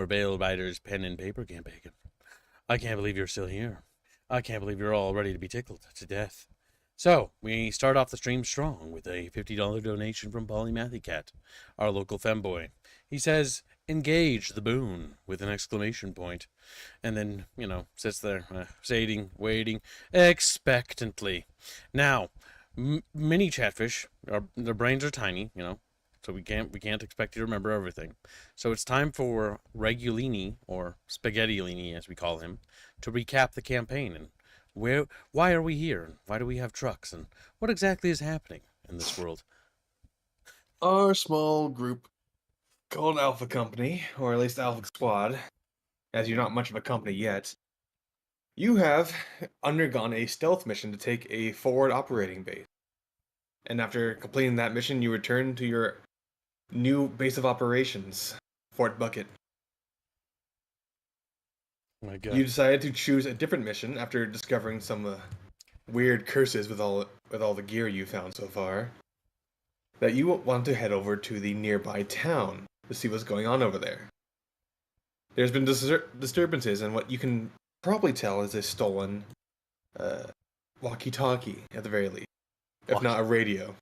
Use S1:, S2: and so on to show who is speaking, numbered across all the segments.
S1: for bail riders, pen and paper campaign. I can't believe you're still here. I can't believe you're all ready to be tickled to death. So, we start off the stream strong with a $50 donation from Polly Mathycat, our local femboy. He says, engage the boon, with an exclamation point. And then, sits there, waiting expectantly. Now, mini chatfish, their brains are tiny, so we can't expect you to remember everything. So it's time for Regulini, or Spaghettilini as we call him, to recap the campaign and why are we here, and why do we have trucks, and what exactly is happening in this world.
S2: Our small group called Alpha Company, or at least Alpha Squad, as you're not much of a company yet, you have undergone a stealth mission to take a forward operating base. And after completing that mission, you return to your new base of operations, Fort Bucket.
S1: My God.
S2: You decided to choose a different mission after discovering some weird curses with all the gear you found so far. That you want to head over to the nearby town to see what's going on over there. There's been disturbances, and what you can probably tell is a stolen walkie-talkie at the very least, if not a radio.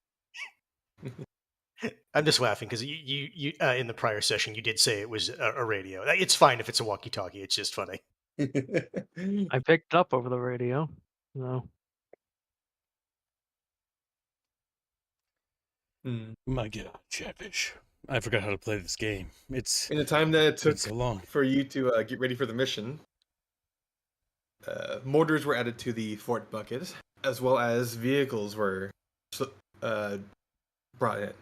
S3: I'm just laughing because you in the prior session you did say it was a radio. It's fine if it's a walkie-talkie. It's just funny.
S4: I picked it up over the radio. No.
S1: My God, Chatfish. I forgot how to play this game. It's
S2: in the time that it took
S1: so long
S2: for you to get ready for the mission. Mortars were added to the Fort Bucket, as well as vehicles were brought in.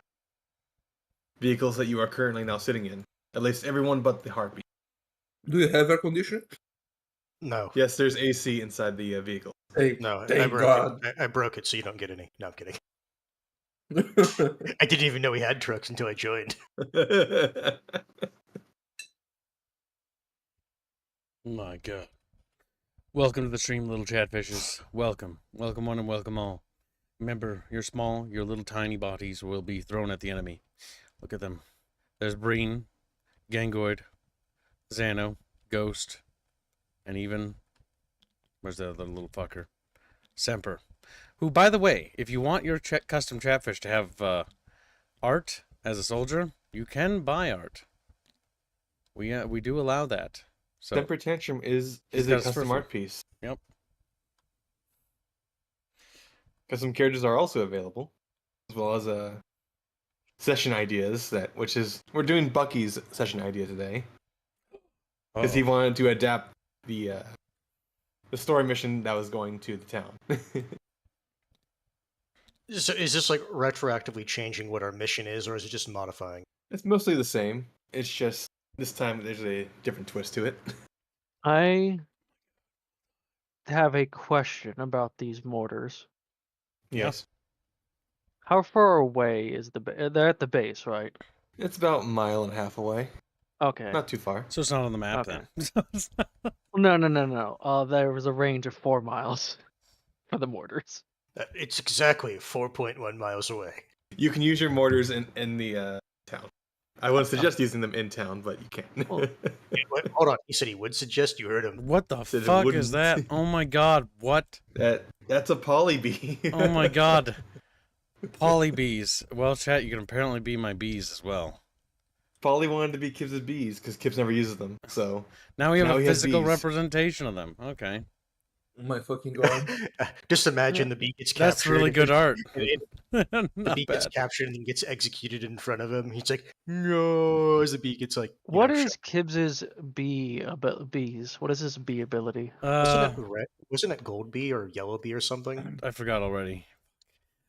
S2: Vehicles that you are currently now sitting in. At least everyone but the Heartbeat.
S5: Do you have air conditioning?
S3: No.
S2: Yes, there's AC inside the vehicle.
S3: No,
S5: thank God.
S3: I broke it, so you don't get any. No, I'm kidding. I didn't even know we had trucks until I joined.
S1: My God. Welcome to the stream, little chatfishes. Welcome. Welcome one and welcome all. Remember, you're small, your little tiny bodies will be thrown at the enemy. Look at them. There's Breen, Gangoid, Xano, Ghost, and even... where's the other little fucker? Semper. Who, by the way, if you want your custom chatfish to have art as a soldier, you can buy art. We do allow that. So
S2: Temper Tantrum is a custom art piece.
S1: Yep.
S2: Custom characters are also available, as well as session ideas. We're doing Bucky's session idea today, because he wanted to adapt the story mission that was going to the town.
S3: So is this like retroactively changing what our mission is, or is it just modifying?
S2: It's mostly the same. It's just this time there's a different twist to it.
S4: I have a question about these mortars.
S2: Yes.
S4: How far away is they're at the base, right?
S2: It's about a mile and a half away.
S4: Okay.
S2: Not too far.
S1: So it's not on the map
S4: Okay.
S1: then.
S4: No. There was a range of 4 miles for the mortars.
S3: It's exactly 4.1 miles away.
S2: You can use your mortars in the town. I wouldn't suggest using them in town, but you can.
S4: Well,
S3: Hold on, he said he would suggest. You heard him.
S1: What the
S2: Said it
S1: fuck
S2: wouldn't.
S1: is that? Oh my God, what?
S2: That's a polybee.
S1: Oh my God. Polybees. Well, chat, you can apparently be my bees as well.
S2: Polly wanted to be Kibbs' bees, because Kibbs never uses them, so...
S1: Now we have a
S2: he has
S1: physical
S2: bees.
S1: representation of them. Okay.
S5: Oh my fucking God.
S3: Just imagine the bee gets captured.
S1: That's really good art.
S3: The
S1: Not
S3: bee gets
S1: bad.
S3: captured and gets executed in front of him. He's like, no, as the bee gets like...
S4: what is Kibbs's bees? What is his bee ability?
S3: Wasn't it gold bee or yellow bee or something?
S1: I forgot already.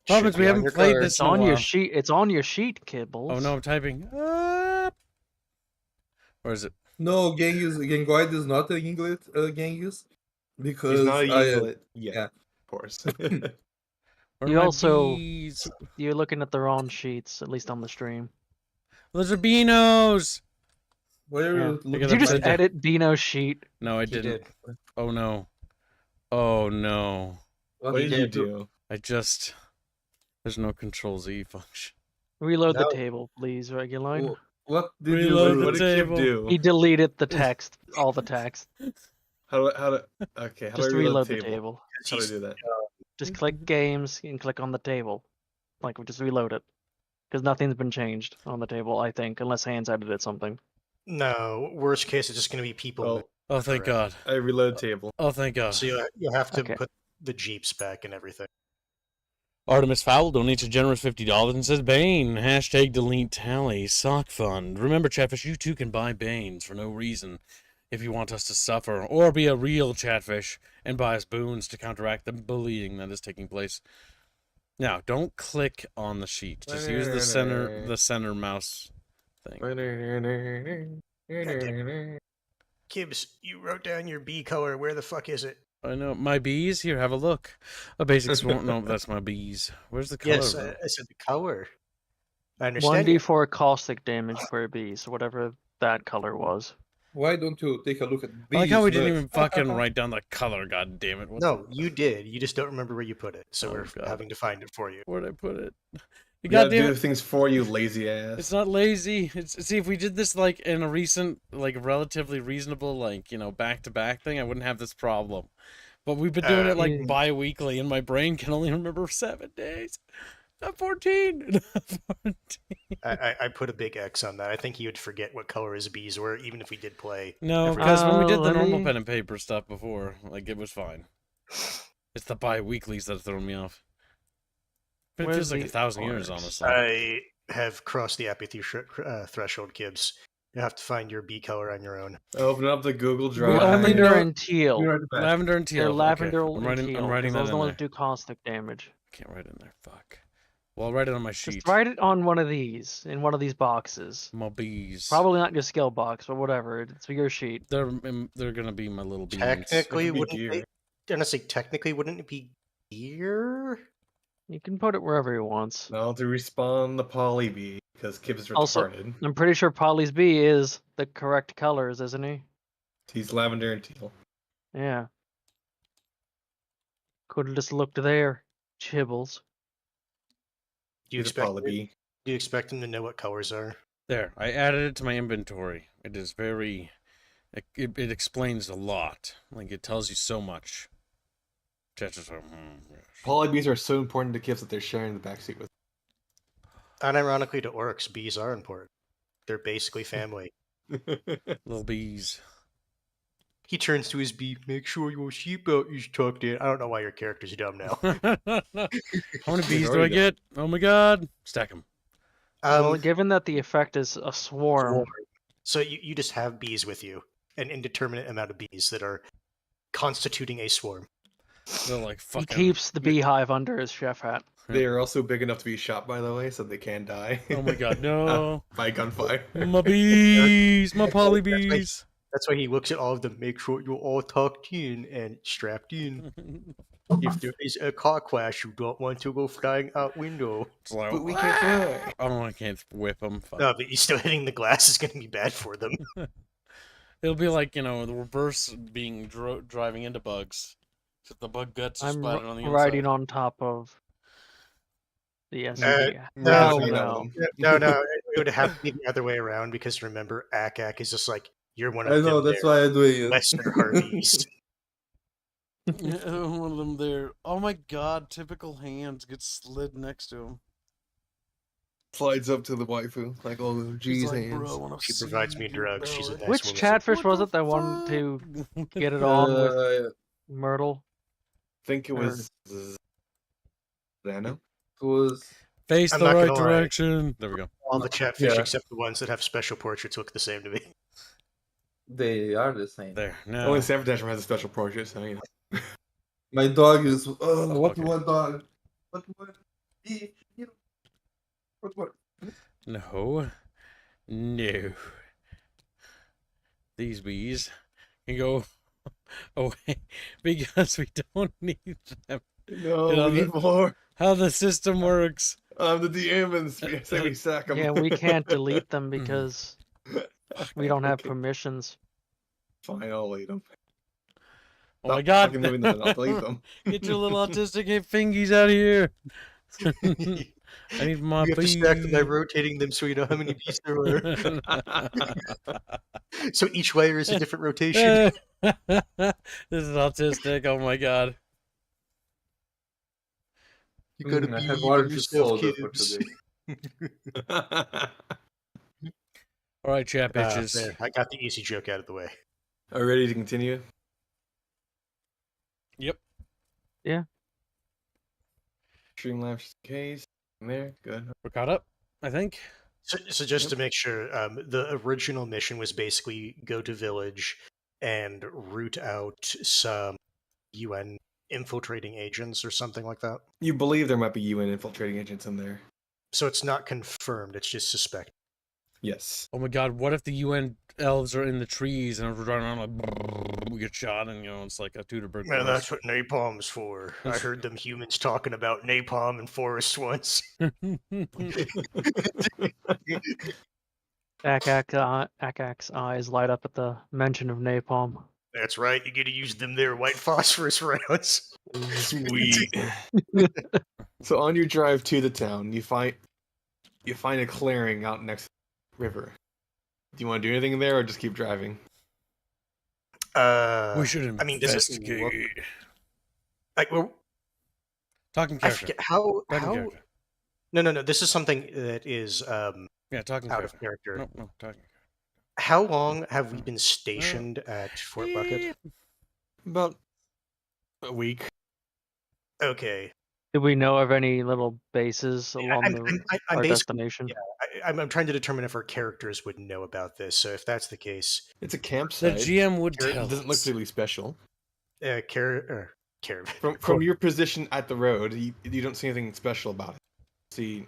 S3: Should
S1: Problems,
S3: be
S1: we
S3: on
S1: haven't
S3: your
S1: played
S3: card.
S1: this
S4: It's
S1: in a
S4: on your
S1: while.
S4: sheet. It's on your sheet, Kibbles.
S1: Oh no, I'm typing. Or is it?
S5: No, Gangoid is not an English Genghis. Because
S2: He's not a Eaglet yet,
S5: yeah.
S2: of course.
S1: Where are
S4: You
S1: my
S4: also-
S1: bees?
S4: You're looking at the wrong sheets, at least on the stream.
S1: Those are beanos.
S5: Where
S4: Yeah.
S5: look
S1: Did
S4: Did you
S1: Look
S4: just
S1: right there.
S4: edit Dino's sheet?
S1: No, I
S3: He
S1: didn't.
S3: did.
S1: Oh no. Oh no.
S2: What did you do?
S1: There's no control Z function.
S4: Reload
S5: Now-
S4: the table, please, Reguline.
S5: What did
S1: Reload
S5: you
S1: the
S2: What did Kip
S1: table.
S2: do?
S4: He deleted the text, all the text.
S2: How do okay? How
S4: Just
S2: do I
S4: reload
S2: reload
S4: the
S2: table?
S4: table.
S2: How do I do that?
S4: Just click games and click on the table. Like, just reload it. Because nothing's been changed on the table, I think, unless Hans edited something.
S3: No, worst case, it's just going to be people.
S2: Oh,
S3: moving
S1: Oh, thank
S3: around.
S1: God.
S2: I reload table.
S1: Oh, thank God.
S3: So you'll have to
S4: Okay.
S3: put the Jeeps back and everything.
S1: Artemis Fowl donates a generous $50 and says, Bane, hashtag delete tally, sock fund. Remember, Chatfish, you too can buy Banes for no reason if you want us to suffer, or be a real Chatfish and buy us boons to counteract the bullying that is taking place. Now, don't click on the sheet. Just use the center mouse thing.
S3: Kibbs, you wrote down your B color. Where the fuck is it?
S1: I know. My bees? Here, have a look. A basic swarm. No, that's my bees. Where's the color?
S3: Yes,
S1: though?
S3: I said the color. I understand.
S4: 1d4 caustic damage per beast, whatever that color was.
S5: Why don't you take a look at
S1: I like how we didn't
S5: nuts?
S1: even fucking write down the color, god damn it.
S3: No, you did. You just don't remember where you put it. So
S1: Oh,
S3: we're
S1: God.
S3: having to find it for you.
S1: Where'd I put it?
S2: You gotta
S1: Goddamn
S2: do
S1: it.
S2: things for you, lazy ass.
S1: It's not lazy. See, if we did this like in a recent, like relatively reasonable, like, you know, back-to-back thing, I wouldn't have this problem. But we've been doing it like
S4: yeah.
S1: bi-weekly, and my brain can only remember 7 days. Not 14. 14.
S3: I put a big X on that. I think you would forget what color his bees were, even if we did play.
S1: No,
S3: every-
S1: because when we did the
S4: let
S1: normal
S4: me-
S1: pen and paper stuff before, like, it was fine. It's the bi-weeklies that are throwing me off. But it
S4: Where's
S1: feels like
S4: the
S1: 1,000 years,
S4: orange?
S1: honestly.
S3: I have crossed the apathy threshold, Kibbs. You have to find your B color on your own.
S2: Open up the Google Drive.
S1: only
S4: Lavender
S1: know-
S4: and teal.
S1: Lavender and teal.
S4: They're
S1: Okay,
S4: lavender
S1: I'm
S4: and
S1: writing,
S4: teal.
S1: I'm
S4: 'cause
S1: writing
S4: those
S1: that
S4: are
S1: in
S4: the
S1: there.
S4: ones that do caustic damage.
S1: Can't write in there. Fuck. Well, I'll write it on my sheet.
S4: Just write it on one of these, in one of these boxes.
S1: My bees.
S4: Probably not your skill box, but whatever. It's for your sheet.
S1: They're gonna be my little beans.
S3: Technically,
S2: It could be
S3: wouldn't
S2: gear.
S3: it? Honestly, technically, wouldn't it be gear?
S4: You can put it wherever he wants.
S2: Now to respawn the poly bee because Kip is
S4: Also-
S2: retarded.
S4: I'm pretty sure Polly's B is the correct colors, isn't he?
S2: He's lavender and teal.
S4: Yeah. Could have just looked there. Chibbles.
S3: Do you
S2: He's a
S3: expect?
S2: poly bee.
S3: Do you expect him to know what colors are?
S1: There, I added it to my inventory. It is very. It explains a lot. Like, it tells you so much. Yes.
S2: Poly bees are so important to Kips that they're sharing the backseat with.
S3: Unironically, to orcs, bees are important. They're basically family.
S1: Little bees.
S3: He turns to his bee. Make sure your seatbelt is tucked in. I don't know why your character's dumb now.
S1: How many bees do I
S2: already
S1: get? Oh my god. Stack them.
S4: Well, given that the effect is a swarm,
S3: So you just have bees with you, an indeterminate amount of bees that are constituting a swarm.
S1: They're like
S4: he
S1: fucking.
S4: keeps the beehive under his chef hat.
S2: They are also big enough to be shot, by the way, so they can die.
S1: Oh my god, no.
S2: By gunfire.
S1: My bees. My poly bees.
S3: That's why he looks at all of them. Make sure you're all tucked in and strapped in. If there is a car crash, you don't want to go flying out window.
S1: It's like,
S2: But we can't fly.
S1: oh, I can't whip them. Fuck.
S3: No, but you still hitting the glass is going to be bad for them.
S1: It'll be like, you know, the reverse being driving into bugs. Except the bug guts are
S4: I'm
S1: splattered on the
S4: riding
S1: inside.
S4: on top of the SUV.
S3: no,
S4: no.
S3: No, it would have to be the other way around because remember, Ak is just like, you're one of
S5: I
S3: them.
S5: know, that's
S3: there,
S5: why I'm doing it.
S3: Lesser Harveys.
S1: One of them there. Oh my god, typical hands get slid next to him.
S2: Slides up to the waifu. Like, oh,
S1: He's
S2: geez,
S1: like,
S2: hands.
S1: bro, I wanna
S3: She
S1: see
S3: provides me
S1: your
S3: drugs. She's a
S1: belly."
S3: nice
S4: Which
S3: woman.
S4: chatfish
S1: What
S4: was
S1: the
S4: it that wanted to
S1: fuck?
S4: get it on with
S5: It
S4: Myrtle?
S2: I think it was Xano.
S5: was
S1: Face
S3: I'm
S1: the
S3: not
S1: right
S3: gonna lie.
S1: direction. There we go.
S3: All the chatfish
S5: Yeah.
S3: except the ones that have special portraits look the same to me.
S5: they are the same.
S1: There. Now.
S2: Only Sabotage has a special portrait, so you know.
S5: My dog is what
S1: Okay.
S5: one dog? What what?
S1: No. No. These bees can go away because we don't need them.
S2: No,
S1: You know,
S2: we need more.
S1: How the system works.
S2: I'm the DM and say we sack them.
S4: Yeah, we can't delete them because we don't have
S2: Okay,
S4: permissions.
S2: Fine, I'll delete them.
S1: Oh my god.
S2: Moving them, I'll delete them.
S1: Get your little autistic fingies out of here. I need my
S3: You have to stack them by
S1: bee.
S3: rotating them so you know how many bees there are. So each layer is a different rotation.
S1: This is autistic. Oh my god.
S3: You gotta
S5: I have
S3: believe
S5: water
S3: in
S5: to
S3: yourself,
S5: soda for
S3: kids.
S5: today.
S1: All right, chat bitches.
S3: There, I got the easy joke out of the way.
S2: Are we ready to continue?
S1: Yep.
S2: Streamlabs case. There, good.
S1: We're caught up, I think.
S3: So just to make sure, the original mission was basically go to village and root out some UN infiltrating agents or something like that.
S2: You believe there might be UN infiltrating agents in there?
S3: So it's not confirmed; it's just suspected.
S2: Yes.
S1: Oh my god, what if the UN elves are in the trees and we're running around like brrr, we get shot and it's like a Tuderberg.
S3: Well, that's what napalm's for. I heard them humans talking about napalm in forests once.
S4: Akak's eyes light up at the mention of napalm.
S3: That's right. You get to use them there white phosphorus rounds.
S2: Sweet. So on your drive to the town, you find a clearing out next to the river. Do you want to do anything there, or just keep driving?
S1: We should
S3: I mean, does it
S1: investigate.
S3: look like we're,
S1: Talking
S3: I
S1: character.
S3: forget how
S1: Talking character.
S3: No. This is something that is
S1: Yeah, talking
S3: out
S1: character.
S3: of character.
S1: No, talking.
S3: How long have we been stationed at Fort Bucket?
S2: About a week.
S3: Okay,
S4: Did we know of any little bases along
S3: I'm
S4: our
S3: basically
S4: destination?
S3: yeah, I'm trying to determine if our characters would know about this. So if that's the case,
S2: It's a
S1: The
S2: campsite.
S1: GM would
S2: It
S1: tell
S2: doesn't look
S1: us.
S2: particularly special. From your position at the road, you don't see anything special about it. See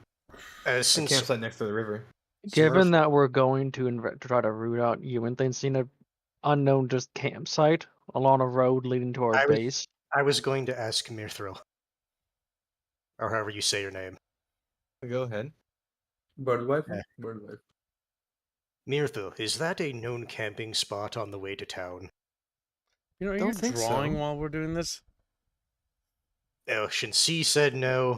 S2: a
S3: since
S2: campsite next to the river.
S4: Given that we're going to try to root out UN things, seen an unknown just campsite along a road leading to our base.
S3: I was going to ask Mirthril, or however you say your name.
S2: Go ahead.
S5: Birdlife?
S3: Yeah.
S5: Birdlife.
S3: Mirthril, is that a known camping spot on the way to town?
S1: You know, are
S2: Don't
S1: you
S2: think
S1: drawing
S2: so.
S1: while we're doing this?
S3: Oh, Shinsi said no.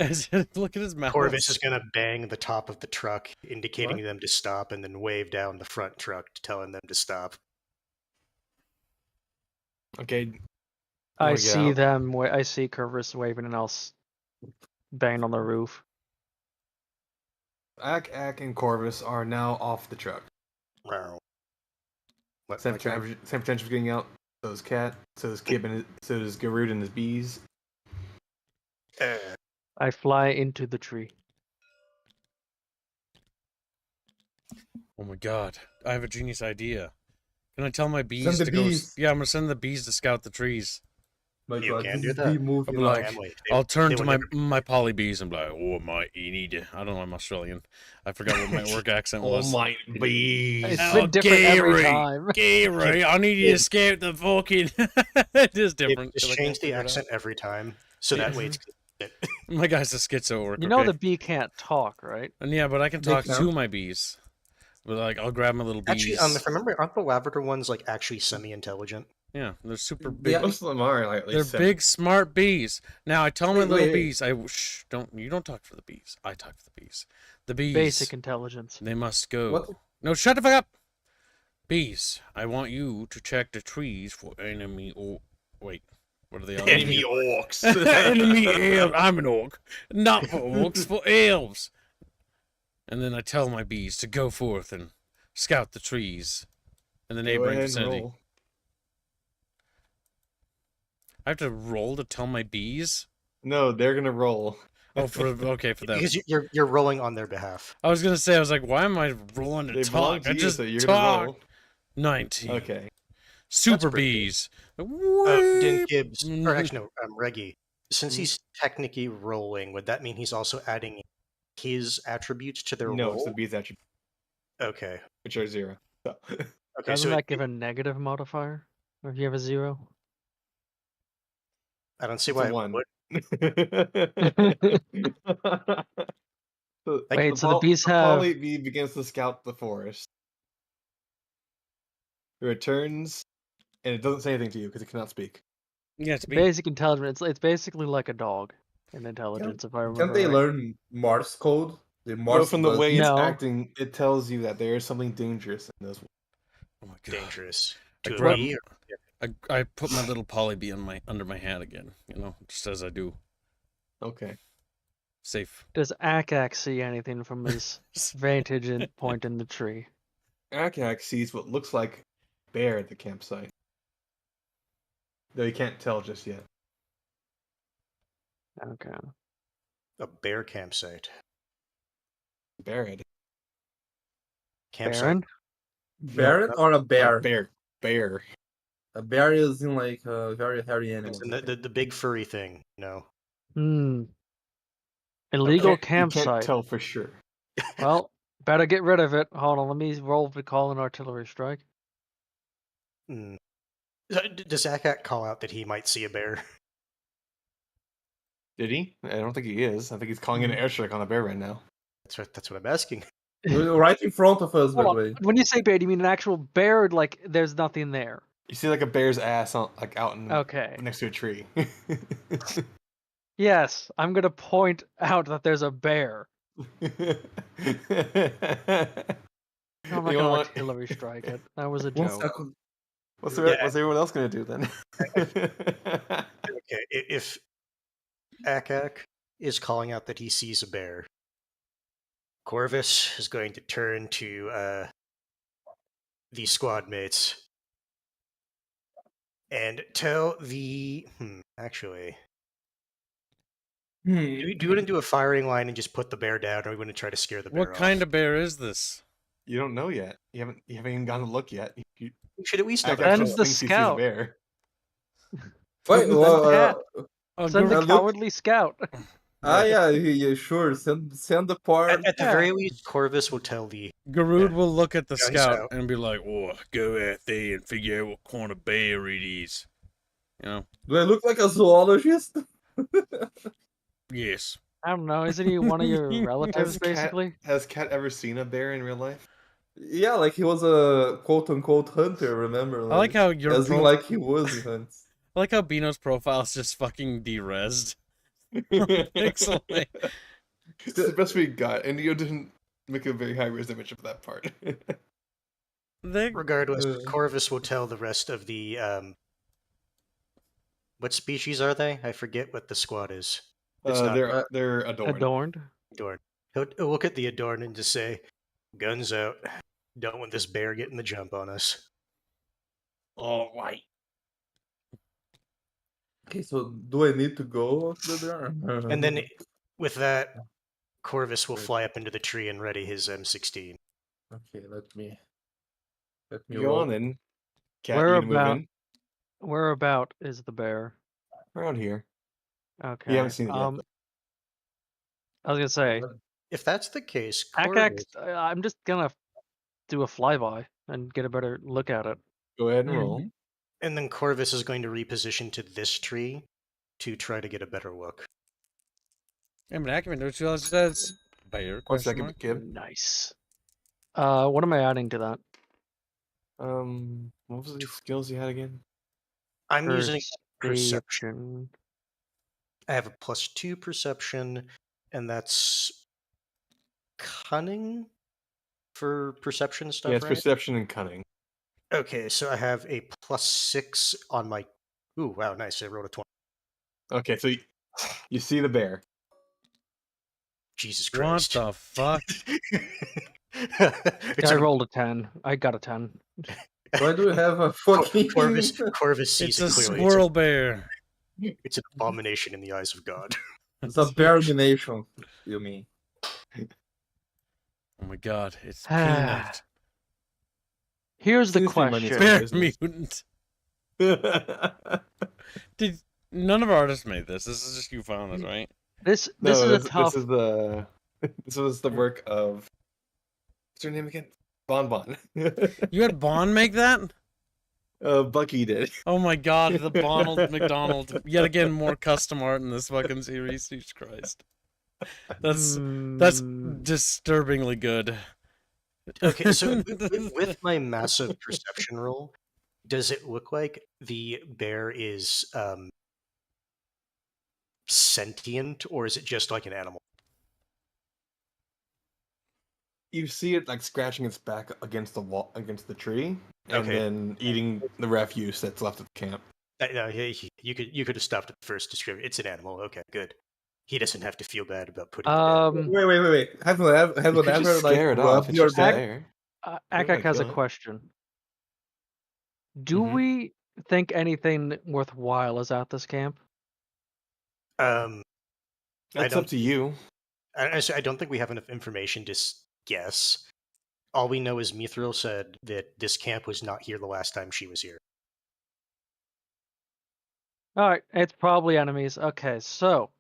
S1: Look at his mouth.
S3: Corvus is going to bang the top of the truck, indicating them to stop, and then wave down the front truck, telling them to stop.
S2: Okay.
S4: I
S2: wanna get
S4: see
S2: out?
S4: them. I see Curvis waving and else banging on the roof.
S2: Ak, and Corvus are now off the truck.
S3: Wow.
S2: Sam Potential's getting out. So is Cat. So is Kib, and so does Garud and his bees.
S4: I fly into the tree.
S1: Oh my god, I have a genius idea. Can I tell my bees
S5: Send the
S1: to
S5: bees.
S1: go? Yeah, I'm gonna send the bees to scout the trees.
S5: My
S3: You
S5: God,
S3: can
S5: this
S3: do
S5: is
S3: that.
S5: the movie.
S1: I'm like,
S3: Family.
S1: I'll turn
S3: they
S1: to
S3: would
S1: my poly bees and be like, oh my, you need it. I don't know, I'm Australian. I forgot what my work accent was.
S2: my bees.
S4: It's
S1: Oh,
S4: been different every
S1: Gary,
S4: time.
S1: Gary, I need you to scout the fucking. It is different.
S3: Just
S1: 'cause I
S3: change
S1: can't
S3: the
S1: figure it out.
S3: accent every time, so that way it's consistent.
S1: My guy's a schizo work.
S4: You know
S1: okay?
S4: the bee can't talk, right?
S1: And yeah, but I can
S5: They
S1: talk
S5: can.
S1: to my bees. But like, I'll grab my little bees.
S3: Actually, if I remember, aren't the Labrador ones like actually semi-intelligent?
S1: Yeah, they're super
S5: They
S1: big.
S5: are-
S2: Most of them are like at
S1: They're
S2: least
S1: big, smart bees. Now I tell my
S5: Wait,
S1: little
S5: wait.
S1: bees, you don't talk for the bees. I talk for the bees. The bees,
S4: Basic intelligence.
S1: they must go.
S5: What?
S1: No, shut the fuck up. Bees, I want you to check the trees for enemy. Wait, what are they?
S2: enemy orcs.
S1: Enemy elves. I'm an orc, not for orcs, for elves. And then I tell my bees to go forth and scout the trees in the
S2: Go
S1: neighboring
S2: ahead and
S1: vicinity.
S2: roll.
S1: I have to roll to tell my bees.
S2: No, they're gonna roll.
S1: Oh, for them.
S3: Because you're rolling on their behalf.
S1: I was gonna say, I was like, why am I rolling to
S2: They belong
S1: talk?
S2: to
S1: I
S2: you,
S1: just
S2: so you're
S1: talk.
S2: gonna roll.
S1: 19.
S2: Okay.
S1: Super
S3: pretty
S1: bees.
S3: Din Gibbs, or actually no, Reggie. Since
S2: Mhm.
S3: he's technically rolling, would that mean he's also adding his attributes to their
S2: No,
S3: roll?
S2: it's the bees attribute,
S3: Okay.
S2: which are 0. So.
S3: Okay.
S4: Doesn't
S3: So
S4: that give a negative modifier? Or if you have a 0?
S3: I don't see
S2: It's
S3: why
S2: a
S3: it
S2: 1.
S3: would.
S2: So,
S4: Wait, so the
S2: pol-
S4: bees
S2: the
S4: have-
S2: poly bee begins to scout the forest. It returns, and it doesn't say anything to you because it cannot speak.
S1: Yeah, it's bees.
S4: Basic intelligence. It's basically like a dog. in intelligence, if I remember
S5: Can't they
S4: right.
S5: learn Morse code? The
S2: Well,
S5: Morse
S2: from the way it's
S4: No.
S2: acting, it tells you that there is something dangerous in this.
S1: Oh my god.
S3: Dangerous.
S1: I
S3: To a
S1: grab-
S3: bee?
S1: I put my little poly bee under my hat again, just as I do.
S2: Okay.
S1: Safe.
S4: Does Akak see anything from his vantage point in the tree?
S2: Akak sees what looks like a bear at the campsite. Though you can't tell just yet.
S4: Okay.
S3: A bear campsite.
S2: Bear head.
S3: Campsite.
S4: Baron?
S5: Baron or a bear?
S2: Bear. Bear.
S5: A bear is in like a very hairy animal.
S3: It's in the big furry thing,
S4: Hmm.
S2: You
S4: Illegal
S2: can't
S4: campsite.
S2: tell for sure.
S4: Well, better get rid of it. Hold on, let me roll to call an artillery strike.
S3: Mm. Does Akak call out that he might see a bear?
S2: Did he? I don't think he is. I think he's calling in an airstrike on a bear right now.
S3: That's what I'm asking.
S5: Right in front of us, by
S4: Hold
S5: the
S4: on.
S5: way.
S4: When you say bear, do you mean an actual bear? Like, there's nothing there.
S2: You see like a bear's ass out in
S4: Okay.
S2: next to a tree.
S4: Yes, I'm gonna point out that there's a bear. No, I'm not
S2: You
S4: gonna
S2: want-
S4: artillery strike it. That was a
S5: One
S4: joke.
S5: second.
S2: What's
S3: Yeah.
S2: everyone else gonna do then?
S3: Okay, if Akak is calling out that he sees a bear, Corvus is going to turn to the squad mates and tell the. Actually, do you want to do a firing line and just put the bear down, or we want to try to scare the bear
S1: What kind of bear is this?
S2: You don't know yet. You haven't even gone to look yet.
S3: We should at least know.
S2: Akak
S4: Send
S2: just
S4: the
S2: thinks he sees a
S4: scout.
S2: bear.
S5: Wait,
S4: Cat.
S5: well,
S4: Send the
S5: look-
S4: cowardly scout.
S5: yeah, sure. Send the part.
S3: At the
S4: Yeah.
S3: very least, Corvus will tell the.
S1: Garud
S3: Yeah.
S1: will look at the
S3: Guns
S1: scout
S3: out.
S1: and be like, "Oh, go out there and figure out what kind of bear it is."
S5: Do I look like a zoologist?
S1: Yes.
S4: I don't know. Isn't he one of your relatives, basically?
S2: Has Cat ever seen a bear in real life?
S5: Yeah, like he was a quote unquote hunter. Remember?
S1: I like how your
S5: as in
S1: pro-
S5: like he was in hunts.
S1: I like how Bino's profile is just fucking derezzed. Pixelate.
S2: It's the best we got, and you didn't make a very high res image of that part.
S3: Regardless,
S5: Uh.
S3: Corvus will tell the rest of the. What species are they? I forget what the squad is. It's not
S2: they're adorned.
S4: Adorned.
S3: Adorn. He'll look at the Adorn and just say, "Guns out. Don't want this bear getting the jump on us."
S2: All right.
S5: Okay, so do I need to go up there?
S3: And then, with that, Corvus will fly up into the tree and ready his M16.
S5: Okay, let me
S2: Go
S5: roll.
S2: on then. Cat, you gonna move in?
S4: Whereabout is the bear?
S2: Around here.
S4: Okay.
S2: You haven't seen it yet.
S4: I was gonna say,
S3: If that's the case,
S4: Akak,
S3: Corvus,
S4: I'm just gonna do a flyby and get a better look at it.
S2: Go ahead and roll.
S3: and then Corvus is going to reposition to this tree to try to get a better look.
S1: I'm an Acumen, don't you else says bear?
S2: 1
S1: Question
S2: second,
S1: mark?
S2: kid.
S4: Nice. What am I adding to that?
S2: What was the skills you had again?
S3: I'm using perception.
S4: Perception.
S3: I have a +2 perception, and that's cunning for perception stuff,
S2: Yeah, it's
S3: right?
S2: perception and cunning.
S3: Okay, so I have a +6 on my. Ooh, wow, nice! I rolled a 20.
S2: Okay, so you see the bear.
S3: Jesus
S1: What
S3: Christ!
S1: the fuck?
S3: It's
S4: I
S3: an-
S4: rolled a 10. I got a 10.
S5: Why do we have a fucking
S3: Corvus sees
S1: It's
S3: it
S1: a
S3: clearly.
S1: squirrel bear.
S3: It's an abomination in the eyes of God.
S5: It's a bear-mination, you mean?
S1: Oh my god, it's Peanut.
S4: Here's the
S2: Seems to be money
S4: question.
S2: fair.
S1: Bear
S2: business.
S1: mutant. Did none of our artists made this? This is just you found this, right?
S4: This
S2: No,
S4: is a tough.
S2: This is the this was the work of what's her name again? Bon Bon.
S1: You had Bond make that?
S2: Bucky did.
S1: Oh my god, the Bonald McDonald. Yet again, more custom art in this fucking series. Jesus Christ. That's disturbingly good.
S3: Okay, so with my massive perception roll, does it look like the bear is sentient, or is it just like an animal?
S2: You see it like scratching its back against the wall, against the tree, and
S3: Okay.
S2: then eating the refuse that's left at the camp.
S3: No, you could have stopped at the first description. It's an animal. Okay, good. He doesn't have to feel bad about putting it down.
S5: Wait. Haven't
S2: You could
S5: ever
S2: just
S5: like
S2: scare it off.
S5: rubbed
S2: It's
S5: your
S2: just
S5: back?
S2: there.
S4: Akak
S2: like
S4: has a
S2: killing it.
S4: question. Do
S2: Mhm.
S4: we think anything worthwhile is at this camp?
S3: I
S2: That's
S3: don't.
S2: up to you.
S3: I don't think we have enough information to guess. All we know is Mithril said that this camp was not here the last time she was here.
S4: All right, it's probably enemies. Okay, so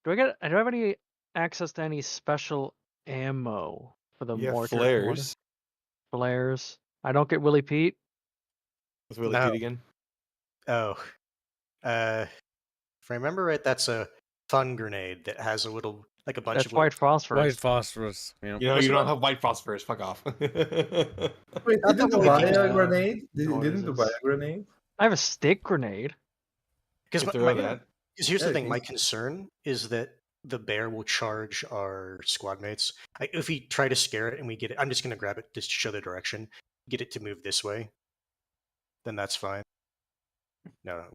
S4: do I have any access to any special ammo for the
S2: You have
S4: mortar?
S2: flares.
S4: Flares. I don't get Willie Pete.
S2: With Willie
S3: No.
S2: Pete again.
S3: Oh, if I remember right, that's a fun grenade that has a little, like a bunch
S4: That's
S3: of
S4: white phosphorus.
S1: White phosphorus. You know.
S2: You know,
S3: Was
S2: you
S3: it
S2: don't
S3: on-
S2: have white phosphorus. Fuck off.
S5: Wait,
S3: Not
S5: didn't
S3: the
S5: you
S3: Willie
S5: buy
S3: Pete.
S5: a grenade? Didn't you buy
S4: noises.
S5: a grenade?
S4: I have a stick grenade.
S3: Because
S2: You throw that.
S3: here's the
S5: Yeah,
S3: thing. My
S5: thanks.
S3: concern is that the bear will charge our squad mates. If we try to scare it and we get it, I'm just going to grab it just to show the direction. Get it to move this way. Then that's fine. No.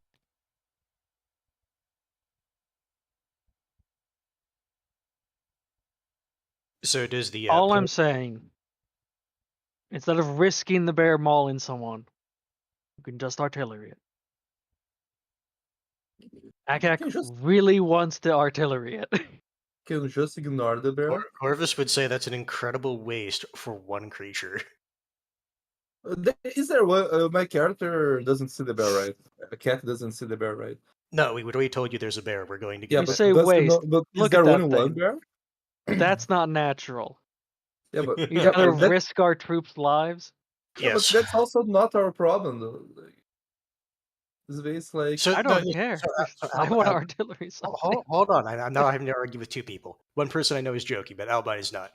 S3: So does the
S4: All I'm saying, instead of risking the bear mauling someone, you can just artillery it. Akak
S5: You just-
S4: really wants to artillery it.
S5: Can you just ignore the bear?
S3: Corvus would say that's an incredible waste for one creature.
S5: Is there one? My character doesn't see the bear, right? A cat doesn't see the bear, right?
S3: No, we already told you there's a bear. We're going to
S5: Yeah,
S3: get
S4: You
S5: but
S3: it.
S4: say
S5: does he
S4: waste.
S5: know- but is
S4: Look
S5: there
S4: at that
S5: only one
S4: thing.
S5: bear?
S4: That's not natural.
S5: Yeah, but
S4: You
S5: yeah,
S4: gotta
S5: but that-
S4: risk our troops' lives.
S5: yeah, but
S3: Yes.
S5: that's also not our problem, though. Like, it's basically like
S3: So
S4: I
S3: no,
S4: don't care.
S3: so
S4: I want to artillery something.
S3: hold on. I'm now having to argue with two people. One person I know is joking, but Albine is not.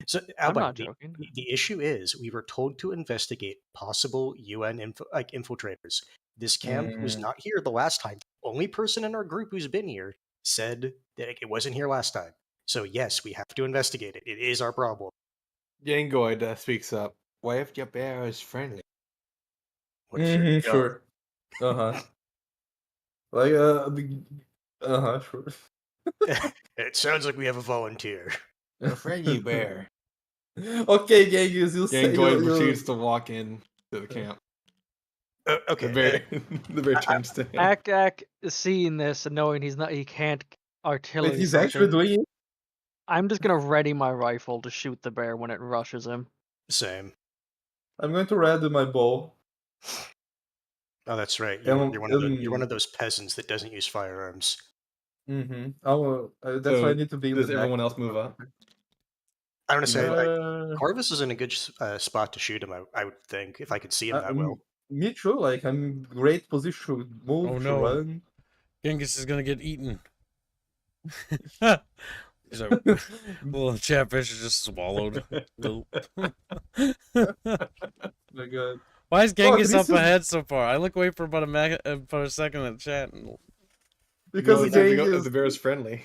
S3: So
S4: I'm
S3: Albine,
S4: not joking.
S3: the issue is we were told to investigate possible UN infiltrators. This camp was not here the last time. The only person in our group who's been here said that it wasn't here last time. So yes, we have to investigate it. It is our problem.
S2: Yangoid speaks up. What if your bear is friendly?
S3: What if you're
S5: sure. Uh-huh. Like sure.
S3: It sounds like we have a volunteer.
S2: A friendly bear.
S5: Okay, Genghis, you say
S2: Yangoid
S5: you
S2: proceeds to walk in to the camp.
S3: Okay.
S2: The bear, the bear turns to him.
S4: Akak seeing this and knowing he can't artillery
S5: Wait, he's
S4: something,
S5: actually doing it?
S4: I'm just gonna ready my rifle to shoot the bear when it rushes him.
S3: Same.
S5: I'm going to ready my bow.
S3: Oh, that's right.
S5: Um,
S3: You're one of those peasants that doesn't use firearms.
S5: Mm-hmm. That's
S2: So,
S5: why I need to be in
S2: Does
S5: the
S2: everyone
S5: back.
S2: else move up?
S3: I want to say
S5: Uh,
S3: Corvus is in a good spot to shoot him. I would think if I could see him that well.
S5: Me too, like I'm in great position to move,
S1: Oh,
S5: to
S1: no.
S5: run.
S1: Genghis is gonna get eaten. So, well, Chatfish is just swallowed.
S5: My God.
S1: Why is Genghis
S5: this
S1: up
S5: is-
S1: ahead so far? I look away for about for a second at chat. And...
S5: Because
S2: No,
S5: Genghis,
S2: the bear is friendly.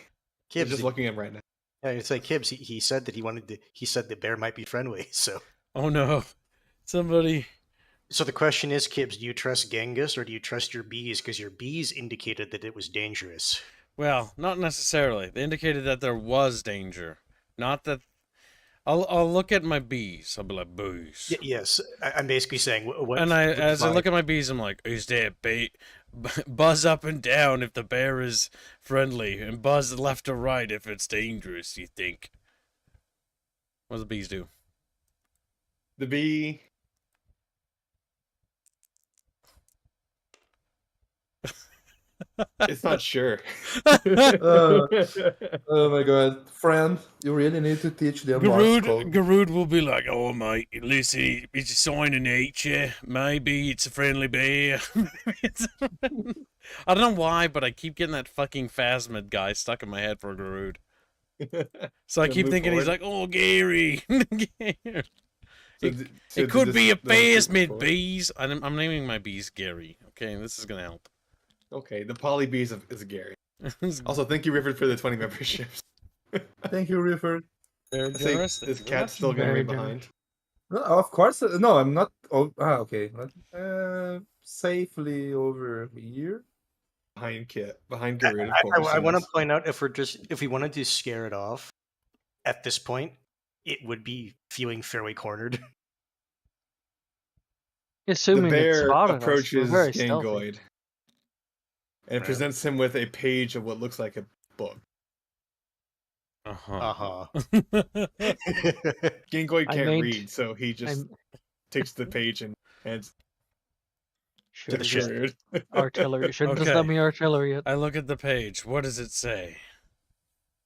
S2: He's
S3: Kibbs,
S2: just looking at him right now.
S3: yeah, it's like Kibbs. He said that he said the bear might be friendly. So
S1: Oh no, somebody.
S3: so the question is, Kibbs, do you trust Genghis or do you trust your bees? Because your bees indicated that it was dangerous.
S1: Well, not necessarily. They indicated that there was danger, not that. I'll look at my bees. I'll be like bees.
S3: Yes, I'm basically saying what.
S1: And as I look at my bees, I'm like, is there bait? Buzz up and down if the bear is friendly, and buzz left or right if it's dangerous. You think? What do the bees do?
S2: The bee. It's not sure.
S5: oh my God, friend, you really need to teach them Morse code.
S1: Garud will be like, oh mate, listen, it's a sign of nature. Maybe it's a friendly bear. I don't know why, but I keep getting that fucking Phasmid guy stuck in my head for Garud. So I
S2: Gonna
S1: keep
S2: move
S1: thinking he's
S2: forward.
S1: like, oh Gary.
S2: So
S1: It could be a
S2: this-
S1: Phasmid bees. I'm naming my bees Gary. Okay, this is gonna help.
S2: Okay, the poly B is Gary. Also, thank you, Rifford, for the 20 memberships.
S5: Thank you, River.
S1: Very
S2: I say,
S1: generous.
S2: this
S1: Thank you very
S2: cat's
S1: much.
S2: still gonna
S4: Very
S2: remain behind.
S5: No, of course. No, I'm not. Oh, okay. Safely over here.
S2: Behind Kit. Behind Garud, of course.
S3: I want to
S2: yes.
S3: point out if we wanted to scare it off, at this point, it would be feeling fairly cornered.
S2: The
S4: Assuming it
S2: bear
S4: spotted us. We're
S2: approaches
S4: very stealthy.
S2: Gangoid and
S3: Right.
S2: presents him with a page of what looks like a book.
S1: Uh-huh.
S2: Gangoid
S4: I
S2: can't
S4: meant-
S2: read, so he just takes the page and hands to the
S4: Should've
S2: Garud.
S4: artillery. Shouldn't have
S1: Okay.
S4: done me artillery yet.
S1: I look at the page. What does it say?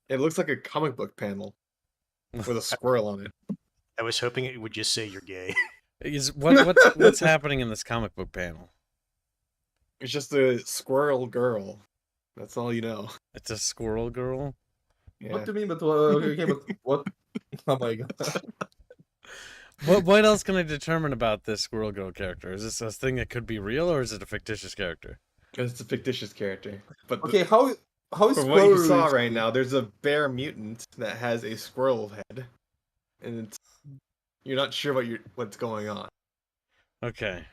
S2: It looks like a comic book panel with a squirrel on it.
S3: I was hoping it would just say you're gay.
S1: What's happening in this comic book panel?
S2: It's just a squirrel girl. That's all you know.
S1: It's a squirrel girl.
S2: Yeah.
S5: What do you mean? But okay, but what? Oh my god.
S1: What else can I determine about this squirrel girl character? Is this a thing that could be real, or is it a fictitious character?
S2: It's a fictitious character. But
S5: Okay, how is
S2: from what you saw
S5: Squirrel
S2: right now, there's a bear mutant that has a squirrel head, and you're not sure what's going on.
S1: Okay.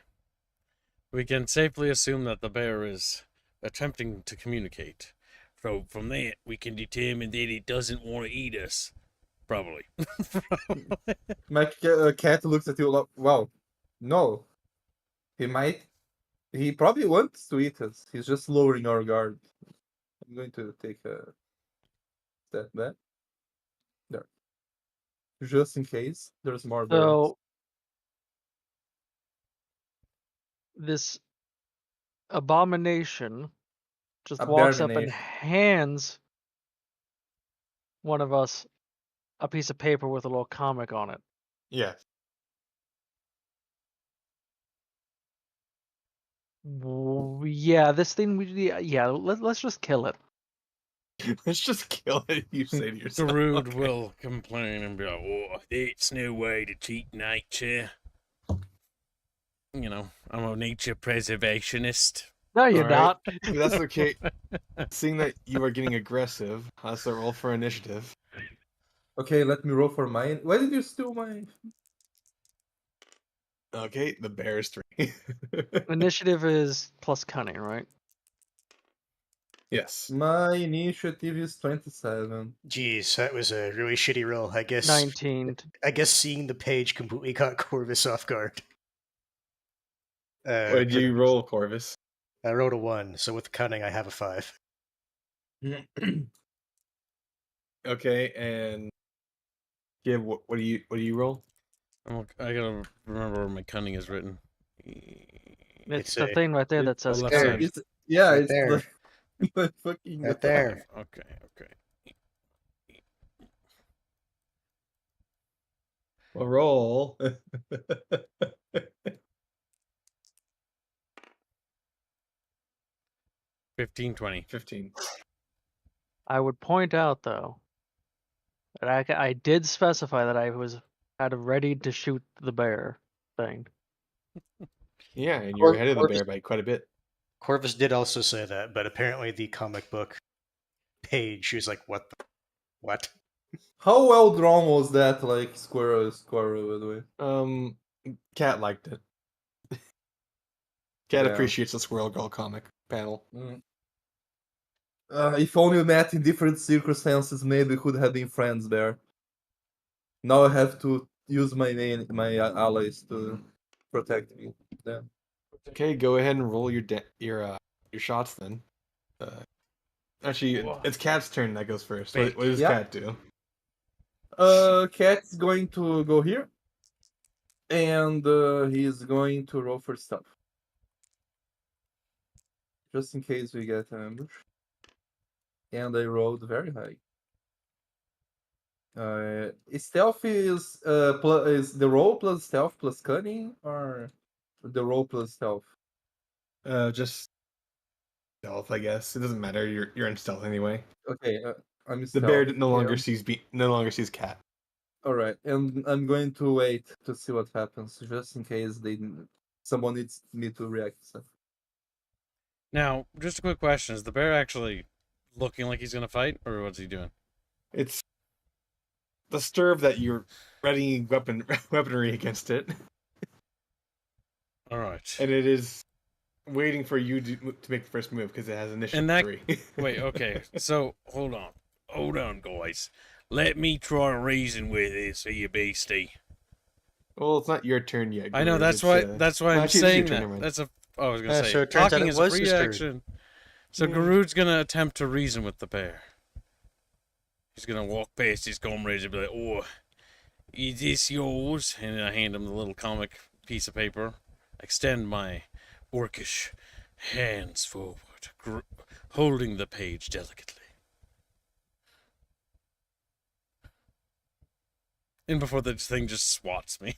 S1: We can safely assume that the bear is attempting to communicate. So from that, we can determine that it doesn't want to eat us. Probably.
S5: My cat looks at you like, wow, no. He probably wants to eat us. He's just lowering our guard. I'm going to take a step back. There. Just in case there's more bears.
S4: So this abomination just walks up and
S5: Abomination.
S4: hands one of us a piece of paper with a little comic on it.
S2: Yeah.
S4: Yeah, this thing. Yeah, let's just kill it.
S2: Let's just kill it, you say to yourself.
S1: Garud
S2: Okay.
S1: will complain and be like, "Oh, it's no way to cheat nature." You know, I'm a nature preservationist.
S4: No, you're
S2: Alright.
S4: not.
S2: If that's okay. Seeing that you are getting aggressive, let's roll for initiative.
S5: Okay, let me roll for mine. Why did you steal my?
S2: Okay, the bear is 3.
S4: Initiative is plus cunning, right?
S2: Yes.
S5: My initiative is 27.
S3: Jeez, that was a really shitty roll. I guess
S4: 19.
S3: I guess seeing the page completely caught Corvus off guard.
S2: What did you roll, Corvus?
S3: I rolled a 1, so with cunning I have a 5.
S2: Okay, and yeah, what do you roll?
S1: I gotta remember where my cunning is written.
S4: It's
S3: It's
S4: the
S3: a-
S4: thing right there that says
S1: left
S3: there.
S4: cunning.
S5: Yeah,
S3: Right
S5: it's
S3: there.
S5: the fucking
S3: Right there.
S1: Okay.
S2: Well, roll.
S1: 15, 20.
S2: 15.
S4: I would point out though that I did specify that I had ready to shoot the bear thing.
S2: Yeah, and you're ahead of the
S3: Corvus-
S2: bear by quite a bit.
S3: Corvus did also say that, but apparently the comic book page, she was like, "What? What?"
S5: How well drawn was that? Like squirrel, by the way.
S2: Cat liked it. Cat
S5: Yeah.
S2: appreciates the Squirrel Girl comic panel.
S5: If only we met in different circumstances, maybe we could have been friends there. Now I have to use my allies to protect me. Yeah.
S2: Okay, go ahead and roll your shots then. Actually, it's Cat's turn that goes first. What does
S5: Yeah.
S2: Cat do?
S5: Cat's going to go here, and he's going to roll for stuff, just in case we get an ambush. And I rolled very high. Stealth is is the roll plus stealth plus cunning, or the roll plus stealth?
S2: Just stealth, I guess. It doesn't matter. You're in stealth anyway.
S5: Okay, I'm
S2: The
S5: stealth.
S2: bear no longer
S5: and-
S2: sees Cat.
S5: All right, and I'm going to wait to see what happens, just in case someone needs me to react. So.
S1: Now, just a quick question: is the bear actually looking like he's gonna fight, or what's he doing?
S2: It's disturbed that you're readying weaponry against it,
S1: All right.
S2: and it is waiting for you to make the first move because it has initiative
S1: And that
S2: 3.
S1: wait, okay. So hold on, guys. Let me try reason with this here, beastie.
S2: Well, it's not your turn yet.
S1: I know
S2: Groot.
S1: that's
S2: It's,
S1: why I'm
S2: actually, it's your
S1: saying
S2: turn,
S1: that.
S2: never mind.
S1: That's a. I was gonna say
S3: So it turns out
S1: talking
S3: it
S1: is a
S3: was
S1: free
S3: his turn.
S1: action. So
S2: Yeah.
S1: Garud's gonna attempt to reason with the bear. He's gonna walk past his comrades and be like, "Oh, is this yours?" And I hand him the little comic piece of paper. Extend my orcish hands forward, holding the page delicately. And before the thing just swats me.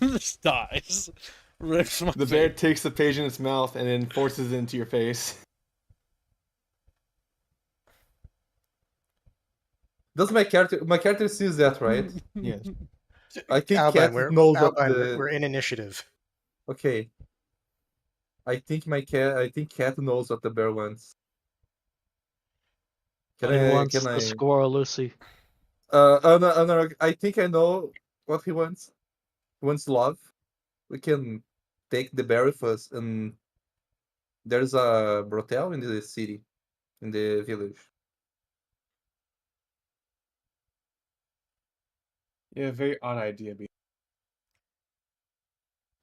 S1: Just dies. Rips my
S2: The bear
S1: face.
S2: takes the page in its mouth and then forces it into your face.
S5: Does my character sees that, right?
S2: Yes.
S5: I think
S3: Alban,
S5: Cat knows what
S3: Alban,
S5: the.
S3: we're in initiative.
S5: Okay. I think Cat knows what the bear wants.
S4: He wants the squirrel, Lucy.
S5: No, I think I know what he wants. He wants love. We can take the bear with us, and there's a brothel in the city, in the village.
S2: Yeah, very odd idea.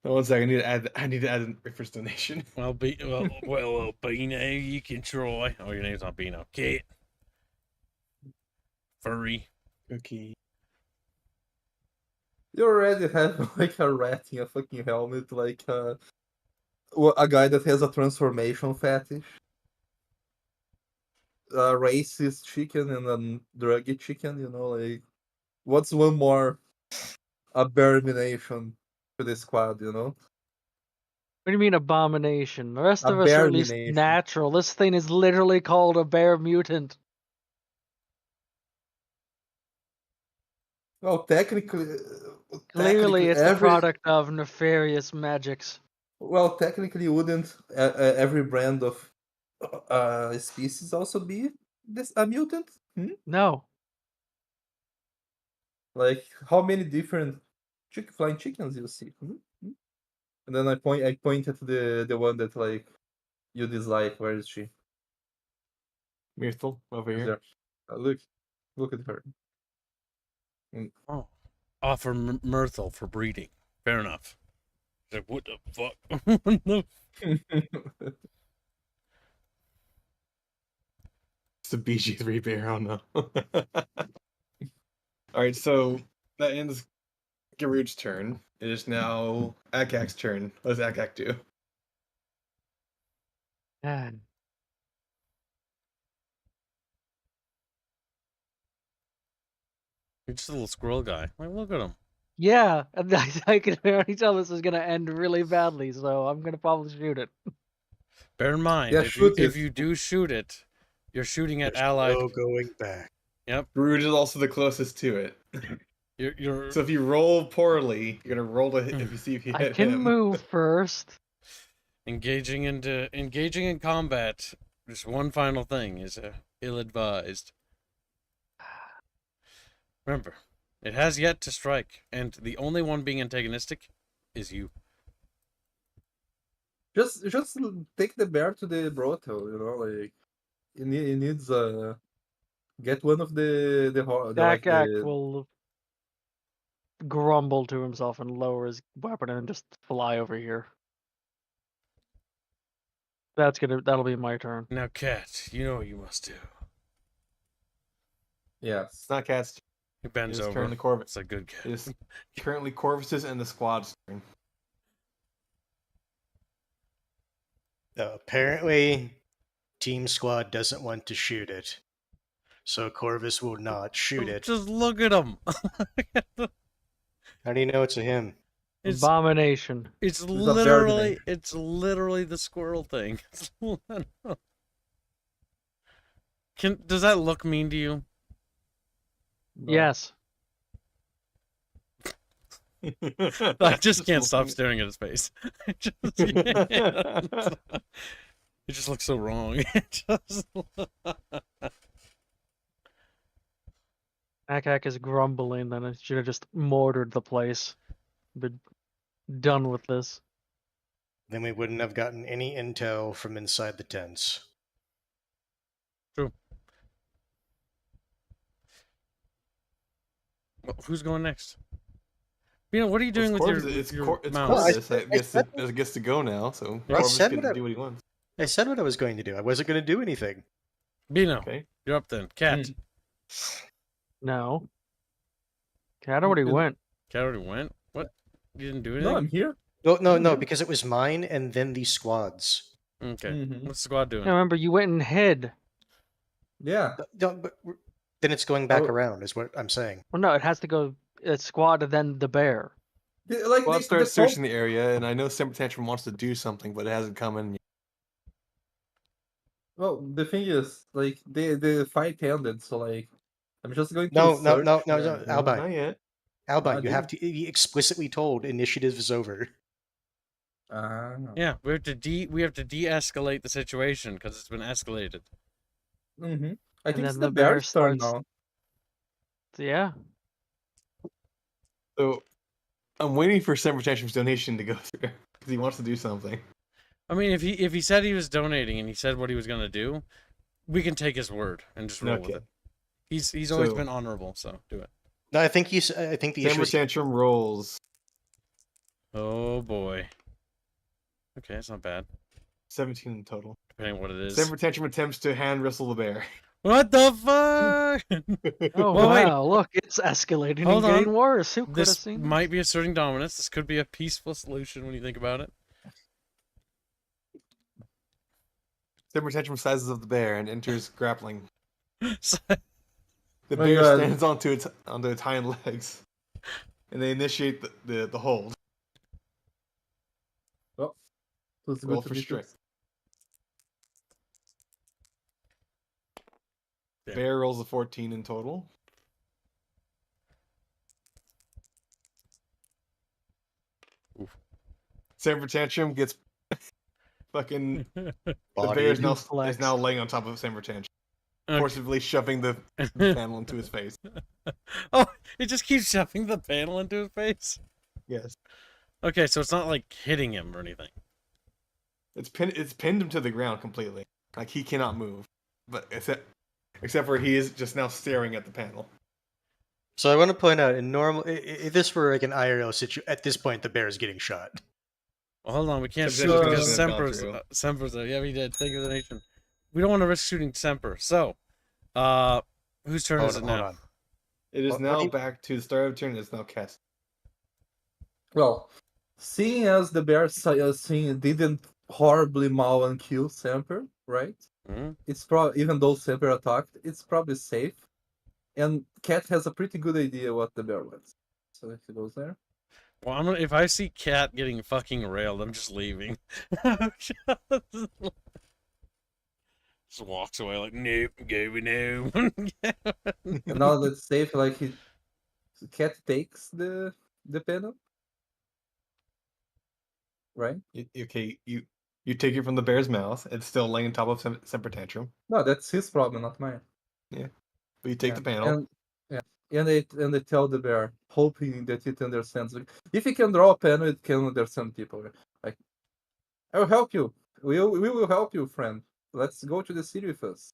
S2: Oh, 1 second, I need to add a first donation.
S1: Well, Beano, you can try. Oh, your name's not Beano. Kit. Furry.
S2: Okay.
S5: You already have like a rat in a fucking helmet, like a guy that has a transformation fetish, a racist chicken and a druggy chicken. Like what's one more abomination to the squad?
S4: What do you mean abomination? The rest of us are at least
S5: Abomination.
S4: natural. This thing is literally called a bear mutant.
S5: Well, technically,
S4: Clearly, it's the
S5: every
S4: product of nefarious magics.
S5: technically, wouldn't every brand of species also be a mutant?
S4: No.
S5: Like how many different flying chickens you see? And then I pointed to the one that like you dislike. Where is she?
S2: Myrtle, over
S5: Is
S2: here.
S5: there? Look at her.
S1: Oh. Offer Myrtle for breeding. Fair enough. Like, what the fuck? What the
S2: It's a BG3 bear, oh no. Alright, so that ends Garud's turn. It is now Akak's turn. What does Akak do?
S4: Man.
S1: You're just a little squirrel guy. Like, look at him.
S4: Yeah, and I can already tell this is going to end really badly, so I'm going to probably shoot it.
S1: Bear in mind,
S5: Yeah, shoot
S1: if
S5: it.
S1: you do shoot it, you're shooting at
S3: There's
S1: allied.
S3: no going back.
S2: Garud is also the closest to it.
S1: You're
S2: So if you roll poorly, you're gonna roll to hit if you see if you
S4: I
S2: hit
S4: can
S2: him.
S4: move first.
S1: engaging in combat. Just one final thing is ill-advised. Remember, it has yet to strike, and the only one being antagonistic is you.
S5: Just take the bear to the brothel. Like it needs get one of the
S4: Akak will grumble to himself and lower his weapon and just fly over here. That'll be my turn.
S1: Now, Cat, you know what you must do.
S5: Yes.
S2: It's not Cat's
S1: He bends
S2: It is
S1: over.
S2: currently Corvus.
S1: It's a good cat.
S2: It is currently Corvus's and the squad's turn.
S3: Apparently, Team Squad doesn't want to shoot it. So Corvus will not shoot it.
S1: Just look at him.
S3: How do you know it's a him?
S1: It's
S4: Abomination.
S1: it's
S5: a
S1: literally
S5: bear
S1: the squirrel thing. Does that look mean to you?
S5: No.
S4: Yes.
S1: I just can't stop staring at his face. It just can't. It just looks so wrong. It just...
S4: Akak is grumbling that I should have just mortared the place. Been done with this.
S3: Then we wouldn't have gotten any intel from inside the tents.
S1: True. Well, who's going next? What are you doing with your mouse?
S2: Corvus. I guess to go now, so
S3: I
S2: Corvus
S3: said
S2: can
S3: what I-
S2: do what he wants.
S3: I said what I was going to do. I wasn't going to do anything.
S1: Bino,
S2: Okay.
S1: you're up then. Cat.
S4: No. Cat already went.
S1: Cat already went? What? You didn't do
S5: No,
S1: anything?
S5: I'm here.
S3: No, because it was mine and then the squads.
S1: Okay.
S5: Mhm.
S1: What's the squad doing?
S4: Yeah, remember, you went and hid.
S5: Yeah.
S3: But then it's going back
S5: Oh.
S3: around, is what I'm saying.
S4: Well, no, it has to go squad and then the bear.
S5: Like
S2: Well, I
S5: they
S2: started
S5: the whole-
S2: searching the area, and I know Semper Tantrum wants to do something, but it hasn't come in yet.
S5: Well, the thing is, like the fight ended, so like I'm just going to
S3: No,
S5: search.
S3: Albine.
S2: Not yet.
S3: Albine,
S5: I
S3: you have to be explicitly told initiative is over.
S1: Yeah, we have to de-escalate the situation because it's been escalated.
S5: Mm-hmm. I think
S4: then
S5: it's
S4: the
S5: the
S4: bear
S5: bear's turn
S4: starts-
S5: now.
S4: So, yeah.
S2: So I'm waiting for Semper Tantrum's donation to go through because he wants to do something.
S1: I mean, if he said he was donating and he said what he was gonna do, we can take his word and just roll with
S2: Okay.
S1: it. He's always
S2: So-
S1: been honorable, so do it.
S3: No, I think the issue
S2: Semper
S3: is
S2: Tantrum rolls
S1: Oh boy. Okay, that's not bad.
S2: 17 in total.
S1: Depending on what it is.
S2: Semper Tantrum attempts to hand wrestle the bear.
S1: What the fuck?
S4: Oh,
S1: Well, wait.
S4: wow, look, it's escalating
S1: Hold
S4: and getting
S1: on.
S4: worse. Who could have
S1: This
S4: seen
S1: might be asserting dominance. This could be a peaceful solution when you think about it.
S2: Semper Tantrum sizes up the bear and enters grappling.
S1: So-
S2: The
S5: My
S2: bear
S5: God.
S2: stands onto its hind legs, and they initiate the hold.
S5: So it's
S2: Roll
S5: good to
S2: for
S5: be
S2: strength.
S5: fixed.
S1: Yeah.
S2: Bear rolls a 14 in total.
S1: Oof.
S2: Semper Tantrum gets fucking. The
S3: bodied.
S2: bear is
S4: Flex.
S2: now laying on top of Semper Tantrum,
S1: Okay.
S2: forcibly shoving the panel into his face.
S1: Oh, it just keeps shoving the panel into his face.
S2: Yes,
S1: Okay, so it's not like hitting him or anything.
S2: it's pinned him to the ground completely. Like he cannot move, but except for he is just now staring at the panel.
S3: So I want to point out, in normal, if this were like an IRL situation, at this point the bear is getting shot.
S1: Well, hold on, we can't
S2: Semper
S1: shoot
S5: Tantrum
S1: because
S2: hasn't gone
S1: Semper's
S2: through.
S1: Semper's there. Yeah, we did. Thank you for the donation. We don't want to risk shooting Semper. So, whose turn is it
S3: Hold
S1: now?
S3: on.
S2: It is
S3: What
S2: now
S3: do you-
S2: back to the start of turn. It's now cast.
S5: Well, seeing as the bear didn't horribly maul and kill Semper, right?
S1: Hmm?
S5: It's probably, even though Semper attacked, it's probably safe. And Cat has a pretty good idea what the bear wants. So if he goes there.
S1: Well, if I see Cat getting fucking railed, I'm just leaving. Just walks away like, nope, go no.
S5: And now that it's safe, like Cat takes the panel. Right?
S2: You take it from the bear's mouth. It's still laying on top of Semper Tantrum,
S5: No, that's his problem, not mine.
S2: but you take
S5: Yeah.
S2: the panel.
S5: And they tell the bear, hoping that it understands. Like, if it can draw a panel, it can understand people. Like, I will help you. We will help you, friend. Let's go to the city with us.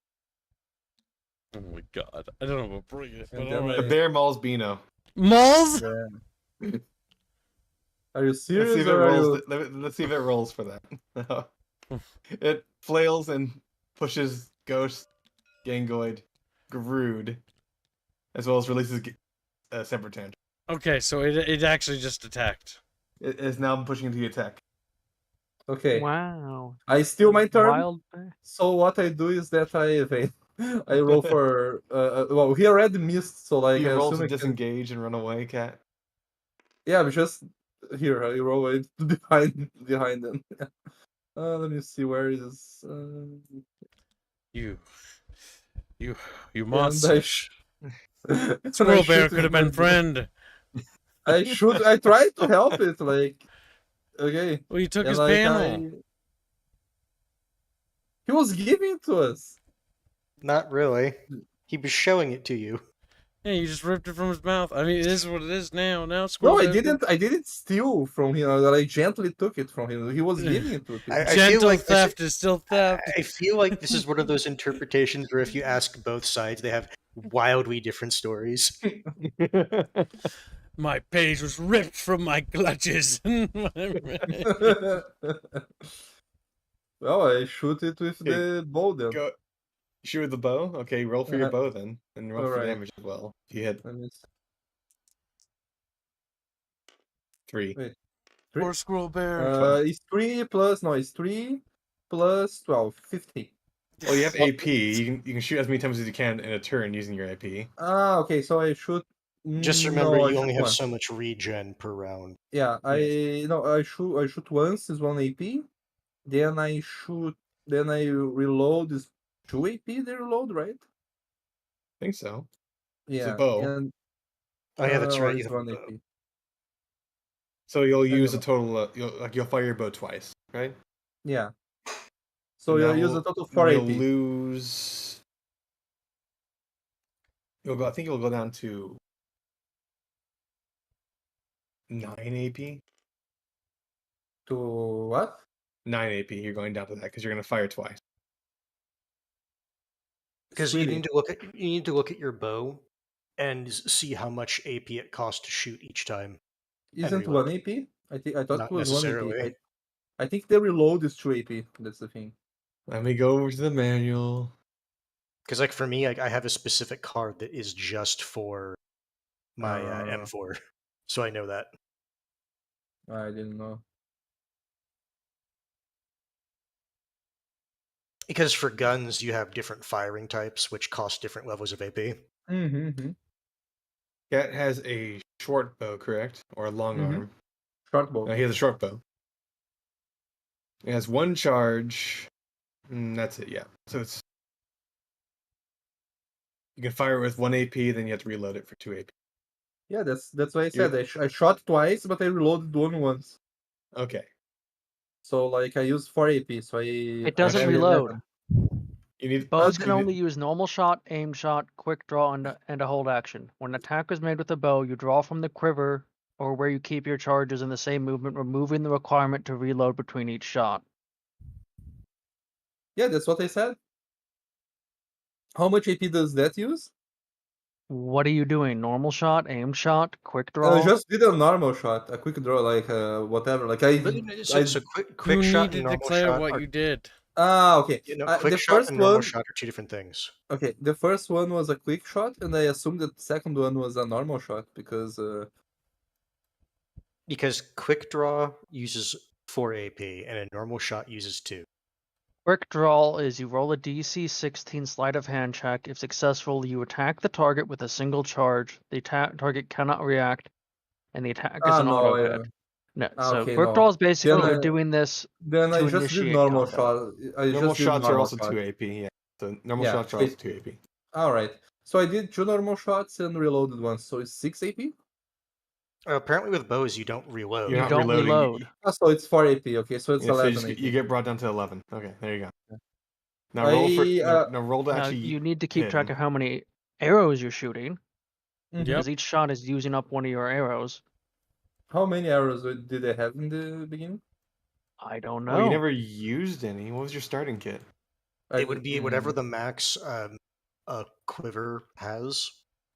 S1: Oh my god. I don't know about bring it.
S5: And
S1: But
S5: then
S2: The
S1: alright.
S2: bear mauls Bino.
S1: Malls?
S5: Yeah. Are you
S2: Let's see
S5: serious?
S2: if it
S5: Or are
S2: rolls.
S5: you...
S2: Let's see if it rolls for that. It flails and pushes Ghost, Gangoid, Grood, as well as releases Semper Tantrum.
S1: Okay, so it actually just attacked.
S2: It is now pushing into the attack.
S5: Okay.
S4: Wow.
S5: I steal my turn.
S4: Wild bear.
S5: So what I do is that I evade. I roll for. Well, he already missed, so like
S2: You
S5: I
S2: roll
S5: assume
S2: to
S5: I can...
S2: disengage and run away, Cat.
S5: Yeah, but just here. I roll it behind them. Let me see where is.
S1: You
S5: And
S1: monster.
S5: I
S1: Squirrel bear could have been friend.
S5: I tried to help it, like, okay.
S1: Well, you took
S5: And
S1: his
S5: like
S1: panel.
S5: he was giving it to us.
S3: Not really. He was showing it to you.
S1: Yeah, you just ripped it from his mouth. I mean, it is what it is now. Now,
S5: No,
S1: squirrel.
S5: I didn't steal from him. I gently took it from him. He was giving it to people.
S3: I feel
S1: Gentle
S3: like
S1: theft is still theft.
S3: I feel like this is one of those interpretations where if you ask both sides, they have wildly different stories.
S1: My page was ripped from my clutches.
S5: Well, I shoot it with the bow then.
S2: Go shoot with the bow. Okay, roll for your bow then, and roll for
S5: Alright.
S2: damage as well. If you hit
S5: Let me
S2: 3.
S5: Wait.
S1: Poor squirrel bear.
S5: It's 3 plus, no, it's 3 plus 12, 15.
S2: Well, you have AP. You can shoot as many times as you can in a turn using your AP.
S5: Ah, okay, so I shoot.
S3: Just remember,
S5: no, I
S3: you
S5: shoot
S3: only have
S5: once.
S3: so much regen per round.
S5: Yeah, I shoot once is 1 AP. Then I reload is 2 AP. They reload, right?
S2: I think so.
S5: Yeah.
S2: a bow.
S5: And
S3: Oh yeah, that's
S5: or
S3: right. You
S5: it's
S3: have a
S5: 1
S3: bow.
S5: AP.
S2: So you'll
S5: I don't
S2: use a
S5: know.
S2: total. You'll fire your bow twice, right?
S5: Yeah. So
S2: And
S5: you'll
S2: that
S5: use
S2: will-
S5: a total of 4
S2: You'll
S5: AP.
S2: lose. I think you'll go down to 9 AP.
S5: To what?
S2: 9 AP. You're going down to that because you're going to fire twice.
S3: Because you
S5: Really?
S3: need to look at your bow and see how much AP it costs to shoot each time.
S5: Isn't
S3: reload.
S5: 1 AP? I thought
S3: Not
S5: it was 1
S3: necessarily.
S5: AP. I think the reload is 2 AP. That's the thing.
S2: Let me go over to the manual.
S3: Because like for me, I have a specific card that is just for my
S5: Ah.
S3: M4, so I know that.
S5: I didn't know.
S3: Because for guns, you have different firing types, which cost different levels of AP.
S5: Mm-hmm.
S2: Cat has a short bow, correct? Or a long
S5: Mhm.
S2: arm.
S5: Short bow.
S2: No, he has a short bow. It has 1 charge. That's it, yeah. So it's. You can fire it with 1 AP, then you have to reload it for 2 AP.
S5: Yeah, that's why I said I shot twice, but I reloaded one once.
S2: Okay.
S5: So like I used 4 AP. So
S4: It doesn't
S5: have
S4: reload.
S5: 11.
S2: You need.
S4: Bows
S2: you
S4: can only
S2: need-
S4: use normal shot, aim shot, quick draw, and a hold action. When an attack is made with a bow, you draw from the quiver or where you keep your charges in the same movement, removing the requirement to reload between each shot.
S5: Yeah, that's what I said. How much AP does that use?
S4: What are you doing? Normal shot, aim shot, quick
S5: I
S4: draw?
S5: just did a normal shot, a quick draw, like whatever. Like
S3: So quick
S1: You
S3: shot
S1: need
S3: and
S1: to
S3: normal
S1: declare
S3: shot
S1: what
S3: are
S1: you did.
S5: okay.
S3: quick
S5: The
S3: shot
S5: first
S3: and normal
S5: one,
S3: shot are two different things.
S5: okay. The first one was a quick shot, and I assumed that the second one was a normal shot because
S3: Because quick draw uses 4 AP and a normal shot uses 2.
S4: Quick draw is you roll a DC 16 sleight of hand check. If successful, you attack the target with a single charge. The target cannot react, and the attack is an
S5: no,
S4: auto hit. No, so
S5: okay,
S4: quick
S5: no.
S4: draw is basically
S5: Then
S4: you're doing this
S5: Then
S4: to
S5: I just did
S4: initiate
S5: normal
S4: combat.
S5: shot. I
S2: Normal
S5: just did
S2: shots are
S5: normal
S2: also
S5: shot.
S2: 2 AP, yeah. So normal
S5: Yeah,
S2: shots are also 2 AP.
S5: All right. So I did 2 normal shots and reloaded once. So it's 6 AP.
S3: Apparently, with bows, you don't reload.
S2: You're
S4: You
S2: not
S4: don't
S2: reloading.
S4: reload.
S5: So it's 4 AP. Okay, so it's
S2: Yeah, so
S5: 11 AP.
S2: you get brought down to 11. Okay, there you go.
S5: Yeah.
S2: Now roll for
S5: I,
S2: now roll to
S4: Now
S2: actually.
S4: you need to keep
S2: hit
S4: track
S2: him.
S4: of how many arrows you're shooting,
S5: Mhm.
S1: Yep.
S4: because each shot is using up one of your arrows.
S5: How many arrows did I have in the beginning?
S4: I don't
S2: Oh, you
S4: know.
S2: never used any. What was your starting kit?
S3: It would be whatever the max a quiver has.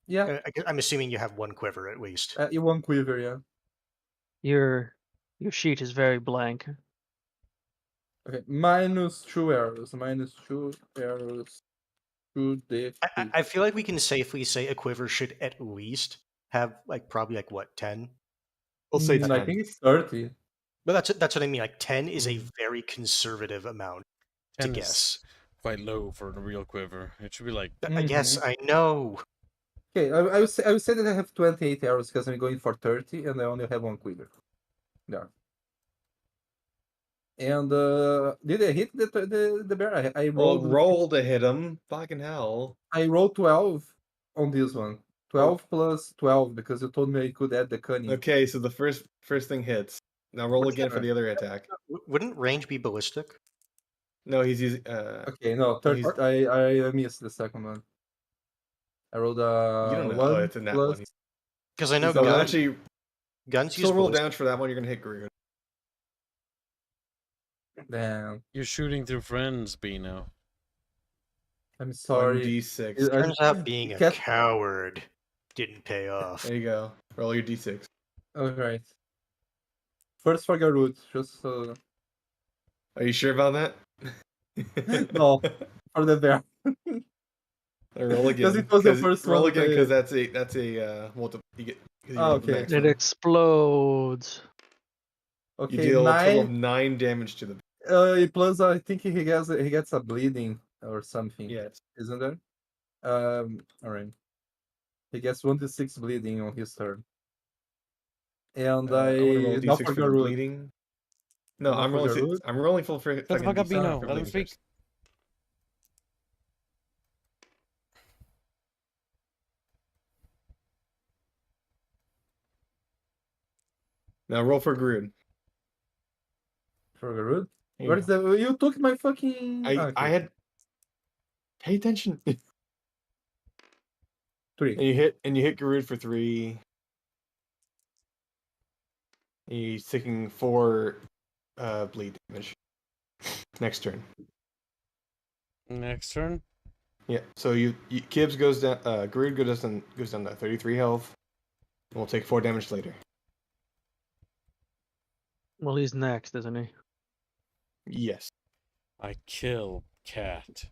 S5: Yeah,
S3: I'm assuming you have 1 quiver at least.
S5: one quiver. Yeah.
S4: Your sheet is very blank.
S5: Okay, -2 arrows. -2 arrows to the.
S3: I feel like we can safely say a quiver should at least have probably what 10.
S2: We'll say
S5: I
S2: 10.
S5: think it's 30.
S3: But that's what I mean. Like 10 is a
S5: Mhm.
S3: very conservative amount to
S1: 10 is
S3: guess.
S1: quite low for a real quiver. It should be like
S3: Yes, I know.
S5: Okay, I would say that I have 28 arrows because I'm going for 30 and I only have 1 quiver. Yeah. And did I hit the bear? I
S2: Well,
S5: rolled
S2: roll to hit him. Fucking hell.
S5: I rolled 12 on this one. 12 plus 12 because you told me I could add the cunning.
S2: Okay, so the first thing hits. Now roll again for the other attack.
S3: Wouldn't range be ballistic?
S2: No, he's using.
S5: Okay, no, third
S2: he's-
S5: part. I missed the second one. I rolled
S2: You don't know.
S5: 1
S2: Oh, it's in that
S5: plus.
S2: one.
S3: Because I know
S2: So
S3: guns
S2: actually,
S3: use
S2: still roll
S3: ballistic.
S2: damage for that one. You're gonna hit Groot.
S5: Damn,
S1: You're shooting through friends, Bino.
S5: I'm sorry.
S2: 1d6.
S5: I-
S3: Turns out being a
S5: Cat-
S3: coward didn't pay off.
S2: There you go. Roll your d6.
S5: Alright. First for Garut, just so.
S2: Are you sure about that?
S5: No, for the bear.
S2: Roll again.
S5: Because it was the first
S2: roll
S5: one.
S2: again because that's a multiple. You get. 'Cause you
S5: Oh,
S2: rolled the
S5: okay.
S2: max
S4: It
S2: one.
S4: explodes.
S2: You
S5: Okay,
S2: deal a total of
S5: 9.
S2: 9 damage to the.
S5: Plus, I think he gets a bleeding or something.
S2: Yes.
S5: Isn't there? Alright. He gets 1d6 bleeding on his turn. And
S2: I'm gonna roll
S5: not
S2: d6
S5: for
S2: for the
S5: Garut.
S2: bleeding. No,
S5: Not
S2: I'm
S5: for
S2: rolling.
S5: Garut?
S2: I'm rolling full for.
S1: Shut the fuck up, Bino. Let him speak.
S2: Now roll for Groot.
S5: For Garut?
S2: Here
S5: Where
S2: you
S5: is the. You took my fucking.
S2: I
S5: Okay.
S2: had. Pay attention.
S5: 3.
S2: And you hit Garud for 3. He's taking 4 bleed damage. Next turn.
S1: Next turn.
S2: Yeah. So you Kibbs goes down. Garud goes down to 33 health. And we'll take 4 damage later.
S4: Well, he's next, isn't he?
S2: Yes.
S1: I kill cat.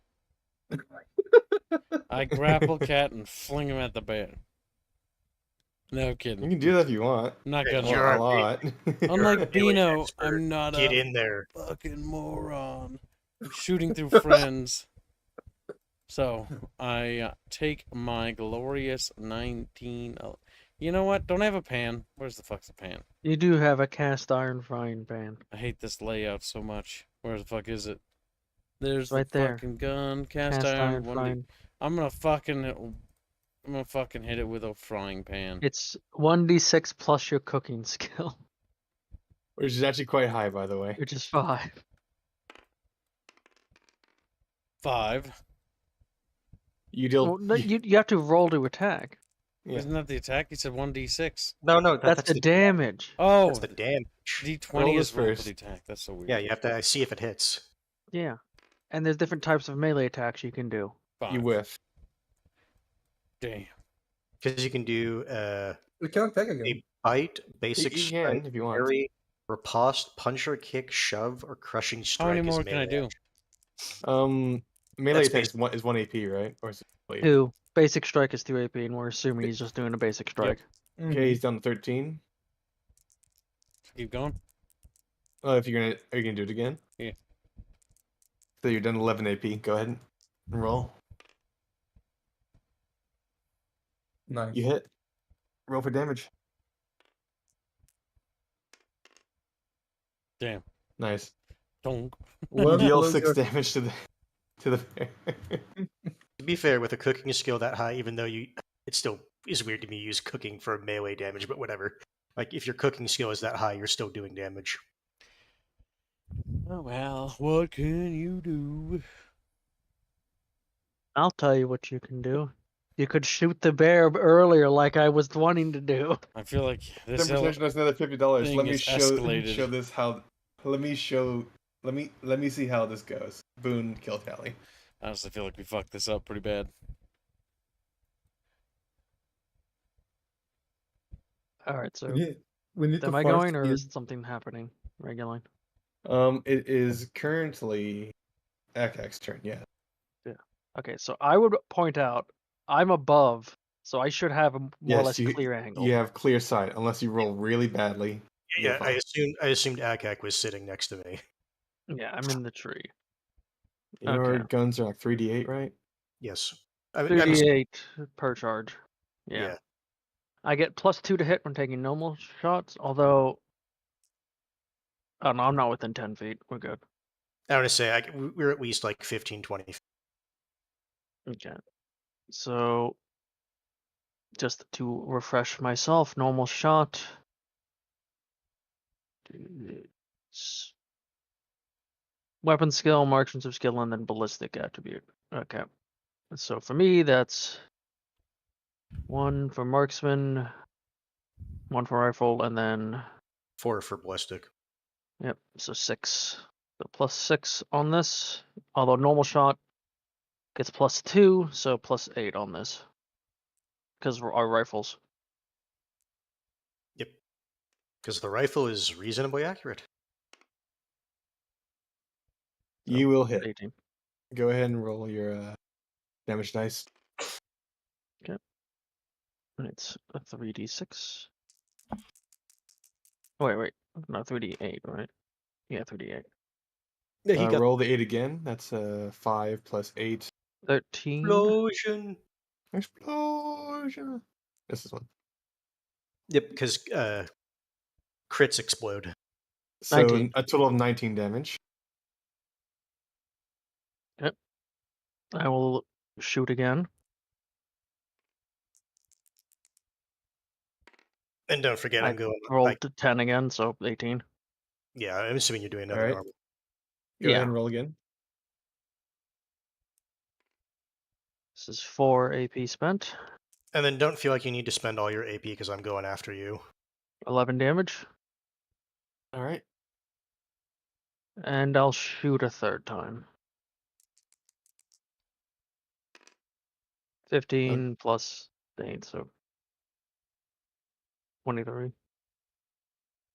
S1: I grapple cat and fling him at the bear. No
S2: You
S1: kidding.
S2: can do that if you want.
S1: I'm not
S3: Yeah,
S1: gonna.
S3: you're
S2: A lot.
S1: Unlike
S3: Melee
S1: Bino,
S3: expert.
S1: I'm not
S3: Get
S1: a
S3: in there.
S1: fucking moron. I'm shooting through friends. So I take my glorious 19. You know what? Don't I have a pan? Where's the fuck's the pan?
S4: You do have a cast iron frying pan.
S1: I hate this layout so much. Where the fuck is it? There's
S4: Right
S1: the
S4: there.
S1: fucking gun, cast,
S4: Cast
S1: iron.
S4: iron frying.
S1: I'm gonna fucking hit it with a frying pan.
S4: It's 1d6 plus your cooking skill,
S2: Which is actually quite high, by the way.
S4: which is 5.
S1: 5.
S2: You deal.
S4: Well, no, you have to roll to attack.
S2: Yeah.
S1: Isn't that the attack? You said 1d6.
S3: No,
S4: That's the damage.
S1: Oh,
S3: That's the damage.
S1: d20
S2: Roll
S1: is
S2: this
S1: rolled for
S2: first.
S1: the attack. That's so weird.
S3: Yeah, you have to see if it hits.
S4: Yeah. And there's different types of melee attacks you can do.
S2: You
S1: 5.
S2: whiff.
S1: Damn.
S3: Because you can do
S5: We can attack again.
S3: a bite, basic
S2: You
S3: strike,
S2: can if you want.
S3: parry, riposte, punch or kick, shove, or crushing strike.
S1: How many
S3: is
S1: more can I
S3: melee
S1: do?
S2: Melee
S3: That's
S2: attack is 1 AP, right? Or is it blade?
S4: 2. Basic strike is 3 AP, and we're assuming he's just doing a basic strike.
S2: Okay, he's down to 13.
S1: Keep going.
S2: Are you gonna do it again?
S1: Yeah.
S2: So you're done 11 AP. Go ahead and roll.
S5: Nice.
S2: You hit. Roll for damage.
S1: Damn.
S2: Nice.
S1: Don't.
S2: You
S5: One
S2: deal
S5: plus
S2: 6
S5: your-
S2: damage to the bear.
S3: To be fair, with a cooking skill that high, even though it still is weird to me use cooking for melee damage, but whatever. Like if your cooking skill is that high, you're still doing damage.
S1: Oh well, what can you do?
S4: I'll tell you what you can do. You could shoot the bear earlier, like I was wanting to do.
S1: I feel like this.
S2: Then percentage, that's another $50.
S1: thing
S2: Let me
S1: is
S2: show
S1: escalated.
S2: this how. Let me see how this goes. Boone kill tally.
S1: I honestly feel like we fucked this up pretty bad.
S4: All right, so
S5: We need
S4: am
S5: to
S4: I
S5: force
S4: going, or
S5: him.
S4: is something happening regularly?
S2: It is currently Akak's turn. Yeah.
S4: Okay, so I would point out I'm above, so I should have a more or
S2: Yes,
S4: less
S2: you-
S4: clear angle.
S2: You have clear sight unless you roll really badly. you're
S3: Yeah,
S2: fine.
S3: I assumed Akak was sitting next to me.
S4: Yeah, I'm in the tree.
S2: Your
S4: okay.
S2: guns are like 3d8, right?
S3: Yes. I'm assuming-
S4: 38 per charge. Yeah.
S3: yeah.
S4: I get +2 to hit when taking normal shots, although. Oh no, I'm not within 10 feet. We're good.
S3: I want to say we're at least like 15, 20.
S4: Okay. So Just to refresh myself, normal shot. Weapon skill, marksmanship skill, and then ballistic attribute. Okay. So for me, that's 1 for marksman, 1 for rifle, and then
S3: 4 for ballistic.
S4: yep, so 6. So +6 on this. Although normal shot gets +2, so +8 on this. Because our rifles.
S3: Yep. Because the rifle is reasonably accurate.
S2: You will hit.
S4: 18.
S2: Go ahead and roll your damage dice.
S4: It's a 3d6. Wait. No, 3d8, right? Yeah, 3d8.
S3: Yeah, he got
S2: Roll the 8 again. That's 5 plus 8.
S4: 13.
S3: explosion.
S2: Explosion. This is one.
S3: Yep, because crits explode.
S2: So
S4: 19.
S2: a total of 19 damage.
S4: I will shoot again.
S3: And don't forget,
S4: I
S3: I'm going
S4: rolled
S3: like,
S4: to 10 again, so 18.
S3: yeah, I'm assuming you're doing another
S2: Alright.
S3: normal.
S2: Go ahead
S4: Yeah.
S2: and roll again.
S4: This is 4 AP spent.
S3: And then don't feel like you need to spend all your AP because I'm going after you.
S4: 11 damage.
S2: Alright.
S4: And I'll shoot a third time. 15 plus 8, so 23.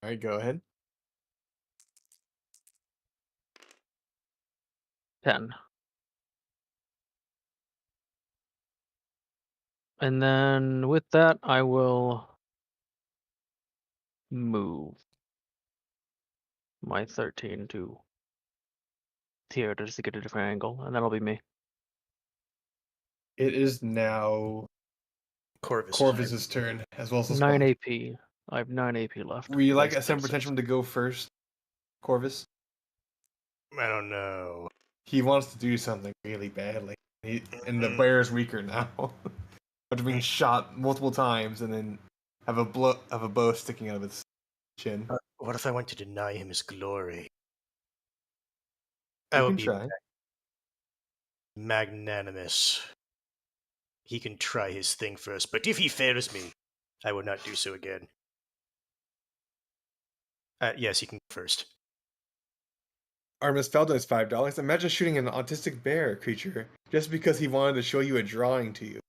S2: Alright, go ahead.
S4: 10. And then with that, I will move my 13 to here just to get a different angle, and that'll be me.
S2: It is now Corvus's turn, as well as the
S4: 9
S2: squad.
S4: AP. I have 9 AP left.
S2: Would you like
S4: That's
S2: SM
S4: 36.
S2: Potential to go first, Corvus?
S3: I don't know.
S2: He wants to do something really badly. And the bear's weaker now. After being shot multiple times and then have a bow sticking out of its chin.
S3: What if I want to deny him his glory?
S2: You
S3: I would
S2: can
S3: be
S2: try.
S3: magnanimous. He can try his thing first, but if he fails me, I will not do so again. Yes, he can go first.
S2: Artemis Feldo is $5. Imagine shooting an autistic bear creature just because he wanted to show you a drawing to you.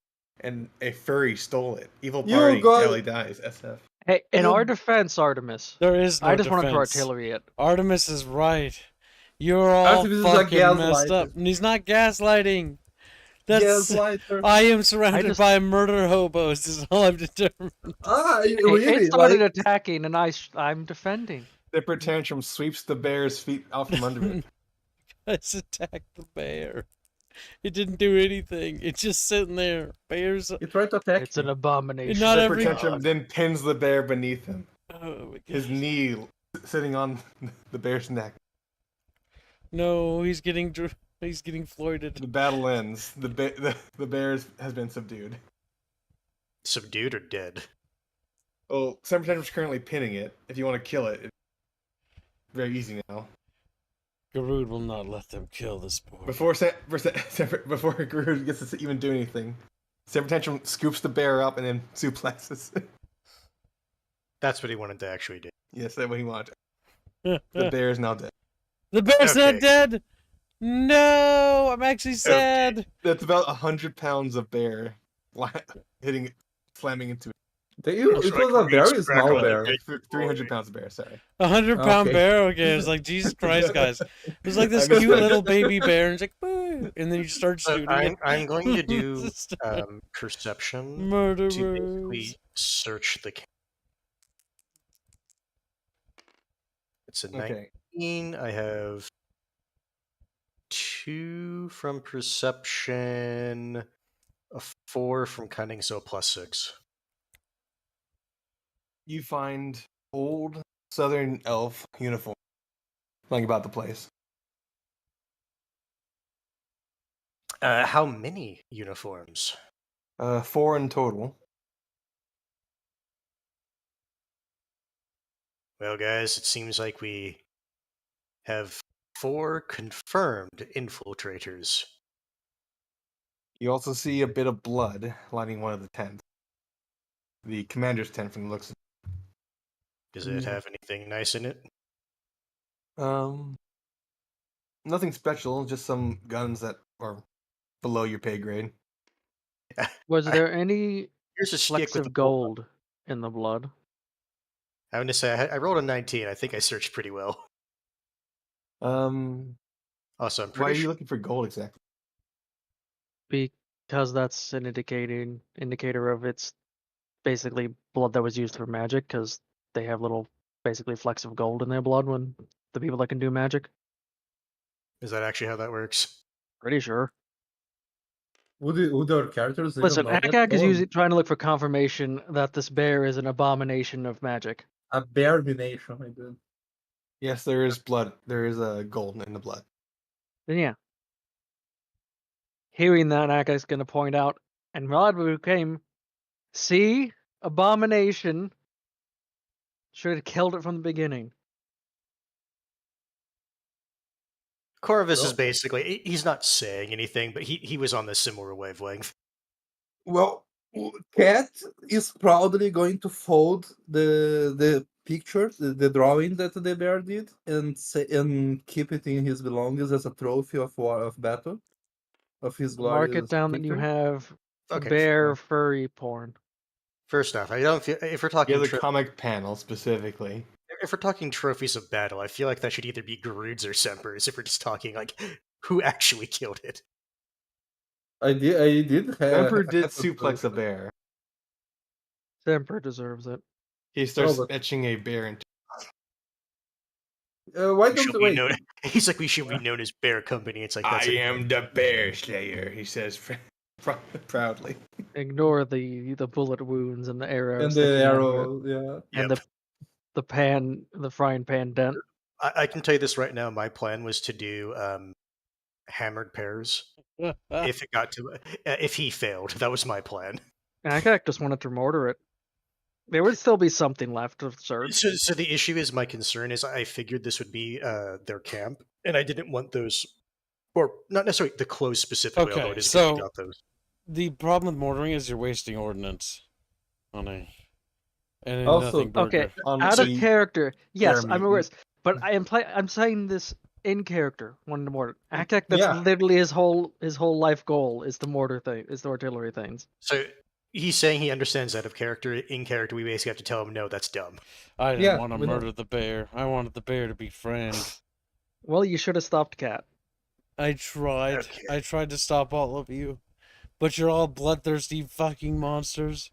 S2: And a furry stole it. Evil
S5: You
S2: party
S5: got-
S2: barely dies, SF.
S4: Hey, in
S5: You-
S4: our defense, Artemis,
S1: There is no
S4: I just wanted to
S1: defense.
S4: artillery it.
S1: Artemis is right. You're all
S5: Artemis is a
S1: fucking messed
S5: gaslighter.
S1: up. And he's not gaslighting. That's
S5: Gaslighter.
S1: I am surrounded
S4: just-
S1: by murder hobos. Is all I've determined.
S4: Hey,
S5: Really?
S4: it's somebody
S5: Like,
S4: attacking, and I'm defending.
S2: Dipper Tantrum sweeps the bear's feet out from under it.
S1: Let's attack the bear. It didn't do anything. It's just sitting there. Bears.
S5: you tried to attack
S4: It's an
S5: me.
S4: abomination.
S1: Not
S2: Dipper
S1: every-
S2: Tantrum then pins the bear beneath him.
S1: Oh my
S2: His
S1: gosh.
S2: knee sitting on the bear's neck.
S1: No, he's getting floyded.
S2: The battle ends. The bear has been subdued.
S3: Subdued or dead?
S2: Oh, Sam Tantrum's currently pinning it. If you want to kill it, it's very easy now.
S1: Garud will not let them kill this boy.
S2: Before Garud gets to even do anything, Sam Tantrum scoops the bear up and then suplexes it.
S3: That's what he wanted to actually do.
S2: Yes, that's what he wanted. The bear is now dead.
S1: The bear's
S3: Okay.
S1: not dead. No, I'm actually sad.
S2: That's about 100 pounds of bear slamming into it.
S5: It was a very small bear.
S2: 300 pounds of bear, sorry.
S1: 100-pound
S5: Okay.
S1: bear. Okay, it's like Jesus Christ, guys. It was like this
S2: I missed
S1: cute
S2: that.
S1: little baby bear, and it's like, "Boo," and then you start
S3: So
S1: shooting.
S3: I'm going to do
S1: Just
S3: perception to
S1: murderers.
S3: basically search the camp. It's a
S2: Okay.
S3: 19. I have 2 from perception, a 4 from cunning, so a +6.
S2: You find old southern elf uniform lying about the place.
S3: How many uniforms?
S2: 4 in total.
S3: Well, guys, it seems like we have 4 confirmed infiltrators.
S2: You also see a bit of blood lining one of the tents. The commander's tent from the looks of
S3: Does it have anything nice in it?
S2: nothing special, just some guns that are below your pay grade.
S4: Was
S3: I-
S4: there any
S3: Here's a stick
S4: flecks
S3: with
S4: of
S3: the gold.
S4: gold in the blood?
S3: I want to say I rolled a 19. I think I searched pretty well.
S2: Um,
S3: Also, I'm
S2: why are
S3: pretty
S2: you
S3: sure.
S2: looking for gold exactly?
S4: Because that's an indicator of it's basically blood that was used for magic, because they have little basically flecks of gold in their blood when the people that can do magic.
S3: Is that actually how that works?
S4: Pretty sure.
S5: Would our characters even
S4: Listen,
S5: know that?
S4: Akak is
S5: Oh,
S4: usually trying to look for confirmation that this bear is an abomination of magic.
S5: a bear nation, I did.
S2: Yes, there is blood. There is a gold in the blood.
S4: Then yeah. Hearing that, Akak's going to point out, and Rodwood came, see? Abomination. Should have killed it from the beginning.
S3: Corvus is
S5: Well-
S3: basically, he's not saying anything, but he was on the similar wavelength.
S5: Well, Cat is probably going to fold the picture, the drawing that the bear did, and keep it in his belongings as a trophy of battle, of his
S4: Mark it
S5: glorious
S4: down that you
S5: victory.
S4: have
S3: Okay,
S4: bear furry porn.
S3: first off, I don't feel if we're
S2: You
S3: talking
S2: have the comic panel specifically.
S3: if we're talking trophies of battle, I feel like that should either be Garuds or Sempers. If we're just talking like who actually killed it.
S5: I did have.
S2: Emperor did
S5: have a
S2: suplex a
S5: trophy.
S2: bear.
S4: Semper deserves it.
S2: He starts
S5: but-
S2: etching a bear into.
S5: Why
S3: We should
S5: don't
S3: be
S5: wait?
S3: known, he's like we should be known as Bear Company. It's like that's
S2: I
S3: it.
S2: am the bear slayer, he says proudly.
S4: Ignore the bullet wounds and the arrows.
S5: And
S4: sticking
S5: the
S4: out of it,
S5: arrow, yeah.
S4: and
S3: Yep.
S4: the frying pan dent.
S3: I can tell you this right now. My plan was to do hammered pears. If it got to if he failed, that was my plan.
S4: Akak just wanted to mortar it. There would still be something left of Surge.
S3: So the issue is my concern is I figured this would be their camp, and I didn't want those, or not necessarily the clothes specifically.
S1: Okay,
S3: although it is
S1: so-
S3: good we got those.
S1: The problem with mortaring is you're wasting ordnance on a and a
S5: Also-
S1: nothing burger.
S4: Okay,
S2: On
S4: out of
S2: the
S4: character, yes,
S2: bear
S4: I'm aware.
S2: mutant.
S4: But I'm saying this in character. Wanting to mortar. Akak, that's
S5: Yeah.
S4: literally his whole life goal is the mortar thing, is the artillery things.
S3: So he's saying he understands that of character. In character, we basically have to tell him no, that's dumb.
S1: I didn't
S5: Yeah,
S1: want to
S5: we know.
S1: murder the bear. I wanted the bear to be friend.
S4: Well, you should have stopped Cat.
S1: I tried.
S3: Okay.
S1: I tried to stop all of you. But you're all bloodthirsty fucking monsters.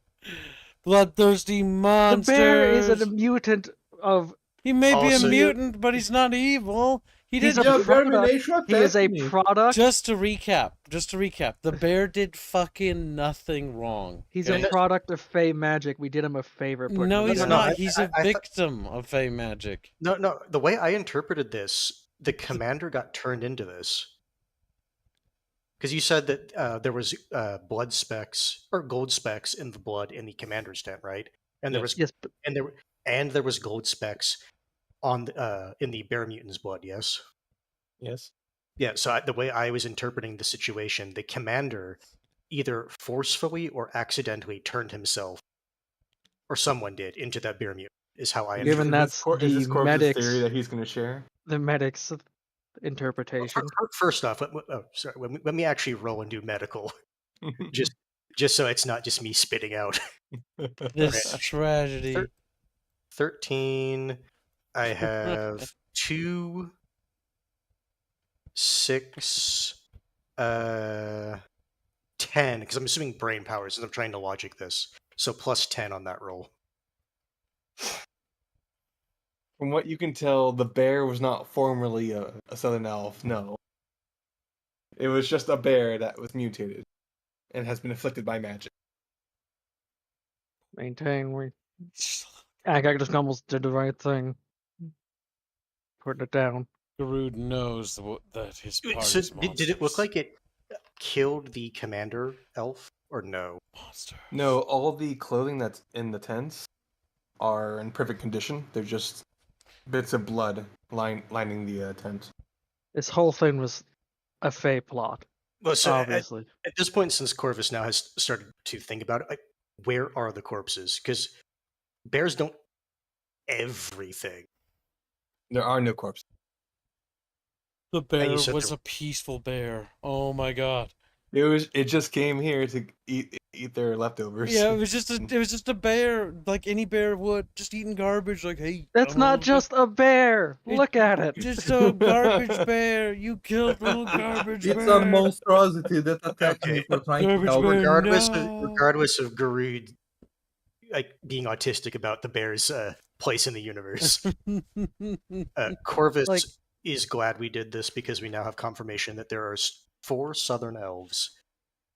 S1: Bloodthirsty monsters.
S4: The bear is a mutant of.
S1: He may be a
S3: Also-
S1: mutant, but he's not evil. He
S4: He's
S1: did
S4: a
S5: Yeah, bear
S4: product.
S5: nation
S4: He is a
S5: attacked me.
S4: product.
S1: just to recap, the bear did fucking nothing wrong.
S4: He's
S1: okay?
S4: a product of Fey magic. We did him a favor. putting
S1: No,
S4: him
S1: he's
S4: there.
S3: no,
S1: not. He's a
S3: I thought-
S1: victim of Fey magic.
S3: No. The way I interpreted this, the commander got turned into this because you said that there was blood specks or gold specks in the blood in the commander's tent, right? And there
S1: Yes.
S3: was
S4: Yes, but
S3: and there was gold specks on in the bear mutant's blood. Yes.
S2: Yes.
S3: Yeah. So the way I was interpreting the situation, the commander either forcefully or accidentally turned himself, or someone did, into that bear mutant. Is how I
S4: Given
S3: interpreted.
S4: that's
S2: is this
S4: the
S2: Corvus'
S4: medics-
S2: theory that he's going to share?
S4: the medic's interpretation.
S3: First off, let me actually roll and do medical, just so it's not just me spitting out.
S1: This tragedy.
S3: 13. I have 2, 6, 10, because I'm assuming brain powers, and I'm trying to logic this. So plus 10 on that roll.
S2: From what you can tell, the bear was not formerly a southern elf. No, it was just a bear that was mutated and has been afflicted by magic.
S4: Maintain. Akak just almost did the right thing. Putting it down.
S1: Garud knows that his
S3: So
S1: party's
S3: did it look
S1: monsters.
S3: like it killed the commander elf, or no?
S2: No, all the clothing that's in the tents are in perfect condition. They're just bits of blood lining the tent.
S4: This whole thing was a fake plot,
S3: Well, so
S4: obviously.
S3: at this point, since Corvus now has started to think about it, like, where are the corpses? Because bears don't everything.
S2: There are no corpses.
S1: The
S3: And
S1: bear
S3: you said
S1: was
S3: there-
S1: a peaceful bear. Oh my god.
S2: It just came here to eat their leftovers.
S1: Yeah, it was just a bear, like any bear would, just eating garbage. Like, hey,
S4: That's
S1: I'm a
S4: not
S1: little
S4: just a bear.
S1: It-
S4: Look at it.
S1: just a garbage bear. You killed the little garbage
S5: It's
S1: bear.
S5: a monstrosity that attacked me
S3: Okay.
S5: for trying to
S1: Garbage
S5: help.
S1: bear.
S3: regardless
S1: no.
S3: of Guru like being autistic about the bear's place in the universe, Corvus
S4: Like-
S3: is glad we did this because we now have confirmation that there are 4 southern elves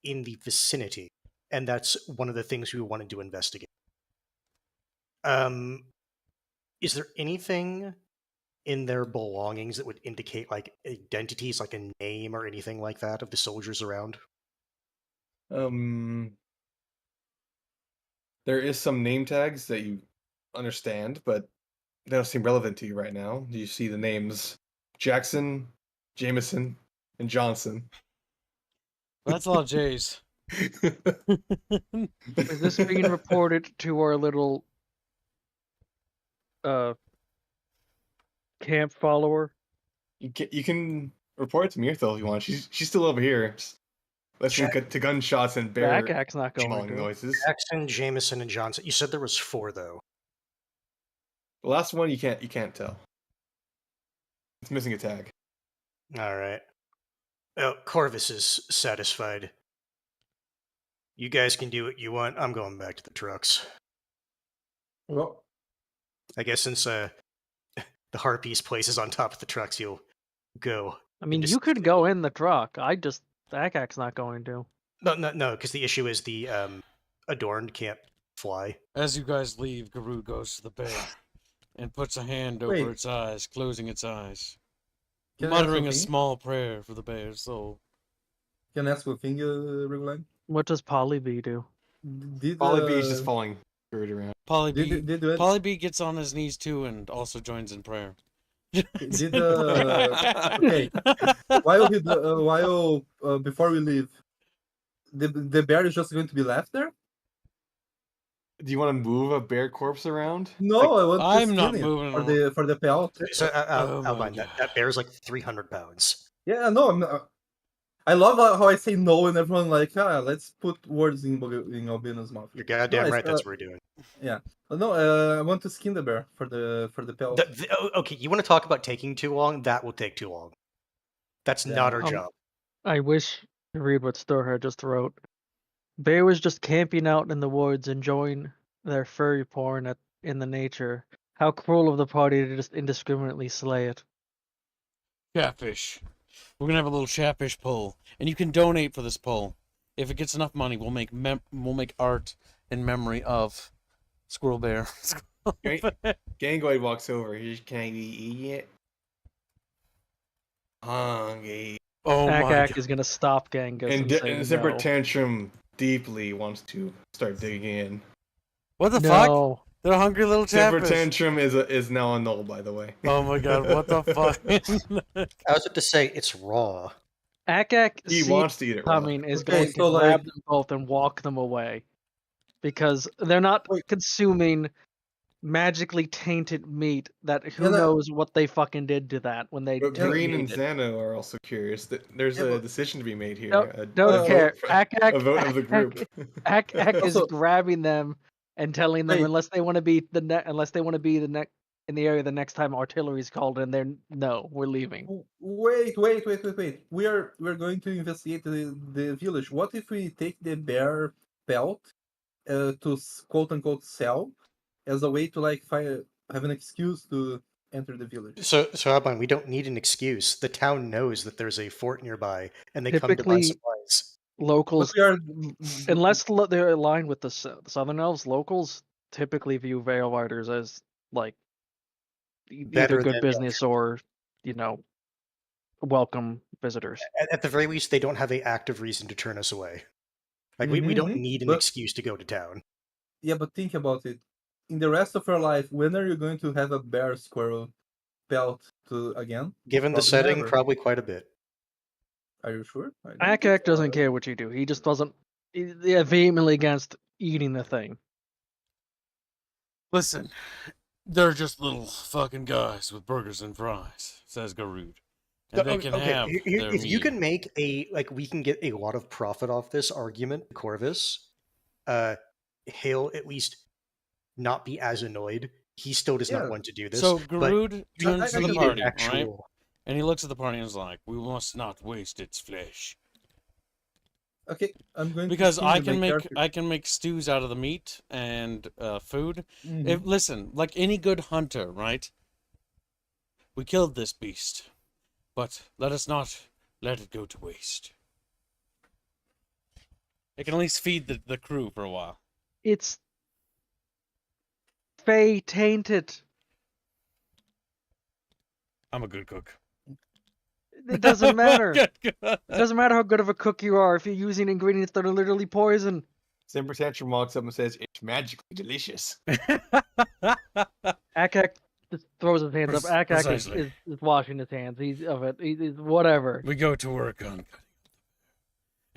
S3: in the vicinity, and that's one of the things we wanted to investigate. Is there anything in their belongings that would indicate like identities, like a name or anything like that of the soldiers around?
S2: There is some name tags that you understand, but they don't seem relevant to you right now. You see the names Jackson, Jameson, and Johnson.
S1: That's a lot of J's.
S4: Is this being reported to our little camp follower?
S2: You can report it to Mirthel if you want. She's still over here, just listening to gunshots and bear
S4: Backac's not going
S2: chawing
S4: to.
S2: noises.
S3: Jackson, Jameson, and Johnson. You said there was 4 though.
S2: The last one you can't tell. It's missing a tag.
S3: All right. Well, Corvus is satisfied. You guys can do what you want. I'm going back to the trucks.
S5: Well,
S3: I guess since the Harpies place is on top of the trucks, you'll go.
S4: I mean,
S3: just-
S4: you could go in the truck. Backac's not going to.
S3: No, because the issue is the Adorned can't fly.
S1: As you guys leave, Guru goes to the bear and puts a hand over
S5: Wait.
S1: its eyes, closing its eyes,
S5: can I ask
S1: muttering
S5: a
S1: a
S5: thing?
S1: small prayer for the bear's soul.
S5: Can I ask a thing, Reguline?
S4: What does Polybee do?
S5: Did
S2: Polly B is just following Gerd around.
S1: Polly
S5: did
S1: B.
S5: did
S1: Polly B gets on his knees too and also joins in prayer.
S5: did okay while before we leave, the bear is just going to be left there?
S2: Do you want to move a bear corpse around?
S5: No,
S2: Like,
S5: I want to
S1: I'm
S5: skin
S1: not
S5: it
S1: moving
S5: for the pelt.
S3: So
S1: Oh my
S3: Albine,
S1: God.
S3: that bear's like 300 pounds.
S5: Yeah, no, I'm not. I love how I say no and everyone like, let's put words in Albino's mouth.
S3: You're goddamn
S5: Nice,
S3: right. That's what we're doing.
S5: No, I want to skin the bear for the pelt.
S3: Okay, you want to talk about taking too long? That will take too long. That's
S5: Yeah.
S3: not our
S4: Um,
S3: job.
S4: I wish to read what Storhead just wrote. Bear was just camping out in the woods, enjoying their furry porn in the nature. How cruel of the party to just indiscriminately slay it.
S1: Chatfish. We're gonna have a little chatfish poll, and you can donate for this poll. If it gets enough money, we'll make art in memory of Squirrel Bear.
S2: Right. Gangoid walks over. Can I eat it? Hungry.
S1: Oh my
S4: Akak
S1: god!
S4: is gonna stop Genghis
S2: And
S4: and say
S2: Zipper
S4: no.
S2: Tantrum deeply wants to start digging in.
S1: What the fuck?
S4: No.
S1: They're a hungry little
S2: Zipper
S1: chatfish.
S2: Tantrum is now a null, by the way.
S1: Oh my god! What the fuck?
S3: I was about to say it's raw.
S4: Akak
S2: He
S4: sees
S2: wants to eat it raw.
S4: coming is
S5: Okay,
S4: going to
S5: so,
S4: grab
S5: like-
S4: them both and walk them away. Because they're not
S5: Wait.
S4: consuming magically tainted meat that who
S5: Yeah, that-
S4: knows what they fucking did to that when they
S2: But
S4: tainted
S2: Green and
S4: it.
S2: Xano are also curious. There's
S5: Yeah,
S2: a
S5: but-
S2: decision to be made here.
S4: Don't
S2: a
S4: care.
S2: Vote,
S4: Akak,
S2: a vote of the
S4: Akak-
S2: group.
S4: Ak is
S5: Also-
S4: grabbing them and telling them
S5: Wait.
S4: unless they want to be in the area the next time artillery's called in, we're leaving.
S5: Wait. We're going to investigate the village. What if we take the bear pelt to quote unquote sell as a way to like have an excuse to enter the village?
S3: So Albine, we don't need an excuse. The town knows that there's a fort nearby, and they come to buy
S4: Typically-
S3: supplies.
S4: Locals,
S5: But we are
S4: unless they're aligned with the Southern Elves, locals typically view Veil Riders as like
S3: Better
S4: either good
S3: than-
S4: business or welcome visitors.
S3: At the very least, they don't have a active reason to turn us away. Like we don't
S5: Mhm,
S3: need an
S5: but-
S3: excuse to go to town.
S5: Yeah, but think about it. in the rest of your life, when are you going to have a bear squirrel pelt to again?
S3: Given the
S5: Probably
S3: setting,
S5: never.
S3: probably quite a bit.
S5: Are you sure? I don't think
S4: Akak
S5: so.
S4: doesn't care what you do. He just doesn't. He's vehemently against eating the thing.
S1: Listen, they're just little fucking guys with burgers and fries, says Garud. And they can have their
S3: if you
S1: meal.
S3: can make we can get a lot of profit off this argument, Corvus, he'll at least not be as annoyed. He still does
S5: Yeah.
S3: not want to do this.
S1: So
S3: but
S1: Garud turns to
S3: you
S1: the
S3: need an
S1: party, right?
S3: actual-
S1: And he looks at the party and is like, "We must not waste its flesh."
S5: Okay, I'm going
S1: Because
S5: to skin
S1: I
S5: you
S1: can
S5: by
S1: make
S5: character.
S1: stews out of the meat and food.
S5: Mhm.
S1: If listen, like any good hunter, right? We killed this beast, but let us not let it go to waste. It can at least feed the crew for a while.
S4: It's Fey tainted.
S1: I'm a good cook.
S4: It doesn't matter.
S1: Good,
S4: It
S1: good.
S4: doesn't matter how good of a cook you are if you're using ingredients that are literally poison.
S2: Simper Tantrum walks up and says, "It's magically delicious."
S4: Akak just throws his hands up. Akak
S1: Precisely.
S4: is washing his hands. He's of it. He's whatever.
S1: We go to work on cutting.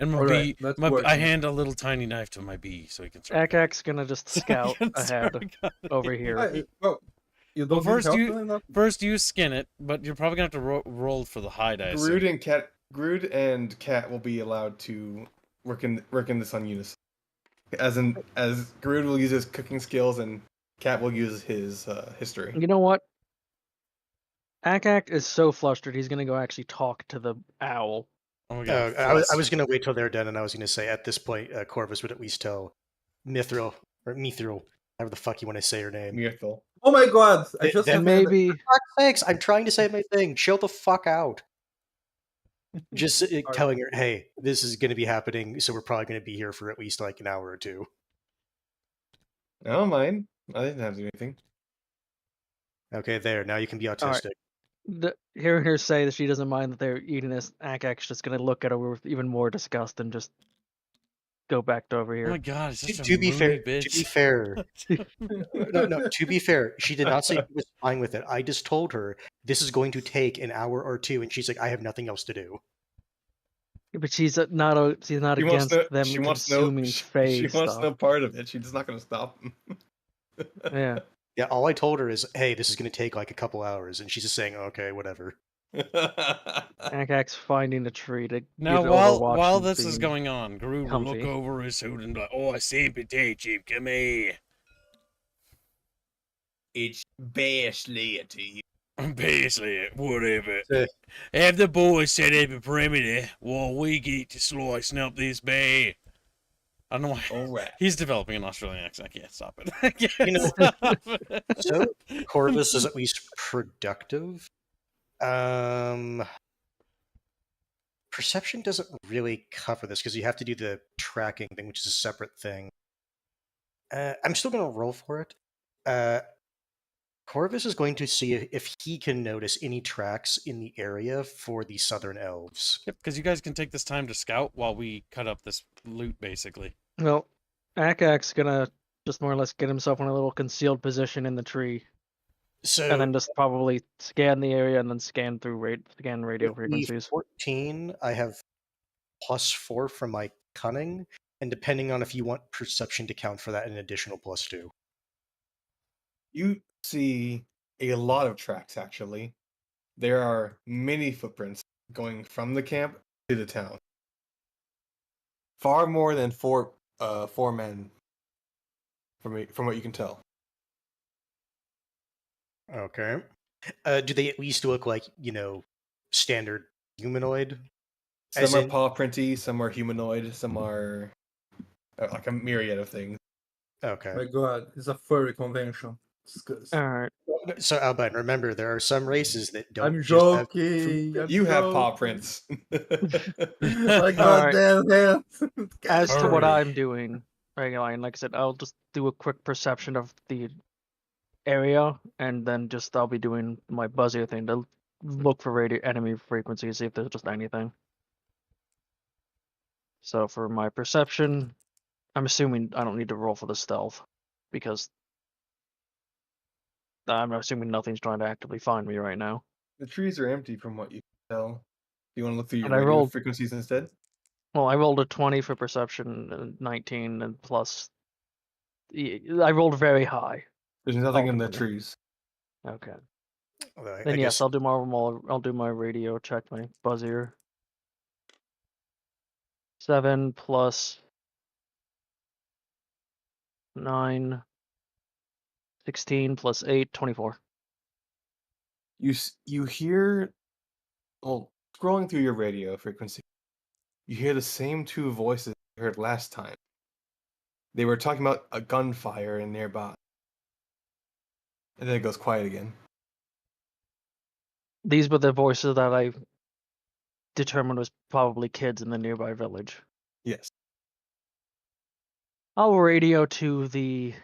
S1: And my
S5: Alright,
S1: bee,
S5: let's
S1: my,
S5: work
S1: I
S5: on it.
S1: hand a little tiny knife to my bee so he can start.
S4: Akak's gonna just scout
S1: Can
S4: ahead
S1: start cutting.
S4: over here.
S5: Well, you
S1: Well,
S5: don't need
S1: first
S5: help
S1: you-
S5: doing that?
S1: First, you skin it, but you're probably gonna have to roll for the hide. I assume.
S2: Groot and Cat will be allowed to work in this on unison. As Groot will use his cooking skills and Cat will use his history.
S4: You know what? Akak is so flustered. He's gonna go actually talk to the owl.
S1: Oh my god!
S3: I was going to wait till they're done, and I was going to say at this point, Corvus would at least tell Mithril, however the fuck you want to say her name.
S2: Mirthel.
S5: Oh my god! I
S3: Th-
S5: just
S3: then
S5: have
S4: Maybe
S3: Fuck sakes, I'm trying to say my thing. Chill the fuck out. Just telling her, hey, this is going to be happening, so we're probably going to be here for at least like an hour or two.
S2: I don't mind. I didn't have to do anything.
S3: Okay, there. Now you can be autistic.
S4: hearing her say that she doesn't mind that they're eating this, Akak's just gonna look at her with even more disgust and just go back to over
S1: Oh
S4: here.
S1: my god! It's just
S3: To be fair,
S1: bitch.
S3: to be fair, she did not say she was fine with it. I just told her this is going to take an hour or two, and she's like, I have nothing else to do.
S4: But she's not
S2: She wants
S4: against
S2: no,
S4: them
S2: she wants no,
S4: consuming Fey
S2: she wants
S4: stuff.
S2: no part of it. She's not going to stop them.
S4: Yeah.
S3: Yeah, all I told her is, hey, this is going to take like a couple hours, and she's just saying, okay, whatever.
S4: Akak's finding a tree to
S1: Now,
S4: get
S1: while
S4: Overwatch and
S1: this is
S4: being
S1: going on, Garud will look
S4: comfy.
S1: over his hood and be like, "Oh, I see, potato chip, come here."
S2: It's basically to you.
S1: Basically, whatever.
S3: Eh.
S1: Have the boys set up a perimeter while we get to slicing up this bear. I don't know why.
S2: All right.
S1: He's developing an Australian accent. I can't stop it. I can't
S3: You know,
S1: stop it.
S3: So Corvus is at least productive. Perception doesn't really cover this because you have to do the tracking thing, which is a separate thing. I'm still going to roll for it. Corvus is going to see if he can notice any tracks in the area for the southern elves.
S1: Yep, because you guys can take this time to scout while we cut up this loot, basically.
S4: Well, Akak's gonna just more or less get himself in a little concealed position in the tree,
S3: So
S4: and then just probably scan the area and then scan radio
S3: with the
S4: frequencies.
S3: 14, I have +4 from my cunning, and depending on if you want perception to count for that, an additional +2.
S2: You see a lot of tracks, actually. There are many footprints going from the camp to the town. Far more than four men, from what you can tell.
S3: Okay. Do they at least look like, standard humanoid? As
S2: Some are
S3: in-
S2: paw printy, some are humanoid, some are like a myriad of things.
S3: Okay.
S5: My god, it's a furry convention. Disgusting.
S4: Alright.
S3: So, Albert, remember, there are some races that don't
S5: I'm
S3: just have
S5: joking. I'm
S2: You have paw
S5: joking.
S2: prints.
S5: My goddamn hands.
S4: As to what
S1: Hurry.
S4: I'm doing, regularly, and like I said, I'll just do a quick perception of the area, and then I'll be doing my buzzer thing to look for enemy frequencies, see if there's just anything. So for my perception, I'm assuming I don't need to roll for the stealth, because I'm assuming nothing's trying to actively find me right now.
S2: The trees are empty from what you can tell. Do you want to look through your
S4: And I
S2: radio
S4: rolled-
S2: frequencies instead?
S4: Well, I rolled a 20 for perception, and 19, and plus, I rolled very high.
S2: There's nothing in the
S4: Ultimately.
S2: trees.
S4: Okay.
S3: Although I
S4: Then yes,
S3: guess
S4: I'll do I'll do my radio check, my buzzer. 7 plus 9, 16 plus 8, 24.
S2: You hear, well, scrolling through your radio frequency, you hear the same two voices you heard last time. They were talking about a gunfire in nearby. And then it goes quiet again.
S4: These were the voices that I determined was probably kids in the nearby village.
S2: Yes.
S4: I'll radio to the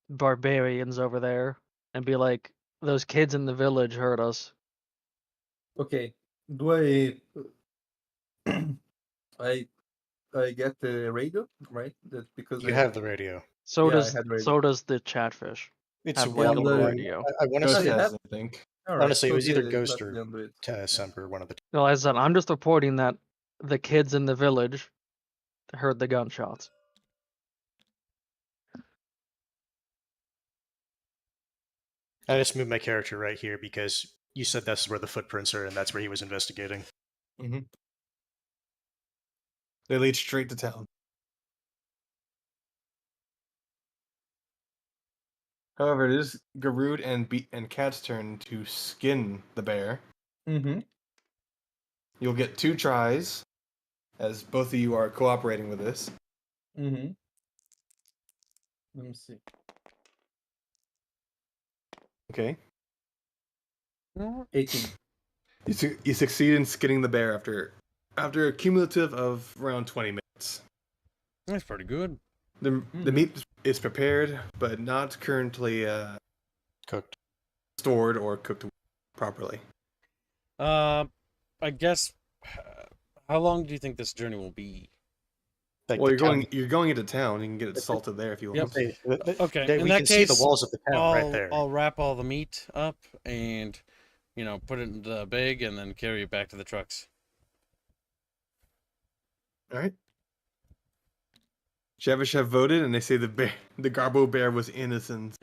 S4: barbarians over there and be like, those kids in the village heard us.
S5: Okay. Do I I get the radio, right? That because
S3: you
S5: I
S3: have the radio.
S4: So
S5: Yeah, I had radio.
S4: so does the chatfish.
S3: It's
S4: Have
S3: one
S4: regular
S3: one.
S4: radio.
S3: I want to
S2: Ghost
S3: say
S5: Okay,
S2: has,
S5: that-
S2: I think.
S5: All right,
S3: honestly, it
S5: so
S3: was either
S5: the-
S3: Ghost
S5: let
S3: or
S5: them do it.
S3: Semper, one of the two.
S4: Well, as I said, I'm just reporting that the kids in the village heard the gunshots.
S3: I just moved my character right here because you said that's where the footprints are, and that's where he was investigating.
S2: Mm-hmm. They lead straight to town. However, it is Garud and Cat's turn to skin the bear.
S5: Mm-hmm.
S2: You'll get 2 tries, as both of you are cooperating with this.
S5: Mm-hmm. Let me see.
S2: Okay.
S5: 18.
S2: You succeed in skinning the bear after a cumulative of around 20 minutes.
S1: That's pretty good.
S2: The meat is prepared, but not currently
S3: Cooked.
S2: stored or cooked properly.
S1: I guess. How long do you think this journey will be?
S3: Like
S2: Well,
S3: the
S2: you're going into town. You can get it salted there if you want.
S1: Yep. Okay,
S3: There,
S1: in
S3: we
S1: that
S3: can see the
S1: case,
S3: walls of the town right there.
S1: I'll wrap all the meat up and, put it in the bag and then carry it back to the trucks.
S2: All right. Javish have voted, and they say the Garbo bear was innocent.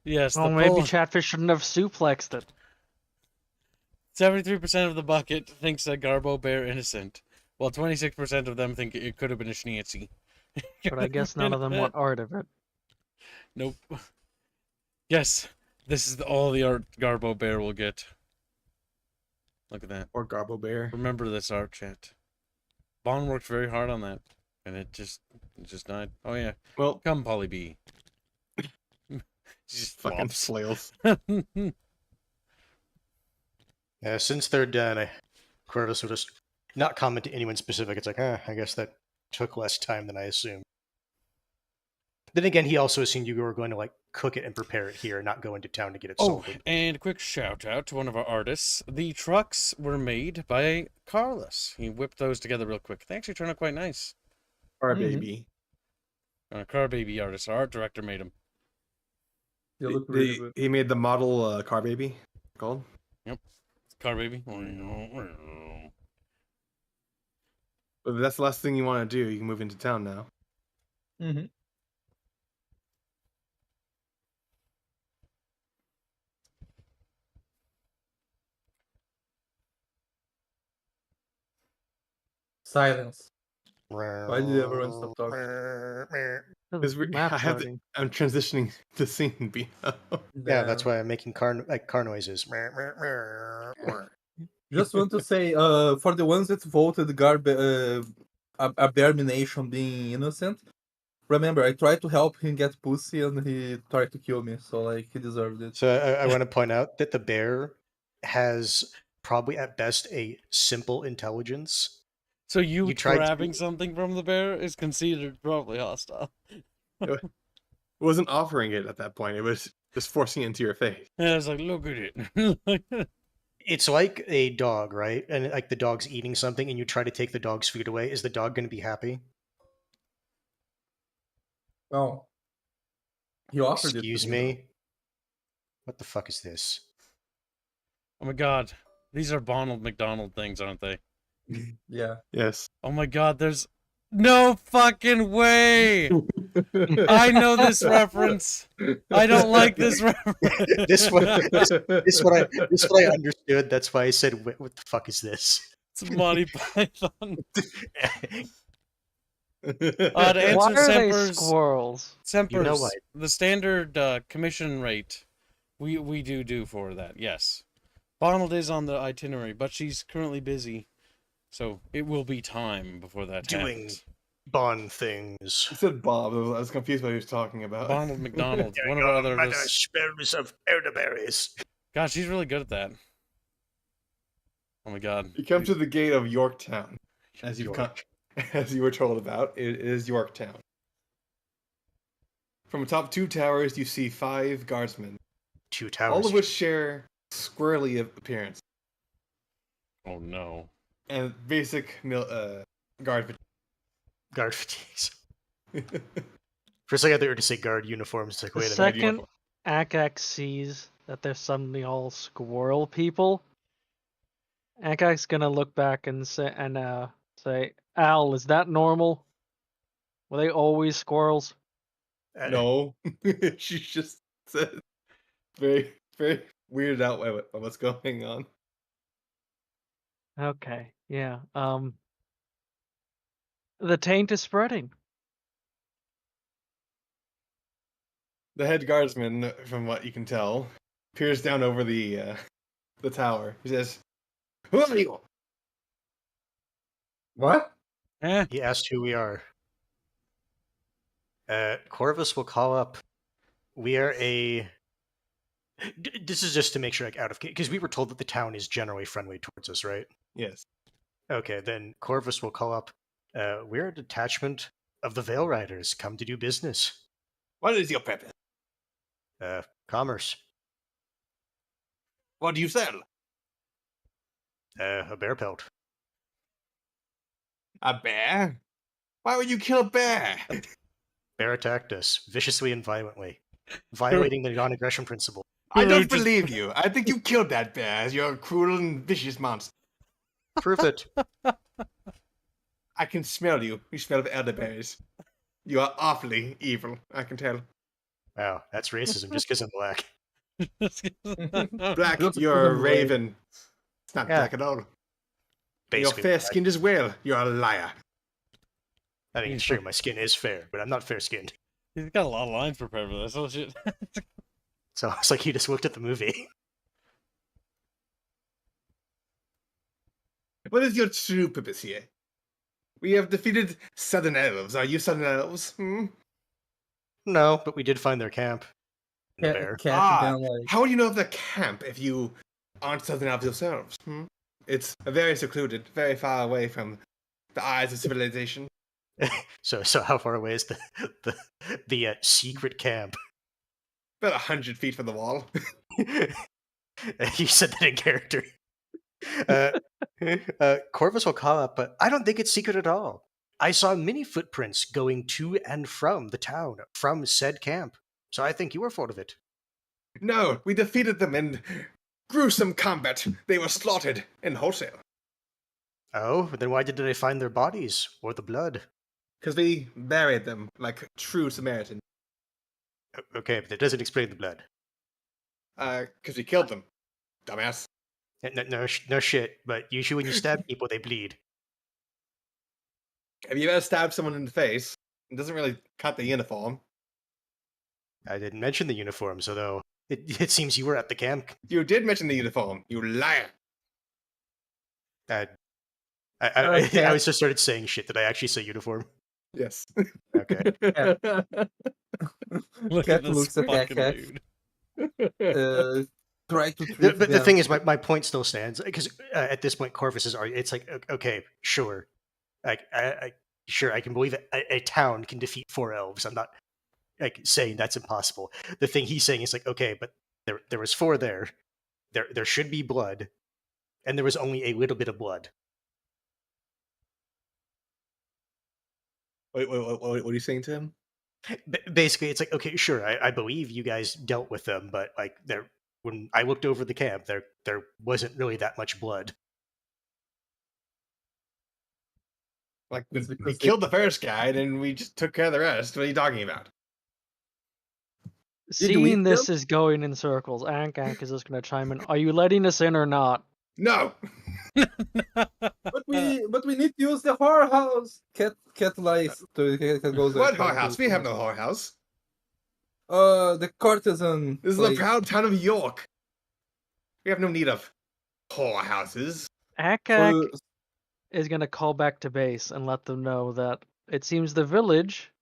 S1: Yes,
S4: Well,
S1: the
S4: maybe
S1: poll,
S4: Chatfish shouldn't have suplexed it.
S1: 73% of the bucket thinks that Garbo bear innocent, while 26% of them think it could have been a schnitzy.
S4: But I guess none of them want art of it.
S1: Nope. Yes, this is all the art Garbo bear will get. Look at that.
S2: Or Garbo bear.
S1: Remember this, art chat. Bond worked very hard on that, and it just died. Oh yeah,
S2: Well,
S1: come Polly B.
S2: just fucking
S1: flops.
S2: flails.
S3: Since they're done, Corvus will just not comment to anyone specific. It's like, I guess that took less time than I assumed. Then again, he also assumed you were going to cook it and prepare it here, not go into town to get it
S1: Oh,
S3: salted.
S1: and a quick shout out to one of our artists. The trucks were made by Carlos. He whipped those together real quick. They actually turned out quite nice.
S2: Our
S5: Mhm.
S2: baby.
S1: Car baby artist. Our art director made them.
S5: They look really good.
S2: He made the model car baby called.
S1: Car baby.
S2: But if that's the last thing you want to do, you can move into town now.
S5: Mm-hmm. Silence. Why did everyone stop talking?
S2: Because
S4: Map
S2: I'm transitioning the scene.
S3: Yeah, that's why I'm making car noises.
S5: Just want to say, for the ones that voted Abomination being innocent, remember, I tried to help him get pussy and he tried to kill me, so he deserved it.
S3: So I want to point out that the bear has probably at best a simple intelligence.
S1: So you
S3: tried to-
S1: grabbing something from the bear is considered probably hostile.
S2: It wasn't offering it at that point. It was just forcing it into your face.
S1: And I was like, look at it.
S3: It's like a dog, right? And the dog's eating something and you try to take the dog's food away. Is the dog going to be happy?
S5: Well, he offered
S3: Excuse
S5: it to me.
S3: me? What the fuck is this?
S1: Oh my god. These are Bonald McDonald things, aren't they?
S5: Yeah.
S2: Yes.
S1: Oh my god, there's no fucking way! I know this reference. I don't like this reference.
S3: This one, this what I understood. That's why I said, "What the fuck is this?"
S1: It's Monty Python. To
S4: Why
S1: answer
S4: are they
S1: Semper's,
S4: squirrels?
S3: You know why.
S1: the standard commission rate, we do for that. Yes, Bonald is on the itinerary, but she's currently busy, so it will be time before that
S3: Doing
S1: happens.
S3: Bond things.
S2: He said Bob. I was confused what he was talking about.
S1: Bonald McDonald, one of our other.
S3: smells of elderberries.
S1: God, she's really good at that. Oh my god.
S2: You come to the gate of Yorktown, as you
S3: York.
S2: as you were told about. It is Yorktown. From atop 2 towers, you see 5 guardsmen,
S3: 2 towers.
S2: all of which share squirrely appearance
S1: Oh no.
S2: and basic guard.
S3: guard fatigues. For a second, they were to say guard uniforms. It's like,
S4: The
S3: wait a minute.
S4: second Akax sees that they're suddenly all squirrel people, Akax's gonna look back and say, Al, is that normal? Were they always squirrels?
S2: No, she just said very, very weirded out by what's going on.
S4: Okay, yeah. The taint is spreading.
S2: The head guardsman, from what you can tell, peers down over the tower. He says, "Who are you?"
S5: What?
S1: Eh?
S3: He asked who we are. Corvus will call up. We are a. This is just to make sure, like, out of because we were told that the town is generally friendly towards us, right?
S2: Yes.
S3: Okay, then Corvus will call up. We're a detachment of the Veil Riders, come to do business.
S2: What is your purpose?
S3: Commerce.
S2: What do you sell?
S3: A bear pelt.
S2: A bear? Why would you kill a bear?
S3: Bear attacked us viciously and violently, violating the non-aggression principle.
S2: I don't
S1: Just-
S2: believe you. I think you killed that bear. You're a cruel and vicious monster.
S3: Prove it.
S2: I can smell you. You smell of elderberries. You are awfully evil. I can tell.
S3: Wow, that's racism just because I'm black.
S2: Black,
S5: Just
S2: you're a
S5: put 'em away.
S2: raven. It's not
S3: Yeah.
S2: black at all. You're
S3: Basically,
S2: fair
S3: black.
S2: skinned as well. You're a liar.
S3: I mean, sure, my skin is fair, but I'm not fair-skinned.
S1: He's got a lot of lines prepared for this. Oh shit.
S3: So it's like he just looked at the movie.
S2: What is your true purpose here? We have defeated Southern Elves. Are you Southern Elves? Hmm?
S3: No, but we did find their camp. The bear.
S5: Cat
S2: Ah,
S5: down like
S2: How do you know of the camp if you aren't Southern Elves yourselves? Hmm? It's very secluded, very far away from the eyes of civilization.
S3: So how far away is the secret camp?
S2: About 100 feet from the wall.
S3: You said that in character. Corvus will call up, but I don't think it's secret at all. I saw many footprints going to and from the town, from said camp. So I think you were full of it.
S2: No, we defeated them in gruesome combat. They were slaughtered in wholesale.
S3: Oh, then why didn't I find their bodies or the blood?
S2: Because we buried them like true Samaritans.
S3: Okay, but that doesn't explain the blood.
S2: Because we killed them. Dumbass.
S3: No shit, but usually when you stab people, they bleed.
S2: Have you ever stabbed someone in the face? It doesn't really cut the uniform.
S3: I didn't mention the uniforms, although it seems you were at the camp.
S2: You did mention the uniform, you liar.
S3: I
S5: Okay.
S3: was just started saying shit. Did I actually say uniform?
S2: Yes.
S3: Okay.
S1: Look
S5: Cat
S1: at this
S5: looks at
S1: fucking
S5: Akax.
S1: dude.
S5: Try to
S3: The,
S5: trick
S3: but the
S5: them.
S3: thing is, my point still stands because at this point, Corvus is it's like okay, sure, sure I can believe a town can defeat 4 elves. I'm not like saying that's impossible. The thing he's saying is like okay, but there was 4 there. There should be blood, and there was only a little bit of blood.
S2: Wait, what are you saying to him?
S3: Basically, it's like, okay, sure, I believe you guys dealt with them, but like when I looked over the camp, there wasn't really that much blood.
S2: Like,
S5: It's
S2: we
S5: because
S2: killed the first guy, and we just took care of the rest. What are you talking about?
S5: Did we
S4: Seeing this
S5: kill?
S4: is going in circles, Ank is just gonna chime in. Are you letting us in or not?
S2: No!
S5: But we need to use the whorehouse. Cat lies. Cat goes
S2: What
S5: trying
S2: whorehouse?
S5: to
S2: We have no
S5: convince-
S2: whorehouse.
S5: The courtesan.
S2: This is
S5: place.
S2: the proud town of York. We have no need of whorehouses.
S4: Ank
S5: For-
S4: is gonna call back to base and let them know that it seems the village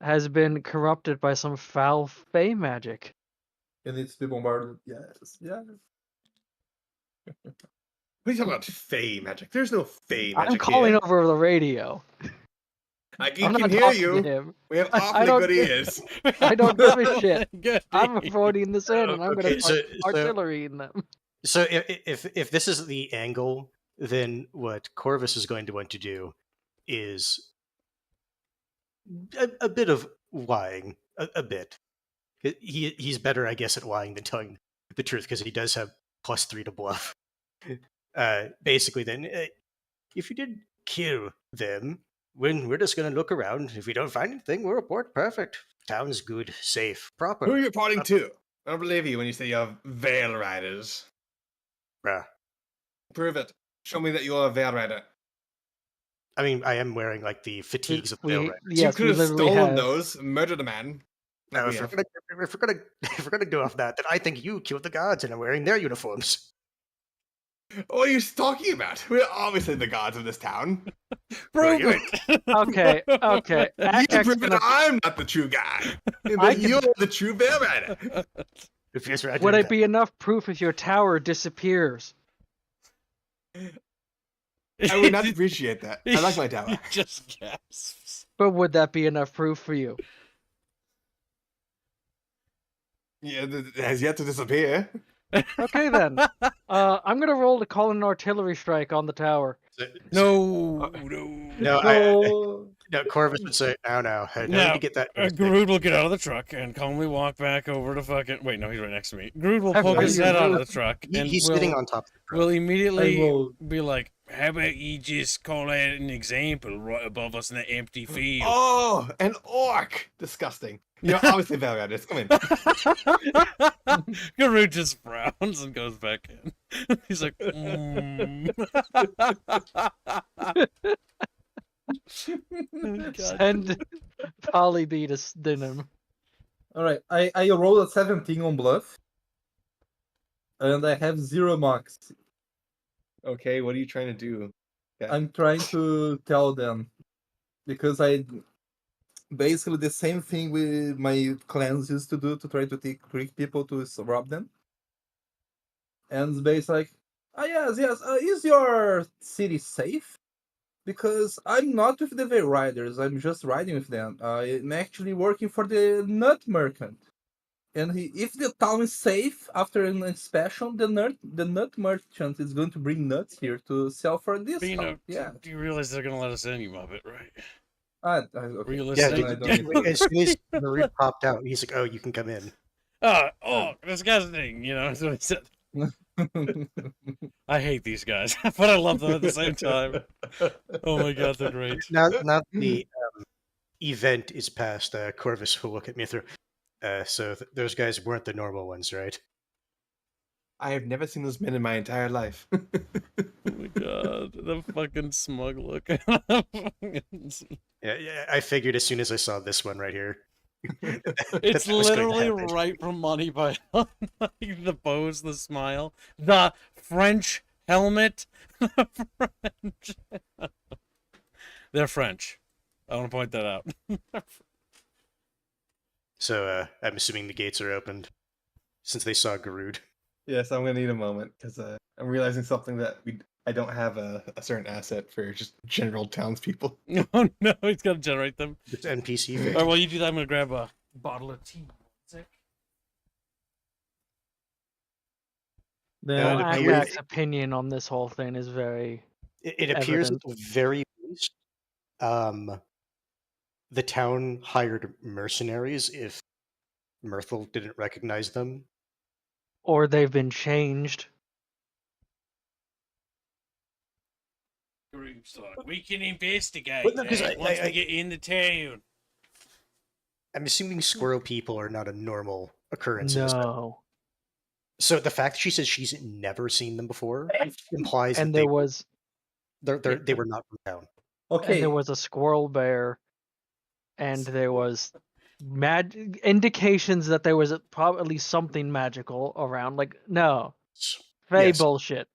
S4: has been corrupted by some foul fey magic.
S5: It needs to be bombarded. Yes. Yeah.
S2: What are you talking about? Fey magic? There's no fey
S4: I'm
S2: magic
S4: calling
S2: here.
S4: over the radio.
S2: I
S4: I'm
S2: can
S4: not
S2: hear
S4: talking
S2: you.
S4: to him.
S2: We have
S4: I
S2: awfully
S4: don't
S2: good
S4: give-
S2: ears.
S4: I don't give a shit.
S1: Good
S4: I'm
S1: ears.
S4: voting this in, and I'm gonna
S3: Okay,
S4: put
S3: so-
S4: artillery in them.
S3: So if this is the angle, then what Corvus is going to want to do is a bit of lying, a bit. He's better, I guess, at lying than telling the truth because he does have +3 to bluff. Basically, then, if you did kill them, when we're just going to look around. If we don't find anything, we'll report. Perfect. Town's good, safe, proper.
S2: Who are you reporting to? I don't believe you when you say you have Veil Riders.
S3: Bruh.
S2: Prove it. Show me that you are a Veil Rider.
S3: I mean, I am wearing like the fatigues of the Veil Rider.
S2: You
S4: Yes,
S2: could
S4: we
S2: have
S4: literally
S2: stolen
S4: have.
S2: those, murdered a man. like
S3: Now,
S2: we
S3: if we're
S2: have.
S3: gonna if we're gonna do off that, then I think you killed the guards and are wearing their uniforms.
S2: What are you talking about? We're obviously the gods of this town.
S1: Prove
S3: you-
S1: it.
S4: Okay, okay.
S2: You
S4: Akak's
S2: prove that
S4: gonna-
S2: I'm not the true guy. And
S4: I
S2: that
S4: can-
S2: you're the true Veil Rider.
S3: If yes, right,
S4: Would it be enough proof if your tower disappears?
S2: I would not appreciate that. I like my tower.
S1: He just gasps.
S4: But would that be enough proof for you?
S2: Yeah, it has yet to disappear.
S4: Okay then. I'm gonna roll to call an artillery strike on the tower.
S1: No,
S3: No, no. Corvus would say, "No, no, I need
S1: No,
S3: to get that."
S1: Groot will get out of the truck and calmly walk back over to fucking. Wait, no, he's right next to me. Groot will
S4: How
S1: poke
S4: about
S1: his
S4: you,
S1: head out of
S4: Groot?
S1: the truck and
S3: He's
S1: will,
S3: sitting on top of the truck.
S1: will immediately
S5: I will-
S1: be like, "How about you just call out an example right above us in the empty field?"
S2: Oh, an orc! Disgusting. You're obviously Veil Riders. Come in.
S1: Groot just frowns and goes back in. He's like, God.
S4: Send Polly B to Stinham.
S5: Alright, I rolled a 17 on bluff. And I have 0 marks.
S2: Okay, what are you trying to do?
S5: I'm trying to tell them. Because I basically the same thing with my clans used to do to try to trick people to rob them. And it's basically like, yes, is your city safe? Because I'm not with the Veil Riders, I'm just riding with them. I'm actually working for the Nut Merchant. And if the town is safe after an inspection, the Nut Merchant is going to bring nuts here to sell for a discount. Yeah.
S1: Do you realize they're gonna let us in, you muppet, right?
S5: Okay.
S3: Yeah,
S1: Realistic.
S5: then I don't need to-
S3: as soon as Marie popped out, he's like, "Oh, you can come in."
S1: Oh, disgusting. You know, that's what he said. I hate these guys, but I love them at the same time. Oh my god, they're great.
S3: Now the event is past. Corvus will look at me through. So those guys weren't the normal ones, right?
S2: I have never seen those men in my entire life.
S1: Oh my god, the fucking smug look.
S3: Yeah, I figured as soon as I saw this one right here.
S1: It's
S3: that was going to
S1: literally
S3: happen.
S1: right from Monty Python. Like the pose, the smile, the French helmet. The French. They're French. I want to point that out.
S3: So I'm assuming the gates are opened since they saw Garud.
S2: Yes, I'm gonna need a moment because I'm realizing something that I don't have a certain asset for just general townspeople.
S1: Oh no, he's got to generate them.
S3: It's NPC.
S1: All right, while you do that, I'm going to grab a bottle of tea.
S5: Then
S3: Yeah,
S5: I
S3: it
S5: will-
S4: Akak's opinion on this whole thing is very
S3: It appears at
S4: Evident.
S3: the very least, the town hired mercenaries if Myrtle didn't recognize them.
S4: Or they've been changed.
S1: Group's like, we can investigate
S3: But no, 'cause
S1: that
S3: I-
S1: once
S3: I-
S1: we get in the town.
S3: I'm assuming squirrel people are not a normal occurrence.
S4: No.
S3: So the fact that she says she's never seen them before implies
S4: And
S3: that
S4: there was
S3: they were not from town.
S4: and
S5: Okay.
S4: there was a squirrel bear, and there was indications that there was probably at least something magical around. Like, no, fey
S3: Yes.
S4: bullshit.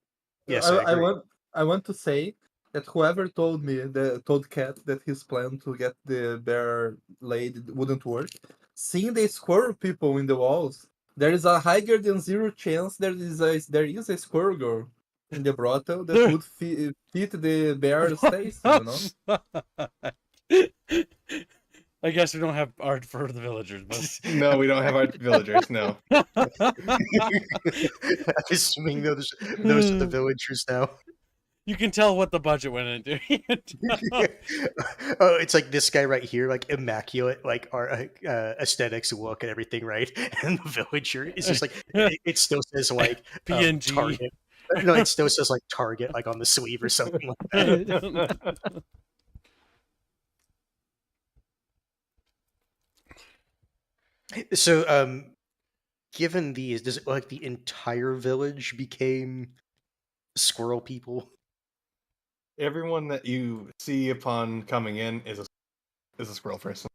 S3: Yes, I agree.
S5: I want to say that whoever told Cat that his plan to get the bear laid wouldn't work. Seeing the squirrel people in the walls, there is a higher than zero chance there is a squirrel girl in the brothel that would fit the bear's taste, you know?
S1: I guess we don't have art for the villagers, but
S2: No, we don't have our villagers. No.
S3: I'm assuming those are the villagers now.
S1: you can tell what the budget went into.
S3: Oh, it's like this guy right here, like immaculate, like our aesthetics look and everything, right? And the villager is just like it still says like
S1: PNG.
S3: Target. No, it still says like Target, like on the sleeve or something like that. So, given these, does it look like the entire village became squirrel people?
S2: Everyone that you see upon coming in is a squirrel person.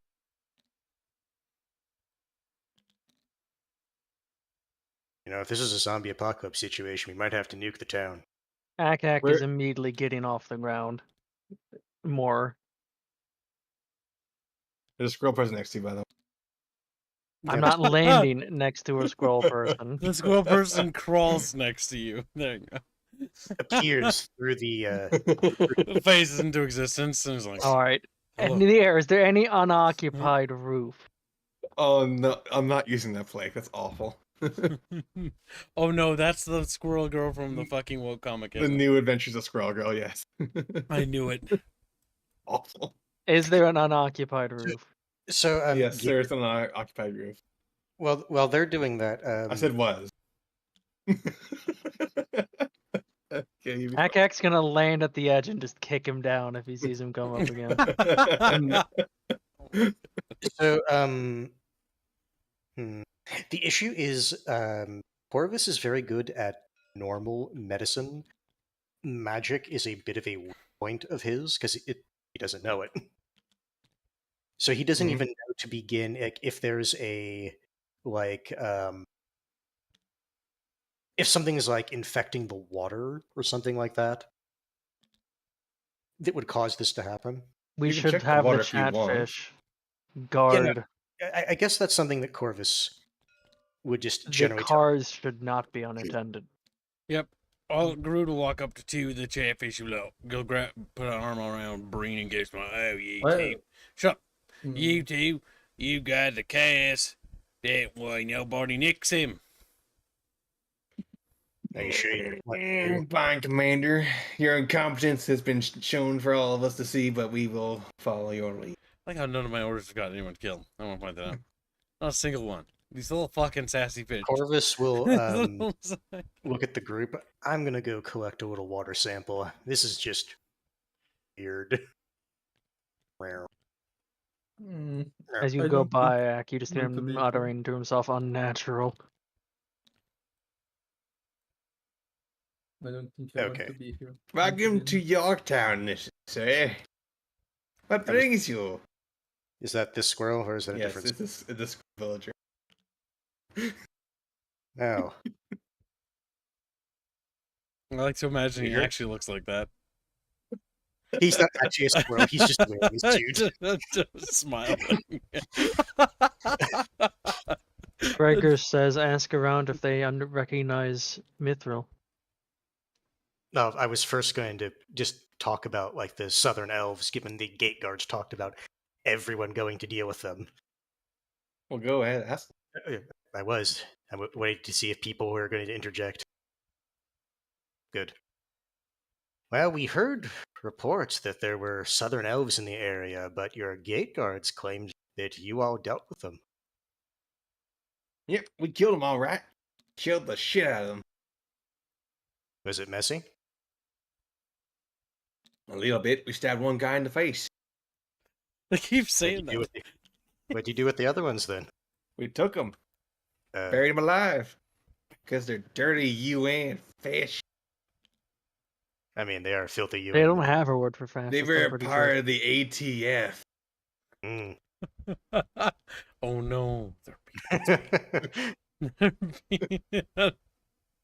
S3: You know, if this is a zombie apocalypse situation, we might have to nuke the town.
S4: Akak
S2: Where-
S4: is immediately getting off the ground. More.
S2: There's a squirrel person next to you, by the way.
S4: I'm not landing next to a squirrel person.
S1: The squirrel person crawls next to you. There you go.
S3: Appears through the
S1: Phases into existence and is like,
S4: All right.
S1: Hello.
S4: In the air, is there any unoccupied roof?
S2: Oh no, I'm not using that plague. That's awful.
S1: oh no, that's the squirrel girl from the fucking woke comic.
S2: The
S1: Isn't it?
S2: New Adventures of Squirrel Girl. Yes.
S1: I knew it.
S2: Awful.
S4: Is there an unoccupied roof?
S3: So
S2: Yes, there's an occupied roof.
S3: While they're doing that,
S2: I said was. Okay, you be
S4: Akak's gonna land at the edge and just kick him down if he sees him come up again.
S3: so the issue is Corvus is very good at normal medicine. Magic is a bit of a weak point of his because he doesn't know it. So he doesn't even know to begin if there's a if something is like infecting the water or something like that that would cause this to happen.
S4: We
S2: You can
S4: should
S2: check the
S4: have the
S2: water if you want.
S4: chatfish guard.
S3: I guess that's something that Corvus would just
S4: The
S3: generally tell.
S4: cars should not be unattended.
S1: Yep. All Groot will walk up to two of the chatfish will go grab, put an arm around Breen and goes, "Oh, you
S5: Well,
S1: two, shut up.
S5: Mm.
S1: You two, you got the cast. That way nobody nicks him."
S3: Are you sure you want to do?
S2: Fine, Commander. Your incompetence has been shown for all of us to see, but we will follow your lead.
S1: I like how none of my orders have got anyone killed. I want to point that out. Not a single one. These little fucking sassy fish.
S3: Corvus will look at the group. I'm gonna go collect a little water sample. This is just weird.
S4: As you
S5: I
S4: go
S5: don't
S4: by,
S5: think
S4: Ak, you just hear
S5: want to
S4: him
S5: be
S4: muttering to himself, unnatural.
S5: I don't think I
S3: Okay.
S5: want to be here.
S2: Welcome to Yorktown, sir. What brings you?
S3: Is that this squirrel or is that a
S2: Yes,
S3: different?
S2: this is this villager.
S3: Oh,
S1: I like to imagine he
S3: Here.
S1: actually looks like that.
S3: he's not actually a squirrel. He's just wearing his suit.
S1: Just smiling.
S4: Gregor says, ask around if they recognize Mithril.
S3: No, I was first going to just talk about like the southern elves, given the gate guards talked about everyone going to deal with them.
S2: Well, go ahead. Ask.
S3: I was. I waited to see if people were going to interject. Good. Well, we heard reports that there were southern elves in the area, but your gate guards claimed that you all dealt with them.
S2: Yep, we killed them all right. Killed the shit out of them.
S3: Was it messy?
S2: A little bit. We stabbed one guy in the face.
S1: They keep
S3: What'd
S1: saying
S3: you do
S1: that.
S3: with what'd you do with the other ones then?
S2: We took them.
S3: Uh,
S2: Buried them alive. Because they're dirty UN fish.
S3: I mean, they are filthy. You
S4: They don't have a word for fascist.
S2: They
S4: I'm
S2: were
S4: pretty
S2: part
S4: sure.
S2: of the ATF.
S3: Mm.
S1: Oh no. They're peanut.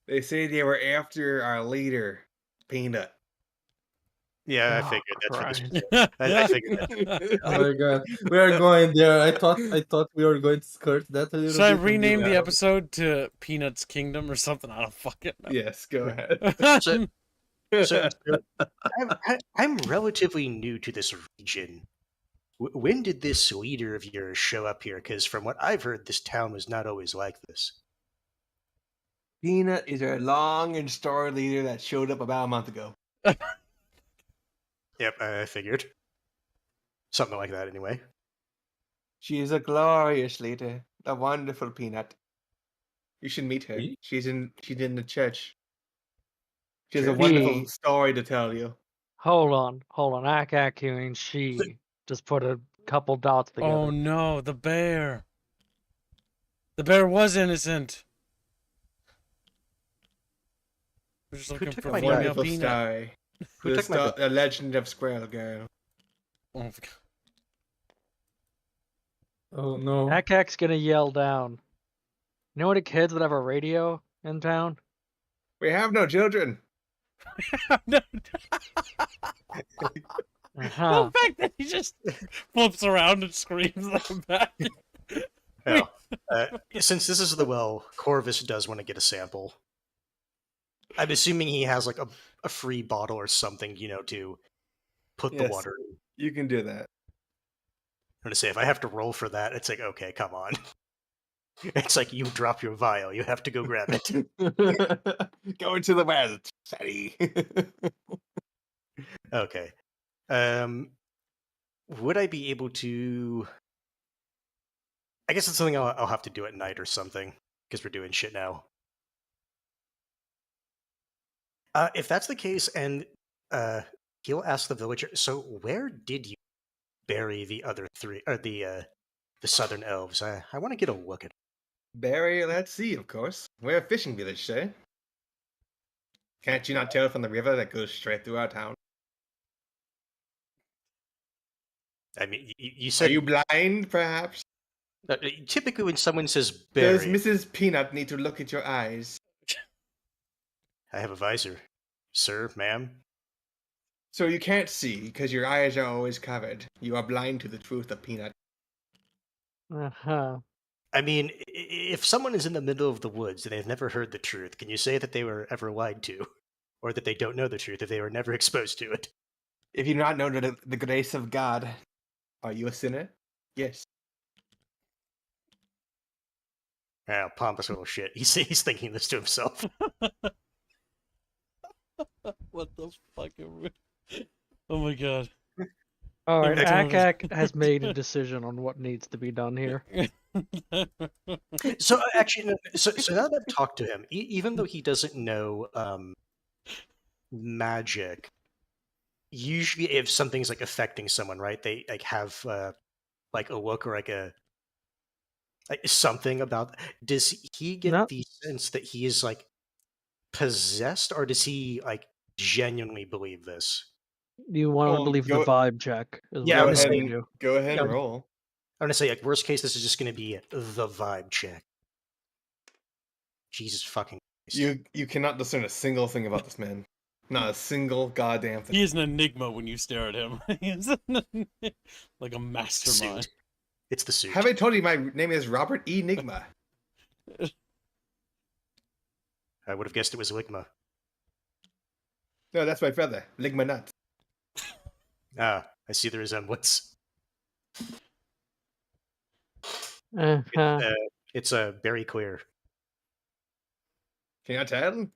S2: They say they were after our leader, Peanut.
S3: Yeah, I
S4: Oh,
S3: figured that's what
S4: Christ.
S3: this was. I figured that.
S5: Oh my god, we are going there. I thought we were going to skirt that a little
S1: Should I
S5: bit. and
S1: rename
S5: we
S1: the
S5: are-
S1: episode to Peanuts Kingdom or something? I don't fucking know.
S2: Yes, go ahead.
S3: So I'm relatively new to this region. When did this leader of yours show up here? Because from what I've heard, this town was not always like this.
S2: Peanut is our long and storied leader that showed up about a month ago.
S3: Yep, I figured. Something like that, anyway.
S2: She is a glorious leader, a wonderful Peanut. You should meet her.
S5: Me?
S2: She's in the church. She has a
S3: Church?
S2: wonderful
S4: She-
S2: story to tell you.
S4: Hold on. Ack hearing she just put a couple dots together.
S1: Oh no, the bear. The bear was innocent. We're just looking
S3: took
S1: for
S3: my
S1: female
S2: Wonderful
S1: peanut.
S2: story.
S3: Who took my
S2: The legend of Squirrel Girl.
S1: Oh, my God.
S5: Oh no.
S4: Ack's gonna yell down. You know any kids that have a radio in town?
S2: We have no children.
S1: No,
S4: Uh-huh.
S1: the fact that he just flips around and screams like back.
S3: Oh, since this is the well, Corvus does want to get a sample. I'm assuming he has like a free bottle or something, to put the
S2: Yes.
S3: water in.
S2: You can do that.
S3: I'm gonna say if I have to roll for that, it's like okay, come on. It's like you drop your vial, you have to go grab it.
S2: Go into the west, fatty.
S3: Okay. Would I be able to? I guess it's something I'll have to do at night or something because we're doing shit now. If that's the case, and he'll ask the villager. So where did you bury the other three, or the southern elves? I want to get a look at.
S2: Barry, let's see, of course. We're a fishing village, sir. Can't you not tell from the river that goes straight through our town?
S3: I mean, you
S2: Are
S3: said
S2: you blind, perhaps?
S3: typically when someone says
S2: Does
S3: bury,
S2: Mrs. Peanut need to look at your eyes?
S3: I have a visor, sir, ma'am.
S2: So you can't see because your eyes are always covered. You are blind to the truth of Peanut.
S4: Uh-huh.
S3: I mean, if someone is in the middle of the woods and they've never heard the truth, can you say that they were ever lied to? Or that they don't know the truth if they were never exposed to it?
S2: If you do not know the grace of God, are you a sinner? Yes.
S3: Oh, pompous little shit. He's thinking this to himself.
S1: What the fuck? Oh my god.
S4: All right,
S1: Next one
S4: Ack has made a decision on what needs to be done here.
S3: So actually, so now that I've talked to him, even though he doesn't know magic, usually if something's like affecting someone, right? They like have like a look or like something about. Does he get
S4: No.
S3: the sense that he is like possessed, or does he like genuinely believe this?
S4: You want to
S2: Well,
S4: believe
S2: go-
S4: the vibe check. Is
S3: Yeah,
S4: what
S3: I'm
S4: I
S3: gonna
S4: would
S3: say-
S4: do.
S2: Go ahead and
S3: Yeah.
S2: roll.
S3: I'm gonna say like worst case, this is just gonna be the vibe check. Jesus fucking Christ.
S2: You cannot discern a single thing about this man. Not a single goddamn thing.
S1: He is an enigma when you stare at him. He is like a mastermind.
S3: Suit. It's the suit.
S2: Have I told you my name is Robert E. Nigma?
S3: I would have guessed it was Ligma.
S2: No, that's my brother, Ligma Nut.
S3: Ah, I see the resemblance.
S4: Uh-huh.
S3: It's very clear.
S2: Can you not tell?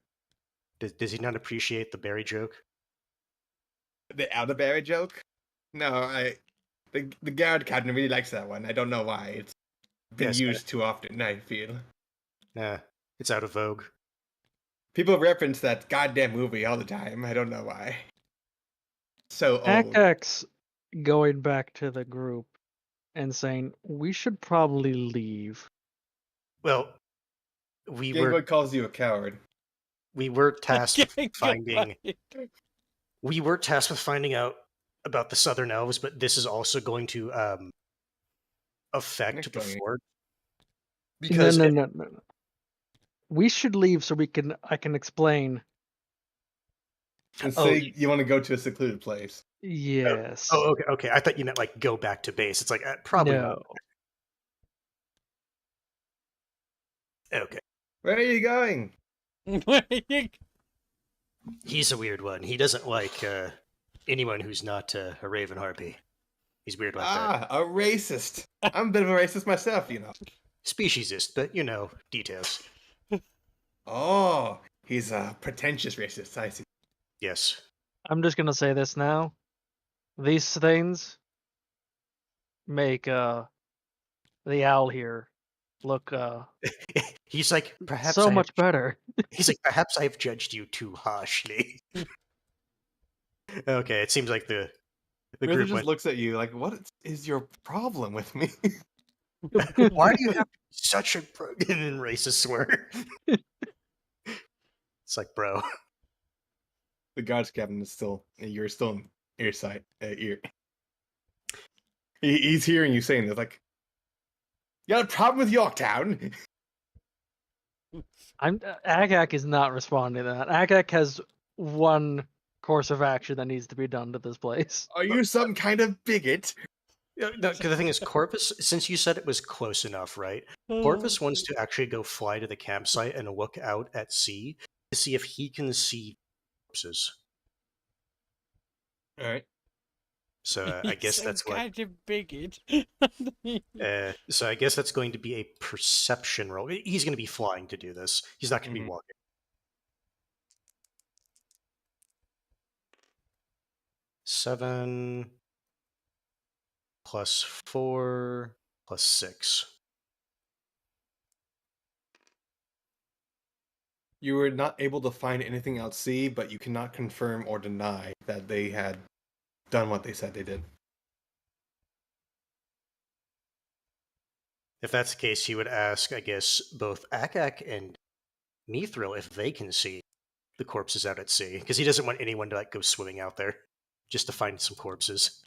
S3: Does he not appreciate the berry joke?
S2: The elderberry joke? No, the guard captain really likes that one. I don't know why. It's been
S3: Yes,
S2: used too often, I feel.
S3: it's out of vogue.
S2: People reference that goddamn movie all the time. I don't know why. So old.
S4: Akax going back to the group and saying, we should probably leave.
S3: Well, we
S2: Gangwood calls you a coward.
S3: were tasked with
S1: Okay,
S3: finding
S1: goodbye.
S3: we were tasked with finding out about the Southern Elves, but this is also going to affect the
S2: Okay.
S3: fort.
S4: No,
S3: Because
S4: no. We should leave so I can explain.
S2: And
S3: Oh,
S2: say you want to go to a secluded place.
S4: Yes.
S3: okay. I thought you meant like go back to base. It's like probably
S4: no.
S3: not. Okay,
S2: Where are you going?
S3: he's a weird one. He doesn't like anyone who's not a Raven Harpy. He's weird like that.
S2: A racist. I'm a bit of a racist myself, you know.
S3: Speciesist, but details.
S2: Oh, he's a pretentious racist, I see.
S3: Yes.
S4: I'm just gonna say this now. These things make the owl here look
S3: He's like, perhaps
S4: so much better.
S3: He's like, perhaps I've judged you too harshly. Okay, it seems like the
S2: Really
S3: group
S2: just
S3: went.
S2: looks at you like, what is your problem with me?
S3: Why do you have to be such a and racist swear? It's like, bro.
S2: The guards captain is you're still in earsight. Ear. He's hearing you saying this, like, you got a problem with Yorktown?
S4: Agak is not responding to that. Agak has one course of action that needs to be done to this place.
S2: Are you some kind of bigot?
S3: No, because the thing is, Corvus, since you said it was close enough, right? Corvus wants to actually go fly to the campsite and look out at sea to see if he can see corpses.
S2: Alright.
S3: So I guess that's what.
S1: kind of bigot.
S3: So I guess that's going to be a perception roll. He's going to be flying to do this. He's not going to be walking. 7 plus 4 plus 6.
S2: You were not able to find anything out sea, but you cannot confirm or deny that they had done what they said they did.
S3: If that's the case, he would ask, I guess, both Akak and Mithril if they can see the corpses out at sea, because he doesn't want anyone to go swimming out there just to find some corpses.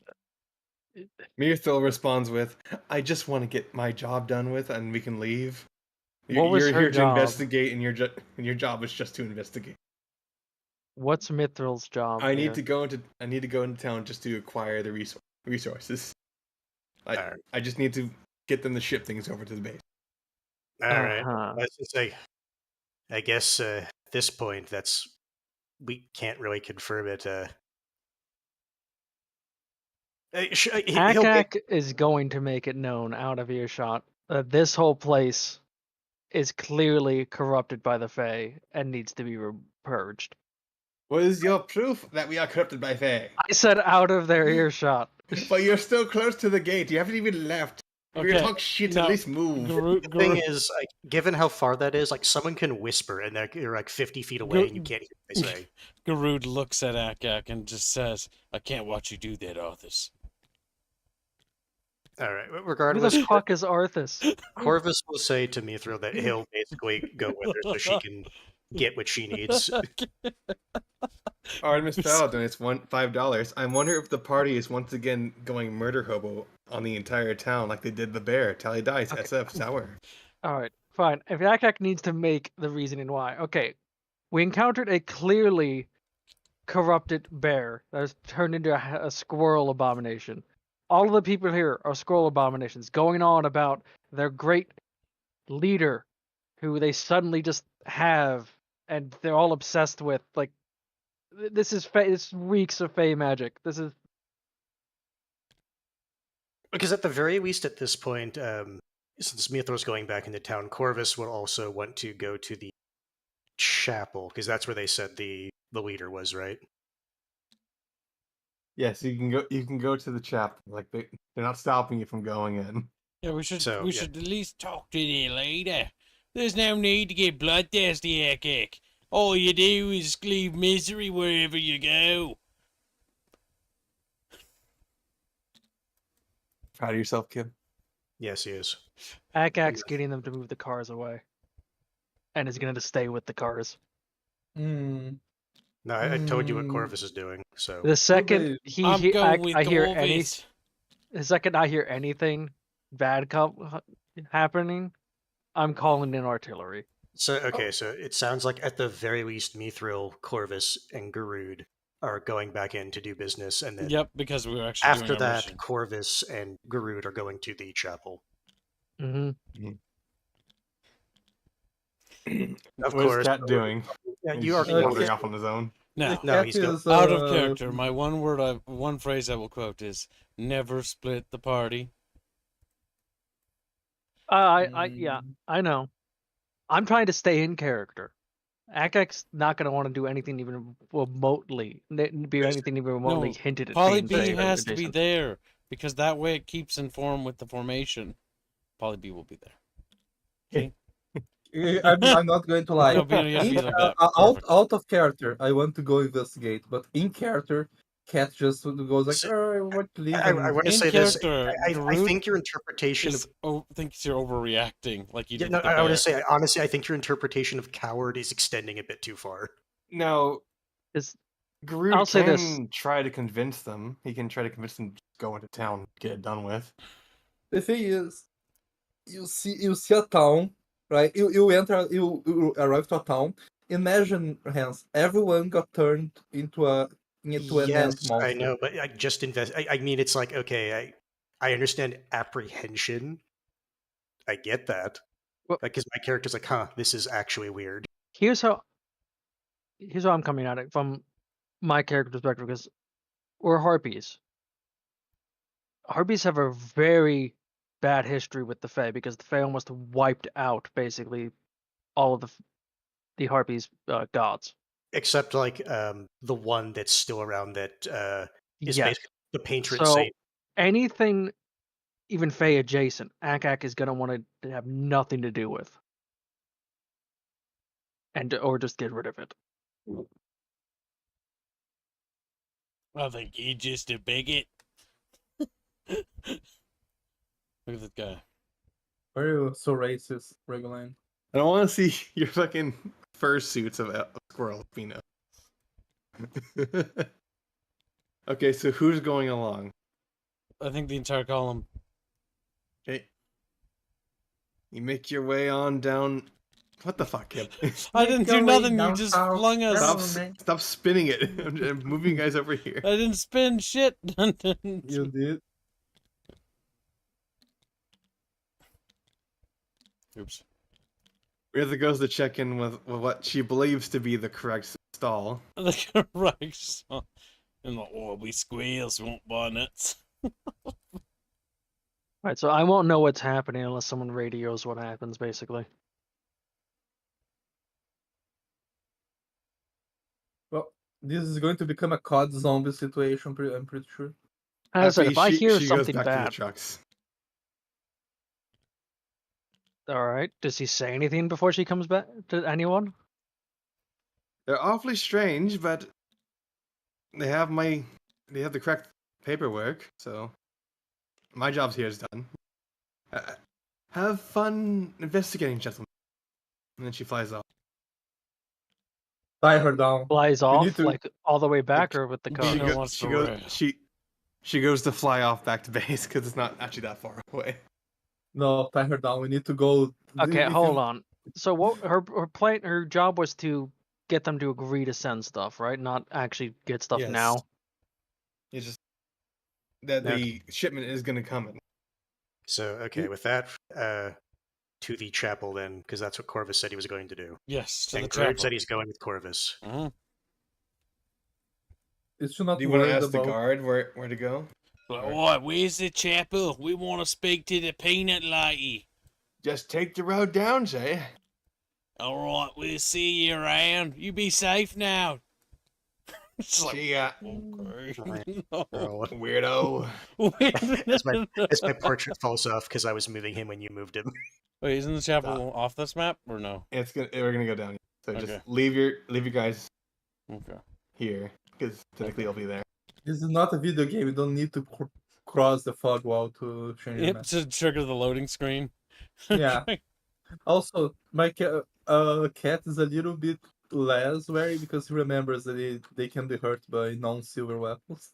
S2: Mirthil responds with, I just want to get my job done with and we can leave.
S4: What was
S2: You're
S4: her
S2: here to
S4: job?
S2: investigate and your job is just to investigate.
S4: What's Mithril's job?
S2: I need
S4: here?
S2: to go into town just to acquire the resources.
S3: Alright.
S2: I just need to get them to ship things over to the base.
S3: Alright.
S4: Uh-huh.
S3: Let's just say, I guess at this point, we can't really confirm it.
S4: Akak is going to make it known out of earshot that this whole place is clearly corrupted by the Fae and needs to be purged.
S2: What is your proof that we are corrupted by Fae?
S4: I said out of their earshot.
S2: But you're still close to the gate. You haven't even left. If you're
S1: Okay,
S2: gonna talk shit,
S1: now,
S2: at least move.
S3: The thing is, given how far that is, someone can whisper and they're 50 feet away and you can't hear what they say.
S1: Garud looks at Akak and just says, I can't watch you do that, Arthas.
S3: Alright,
S4: Who
S3: regardless,
S4: the fuck is Arthas?
S3: Corvus will say to Mithril that he'll basically go with her so she can get what she needs.
S2: Artemis Paladin, it's $5. I wonder if the party is once again going murder hobo on the entire town like they did the bear. Tally dice,
S4: Okay.
S2: SF, sour.
S4: Alright, fine. If Akak needs to make the reasoning why. Okay, we encountered a clearly corrupted bear that has turned into a squirrel abomination. All of the people here are squirrel abominations, going on about their great leader, who they suddenly just have, and they're all obsessed with. Like, this reeks of Fey magic. This is
S3: Because at the very least at this point, since Mithril's going back into town, Corvus will also want to go to the chapel, because that's where they said the leader was, right?
S2: Yes, you can go. You can go to the chapel. Like they're not stopping you from going in.
S1: Yeah, we should
S3: So,
S1: we
S3: yeah.
S1: should at least talk to the leader. There's no need to get bloodthirsty, Ekick. All you do is leave misery wherever you go.
S2: Proud of yourself, kid.
S3: Yes, he is.
S4: Akak's getting them to move the cars away, and is going to stay with the cars.
S5: Mm,
S3: No, I told you what
S5: Mm.
S3: Corvus is doing. So
S4: The second
S5: they-
S1: I'm going with
S4: I hear any,
S1: Corvus.
S4: the second I hear anything bad happening, I'm calling in artillery.
S3: So okay, so it sounds like at the very least, Mithril, Corvus, and Garud are going back in to do business, and then
S1: Yep, because we were actually
S3: after
S1: doing our
S3: that,
S1: mission.
S3: Corvus and Garud are going to the chapel.
S4: Hmm
S3: Of
S2: What
S3: course,
S2: is Cat doing?
S3: yeah,
S2: He's
S3: you
S2: just
S3: already
S2: wandering
S3: know.
S2: off on his own.
S1: Now,
S3: No,
S5: Cat
S3: he's go-
S5: is,
S1: out of
S5: uh,
S1: character, my one phrase I will quote is never split the party.
S4: Yeah,
S5: mm,
S4: I know. I'm trying to stay in character. Akak's not going to want to do anything even remotely,
S1: No,
S4: hinted at
S1: Polly
S4: being
S1: B
S4: safe
S1: has to be
S4: adjacent.
S1: there because that way it keeps informed with the formation. Polly B will be there.
S5: I'm not going to lie.
S1: No, be
S5: In,
S1: like that.
S5: out
S1: Perfect.
S5: out of character, I want to go investigate, but in character, Cat just goes like,
S3: So,
S5: "Oh, I want to leave."
S3: I
S5: and
S3: want to
S1: In
S3: say this.
S1: character,
S3: I
S1: Garud
S3: think your interpretation of
S1: thinks you're overreacting, like you
S3: yeah,
S1: did
S3: no,
S1: with the
S3: I want
S1: bear.
S3: to say honestly, I think your interpretation of coward is extending a bit too far.
S2: Now,
S4: It's,
S2: Garud
S4: I'll say
S2: can
S4: this.
S2: try to convince them. He can try to convince them to go into town, get it done with.
S5: The thing is, you see a town, right? You arrive to a town. Imagine, Hans, everyone got turned into an ant
S3: Yes, I
S5: monster.
S3: know, but I just invest. I mean, it's like okay, I understand apprehension. I get that.
S4: Well-
S3: Because my character's like, huh, this is actually weird.
S4: Here's how I'm coming at it from my character perspective, because we're harpies. Harpies have a very bad history with the Fae, because the Fae almost wiped out basically all of the harpies gods.
S3: Except like the one that's still around that is
S4: Yes.
S3: basically the patron
S4: So
S3: saint.
S4: anything even Fae adjacent, Akak is gonna want to have nothing to do with, or just get rid of it.
S1: I think you're just a bigot. Look at this guy.
S5: Why are you so racist, Reguline?
S2: I don't want to see your fucking fursuits of a squirrel, Pino. Okay, so who's going along?
S1: I think the entire column.
S2: Okay. You make your way on down. What the fuck, kid?
S1: I didn't do nothing. You just
S5: downtown.
S1: flung us.
S2: Stop spinning it. I'm moving you guys over here.
S1: I didn't spin shit.
S5: You did.
S1: Oops.
S2: Riza goes to check in with what she believes to be the correct stall.
S1: The correct song. And the we squeals won't buy nuts.
S4: Right, so I won't know what's happening unless someone radios what happens, basically.
S5: Well, this is going to become a COD zombie situation. I'm pretty sure.
S4: As I said, if I hear
S2: she
S4: something
S2: goes back to the
S4: bad,
S2: trucks.
S4: all right. Does he say anything before she comes back to anyone?
S2: They're awfully strange, but they have the correct paperwork, so my job here is done. Have fun investigating, gentlemen. And then she flies off.
S5: Tie her down.
S4: Flies
S5: need
S4: off
S5: to-
S4: like all the way back, or with the car?
S1: She wants to rail.
S2: She goes to fly off back to base because it's not actually that far away.
S5: No, tie her down. We need to go.
S4: Okay,
S5: if
S4: hold
S5: you-
S4: on. So what her job was to get them to agree to send stuff, right? Not actually get stuff
S2: Yes.
S4: now.
S2: It's just that the shipment is going to come in.
S3: So okay, with that, to the chapel then, because that's what Corvus said he was going to do.
S1: Yes, to
S3: And
S1: the
S3: Garud
S1: chapel.
S3: said he's going with Corvus.
S1: Mhm.
S5: It should not
S2: Do you want to
S5: worry
S2: ask the
S5: about.
S2: guard where to go?
S1: Alright, where's the chapel? We want to speak to the peanut lady.
S2: Just take the road down, say.
S1: Alright, we'll see you around. You be safe now. Just like,
S2: See ya,
S1: okay. No.
S3: Bro.
S2: weirdo.
S1: Wait,
S3: As my portrait falls off because I was moving him when you moved him.
S1: wait, isn't the chapel off this map or no?
S2: It's gonna. We're gonna go down. So
S1: Okay.
S2: just leave your guys
S1: Okay.
S2: here because typically I'll be there.
S5: This is not a video game. You don't need to cross the fog wall to change your
S1: Yep,
S5: map.
S1: to trigger the loading screen.
S5: Yeah. Also, my cat is a little bit less wary because he remembers that they can be hurt by non-silver weapons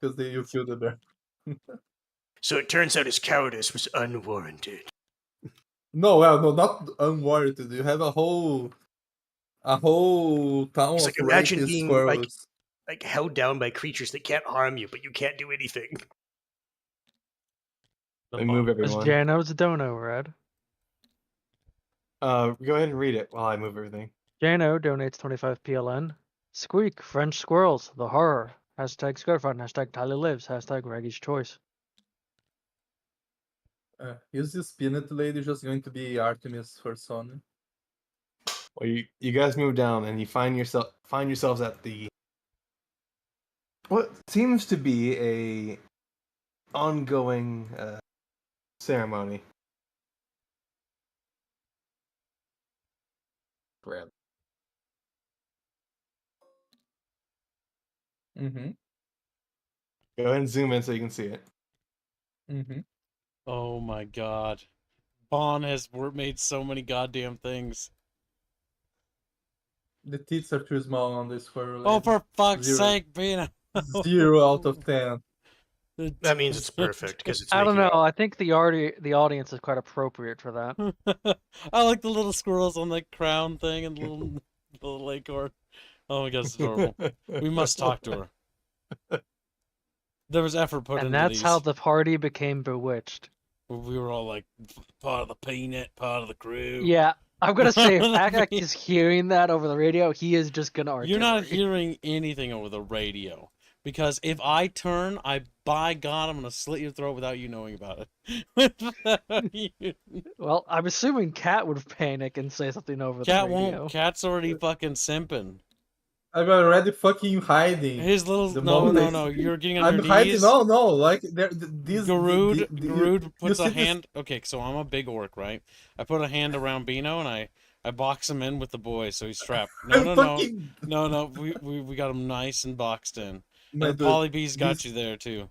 S5: because you kill the bear.
S3: So it turns out his cowardice was unwarranted.
S5: No, well, no, not unwarranted. You have a whole town
S3: It's
S5: of
S3: like, imagine
S5: rapist
S3: being,
S5: squirrels.
S3: Like held down by creatures that can't harm you, but you can't do anything.
S2: Let me move
S4: It's
S2: everyone.
S4: Jano's dono, Red.
S2: Go ahead and read it while I move everything.
S4: Jano donates 25 PLN. Squeak, French squirrels, the horror. Hashtag Squarefront, hashtag Tyler lives, hashtag Raggy's choice.
S5: Is this peanut lady just going to be Artemis for Sony?
S2: Well, you guys move down and you find yourselves at the what seems to be a ongoing ceremony. Grab.
S5: Mm-hmm.
S2: Go ahead and zoom in so you can see it.
S5: Mm-hmm.
S1: Oh my god. Bon has made so many goddamn things.
S5: The tits are too small on this squirrel.
S1: Oh,
S5: lady.
S1: for fuck's
S5: Zero.
S1: sake, Bina.
S5: 0 out of 10.
S3: That means it's perfect because it's.
S4: I don't
S3: making
S4: know.
S3: it-
S4: I think the audience is quite appropriate for that.
S1: I like the little squirrels on the crown thing and the little acorn. Oh my god, it's adorable. We must talk to her. There was effort put
S4: And
S1: into
S4: that's
S1: these.
S4: how the party became bewitched.
S1: We were all like part of the peanut, part of the crew.
S4: Yeah, I'm gonna say if
S1: The
S4: Akak
S1: peanut-
S4: is hearing that over the radio, he is just gonna
S1: You're not
S4: artillery.
S1: hearing anything over the radio. Because if I turn, by God, I'm gonna slit your throat without you knowing about it.
S4: Well, I'm assuming Cat would panic and say something over
S1: Cat
S4: the radio.
S1: won't. Cat's already fucking simping.
S5: I'm already fucking hiding.
S1: His little
S5: The
S1: no,
S5: moment
S1: no,
S5: they-
S1: no. You're getting on
S5: I'm
S1: your
S5: hiding.
S1: knees.
S5: No, like these.
S1: Garud
S5: you
S1: puts
S5: see
S1: a
S5: this-
S1: hand. Okay, so I'm a big orc, right? I put a hand around Bino and I box him in with the boys, so he's trapped. No,
S5: I'm
S1: no,
S5: fucking.
S1: no. We got him nice and boxed in.
S5: My
S1: And
S5: dude,
S1: Polly B's got
S5: this-
S1: you there too.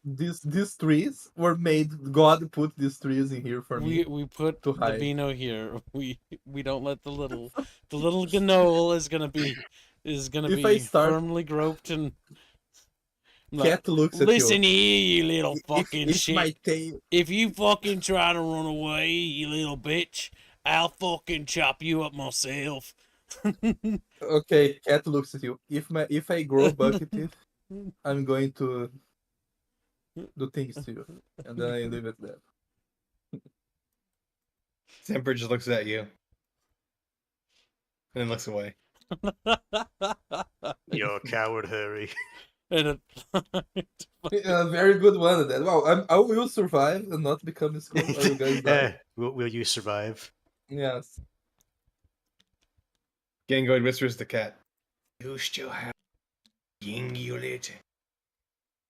S5: These trees were made. God put these trees in here for me.
S1: We put
S5: to
S1: the
S5: hide.
S1: Beano here. We don't let the little Ganole is gonna
S5: If I
S1: be
S5: start-
S1: firmly groped and I'm like,
S5: Cat looks at
S1: listen
S5: you.
S1: here, you little fucking
S5: if
S1: shit.
S5: my tail,
S1: If you fucking try to run away, you little bitch, I'll fucking chop you up myself.
S5: okay, cat looks at you. If I grow bucket teeth, I'm going to do things to you, and then I leave it there.
S2: Semper just looks at you and then looks away.
S3: You're a coward, Harry.
S1: And
S5: A very good one at that. Wow, I will survive and not become a skull. Are you guys die?
S3: Will you survive?
S5: Yes.
S2: Gangoid whispers to Cat. You still have Yingulate.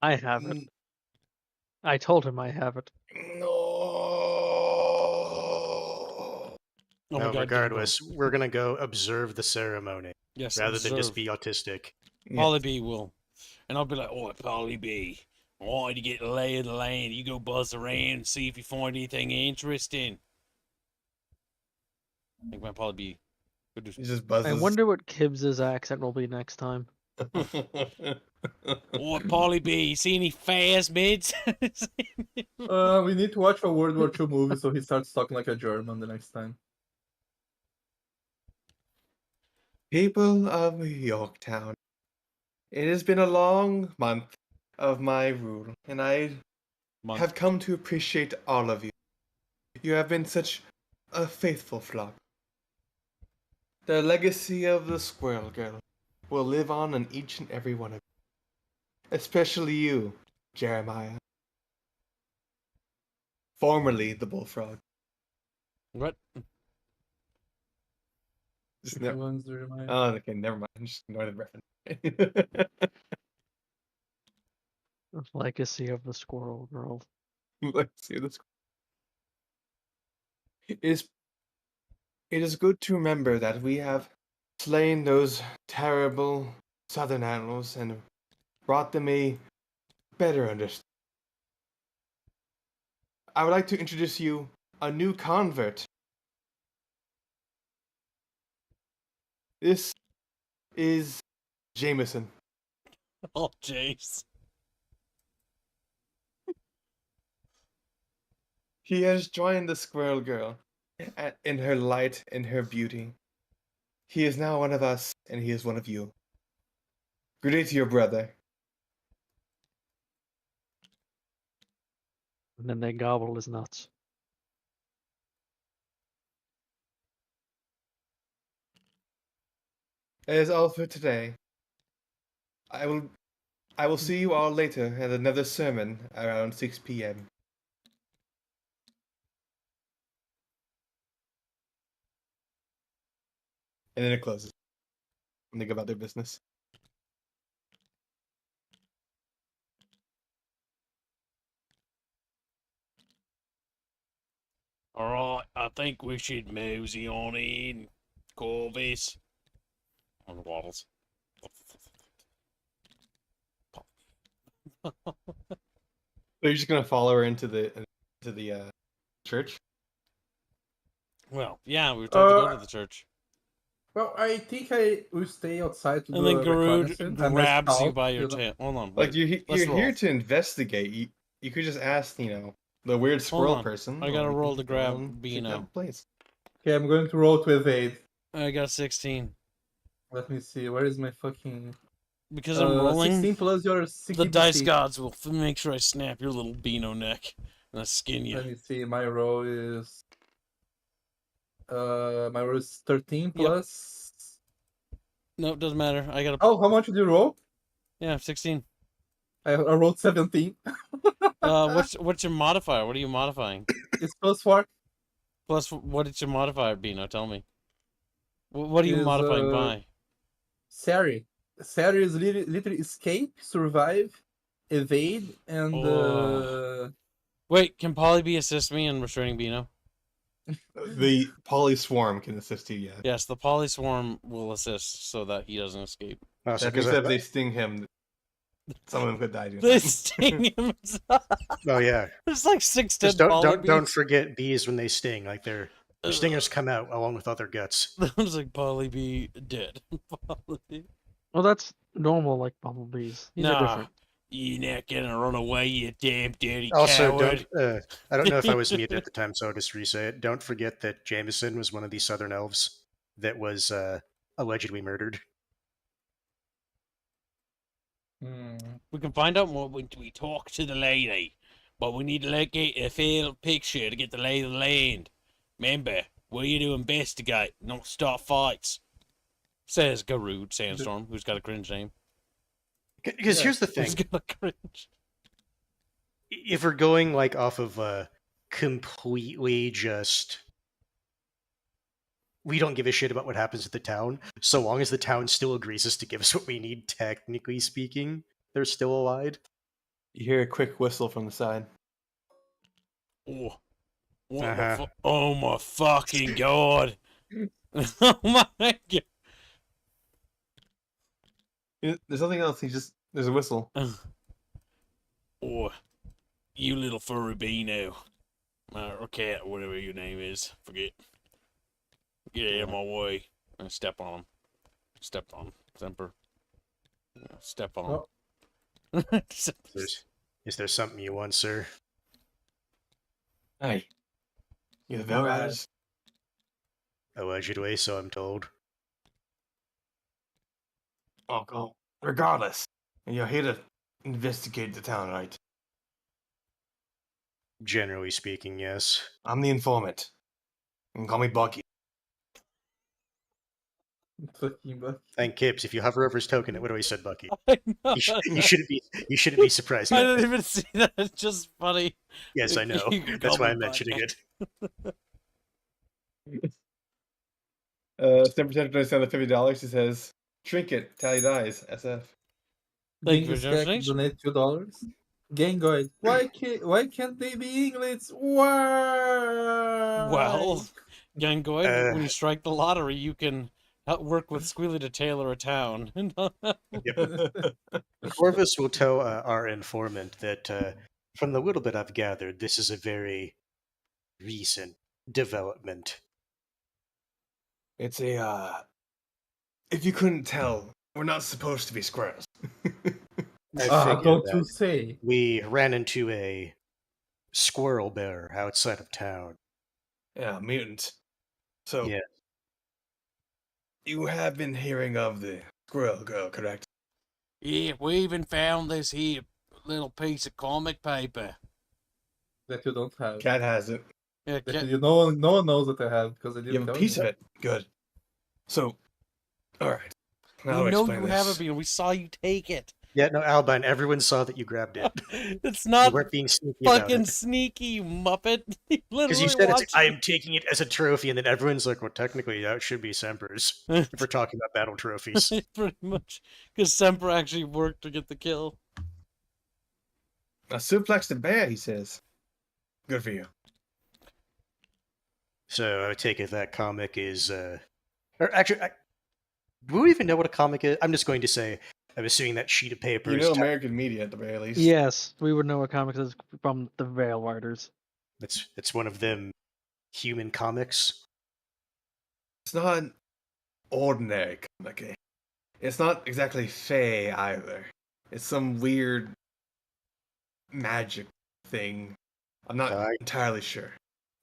S4: I have it. I told him I have it.
S2: No.
S1: Oh my
S3: No,
S1: God,
S3: regardless, we're gonna go observe the ceremony
S1: yes,
S3: rather than just
S1: observe.
S3: be autistic.
S1: Polly B will, and I'll be like, "Oh, Polly B, I want you to get the lay of the land. You go buzz around and see if you find anything interesting." I think my Polly B would do.
S2: He just buzzes.
S4: I wonder what Kibbs's accent will be next time.
S1: Oh, Polly B, you see any fast mids?
S5: We need to watch a World War II movie so he starts talking like a German the next time.
S2: People of Yorktown, it has been a long month of my rule, and I have come to appreciate all of you. You have been such a faithful flock. The legacy of the Squirrel Girl will live on in each and every one of you. Especially you, Jeremiah. Formerly the Bullfrog.
S1: What?
S2: Just
S5: Which
S2: never,
S5: ones do you mind?
S2: oh, okay, never mind. Just ignore the reference.
S4: Legacy of the Squirrel Girl.
S2: Let's see this. It is good to remember that we have slain those terrible southern animals and brought them a better understanding. I would like to introduce you a new convert. This is Jameson.
S1: Oh, jeez.
S2: He has joined the Squirrel Girl in her light and her beauty. He is now one of us, and he is one of you. Good day to your brother.
S4: And then they gobble his nuts.
S2: That is all for today. I will see you all later at another sermon around 6 p.m. And then it closes. And they go about their business.
S1: Alright, I think we should mosey on in, Corvus. On the waddles.
S2: So you're just gonna follow her into the church?
S1: Well, yeah, we were told to go
S5: Uh,
S1: to the church.
S5: Well, I think I will stay outside to
S1: And
S5: do
S1: then
S5: a
S1: Garud
S5: reconnaissance. I might
S1: grabs you
S5: scout,
S1: by your
S5: know.
S1: tail. Hold on,
S2: Like
S1: wait.
S2: you're
S1: let's
S2: here
S1: roll.
S2: to investigate. You could just ask, the weird squirrel
S1: on.
S2: person.
S1: I gotta
S2: or you
S1: roll
S2: can
S1: to
S2: go
S1: grab
S2: and check
S1: Beano.
S2: out the place.
S5: Okay, I'm going to roll to evade.
S1: I got 16.
S5: Let me see. Where is my fucking...
S1: Because I'm rolling,
S5: 16 plus your 60
S1: the dice
S5: DC.
S1: gods will make sure I snap your little Beano neck and I skin you.
S5: Let me see. My roll is... my roll is 13 plus...
S1: No, it doesn't matter. I got a...
S5: Oh, how much did you roll?
S1: Yeah, 16.
S5: I rolled 17.
S1: What's your modifier? What are you modifying?
S5: It's plus 4.
S1: Plus, what is your modifier, Beano? Tell me. What are you
S5: Is,
S1: modifying by?
S5: Sari. Sari is literally escape, survive, evade, and...
S1: Oh. Wait, can Polly B assist me in restraining Beano?
S2: The poly swarm can assist you, yeah.
S1: Yes, the polyswarm will assist so that he doesn't escape.
S3: Oh, so
S2: That means
S3: 'cause
S2: if they sting him, some of them could die.
S1: They sting him.
S3: oh yeah,
S1: There's like 6
S3: just
S1: dead
S3: don't
S1: polybees.
S3: forget bees when they sting. Like their stingers come out along with other guts.
S1: There's like Polybee dead. Polybee.
S4: Well, that's normal, like bumblebees. These are
S1: Nah,
S4: different.
S1: you're not gonna run away, you damn dirty
S3: Also,
S1: coward.
S3: I don't know if I was muted at the time, so I'll just re-say it. Don't forget that Jameson was one of these southern elves that was allegedly murdered.
S1: We can find out more when we talk to the lady, but we need to get a full picture to get the lay of the land. Remember, we're here to investigate, not start fights. Says Garud Sandstorm, who's got a cringe name.
S3: Because here's the thing:
S1: Who's got a cringe?
S3: if we're going like off of completely just, we don't give a shit about what happens at the town, so long as the town still agrees us to give us what we need. Technically speaking, they're still allied.
S2: You hear a quick whistle from the side.
S1: Oh, what
S3: Uh-huh.
S1: the oh my fucking god! Oh my god!
S2: There's nothing else. There's a whistle.
S1: Oh, you little furry beano, or cat, or whatever your name is. Forget. Get out of my way. And step on him. Step on him. Semper. Step on him.
S5: Oh.
S3: Is there something you want, sir?
S2: Hey, you the Bell Riders?
S3: Allegedly, so I'm told.
S2: Oh, go. Regardless, you're here to investigate the town, right?
S3: Generally speaking, yes.
S2: I'm the informant. You can call me Bucky.
S5: Fucking buck.
S3: Thank Kips. If you hover over his token, it would always said Bucky.
S1: I know.
S3: You shouldn't be surprised.
S1: I didn't even see that. It's just funny.
S3: Yes, I know.
S1: You can
S3: That's
S1: call
S3: why
S1: me
S3: I'm mentioning
S1: Bucky.
S3: it.
S2: Stem percentage understand the $50. He says, Trinket, tally dies, SF.
S1: Thank you for
S5: Genghis
S1: your
S5: Khan
S1: donation.
S5: donate $2. Gangoid. Why can't they be English? Why?
S1: Well, Gangoid, when
S3: Uh,
S1: you strike the lottery, you can work with Squealy to tailor a town.
S3: Corvus will tell our informant that from the little bit I've gathered, this is a very recent development.
S2: It's a, if you couldn't tell, we're not supposed to be squirrels.
S3: I figured
S5: Don't
S3: that.
S5: you say.
S3: We ran into a squirrel bear outside of town.
S2: Yeah, mutant. So,
S3: Yeah.
S2: you have been hearing of the squirrel girl, correct?
S1: Yeah, we even found this here little piece of comic paper.
S5: That you don't have.
S2: Cat has it.
S1: Yeah,
S5: That no one knows that I have because I didn't
S2: You have a
S5: tell
S2: piece
S5: you.
S2: of it. Good. So, alright.
S1: we
S2: I'll
S1: know
S2: explain
S1: you have
S2: this.
S1: it because we saw you take it.
S3: Yeah, no, Albine, everyone saw that you grabbed it.
S1: It's
S3: You
S1: not
S3: weren't being sneaky about
S1: fucking
S3: it.
S1: sneaky, you muppet.
S3: Because
S1: Literally
S3: you said,
S1: watched
S3: I am taking it as a trophy, and then everyone's like, well, technically, that should be Semper's. If we're talking about battle trophies.
S1: pretty much because Semper actually worked to get the kill.
S2: A suplex the bear, he says. Good for you.
S3: So I would take it that comic is. Or actually, do we even know what a comic is? I'm just going to say, I'm assuming that sheet of paper
S2: You
S3: is.
S2: know American media at the very least.
S4: Yes, we would know what comics is from the Veil Riders.
S3: It's one of them human comics.
S2: It's not an ordinary comic. It's not exactly fae either. It's some weird magic thing. I'm not entirely sure.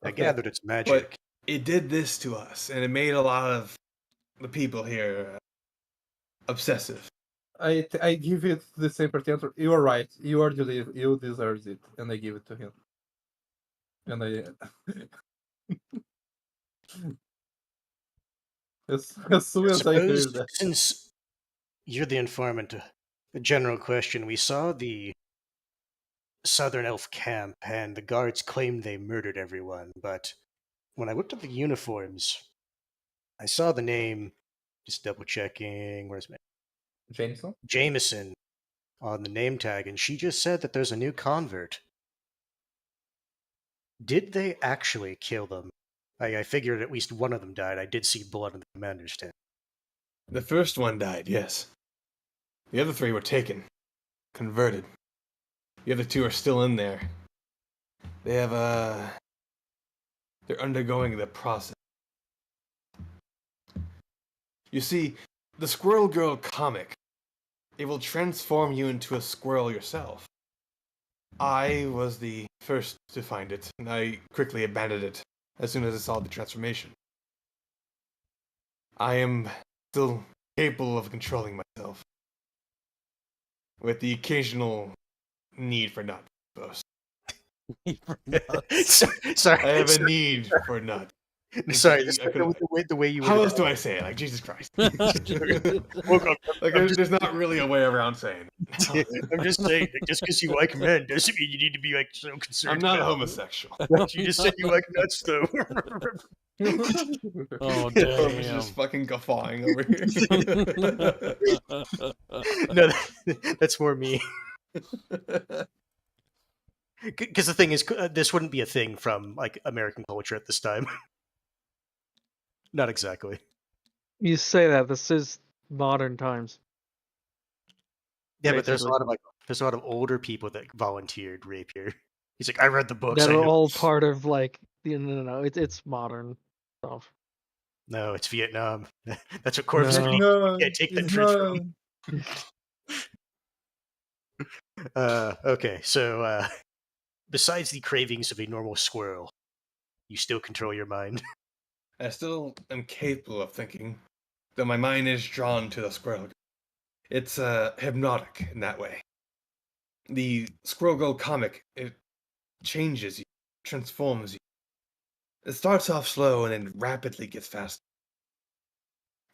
S3: I
S5: Okay.
S3: gathered it's magic.
S2: But it did this to us, and it made a lot of the people here obsessive.
S5: I give it the same pretender. You are right. You deserve it, and I give it to him. And I as soon as I hear
S3: Suppose,
S5: that,
S3: since you're the informant, a general question. We saw the Southern Elf camp, and the guards claimed they murdered everyone, but when I looked at the uniforms, I saw the name, just double checking, where's my
S5: Jameson.
S3: Jameson on the name tag, and she just said that there's a new convert. Did they actually kill them? I figured at least one of them died. I did see blood in the commander's tent.
S2: The first one died, yes. The other three were taken, converted. The other two are still in there. They have they're undergoing the process. You see, the Squirrel Girl comic, it will transform you into a squirrel yourself. I was the first to find it, and I quickly abandoned it as soon as I saw the transformation. I am still capable of controlling myself, with the occasional need for nut, I suppose.
S3: Sorry,
S2: I have a need for nut.
S3: Sorry,
S2: I couldn't-
S3: the way you
S2: How
S3: worded
S2: else
S3: it.
S2: do I say it? Like, Jesus Christ.
S3: Look,
S2: Like, there's not really a way around saying it.
S3: I'm just saying, like, just because you like men doesn't mean you need to be like so concerned.
S2: I'm not
S3: about
S2: homosexual.
S3: it. You just said you like nuts, though.
S1: Oh
S2: I'm
S1: damn!
S2: just fucking guffawing over here.
S3: No, that's more me. Because the thing is, this wouldn't be a thing from like American culture at this time. Not exactly.
S4: You say that this is modern times.
S3: Yeah, but there's a
S4: Basically.
S3: lot of there's a lot of older people that volunteered rapier. He's like, I read the books.
S4: That
S3: I
S4: are
S3: know.
S4: all part of like no. It's modern stuff.
S3: No, it's Vietnam. That's what Corvus
S4: No.
S3: speaks.
S5: No,
S3: You can't take that
S5: it's
S3: truth
S5: not.
S3: from. Okay, so besides the cravings of a normal squirrel, you still control your mind.
S2: I still am capable of thinking, though my mind is drawn to the squirrel. It's hypnotic in that way. The Squirrel Girl comic, it changes you, transforms you. It starts off slow and then rapidly gets faster.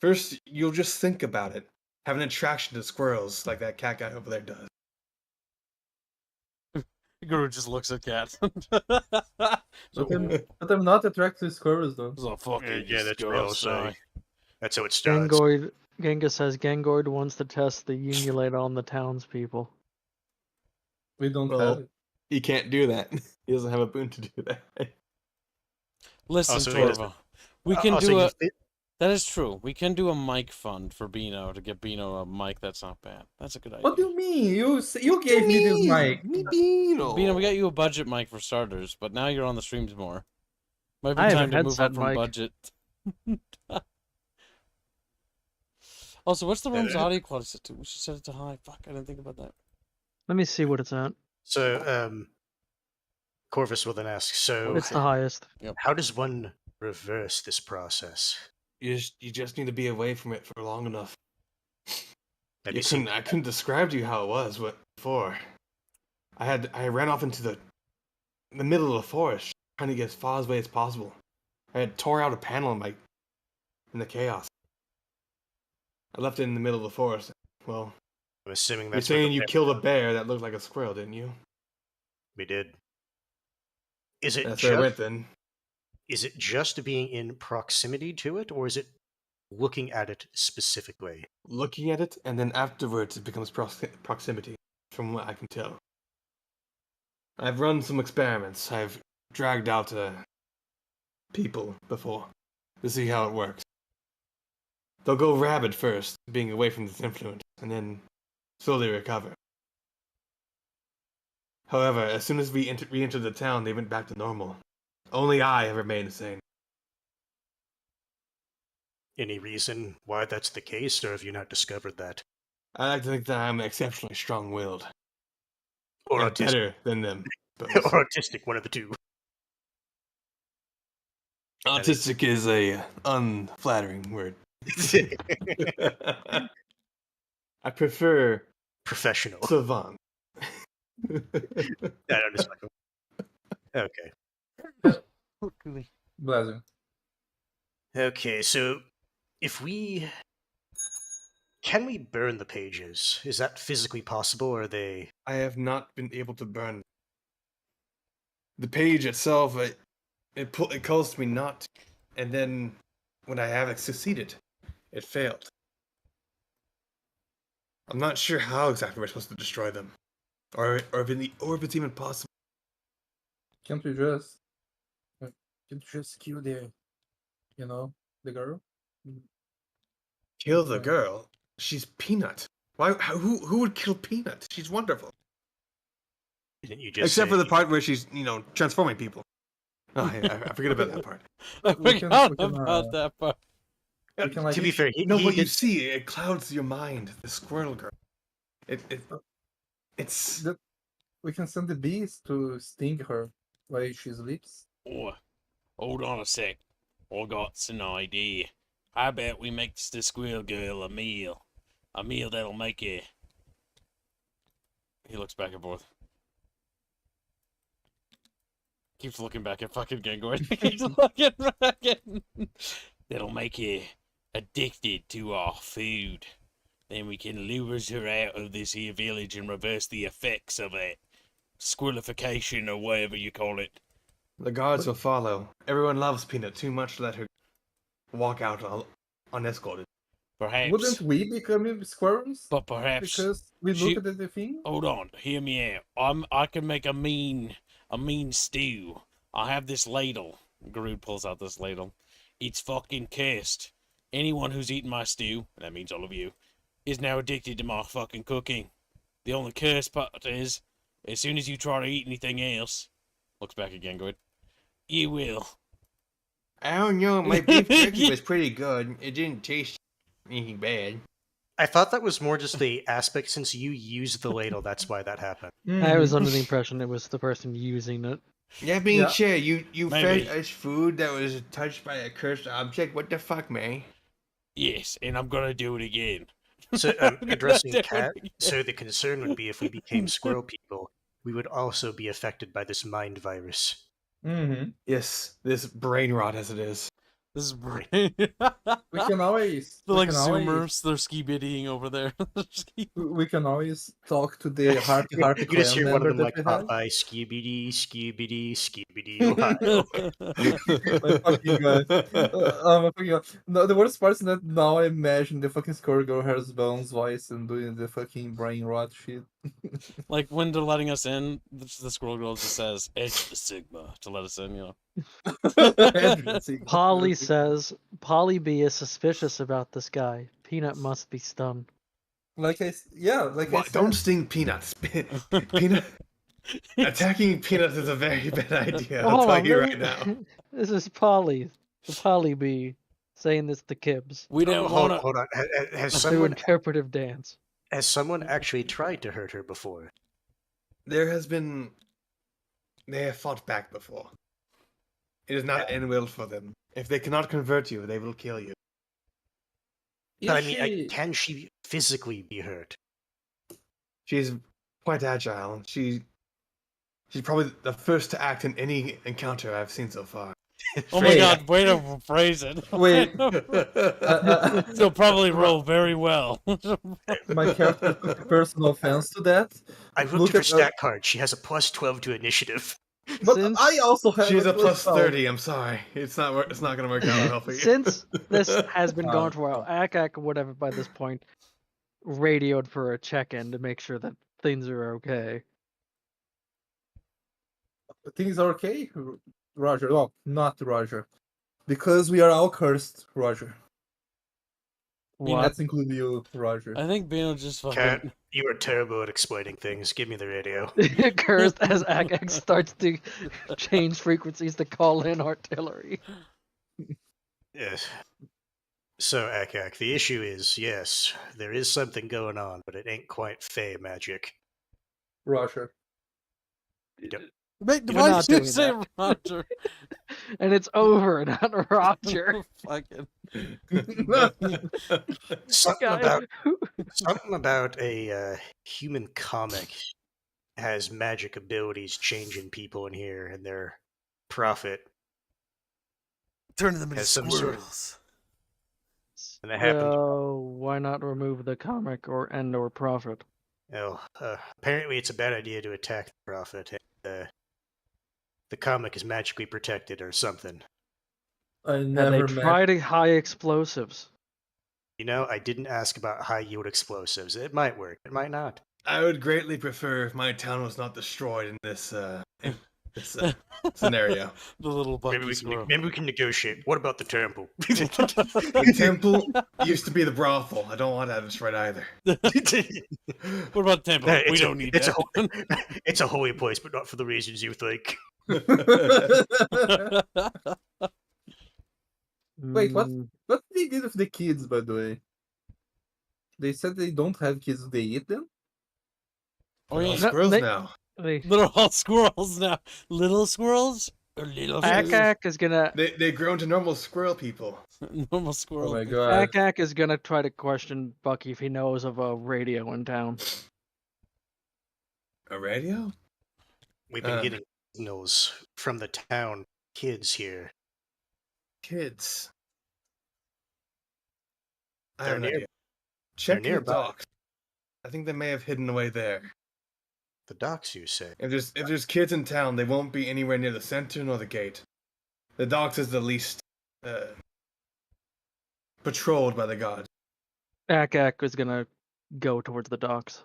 S2: First, you'll just think about it, have an attraction to squirrels like that cat guy over there does.
S1: Guru just looks at Cat.
S5: But I'm not attracted to squirrels though.
S1: This is a fucking
S3: Yeah, that's what we all
S1: disgusting.
S3: say. That's how it starts.
S4: Genghis says Gangord wants to test the Unulate on the townspeople.
S5: We don't
S2: Well,
S5: have it.
S2: he can't do that. He doesn't have a boon to do that.
S1: Listen,
S3: Also, he doesn't-
S1: Torva. We can
S3: also,
S1: do
S3: you
S1: a.
S3: fit-
S1: That is true. We can do a mic fund for Beano to get Beano a mic. That's not bad. That's a good idea.
S5: What do you mean? You gave me this mic.
S2: Beano.
S1: Beano, we got you a budget mic for starters, but now you're on the streams more. Might be
S4: I have a
S1: time to move up
S4: headset
S1: from
S4: mic.
S1: budget. Also, what's the room's audio quality set to? We should set it to high. Fuck, I didn't think about that.
S4: Let me see what it's at.
S3: So, Corvus will then ask, so
S4: It's the highest.
S3: how does one reverse this process?
S2: You just need to be away from it for long enough.
S3: Have you seen
S2: I couldn't describe to you how it was before. I ran off into the middle of the forest, trying to get as far away as possible. I had tore out a panel in the chaos. I left it in the middle of the forest. Well,
S3: I'm assuming
S2: you're
S3: that's where
S2: saying
S3: the
S2: you
S3: bear-
S2: killed a bear that looked like a squirrel, didn't you?
S3: We did. Is it
S2: That's where I went
S3: just,
S2: then.
S3: is it just being in proximity to it, or is it looking at it specifically?
S2: Looking at it, and then afterwards it becomes proximity, from what I can tell. I've run some experiments. I've dragged out people before to see how it works. They'll go rabid first, being away from this influence, and then slowly recover. However, as soon as we re-entered the town, they went back to normal. Only I have remained sane.
S3: Any reason why that's the case, or have you not discovered that?
S2: I like to think that I'm exceptionally strong-willed.
S3: Or
S2: And
S3: autistic,
S2: better than them. But
S3: or autistic, one of the two.
S2: autistic is a unflattering word. I prefer
S3: Professional.
S2: savant.
S3: That understandable. Okay.
S5: Blessing.
S3: Okay, so if we... Can we burn the pages? Is that physically possible, or are they...
S2: I have not been able to burn the page itself. It calls me not, and then when I have succeeded, it failed. I'm not sure how exactly we're supposed to destroy them, or if it's even possible.
S5: Can't you just kill the girl?
S2: Kill the
S5: Okay.
S2: girl. She's Peanut. Why? Who would kill Peanut? She's wonderful.
S3: Didn't you just
S2: Except
S3: say...
S2: for the part where she's transforming people. Oh, I forget about that part.
S1: I
S5: We can-
S1: forgot
S5: we can,
S1: about that part.
S5: We can, like,
S3: to be fair,
S2: No,
S3: he
S2: but you
S3: did...
S2: see, it clouds your mind. The squirrel girl. It's
S5: we can send the bees to sting her while she sleeps.
S1: Oh, hold on a sec. I got an idea. I bet we make the squirrel girl a meal. A meal that'll make you... He looks back and forth. Keeps looking back at fucking Gangor. Keeps looking back at... That'll make you addicted to our food. Then we can lure her out of this here village and reverse the effects of it. Squirrelification or whatever you call it.
S2: the guards will follow. Everyone loves Peanut too much to let her walk out unescorted.
S1: Perhaps...
S5: Wouldn't we become squirrels?
S1: But perhaps...
S5: Because we
S1: she-
S5: looked at the thing?
S1: Hold on, hear me out. I can make a mean stew. I have this ladle. Garud pulls out this ladle. It's fucking cursed. Anyone who's eaten my stew, and that means all of you, is now addicted to my fucking cooking. The only cursed part is, as soon as you try to eat anything else, looks back again, good, you will.
S2: I don't know. My beef jerky was pretty good. It didn't taste anything bad.
S3: I thought that was more just the aspect since you used the ladle, that's why that happened.
S4: I was under the impression it was the person using it.
S2: That being
S5: Yeah.
S2: said, you
S1: Maybe.
S2: fed us food that was touched by a cursed object. What the fuck, man?
S1: Yes, and I'm gonna do it again.
S3: So, addressing
S1: Do it
S3: Cat,
S1: again.
S3: so the concern would be if we became squirrel people, we would also be affected by this mind virus.
S5: Mm-hmm.
S2: Yes, this brain rot as it is.
S1: This is
S3: Right.
S1: brain.
S5: We can always
S1: They're
S5: we
S1: like
S5: can always
S1: Zoomers. They're ski-biddying over there.
S5: we can always talk to the Hearty
S3: You just
S5: clan
S3: hear one
S5: member
S3: of them
S5: that
S3: like
S5: we
S3: pop
S5: have.
S3: by, skibidi, skibidi, skibidi, Ohio.
S5: My fucking god. Oh my fucking god. No, the worst part is that now I imagine the fucking score girl has Bones voice and doing the fucking brain rot shit.
S1: Like when they're letting us in, the squirrel girl just says "Edge the Sigma" to let us in. You know.
S4: Polly says, Polly B is suspicious about this guy. Peanut must be stunned.
S5: like I said.
S2: Don't sting Peanuts. Peanut attacking Peanuts is a very bad idea. I'll
S4: Hold
S2: tell
S4: on,
S2: you right now.
S4: This is Polly, the Polly B, saying this to Kibbs
S1: We didn't
S3: hold,
S1: want to.
S3: hold on. Has
S4: through
S3: someone
S4: interpretive dance.
S3: actually tried to hurt her before?
S2: There has been. They have fought back before. It is not end well for them. If they cannot convert you, they will kill you.
S3: But I
S5: Is
S3: mean,
S5: she-
S3: can she physically be hurt?
S2: She's quite agile. She's probably the first to act in any encounter I've seen so far.
S1: Oh my
S5: Wait.
S1: god! Way to phrase it.
S5: Wait.
S1: They'll probably roll very well.
S5: My character took personal offense to that.
S3: I looked
S5: Look
S3: at her
S5: at
S3: stat card. She has a +12 to initiative.
S5: But
S4: Since-
S5: I also have
S2: She has a
S5: plus
S2: plus 30. I'm sorry. It's not going to work out well for you.
S4: Since this has been going
S5: Oh,
S4: for a while, Akak would have by this point radioed for a check-in to make sure that things are okay.
S5: Things are okay, Roger. Well, not Roger. Because we are all cursed, Roger.
S4: What?
S5: Let's include you, Roger.
S1: I think Bino just
S3: Cat,
S1: fucking.
S3: you are terrible at explaining things. Give me the radio.
S4: Cursed as Akak starts to change frequencies to call in artillery.
S3: Yes. So, Akak, the issue is, yes, there is something going on, but it ain't quite Fey magic.
S5: Roger.
S1: Wait,
S4: You're
S1: why
S4: not
S1: did you
S4: doing
S1: say
S4: that.
S1: Roger?
S4: And it's over, not Roger.
S1: Fucking.
S3: Something
S4: Guy
S3: about
S4: who-
S3: a human comic has magic abilities changing people in here, and their prophet,
S1: Turning them into
S3: Has some sort of-
S1: squirrels.
S3: and that happened.
S4: So why not remove the comic or profit?
S3: Apparently it's a bad idea to attack the prophet. And, the comic is magically protected or something.
S5: I
S4: Have
S5: never
S4: they
S5: met.
S4: tried high explosives?
S3: You know, I didn't ask about high yield explosives. It might work. It might not.
S2: I would greatly prefer if my town was not destroyed in this scenario.
S1: The little
S3: Maybe
S1: Bucky
S3: we,
S1: squirrel.
S3: maybe we can negotiate. What about the temple?
S2: The temple used to be the brothel. I don't want that destroyed either.
S1: What about Temple?
S3: No,
S1: We
S3: it's a-
S1: don't need
S3: it's
S1: that.
S3: It's a holy place, but not for the reasons you think.
S5: Wait, what?
S4: Mm,
S5: What they did with the kids, by the way? They said they don't have kids. They eat them.
S1: Oh
S2: They're all
S1: yeah,
S2: squirrels
S4: they-
S2: now.
S1: they're all squirrels now. Little squirrels or little
S4: Akak is gonna
S2: They grow into normal squirrel people.
S1: normal
S5: Oh
S1: squirrel.
S5: my god.
S4: Akak is gonna try to question Bucky if he knows of a radio in town.
S2: A radio?
S3: We've been getting signals from the town kids here.
S2: Kids. I
S3: They're
S2: have an
S3: near-
S2: idea. Check your
S3: nearby.
S2: docks. I think they may have hidden away there.
S3: The docks, you say?
S2: If there's kids in town, they won't be anywhere near the center nor the gate. The docks is the least patrolled by the gods.
S4: Akak is gonna go towards the docks.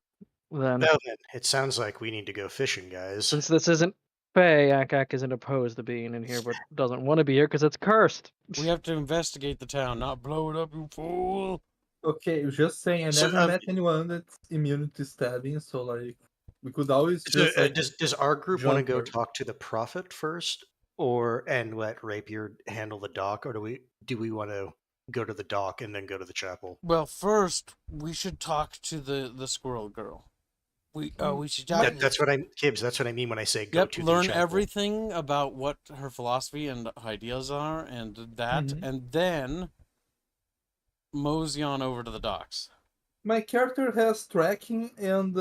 S4: Then,
S3: Well then, it sounds like we need to go fishing, guys.
S4: since this isn't Faye, Akak isn't opposed to being in here, but doesn't want to be here because it's cursed.
S1: We have to investigate the town, not blow it up, you fool.
S5: Okay, just saying. I
S3: So,
S5: never met anyone that's immune to stabbing, so like we could always
S3: So,
S5: just like
S3: does our group want to
S5: jump
S3: go
S5: her.
S3: talk to the prophet first, and let Rapier handle the dock, or do we want to go to the dock and then go to the chapel?
S1: Well, first we should talk to the squirrel girl. We should talk.
S3: That's what Kibbs. That's what I mean when I say go
S1: Yep,
S3: to
S1: learn
S3: the chapel.
S1: everything about what her philosophy and ideas are, and that,
S5: Mhm.
S1: and then mosey on over to the docks.
S5: my character has tracking and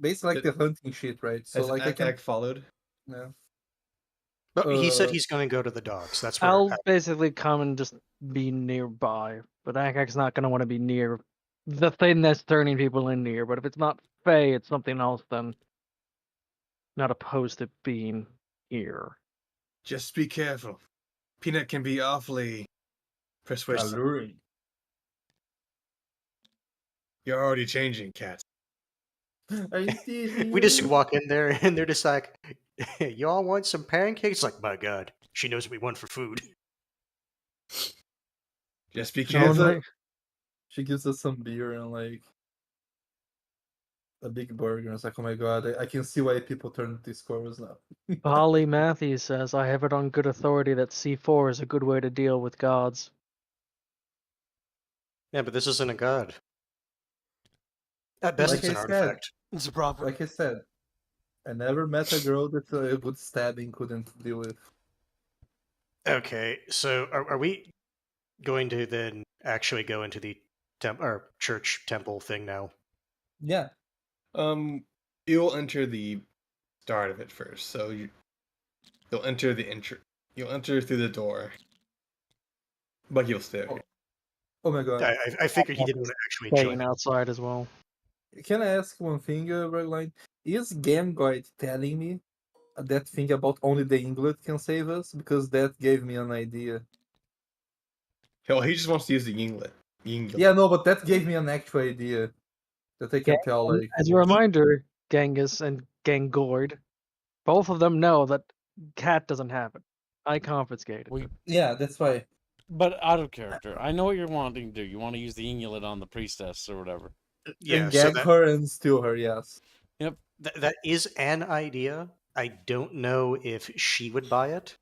S5: basically like the hunting shit, right? So
S2: Has
S5: like I can
S2: Akak followed?
S5: yeah.
S3: But he said
S5: Uh,
S3: he's going to go to the docks. That's where.
S4: I'll basically come and just be nearby, but Akak's not going to want to be near the thing that's turning people in here. But if it's not Faye, it's something else, then not opposed to being here.
S2: Just be careful. Peanut can be awfully persuasive.
S5: alluring.
S2: You're already changing, Cat.
S5: I'm teasing
S3: We just
S5: you.
S3: walk in there and they're just like, "Y'all want some pancakes?" Like, my God, she knows what we want for food.
S2: Just be
S5: No,
S2: careful.
S5: no. She gives us some beer and like a big burger. And it's like, oh my god, I can see why people turn to squirrels now.
S4: Polly Matthews says, I have it on good authority that C4 is a good way to deal with gods.
S3: Yeah, but this isn't a god. At best,
S5: Like
S3: it's an
S5: I said,
S3: artifact.
S1: It's a proper.
S5: like I said, I never met a girl that a good stabbing couldn't deal with.
S3: Okay, so are we going to then actually go into the church temple thing now?
S5: Yeah.
S2: You'll enter the start of it first. So you'll enter the You'll enter through the door, but you'll stay.
S5: Oh, oh my god.
S3: I figured he didn't want to actually
S4: Staying
S3: join.
S4: outside as well.
S5: Can I ask one thing, Ragline? Is Game Guide telling me that thing about only the England can save us? Because that gave me an idea.
S2: Well, he just wants to use the Yinglet.
S5: Yeah, no, but that gave me an actual idea that I can tell.
S4: And
S5: Like,
S4: as a reminder, Genghis and Gangoid, both of them know that Cat doesn't have it. I confiscated
S1: We,
S4: it.
S5: yeah, that's why.
S1: but out of character. I know what you're wanting to do. You want to use the Inulet on the priestess or whatever.
S3: Yeah,
S5: And
S3: so
S5: gag her and steal her. Yes.
S3: that is an idea. I don't know if she would buy it.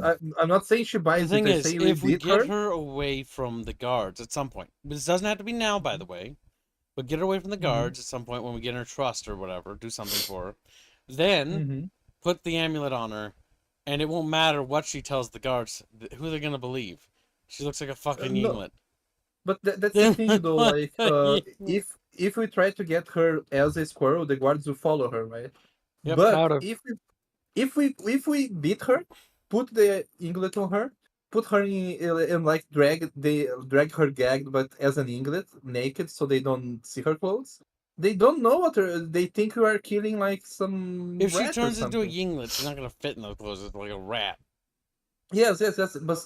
S5: I'm not saying she
S1: The
S5: buys
S1: thing
S5: it. I
S1: is,
S5: say we
S1: if we
S5: beat
S1: get
S5: her.
S1: her away from the guards at some point, this doesn't have to be now, by the way, but get her away from the guards at some point when we get her trust or whatever, do something for her, then put the amulet on her, and it won't matter what she tells the guards, who they're gonna believe. She looks like a fucking
S5: No.
S1: Yinglet.
S5: But that's the thing, though. Like, if we try to get her as a squirrel, the guards will follow her, right?
S1: Yep.
S5: But
S4: Out of-
S5: if we beat her, put the Inglet on her, put her in like drag her gagged, but as an Inglet, naked, so they don't see her clothes. They don't know what they think you are killing like some.
S1: If she
S5: rat or
S1: turns into a
S5: something.
S1: Yinglet, she's not gonna fit in those clothes. It's like a rat.
S5: Yes. But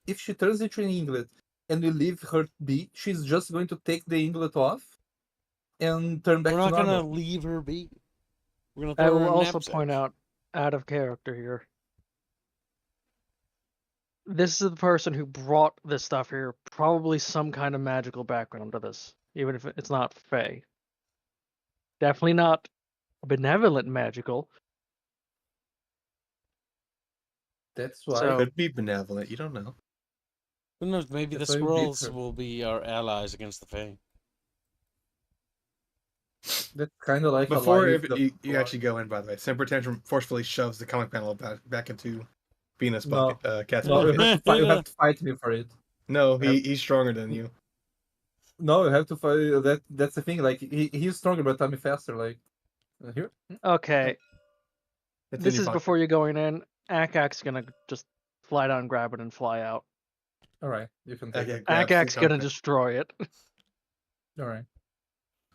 S5: if she turns into an Inglet and we leave her be, she's just going to take the Inglet off and turn back
S1: We're
S5: to
S1: not
S5: normal.
S1: gonna leave her be. We're gonna
S4: I
S1: throw her
S4: will
S1: in
S4: also
S1: knapsack.
S4: point out, out of character here. This is the person who brought this stuff here, probably some kind of magical background to this, even if it's not Fae. Definitely not benevolent magical.
S5: That's why.
S4: So-
S2: Could be benevolent. You don't know.
S1: Who knows? Maybe
S5: That's
S1: the
S5: why we beat
S1: squirrels
S5: her.
S1: will be our allies against the Fae.
S5: That's kind of like
S2: Before
S5: a
S2: if you actually go in, by the way, Semper Tantrum forcefully shoves the comic panel back into Venus
S5: No.
S2: bucket. Cat's
S5: No, you
S2: bucket.
S5: have to fight. You have to fight me for it.
S2: No, he's stronger than you.
S5: No, you have to fight. That's the thing. Like he's stronger, but I'm faster. Like here.
S4: Okay,
S2: It's in
S4: this
S2: your
S4: is
S2: pocket.
S4: before you're going in. Akak's gonna just fly down, grab it, and fly out.
S5: All right, you can take
S2: Okay,
S5: it.
S2: grab the
S4: Akak's gonna
S2: comic.
S4: destroy it.
S5: All right.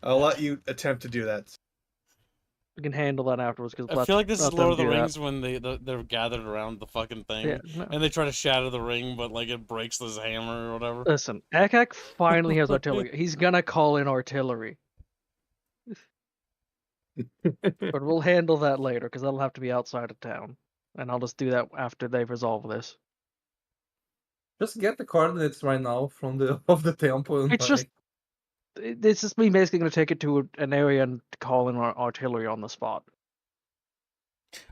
S2: I'll let you attempt to do that.
S4: We can handle that afterwards. Because
S1: I feel like this is Lord of the Rings when they're gathered around the fucking thing,
S4: Yeah, no.
S1: and they try to shatter the ring, but like it breaks this hammer or whatever.
S4: Listen, Akak finally has artillery. He's gonna call in artillery. But we'll handle that later, because that'll have to be outside of town. And I'll just do that after they've resolved this.
S5: Just get the coordinates right now from the of the temple. And
S4: It's just it's just me basically going to take it to an area and call in artillery on the spot.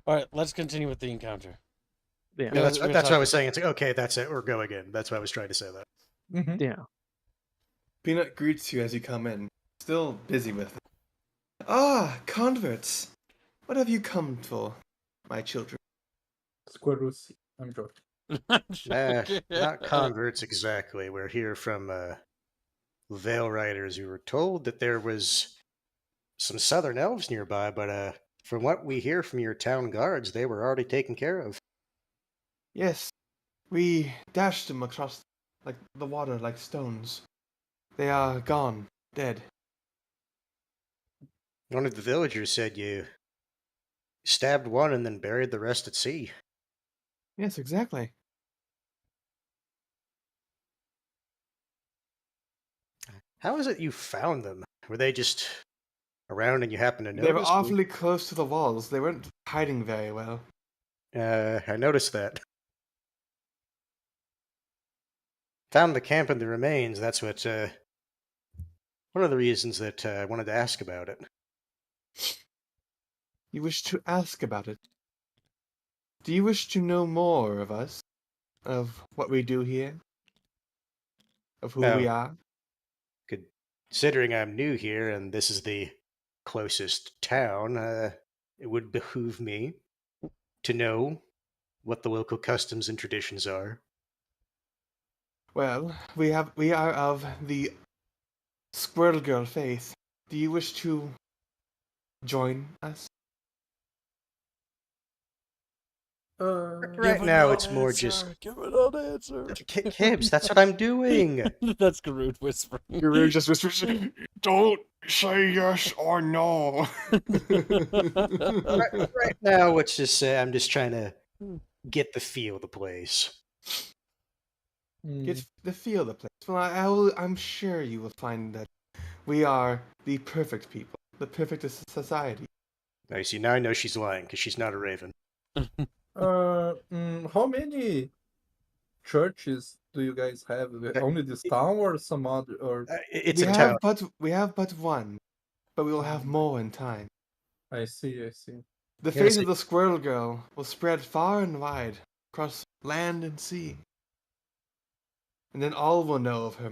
S1: All right, let's continue with the encounter.
S4: Yeah.
S3: Yeah, that's
S1: we're
S3: what I
S1: talking-
S3: was saying. It's like, okay, that's it. We're going in. That's why I was trying to say that.
S5: Mhm.
S4: Yeah.
S2: Peanut greets you as you come in, still busy with it. Ah, converts! What have you come for, my children?
S5: Squirrels. I'm joking.
S3: Not converts exactly. We're here from Veil Riders who were told that there was some southern elves nearby, but From what we hear from your town guards, they were already taken care of.
S2: Yes, we dashed them across like the water like stones. They are gone, dead.
S3: One of the villagers said you stabbed one and then buried the rest at sea.
S2: Yes, exactly.
S3: How is it you found them? Were they just around and you happened to
S2: They were
S3: notice?
S2: awfully close to the walls. They weren't hiding very well.
S3: I noticed that. Found the camp and the remains. That's what. One of the reasons that I wanted to ask about it.
S2: You wish to ask about it? Do you wish to know more of us? Of what we do here? Of who we
S3: No.
S2: are?
S3: Considering I'm new here and this is the closest town, it would behoove me to know what the local customs and traditions are.
S2: Well, we are of the Squirrel Girl faith. Do you wish to join us?
S3: Right now, it's more just
S1: Give it an answer.
S3: Kibbs. That's what I'm doing.
S1: That's Garud whispering.
S2: Guru just whispers, "Don't say yes or no."
S3: Right now, it's just I'm just trying to get the feel of the place.
S2: Get the feel of the place. Well, I'm sure you will find that we are the perfect people, the perfect society.
S3: I see. Now I know she's lying because she's not a raven.
S5: How many churches do you guys have? Only this town or some other? Or
S3: It's a town.
S2: We have but one, but we will have more in time.
S5: I see.
S2: The
S3: Yes,
S2: fate of the Squirrel Girl will spread far and wide across land and sea, and then all will know of her,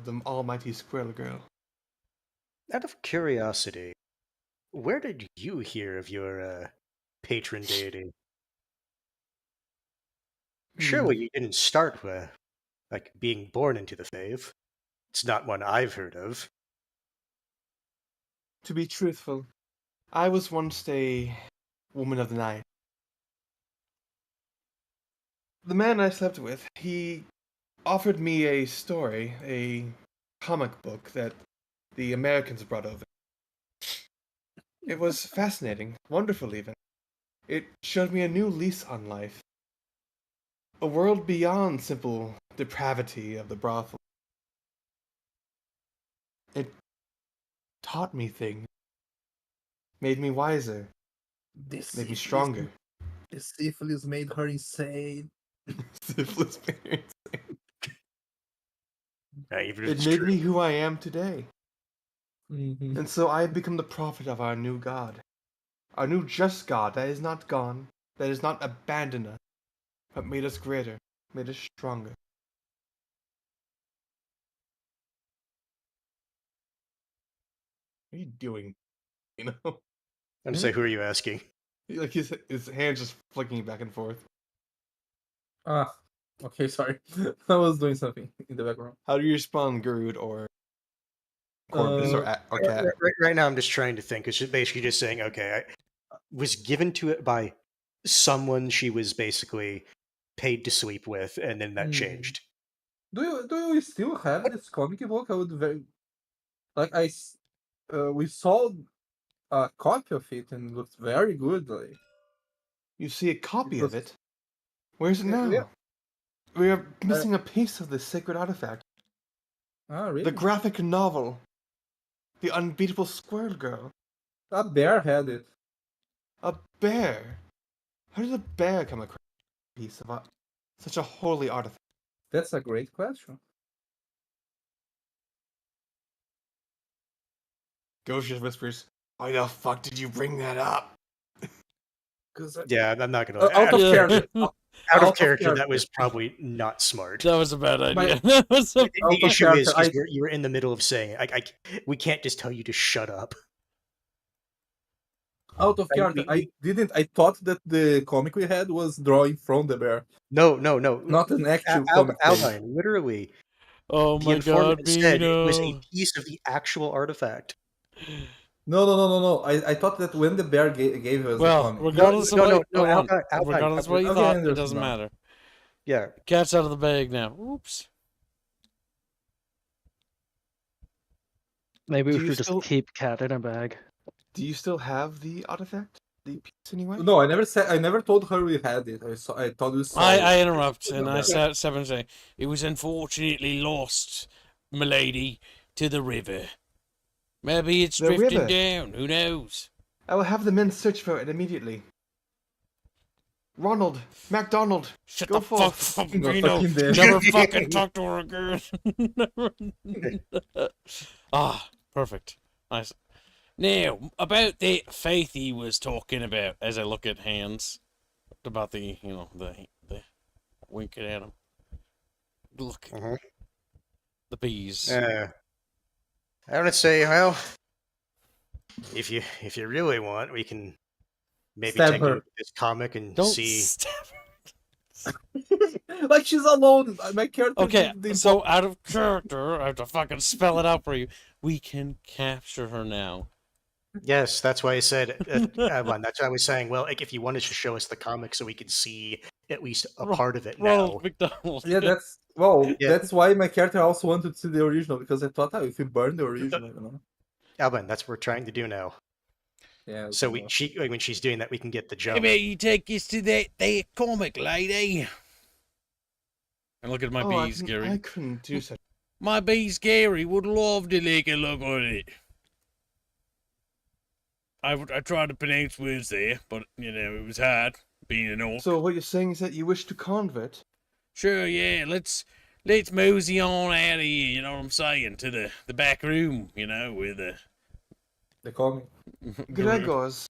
S2: the almighty Squirrel Girl.
S3: Out of curiosity, where did you hear of your patron deity? Surely you didn't start with like being born into the faith. It's not one I've heard of.
S2: To be truthful, I was once a woman of the night. The man I slept with, he offered me a story, a comic book that the Americans brought over. It was fascinating, wonderful even. It showed me a new lease on life. A world beyond simple depravity of the brothel. It taught me things. Made me wiser. Made me stronger.
S5: The syphilis made her insane.
S2: Syphilis made me insane.
S3: Even if
S2: It
S3: it's
S2: made
S3: true.
S2: me who I am today.
S5: Mhm.
S2: And so I have become the prophet of our new God. Our new just God that is not gone, that has not abandoned us, but made us greater, made us stronger. What are you doing? You know?
S3: I'm gonna say, who are you asking?
S2: Like his hands just flicking back and forth.
S5: Ah, okay, sorry. I was doing something in the background.
S2: How do you respond, Garud or Corvus or Cat?
S3: Right now, I'm just trying to think. It's just basically just saying, okay, I was given to it by someone she was basically paid to sleep with, and then that
S5: Mhm.
S3: changed.
S5: Do you still have this comic book? I would very like we saw a copy of it and it looked very good. Like
S2: You see a copy of
S5: was-
S2: it? Where's it now?
S5: yeah.
S2: We are missing a piece of this sacred artifact.
S5: Ah, really?
S2: The graphic novel. The unbeatable Squirrel Girl.
S5: A bear had it.
S2: A bear. How did a bear come across a piece of such a holy artifact?
S5: That's a great question.
S2: Ghost just whispers, "Why the fuck did you bring that up?"
S5: Because
S3: Yeah, I'm not gonna lie.
S5: out of
S1: Yeah.
S5: character.
S3: Out of
S5: of
S3: character, that
S5: character.
S3: was probably not smart.
S1: That was a bad idea.
S5: My-
S1: That was a-
S5: Out
S3: The
S5: of
S3: issue is
S5: character,
S3: you were in the middle of saying, we can't just tell you to shut up.
S5: Out of
S3: I-
S5: character.
S3: we-
S5: I thought that the comic we had was drawing from the bear,
S3: No.
S5: not an actual comic page.
S3: Albine, literally.
S1: oh
S3: The
S1: my
S3: informant
S1: god,
S3: said it was a
S1: Bino.
S3: piece of the actual artifact.
S5: No. I thought that when the bear gave us the
S1: Well,
S5: comic.
S1: regardless of what, hold on.
S3: Alpine,
S1: Regardless of what you
S5: Okay,
S1: thought,
S5: I
S1: it doesn't
S5: understand.
S1: matter.
S3: Yeah.
S1: Cat's out of the bag now. Oops.
S4: Maybe
S2: Do
S4: we
S2: you
S4: should just
S2: still-
S4: keep cat in a bag.
S2: Do you still have the artifact? The piece anyway?
S5: No, I never told her we had it. I thought we saw
S1: I
S5: it.
S1: interrupt and I
S5: Yeah.
S1: sat and say, it was unfortunately lost, milady, to the river. Maybe it's
S2: The
S1: drifted
S2: river?
S1: down. Who knows?
S2: I will have the men search for it immediately. Ronald, MacDonald,
S1: Shut
S2: go
S1: the fuck
S2: forth.
S1: up,
S5: No
S1: Reno.
S5: fucking dead.
S1: Never fucking talk to her again. Ah, perfect. Nice. Now, about the faith he was talking about, as I look at hands, about the, the winking at him. Look,
S3: Mhm.
S1: the bees.
S3: I want to say, well, if you really want, we can maybe
S5: Stab
S3: take a
S5: her.
S3: look at this comic and
S1: Don't
S3: see.
S1: stab.
S5: Like she's alone. My character.
S1: Okay,
S5: did
S1: so out of character, I have to fucking spell it out for you. We can capture her now.
S3: Yes, that's why I said. That's why I was saying. Well, like if you wanted to show us the comic so we could see at least a part of it now.
S1: Ronald McDonald.
S5: Yeah,
S3: Yeah.
S5: that's why my character also wanted to see the original, because I thought, if we burn the original,
S3: Alban, that's what we're trying to do now.
S5: Yeah.
S3: So when she's doing that, we can get the
S1: How
S3: jump.
S1: about you take us to that comic, lady? And look at my bees, Gary.
S2: I couldn't do such.
S1: My bees, Gary, would love to take a look at it. I tried to pronounce words there, but, it was hard, being an orc.
S2: So what you're saying is that you wish to convert?
S1: Sure, yeah, let's mosey on out of here, you know what I'm saying, to the back room, with
S5: The comic.
S2: Gregors.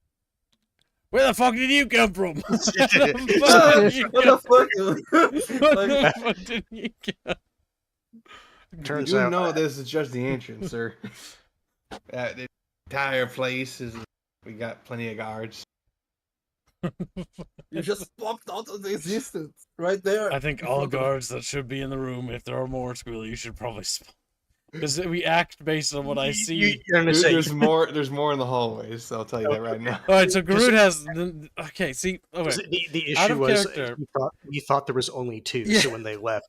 S1: Where the fuck did you come from?
S5: What the fuck?
S1: Where
S5: Like,
S1: the fuck did you come?
S3: Turns
S2: you
S3: out,
S2: know this is just the entrance, sir. The entire place is. We got plenty of guards.
S5: you just popped out of the existence right there.
S1: I think all guards that should be in the room, if there are more at school, you should probably because we act based on what I see.
S2: There's more. There's more in the hallways. So I'll tell you that right now.
S1: All right, so Garud has. Okay, see. Okay.
S3: the
S1: Out
S3: issue
S1: of
S3: was
S1: character.
S3: we thought there was only two,
S1: Yeah.
S3: so when they left,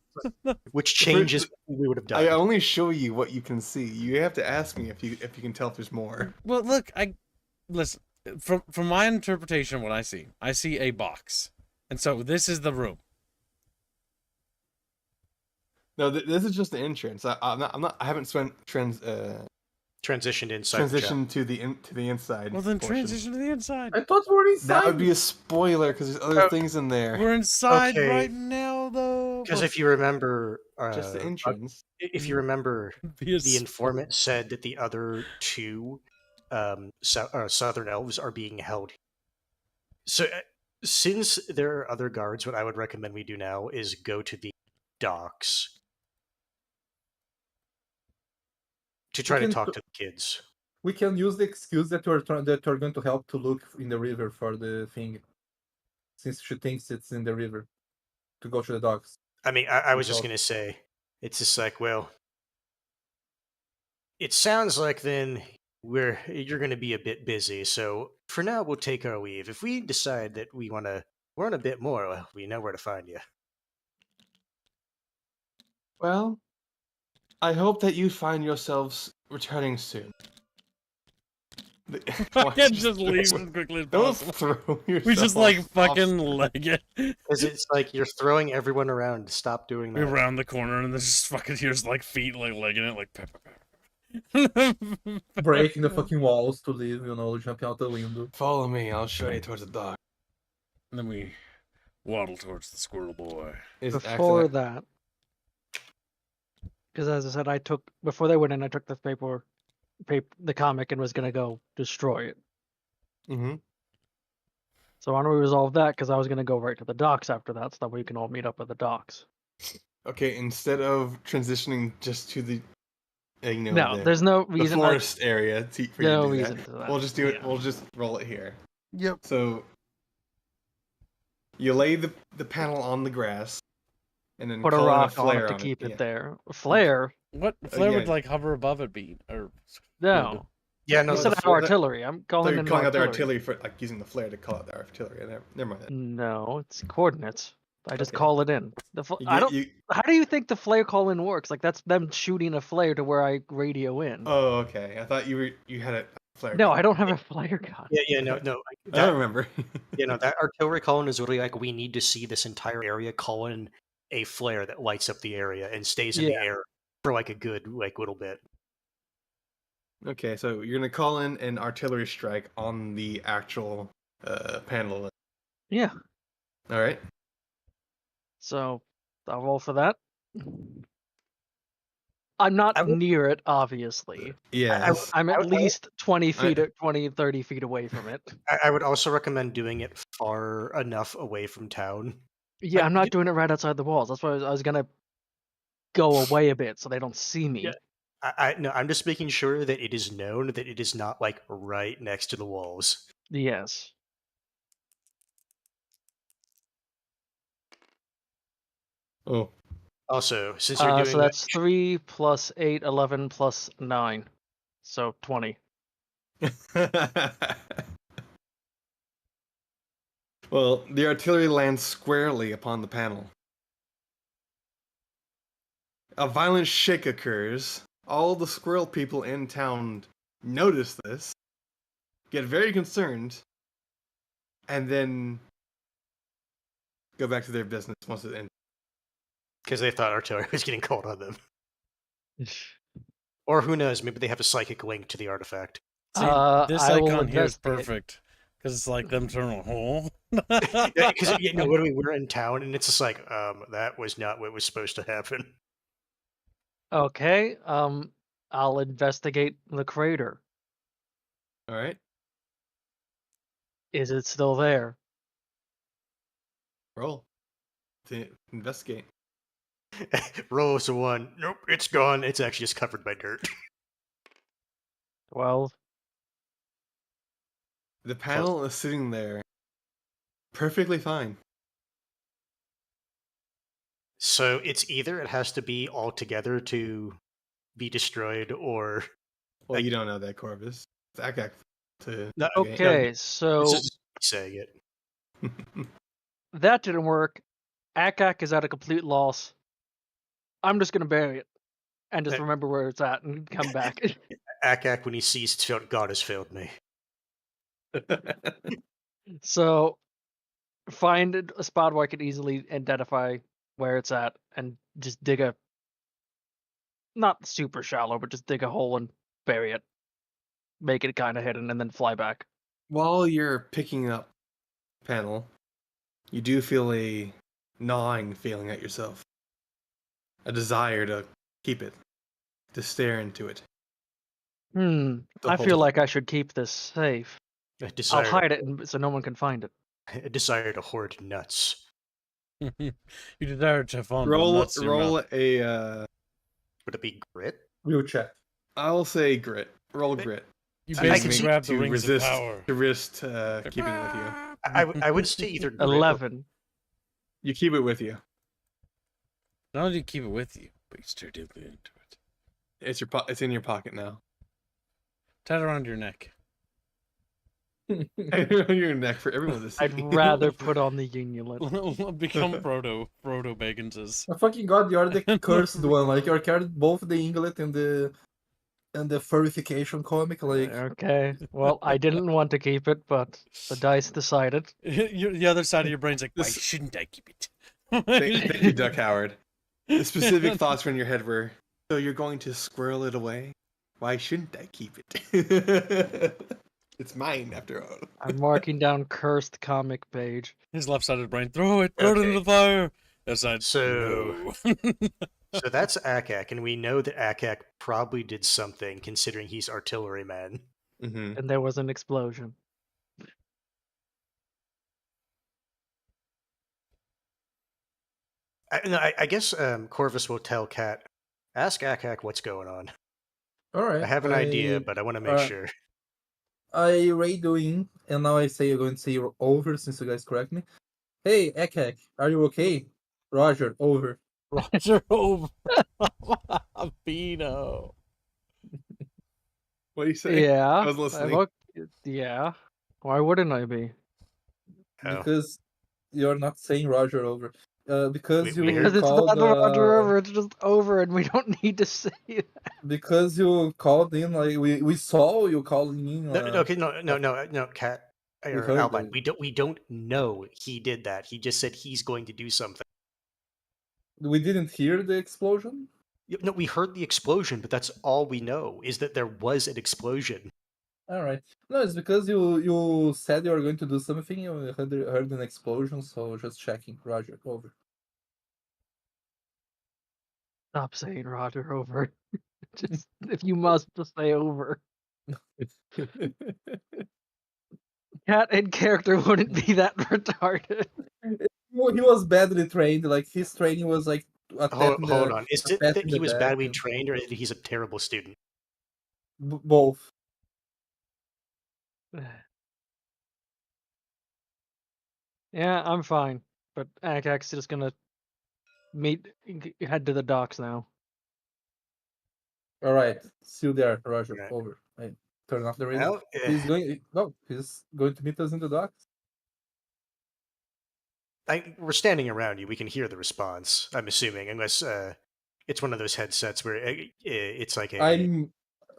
S3: which changes what we would have done.
S2: I only show you what you can see. You have to ask me if you can tell if there's more.
S1: Well, look, listen. From my interpretation, of what I see a box, and so this is the room.
S2: No, this is just the entrance. I'm not. I haven't
S3: Transitioned inside. the shop.
S2: transitioned to the inside.
S1: Well, then
S2: portion.
S1: transition to the inside.
S5: I thought we were inside.
S2: That would be a spoiler because there's other
S3: Oh.
S2: things in there.
S1: We're inside
S3: Okay.
S1: right now, though.
S3: Because if you remember,
S2: Just the entrance.
S3: if you remember,
S1: the
S3: the informant said that the other two southern elves are being held. So, since there are other guards, what I would recommend we do now is go to the docks to try to
S5: can
S3: talk
S5: t-
S3: to the kids.
S5: We can use the excuse that we're going to help to look in the river for the thing, since she thinks it's in the river, to go to the docks.
S3: I mean, I was just
S5: Well-
S3: going to say, it's just like, well, it sounds like then you're going to be a bit busy. So for now, we'll take our leave. If we decide that we want to learn a bit more, well, we know where to find you.
S2: Well, I hope that you find yourselves returning soon.
S1: Fucking just leave as quickly as
S2: Don't
S1: possible.
S2: throw yourself.
S1: We just like
S2: off-
S1: fucking leg it.
S3: Because it's like you're throwing everyone around. Stop doing
S1: We
S3: that.
S1: round the corner and there's just fucking here's like feet like legging it like pepper.
S5: Breaking the fucking walls to leave, jumping out the window.
S2: Follow me. I'll show you towards the dock.
S1: And then we waddle towards the squirrel boy.
S2: Is it
S4: Before
S2: accident-
S4: that, because as I said, before they went in, I took the the comic, and was gonna go destroy it.
S2: Mhm.
S4: So why don't we resolve that? Because I was gonna go right to the docks after that, so that we can all meet up at the docks.
S2: Okay, instead of transitioning just to the,
S4: No,
S2: the,
S4: there's no
S2: the
S4: reason.
S2: forest area for you to
S4: no
S2: do
S4: reason
S2: that.
S4: to that.
S2: We'll just do it.
S4: Yeah.
S2: We'll just roll it here.
S1: Yep.
S2: So you lay the panel on the grass, and then
S4: Put a
S2: call in
S4: rock on
S2: flare
S4: it to
S2: on
S4: keep
S2: Yeah.
S4: it there. Flare?
S1: What flare would
S2: yeah.
S1: like hover above it be? Or
S4: No.
S3: Yeah,
S2: No,
S3: no,
S4: You said
S2: the
S4: our
S2: flare-
S4: artillery. I'm
S2: I thought
S4: calling
S2: you
S4: in
S2: were calling out their
S4: artillery.
S2: artillery for like using the flare to call out their artillery. Never mind that.
S4: No, it's coordinates. I just
S2: Okay.
S4: call it in.
S2: You
S4: I
S2: get-
S4: don't.
S2: you-
S4: How do you think the flare call in works? Like that's them shooting a flare to where I radio in.
S2: Oh, okay. I thought you had a flare.
S4: No,
S2: gun.
S4: I don't have a flare gun.
S3: yeah, no.
S2: I don't
S3: That,
S2: remember.
S3: that artillery call-in is really like we need to see this entire area call in a flare that lights up the area and stays in the
S4: Yeah.
S3: air for like a good little bit.
S2: Okay, so you're gonna call in an artillery strike on the actual panel.
S4: Yeah.
S2: All right.
S4: So I'll roll for that. I'm not
S3: I would-
S4: near it, obviously.
S2: Yes.
S4: I'm at least 20 feet, 30 feet away from it.
S3: I would also recommend doing it far enough away from town.
S4: Yeah,
S3: Like,
S4: I'm not doing it right outside the walls. That's why I was gonna go away a bit so they don't see me.
S3: Yeah. No, I'm just making sure that it is known that it is not like right next to the walls.
S4: Yes.
S2: Oh.
S3: Also, since you're doing
S4: So that's 3 plus 8, 11 plus 9. So 20.
S2: Well, the artillery lands squarely upon the panel. A violent shake occurs. All the squirrel people in town notice this, get very concerned, and then go back to their business once it ends.
S3: because they thought artillery was getting called on them. Or who knows, maybe they have a psychic link to the artifact.
S1: See, this
S4: I will
S1: icon here is
S4: investigate.
S1: perfect because it's like them turning a hole.
S3: Yeah, because literally we're in town and it's just like, that was not what was supposed to happen.
S4: Okay. I'll investigate the crater.
S2: All right,
S4: Is it still there?
S2: roll to investigate.
S3: Roll us a 1. Nope, it's gone. It's actually just covered by dirt.
S4: 12.
S2: The panel is sitting there, perfectly fine.
S3: So it's either it has to be all together to be destroyed, or
S2: Well, you don't know that, Corvus. It's Akak to
S3: No,
S2: investigate.
S4: Okay, so
S3: this is saying it.
S4: that didn't work. Akak is at a complete loss. I'm just gonna bury it and just
S3: Hey.
S4: remember where it's at and come back.
S3: Akak, when he sees it's failed, God has failed me.
S4: So find a spot where I could easily identify where it's at and just dig a not super shallow, but just dig a hole and bury it. Make it kind of hidden and then fly back.
S2: While you're picking up panel, you do feel a gnawing feeling at yourself. A desire to keep it, to stare into it.
S4: Hmm.
S2: The
S4: I feel
S2: whole-
S4: like I should keep this safe.
S3: A
S4: I'll
S3: desire,
S4: hide it so no one can find it.
S3: a desire to hoard nuts.
S1: You desire to fondle
S2: Roll
S1: nuts in your mouth.
S2: a
S3: Would it be grit?
S5: We'll check.
S2: I'll say grit. Roll grit.
S1: You
S3: I can
S1: basically
S3: see-
S1: grab the
S2: to
S1: rings
S2: resist
S1: of power.
S2: to risk keeping it with you.
S3: I would say either grit or
S4: 11.
S2: You keep it with you.
S1: Not only do you keep it with you, but you stare deeply into it.
S2: It's in your pocket now.
S1: Tie it around your neck.
S2: Your neck for everyone to see.
S4: I'd rather put on the Unulate.
S1: Become Frodo Bagginses.
S5: Oh, fucking god, you're the cursed one. Like you're carrying both the Inglet and the furrification comic. Like
S4: Okay. Well, I didn't want to keep it, but the dice decided.
S1: The other side of your brain's like, why
S2: This-
S1: shouldn't I keep it?
S2: Thank you, Duck Howard. The specific thoughts from your head were, so you're going to squirrel it away? Why shouldn't I keep it? It's mine, after all.
S4: I'm marking down cursed comic page.
S1: His left-sided brain, throw it into
S3: Okay.
S1: the fire. Left side,
S3: So-
S1: no.
S3: So that's Akak, and we know that Akak probably did something, considering he's artilleryman.
S2: Mm-hmm.
S4: And there was an explosion.
S3: I guess Corvus will tell Kat, ask Akak what's going on.
S5: all right.
S3: I have an idea, but I want to make sure.
S5: I radio in, and now I say you're going to say you're over since you guys correct me. Hey, Ekek, are you okay? Roger, over.
S1: Roger over. Beano.
S2: What what are you saying?
S4: Yeah.
S2: I was listening.
S4: Yeah. Why wouldn't I be?
S3: Oh.
S5: Because you're not saying Roger over. Because
S3: We
S5: you
S3: heard-
S4: Because it's
S5: called.
S4: not Roger over, it's just over, and we don't need to say it.
S5: Because you called in, like we saw you calling in.
S3: No, okay, no, Cat
S5: We
S3: or
S5: heard
S3: Outline.
S5: that.
S3: We don't know he did that. He just said he's going to do something.
S5: We didn't hear the explosion.
S3: No, we heard the explosion, but that's all we know is that there was an explosion.
S5: All right. No, it's because you said you were going to do something. You heard an explosion, so just checking. Roger, over.
S4: Stop saying Roger over. Just if you must, just say over. Cat in character wouldn't be that retarded.
S5: Well, he was badly trained. Like his training was like
S3: Hold on. Is it
S5: pat
S3: that
S5: in
S3: he
S5: the
S3: was
S5: back
S3: badly
S5: and-
S3: trained, or that he's a terrible student?
S5: both.
S4: Yeah, I'm fine. But Akak's just gonna head to the docks now.
S5: All right. See you there, Roger.
S3: Right.
S5: Over. I turn off the radio.
S3: Well,
S5: He's going. No, he's going to meet us in the docks.
S3: we're standing around you. We can hear the response. I'm assuming, unless it's one of those headsets where it's like a.
S5: I'm.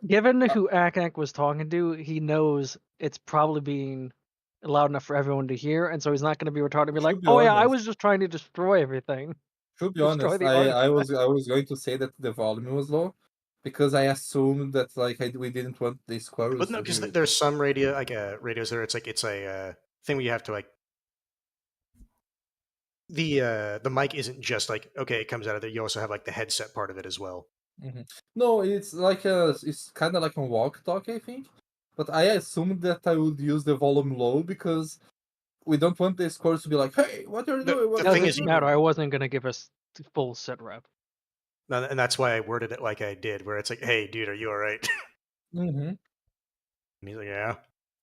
S4: Given who Akak was talking to, he knows it's probably being loud enough for everyone to hear, and so he's not going to be retarded and be like,
S5: be
S4: "Oh yeah, I
S5: honest.
S4: was just trying to destroy everything."
S5: To be
S4: Destroy
S5: honest,
S4: the
S5: I
S4: artifact.
S5: was going to say that the volume was low because I assumed that like we didn't want the squirrels
S3: But no,
S5: to
S3: because
S5: hear it.
S3: there's some radios there. It's a thing where you have to like. The mic isn't just like okay, it comes out of there. You also have like the headset part of it as well.
S5: No, it's like it's kind of like a walk talk, I think. But I assumed that I would use the volume low because we don't want the scores to be like, "Hey, what are you
S3: The-
S5: doing?"
S3: the
S4: It
S3: thing
S4: doesn't
S3: is,
S4: matter. I wasn't going to give us full sit rep.
S3: And that's why I worded it like I did, where it's like, "Hey, dude, are you all right?"
S5: Mm-hmm.
S3: And he's like, "Yeah,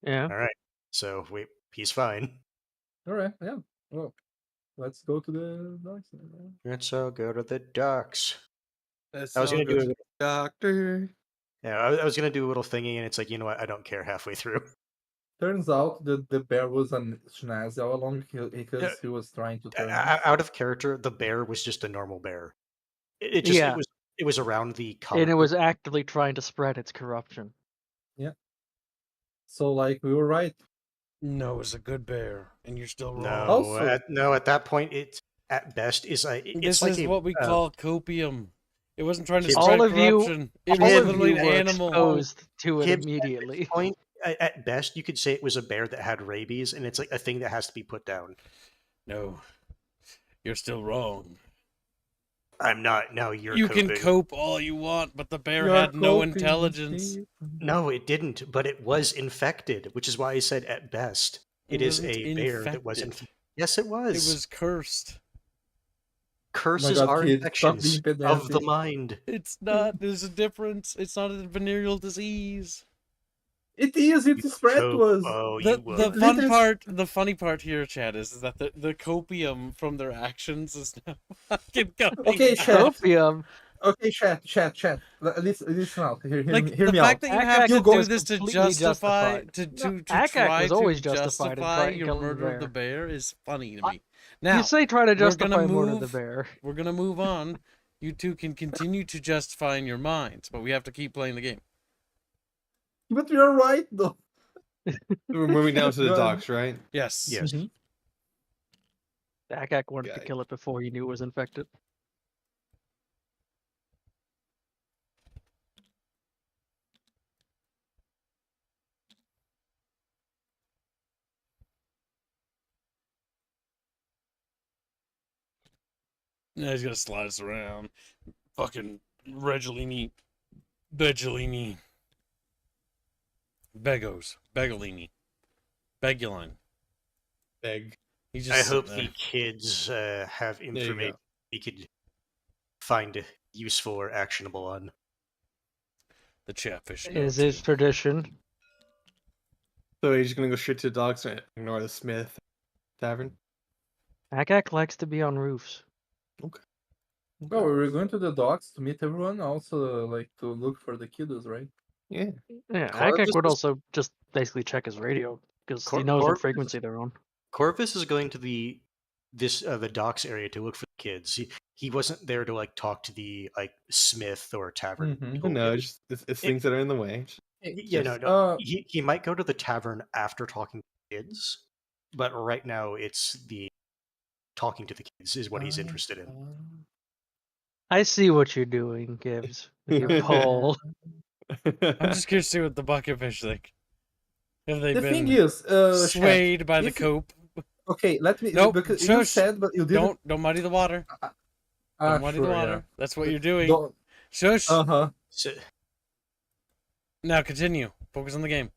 S4: Yeah.
S3: all right." So he's fine.
S5: All right, yeah. Well, let's go to the docks.
S3: Let's all go to the docks.
S2: Let's
S3: I was
S2: all
S3: gonna
S2: go
S3: do
S2: to the doctor.
S3: Yeah, I was gonna do a little thingy, and it's like, you know what? I don't care halfway through.
S5: Turns out that the bear was an schnaz all along because he was trying to turn us.
S3: Out of character, the bear was just a normal bear. It just
S4: Yeah.
S3: it was around the comic
S4: And it
S3: book.
S4: was actively trying to spread its corruption.
S5: So like we were right.
S1: No, it's a good bear, and you're still wrong.
S3: No,
S5: Also-
S3: at that point, it's at best is it's
S1: This
S3: like
S1: is
S3: a,
S1: what we call copium. It wasn't trying to
S3: Kids-
S1: spread
S4: All of you-
S1: corruption. It
S4: All
S1: was
S4: of
S1: literally
S4: you
S1: an
S4: were
S1: animal.
S4: exposed to it
S3: Kids-
S4: immediately.
S3: point. At best, you could say it was a bear that had rabies, and it's like a thing that has to be put down.
S1: No, you're still wrong.
S3: I'm not. No, you're.
S1: You can
S3: coping.
S1: cope all you want, but the bear
S5: You're
S1: had no
S5: coping,
S1: intelligence.
S5: Steve.
S3: No, it didn't, but it was infected, which is why I said at best. It is
S1: wasn't
S3: a bear that was
S1: infected.
S3: infected. Yes, it was.
S1: It was cursed.
S3: Curses
S5: God,
S3: are
S5: kid, stop
S3: infections
S5: being
S3: of the
S5: pedantic.
S3: mind.
S1: It's not. There's a difference. It's not a venereal disease.
S5: It is. It spread to us.
S3: Oh,
S1: The
S3: you
S1: the
S3: would.
S1: fun
S5: Literally-
S1: part, the funny part here, Chad, is that the copium from their actions is now fucking coming
S5: Okay,
S1: out.
S5: Chad.
S4: Copium.
S5: Okay, chat. Listen out. Hear
S1: Like
S5: hear
S1: the
S5: me
S1: fact
S5: out.
S1: that you
S4: Akak
S1: have to
S5: You go-
S1: do this to
S4: completely
S1: justify
S4: justified.
S1: to
S4: No,
S1: to
S4: Akak
S1: try
S4: was
S1: to
S4: always justified in
S1: justify
S4: killing
S1: your
S4: the
S1: murder of the
S4: bear.
S1: bear is funny to
S4: I-
S1: me. Now
S4: You say try to
S1: we're
S4: justify
S1: gonna
S4: murder of the
S1: move-
S4: bear.
S1: we're gonna move on. You two can continue to justify in your minds, but we have to keep playing the game.
S5: But you're right though.
S2: We're moving down to the
S5: Go ahead.
S2: docks, right?
S1: Yes.
S3: Yes.
S5: Mhm.
S4: Akak wanted to
S2: Got it.
S4: kill it before he knew it was infected.
S1: Now he's gonna slide us around. Fucking Reggilini. Begolini. Begos. Begolini. Beguline.
S2: Beg.
S1: He's
S3: I
S1: just
S3: hope
S1: sitting
S3: the kids have
S2: you go.
S3: information we could find useful or actionable on.
S1: the chatfish.
S4: Is
S1: note.
S4: his tradition.
S2: So he's just gonna go straight to the docks and ignore the Smith Tavern.
S4: Akak likes to be on roofs.
S5: Oh, we were going to the docks to meet everyone. Also, like to look for the kiddos, right?
S2: Yeah.
S4: Yeah,
S3: Corvus
S4: Akak would
S3: is-
S4: also just basically check his radio because he
S3: Cor-
S4: knows
S3: Corvus-
S4: what frequency they're on.
S3: Corvus is going to the docks area to look for the kids. He wasn't there to like talk to the like smith or tavern.
S5: Mhm.
S3: people.
S2: No, it's things that are in the way.
S3: Yeah, no. He might go to the tavern after talking to the kids, but right now it's the talking to the kids is what he's interested in.
S4: I see what you're doing, Gibbs, with your poll.
S1: I'm just curious to see what the bucketfish think. Have they
S5: The
S1: been
S5: thing is,
S1: swayed by the
S5: if you-
S1: cope?
S5: okay, let me.
S1: Nope,
S5: Because you
S1: shush.
S5: said, but you didn't.
S1: Don't muddy the water. Don't muddy the water. That's what you're doing.
S5: Don't.
S1: Shush.
S5: Uh-huh.
S3: So,
S1: Now continue. Focus on the game.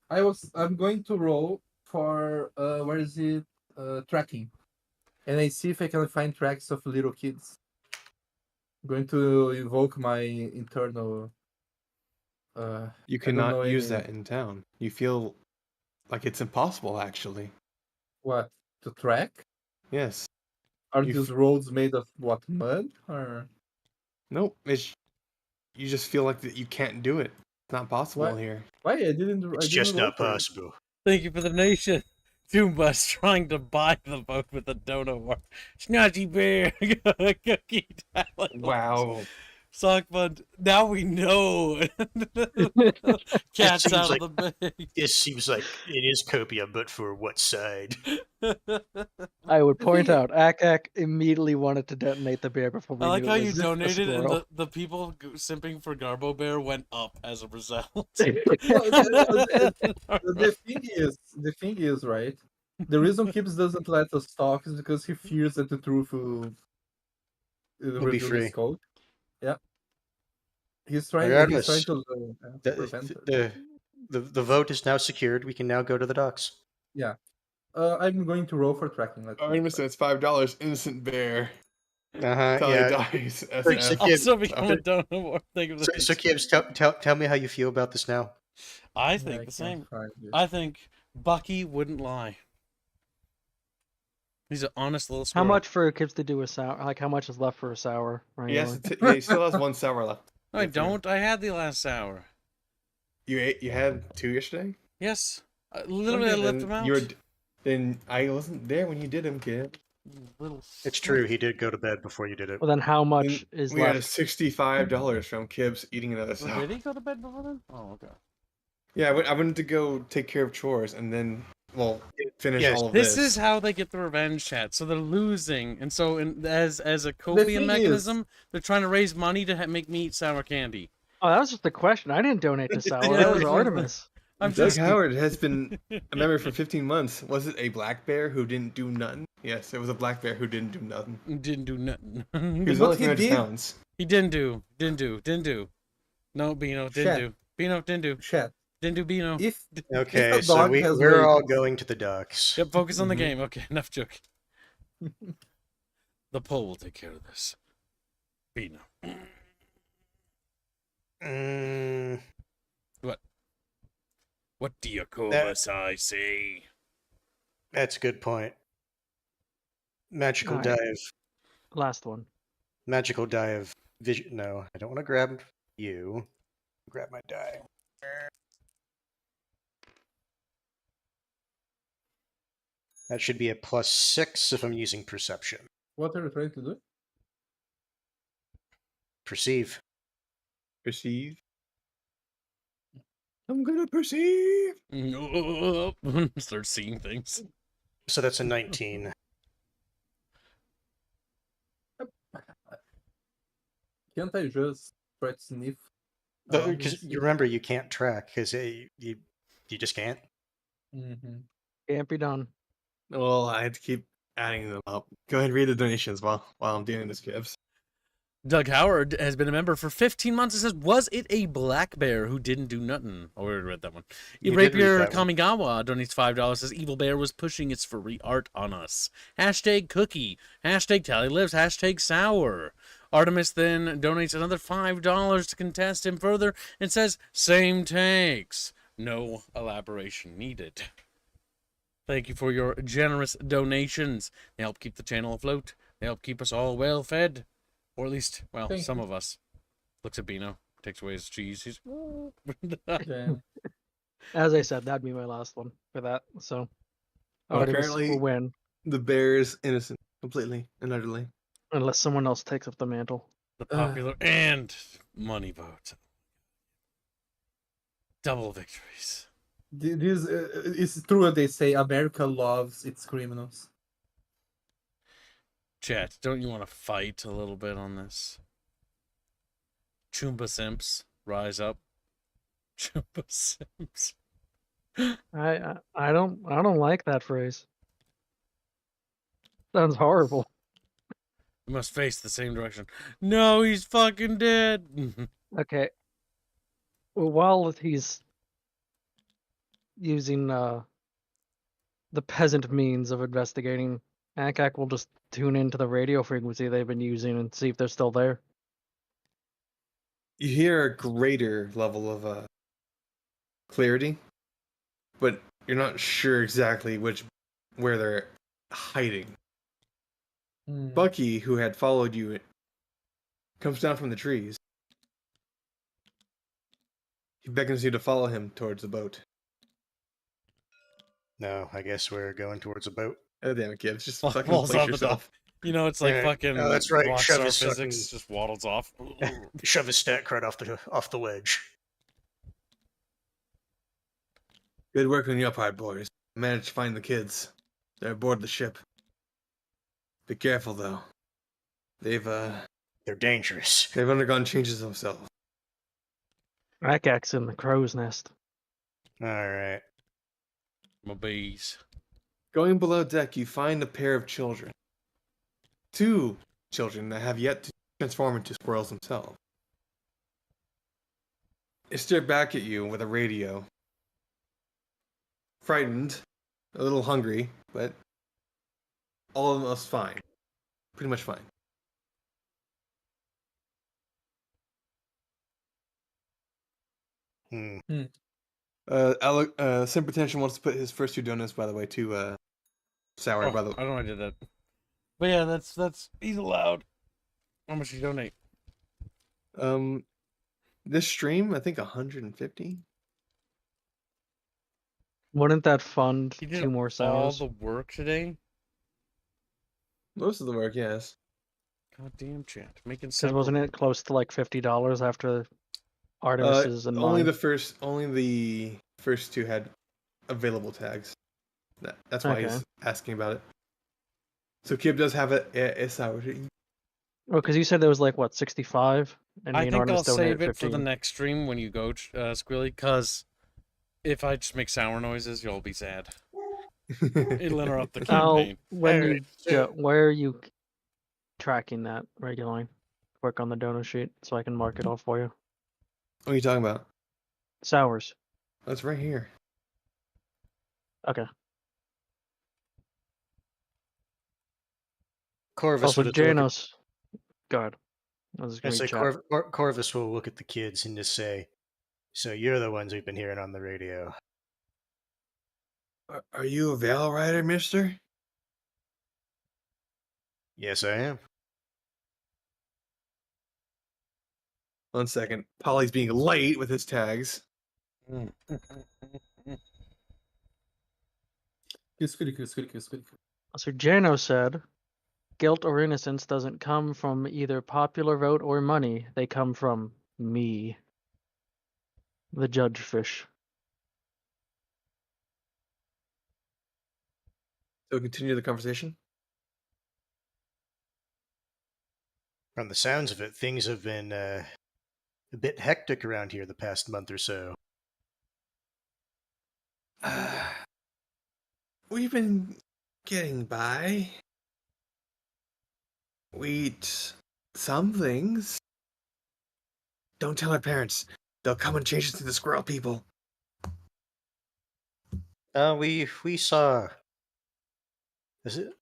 S5: I'm going to roll for where is it? Tracking, and I see if I can find tracks of little kids. I'm going to invoke my internal.
S2: You
S5: I don't
S2: cannot
S5: know
S2: use
S5: any-
S2: that in town. You feel like it's impossible, actually.
S5: What to track?
S2: Yes.
S5: Are
S2: You
S5: these roads made of what, mud or?
S2: Nope. You just feel like that you can't do it. It's not possible
S5: What?
S2: here.
S5: Why I didn't?
S3: it's
S5: I
S3: just
S5: didn't roll
S3: not
S5: for it.
S3: possible.
S1: Thank you for the donation. Doombus trying to buy the boat with a donut war. Snotty bear. Cookie talent.
S2: Wow.
S1: Sock bud. Now we know. Cat's
S3: seems
S1: out
S3: like-
S1: of the bag.
S3: It seems like it is copium, but for what side?
S4: I would point
S5: thing-
S4: out, Akak immediately wanted to detonate the bear before we
S1: I like
S4: knew
S1: how
S4: it
S1: you
S4: was a
S1: donated and
S4: squirrel.
S1: the people simping for Garbo Bear went up as a result.
S5: No, the thing is, right? The reason Gibbs doesn't let us talk is because he fears that the truth will
S3: be
S5: reveal
S3: free.
S5: his code. Yeah. He's trying
S3: Regardless,
S5: to prevent it.
S3: The vote is now secured. We can now go to the docks.
S5: I'm going to roll for tracking. Let's see.
S2: Artemis says $5. Innocent bear.
S3: Uh-huh,
S2: Till he
S3: yeah.
S2: dies.
S3: Wait,
S2: SF.
S3: so
S1: Also
S3: Gibbs-
S1: become a donut war. Think of
S3: So,
S1: this.
S3: so Gibbs, tell me how you feel about this now.
S1: I
S5: Yeah,
S1: think
S5: I
S1: the
S5: can't
S1: same.
S5: find it.
S1: I think Bucky wouldn't lie. He's an honest little
S4: How
S1: squirrel.
S4: much for kids to do a sour? Like, how much is left for a sour? Right.
S2: Yes, yeah, he still has one sour left.
S1: No, I
S2: Get through.
S1: don't. I had the last hour.
S2: You had 2 yesterday?
S1: Yes. Literally, I
S2: Okay,
S1: left
S2: then
S1: them out.
S2: Then I wasn't there when you did them, kid.
S1: Little
S3: It's true. He did go to bed before you did it.
S4: Well, then how much
S2: And
S4: is
S2: we had
S4: left?
S2: $65 from Kibbs eating another
S1: Oh,
S2: sour.
S1: did he go to bed before then? Oh, okay.
S2: Yeah, I went to go take care of chores and then, finish
S3: Yes,
S2: all of
S1: This
S2: this.
S1: is how they get the revenge chat. So they're losing, and so as a copium
S5: thing
S1: mechanism, they're trying to raise money to make me eat sour candy.
S4: Oh, that was just the question. I didn't donate to sour.
S1: Yeah,
S4: That was
S1: yeah.
S4: Artemis.
S1: I'm
S2: Doug
S1: just
S2: Howard has been a member for 15 months. Was it a black bear who didn't do nothing? Yes, it was a black bear who didn't do nothing.
S1: didn't do nothing.
S2: He was
S5: But
S2: only
S5: he
S2: 300
S5: did.
S2: pounds.
S1: He didn't do. No, Bino didn't
S5: Chat.
S1: do. Bino didn't do.
S5: Chat.
S1: Didn't do Bino.
S5: If
S3: Okay,
S5: a
S3: so
S5: dog
S3: we're
S5: has rabies-
S3: all going to the docks.
S1: Yep, focus on the
S5: Mhm.
S1: game. Okay, enough joke. The poll will take care of this. Bino.
S3: Mm,
S1: What do you call us, I say?
S3: that's a good point. Magical
S4: Alright.
S3: dive.
S4: Last one.
S3: Magical dive. Vision. No, I don't want to grab you. Grab my die. That should be a +6 if I'm using perception.
S5: what are you trying to do?
S3: Perceive.
S2: Perceive. I'm gonna perceive.
S1: Start seeing things.
S3: So that's a 19.
S5: Can't I just try to sniff?
S3: Because you remember you can't track because you just can't.
S5: Mm-hmm.
S4: Can't be done.
S2: Well, I had to keep adding them up. Go ahead and read the donations while I'm doing this, Gibbs.
S1: Doug Howard has been a member for 15 months and says, was it a black bear who didn't do nothing? Oh, we already read that one.
S3: You did read
S1: Rapier
S3: that one.
S1: Kamigawa donates $5, says, Evil Bear was pushing its furry art on us. Hashtag cookie. Hashtag tally lives. Hashtag sour. Artemis then donates another $5 to contest him further and says, same takes. No elaboration needed. Thank you for your generous donations. They help keep the channel afloat. They help keep us all well fed. Or at least, well,
S5: Thank
S1: some
S5: you.
S1: of us. Looks at Bino. takes away his cheese. He's
S5: Yeah.
S4: As I said, that'd be my last one for that. So
S2: Well,
S4: Artemis
S2: apparently-
S4: will win
S2: The bear is innocent, completely and utterly.
S4: unless someone else takes up the mantle.
S1: the popular and money vote. Double victories.
S5: This it's true what they say. America loves its criminals.
S1: Chat, don't you want to fight a little bit on this? Chumba Simps, rise up. Chumba Simps.
S4: I don't like that phrase. Sounds horrible.
S1: We must face the same direction. No, he's fucking dead.
S4: Okay. Well, while he's using the peasant means of investigating, Akak will just tune into the radio frequency they've been using and see if they're still there.
S2: You hear a greater level of clarity, but you're not sure exactly where they're hiding. Bucky, who had followed you, comes down from the trees. He beckons you to follow him towards the boat.
S3: No, I guess we're going towards a boat.
S2: Oh damn it, kid! Just
S1: Falls
S2: fucking
S1: off
S2: place
S1: the
S2: yourself.
S1: You know, it's like
S3: Yeah.
S1: fucking
S3: Oh, that's right, shove
S1: Rockstar
S3: his
S1: Physics
S3: fucking-
S1: just waddles off.
S3: Shove his stack right off the ledge.
S2: Good work on your part, boys. I managed to find the kids. They're aboard the ship. Be careful, though. They've
S3: They're dangerous.
S2: undergone changes themselves.
S4: Akak's in the crow's nest.
S3: All right.
S1: My bees.
S2: Going below deck, you find a pair of children. 2 children that have yet to transform into squirrels themselves. They stare back at you with a radio. Frightened, a little hungry, but all of us fine. Pretty much fine.
S3: Hmm.
S2: Simpertension wants to put his first 2 donuts, by the way, to Sour,
S1: Oh,
S2: by the
S1: I don't know I did that. But yeah, that's he's allowed. How much you donate?
S2: This stream, I think 150.
S4: Wouldn't that fund
S1: He did
S4: 2 more
S1: all
S4: sours?
S1: the work today.
S2: Most of the work, yes.
S1: God damn, chat, making
S4: Because
S1: several.
S4: wasn't it close to like $50 after Artemis's and
S2: only
S4: mine?
S2: the first 2 had available tags. That's why he's
S4: Okay.
S2: asking about it. So Kib does have a sour.
S4: Oh, because you said there was like what 65, and me
S1: I
S4: and
S1: think
S4: Artemis
S1: I'll save
S4: donated
S1: it for the
S4: 15.
S1: next stream when you go, Squilly, because if I just make sour noises, you'll be sad. It'll interrupt the
S4: I'll
S1: campaign.
S4: when
S3: Alright,
S4: you
S3: so-
S4: where are you tracking that regularly? Work on the donor sheet so I can mark it off for you.
S2: What are you talking about?
S4: Sours.
S2: That's right here.
S4: Okay.
S3: Corvus
S4: Also,
S3: would look at-
S4: Janos. Go ahead. I was
S3: I
S4: going
S3: say
S4: to chat.
S3: Corvus will look at the kids and just say, "So you're the ones we've been hearing on the radio."
S2: Are you a Veil Rider, mister?
S3: Yes, I am.
S2: 1 second. Polly's being late with his tags.
S5: Escuta.
S4: So Jano said, guilt or innocence doesn't come from either popular vote or money. They come from me, the judge fish.
S2: So continue the conversation.
S3: From the sounds of it, things have been a bit hectic around here the past month or so.
S2: We've been getting by. We eat some things. Don't tell our parents. They'll come and change us to the squirrel people.
S3: We saw. Is it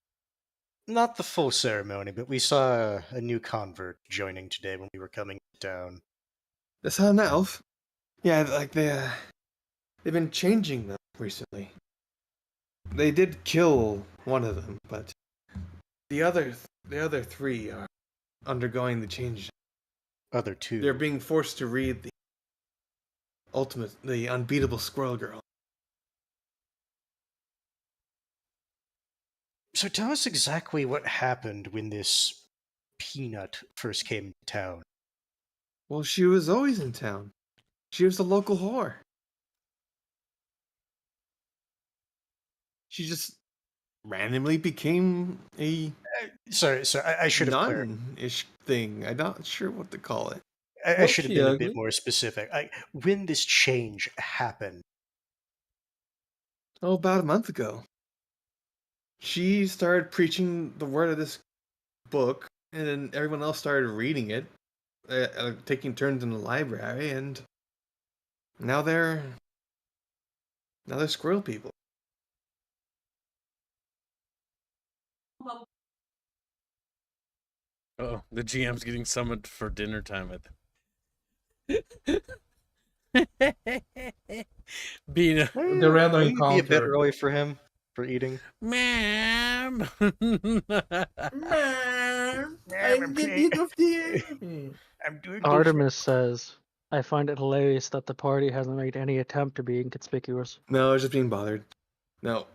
S3: not the full ceremony, but we saw a new convert joining today when we were coming down.
S2: That's not an elf. Yeah, like they've been changing them recently. They did kill one of them, but the other 3 are undergoing the change.
S3: other two?
S2: They're being forced to read the unbeatable Squirrel Girl.
S3: So tell us exactly what happened when this peanut first came to town.
S2: Well, she was always in town. She was a local whore. She just randomly became a
S3: Sorry, I should have clarified.
S2: nun-ish thing. I'm not sure what to call it.
S3: I
S5: Was
S3: should have
S5: she
S3: been a
S5: ugly?
S3: bit more specific. When this change happened,
S2: Oh, about a month ago. She started preaching the word of this book, and then everyone else started reading it, taking turns in the library, and now they're squirrel people.
S1: Oh, the GM's getting summoned for dinner time. Being a
S5: The random
S3: wouldn't it be a bit
S5: encounter.
S3: early for him for eating.
S1: ma'am.
S5: Man,
S3: I'm
S5: the
S3: playing-
S5: beat of the enemy.
S3: I'm doing
S4: Artemis says, I find it hilarious that the party hasn't made any attempt to be inconspicuous.
S2: No, I was just being bothered. No.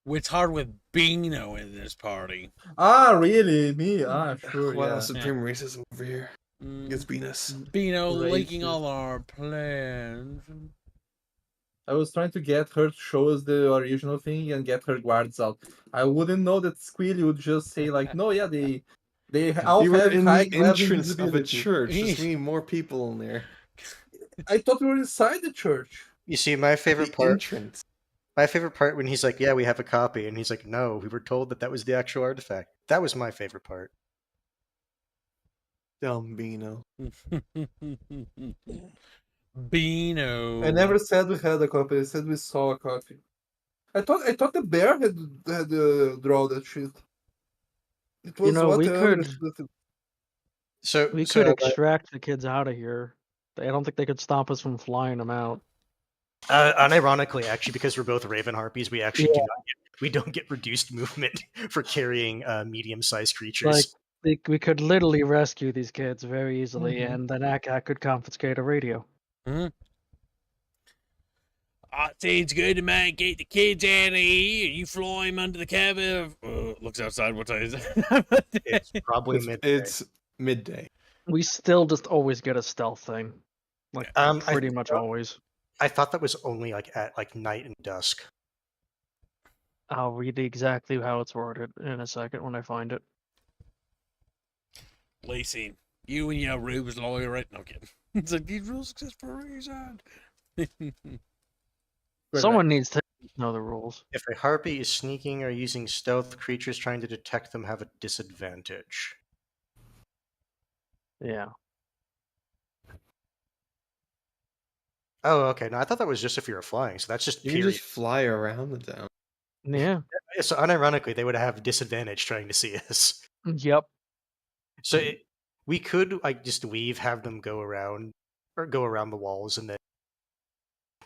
S1: What's hard with Beano in this party?
S5: Ah, really? Me? Ah, sure,
S2: Wow,
S5: yeah.
S2: supreme racism over here. Against Venus.
S1: Beano leaking
S5: Racist.
S1: all our plans.
S5: I was trying to get her to show us the original thing and get her guards out. I wouldn't know that Squealy would just say like, no, yeah, they all
S2: We were
S5: have
S2: in
S5: high
S2: the
S5: glass
S2: entrance of a
S5: invisibility.
S2: church. Just we need more people in there.
S5: I thought we were inside the church.
S3: You see, my favorite
S2: The
S3: part.
S2: entrance.
S3: My favorite part when he's like, "Yeah, we have a copy," and he's like, "No, we were told that was the actual artifact." That was my favorite part.
S2: Dumb Beano.
S1: Beano.
S5: I never said we had a copy. I said we saw a copy. I thought the bear had draw that shit. It was
S4: know, we
S5: whatever.
S4: could-
S3: So
S4: We
S3: so,
S4: could extract the kids out of here. I don't think they could stop us from flying them out.
S3: unironically, actually, because we're both Raven Harpies, we actually
S4: Yeah.
S3: we don't get reduced movement for carrying medium-sized creatures.
S4: We could literally rescue these kids very easily,
S5: Mhm.
S4: and then Akak could confiscate a radio.
S1: Seems good to me. Get the kids out of here. You fly him under the cabin. Looks outside. What time is it?
S3: It's probably midday.
S2: It's midday.
S4: We still just always get a stealth thing. Pretty much
S3: I,
S4: always.
S3: I thought that was only at night and dusk.
S4: I'll read exactly how it's worded in a second when I find it.
S1: Lacey, you and your Rube's lawyer, right? No kidding. It's like these rules exist for a reason.
S4: Someone needs to know the rules.
S3: If a harpy is sneaking or using stealth, creatures trying to detect them have a disadvantage.
S4: Yeah.
S3: Oh, okay. No, I thought that was just if you were flying. So that's just
S2: You can
S3: period.
S2: just fly around the town.
S4: Yeah.
S3: So unironically, they would have disadvantage trying to see us.
S4: Yep.
S3: So we could just leave, have them go around the walls, and then.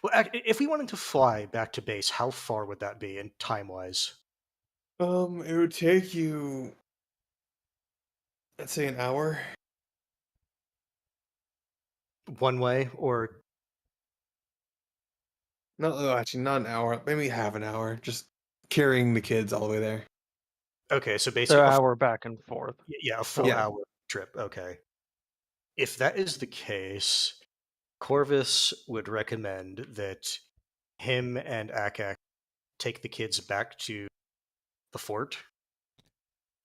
S3: Well, if we wanted to fly back to base, how far would that be in time-wise?
S2: It would take you, let's say, an hour.
S3: One way, or
S2: No, actually, not an hour. Maybe half an hour. Just carrying the kids all the way there.
S3: okay, so
S4: So
S3: basically,
S4: hour back and forth.
S3: a full
S2: Yeah.
S3: hour trip. Okay. If that is the case, Corvus would recommend that him and Akak take the kids back to the fort.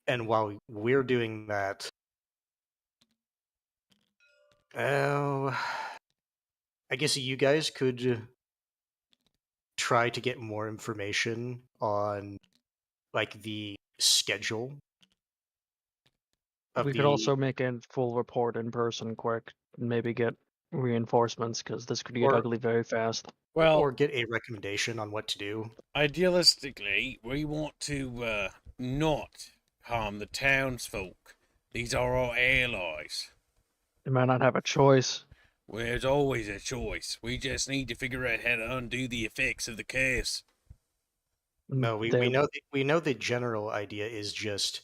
S3: And while we're doing that, I guess you guys could try to get more information on the schedule.
S4: We could also make a full report in person quick and maybe get reinforcements because this could get
S3: Or-
S4: ugly very fast.
S1: Well,
S3: or get a recommendation on what to do.
S1: idealistically, we want to not harm the townsfolk. These are our allies.
S4: They might not have a choice.
S1: Well, there's always a choice. We just need to figure out how to undo the effects of the curse.
S3: No, we know the general idea is just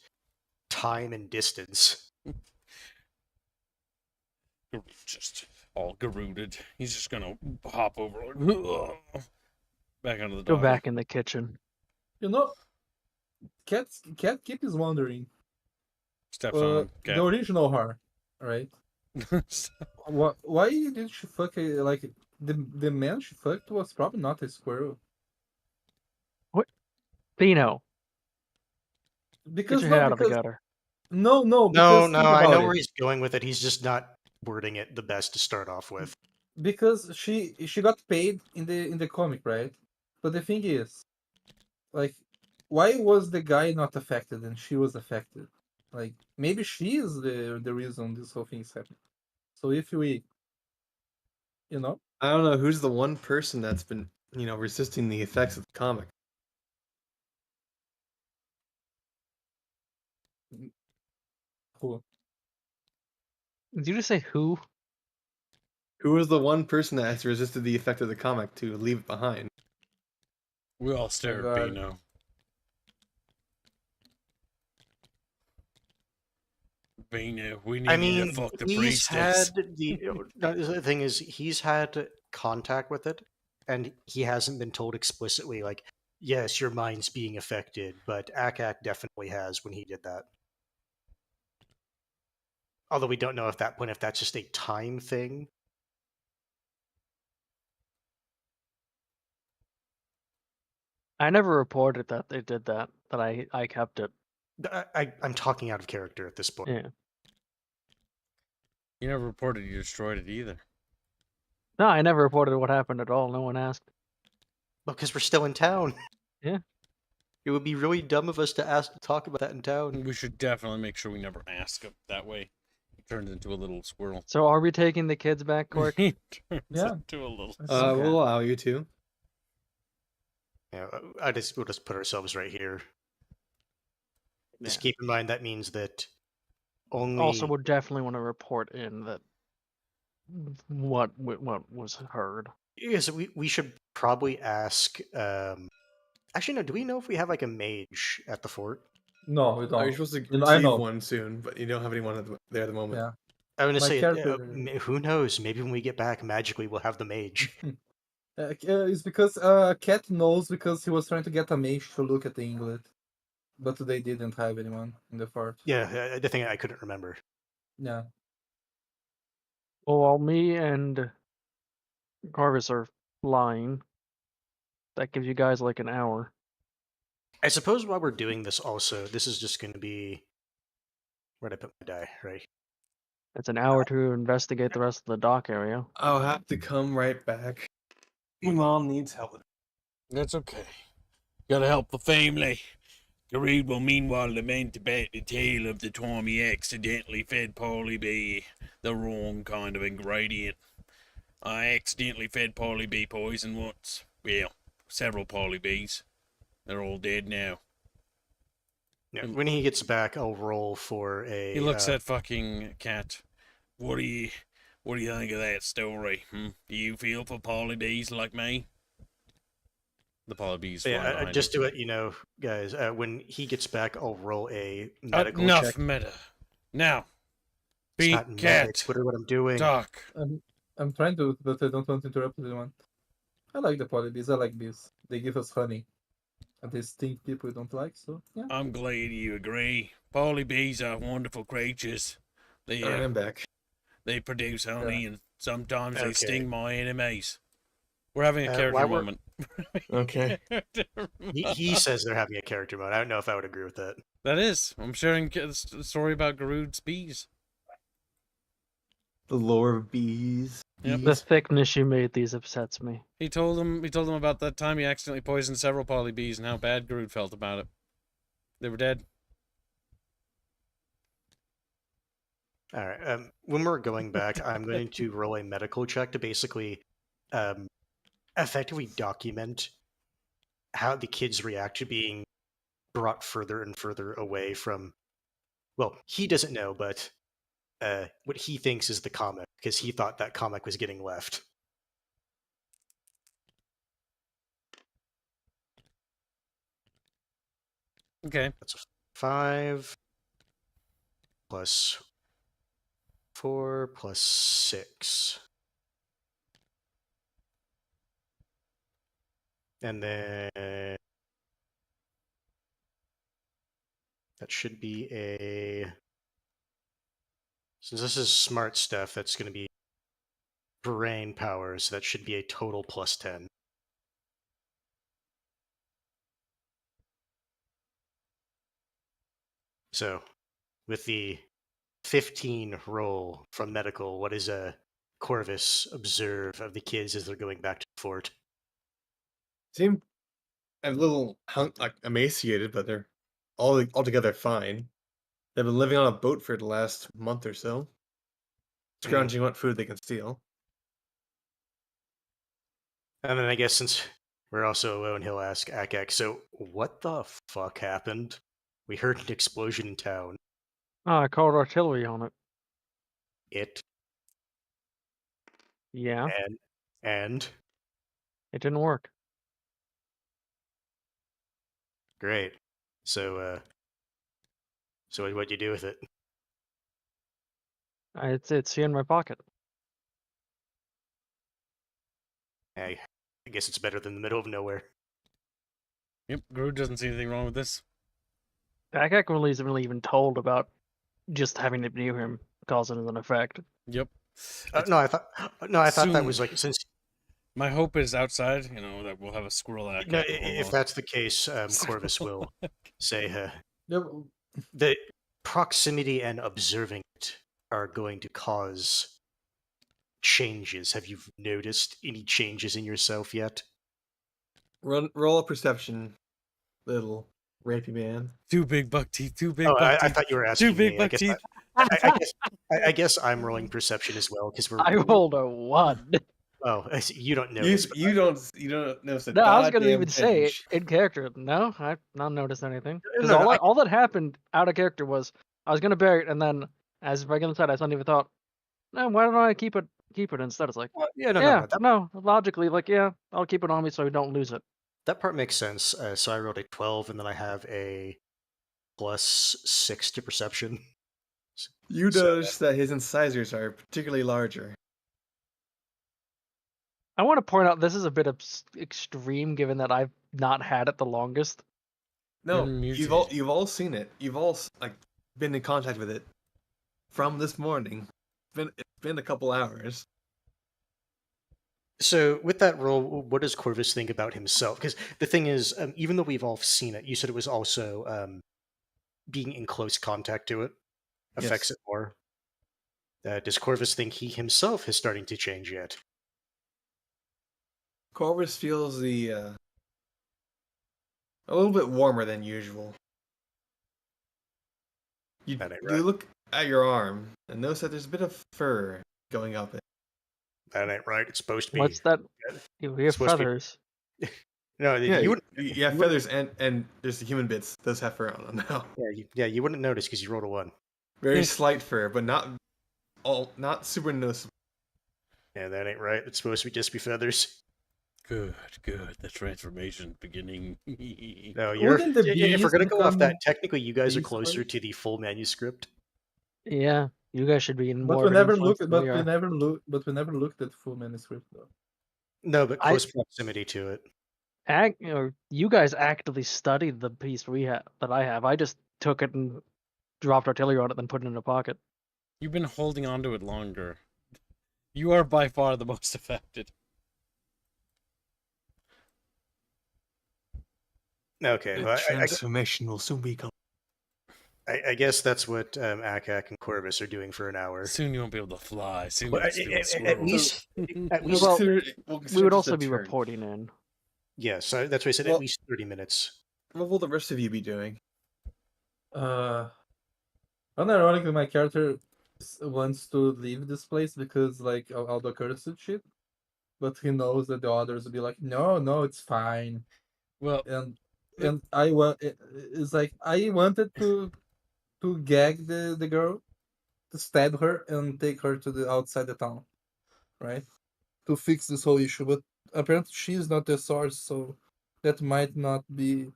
S3: time and distance.
S1: Just all garrooted. He's just gonna hop over like, back onto the
S4: Go
S1: dog.
S4: back in the kitchen.
S5: You know, cat keeps wondering.
S1: Steps on
S5: The original her, right?
S1: cat.
S5: Why did she fuck like the man she fucked was probably not a squirrel.
S4: Pino, get
S5: Because
S4: your head
S5: no,
S4: out of the
S5: because
S4: gutter.
S5: no,
S3: No,
S5: because
S3: no,
S5: think
S3: I
S5: about
S3: know
S5: it.
S3: where he's going with it. He's just not wording it the best to start off with.
S5: Because she got paid in the comic, right? But the thing is, like, why was the guy not affected and she was affected? Like, maybe she is the reason this whole thing is happening. So if we, you know,
S2: I don't know who's the one person that's been, resisting the effects of the comic.
S5: who
S4: Did you just say who?
S2: Who was the one person that has resisted the effect of the comic to leave it behind?
S1: We all stare at
S5: God.
S1: Bino. Bino, we need
S3: I
S1: you
S3: mean,
S1: to fuck the
S3: he's
S1: priestess.
S3: had the thing is he's had contact with it, and he hasn't been told explicitly like, yes, your mind's being affected, but Akak definitely has when he did that. Although we don't know at that point if that's just a time thing.
S4: I never reported that they did that. That I kept it.
S3: I'm talking out of character at this point.
S4: Yeah.
S1: You never reported you destroyed it either.
S4: No, I never reported what happened at all. No one asked.
S3: Because we're still in town.
S4: Yeah.
S3: It would be really dumb of us to talk about that in town.
S1: We should definitely make sure we never ask him. That way, he turns into a little squirrel.
S4: So are we taking the kids back, Cork?
S1: He turns
S5: Yeah.
S1: into a little.
S4: Okay.
S2: We'll allow you to.
S3: Yeah, we'll just put ourselves right here. Just
S4: Yeah.
S3: keep in mind that means that only.
S4: Also, would definitely want to report in that what was heard.
S3: Yes, we should probably ask. Actually, no. Do we know if we have like a mage at the fort?
S5: no, we don't.
S2: You're supposed to
S5: You know, I
S2: receive
S5: know.
S2: one soon, but you don't have anyone there at the moment.
S5: Yeah.
S3: I'm gonna
S5: My
S3: say,
S5: character-
S3: who knows? Maybe when we get back, magically we'll have the mage.
S5: It's because Cat knows because he was trying to get a mage to look at the England, but they didn't have anyone in the fort.
S3: Yeah, the thing I couldn't remember.
S5: Yeah.
S4: Well, while me and Carvis are flying, that gives you guys like an hour.
S3: I suppose while we're doing this, also, this is just going to be. Where'd I put my die? Right.
S4: It's an hour to investigate the rest of the dock area.
S2: I'll have to come right back. My mom needs help.
S1: That's okay. Gotta help the family. Gareed will meanwhile lament about the tale of the time he accidentally fed Polly B the wrong kind of ingredient. I accidentally fed Polly B poison once. Well, several Polly Bs. They're all dead now.
S3: Yeah, when he gets back, I'll roll for a.
S1: He looks at fucking Cat. What do you think of that story? Do you feel for Polly B's like me? The Polly B's flying
S3: Yeah,
S1: behind
S3: just
S1: him.
S3: to let you know, guys, when he gets back, I'll roll a medical
S1: Enough
S3: check.
S1: meta. Now,
S3: It's
S1: be
S3: not meta,
S1: Cat.
S3: it's literally what I'm doing.
S1: Doc.
S5: I'm trying to, but I don't want to interrupt anyone. I like the polybees. I like bees. They give us honey. And they sting people we don't like, so yeah.
S1: I'm glad you agree. Polly bees are wonderful creatures. They
S2: I'm back.
S1: they produce honey and sometimes they
S3: Okay.
S1: sting my enemies. We're having a character
S3: while we're-
S1: moment.
S2: Okay.
S3: He says they're having a character mode. I don't know if I would agree with that.
S1: That is. I'm sharing a story about Garood's bees.
S2: The lore of bees.
S1: Yep.
S4: The thickness you made these upsets me.
S1: He told them about that time he accidentally poisoned several poly bees and how bad Garood felt about it. They were dead.
S3: All right. When we're going back, I'm going to roll a medical check to basically effectively document how the kids react to being brought further and further away from. Well, he doesn't know, but what he thinks is the comic, because he thought that comic was getting left.
S1: Okay.
S3: That's a 5 plus 4 plus 6. And then that should be a... Since this is smart stuff, that's going to be brain power, so that should be a total plus 10. So, with the 15 roll from medical, what does Corvus observe of the kids as they're going back to the fort?
S2: Seem a little emaciated, but they're altogether fine. They've been living on a boat for the last month or so, scrounging what food they can steal.
S3: And then I guess since we're also alone, he'll ask Akak, so what the fuck happened? We heard an explosion in town.
S4: Oh, I called artillery on it.
S3: It
S4: Yeah,
S3: and
S4: it didn't work.
S3: great. So what'd you do with it?
S4: It's here in my pocket.
S3: I guess it's better than the middle of nowhere.
S1: Yep, Groot doesn't see anything wrong with this.
S4: Akak really isn't really even told about just having it near him causing an effect.
S1: Yep.
S3: No, I thought that
S1: soon.
S3: was like since.
S1: My hope is outside, that we'll have a squirrel act.
S3: No, if that's the case, Corvus will say
S5: Yeah,
S3: the proximity and observing it are going to cause changes. Have you noticed any changes in yourself yet?
S2: Roll a perception, little rapey man.
S1: Two big buck teeth. Two big
S3: Oh,
S1: buck
S3: I
S1: teeth.
S3: thought you were asking
S1: Two big
S3: me.
S1: buck teeth.
S3: I guess I'm rolling perception as well because we're.
S4: I rolled a 1.
S3: Oh, you don't notice. but
S2: You don't notice a
S4: No, I was gonna
S2: goddamn
S4: even say it
S2: tinge.
S4: in character. No, I've not noticed anything. Because
S3: No, no,
S4: all that happened out of character was I was gonna bury it, and then as if I get inside, I suddenly thought, no, why don't I keep it instead? It's like,
S3: yeah,
S4: no, logically, like, yeah, I'll keep it on me so I don't lose it.
S3: that part makes sense. So I rolled a 12, and then I have a plus 6 to perception.
S2: You
S3: So-
S2: notice that his incisors are particularly larger.
S4: I want to point out this is a bit extreme, given that I've not had it the longest.
S2: No,
S1: You're
S2: you've all seen it. You've all been in contact with it from this morning. It's been a couple hours.
S3: So with that roll, what does Corvus think about himself? Because the thing is, even though we've all seen it, you said it was also being in close contact to it affects it more. Does Corvus think he himself is starting to change yet?
S2: Corvus feels a little bit warmer than usual.
S3: That ain't
S2: You
S3: right.
S2: look at your arm and notice that there's a bit of fur going up it.
S3: That ain't right. It's supposed to be.
S4: What's that? We have
S3: supposed to be-
S4: feathers.
S3: No,
S2: Yeah,
S3: you wouldn't.
S2: you have feathers and there's the human bits. Those have fur on them now.
S3: You wouldn't notice because you rolled a 1.
S2: Very slight fur, but not super noticeable.
S3: Yeah, that ain't right. It's supposed to just be feathers.
S1: Good. The transformation beginning.
S3: No, you're.
S5: Wouldn't the
S3: If we're
S5: bees
S3: gonna go off that,
S5: become
S3: technically, you guys are
S5: bees
S3: closer
S5: first?
S3: to the full manuscript.
S4: Yeah, you guys should be in
S5: But
S4: more
S5: we
S4: of an
S5: never
S4: influence
S5: looked.
S4: than
S5: But we never looked at full manuscript though.
S3: No, but close proximity to it.
S4: You guys actively studied the piece that I have. I just took it and dropped artillery on it, then put it in a pocket.
S1: You've been holding on to it longer. You are by far the most affected.
S3: Okay, well,
S2: transformation will soon be coming.
S3: I guess that's what Akak and Corvus are doing for an hour.
S1: Soon you won't be able to fly. Soon
S3: Well,
S1: you'll just be able to
S3: at
S1: swirl.
S3: least, at least,
S4: Well,
S2: We'll
S4: We
S2: consider
S4: would
S2: this
S4: also
S2: a
S4: be
S2: turn.
S4: reporting in.
S3: yeah. So that's why I said
S2: Well-
S3: at least 30 minutes.
S2: What will the rest of you be doing?
S5: Unironically, my character wants to leave this place because like all the cursed shit, but he knows that the others will be like, no, it's fine.
S1: Well,
S5: And it's like I wanted to gag the girl, to stab her and take her to the outside the town, right? To fix this whole issue, but apparently she is not the source, so that might not be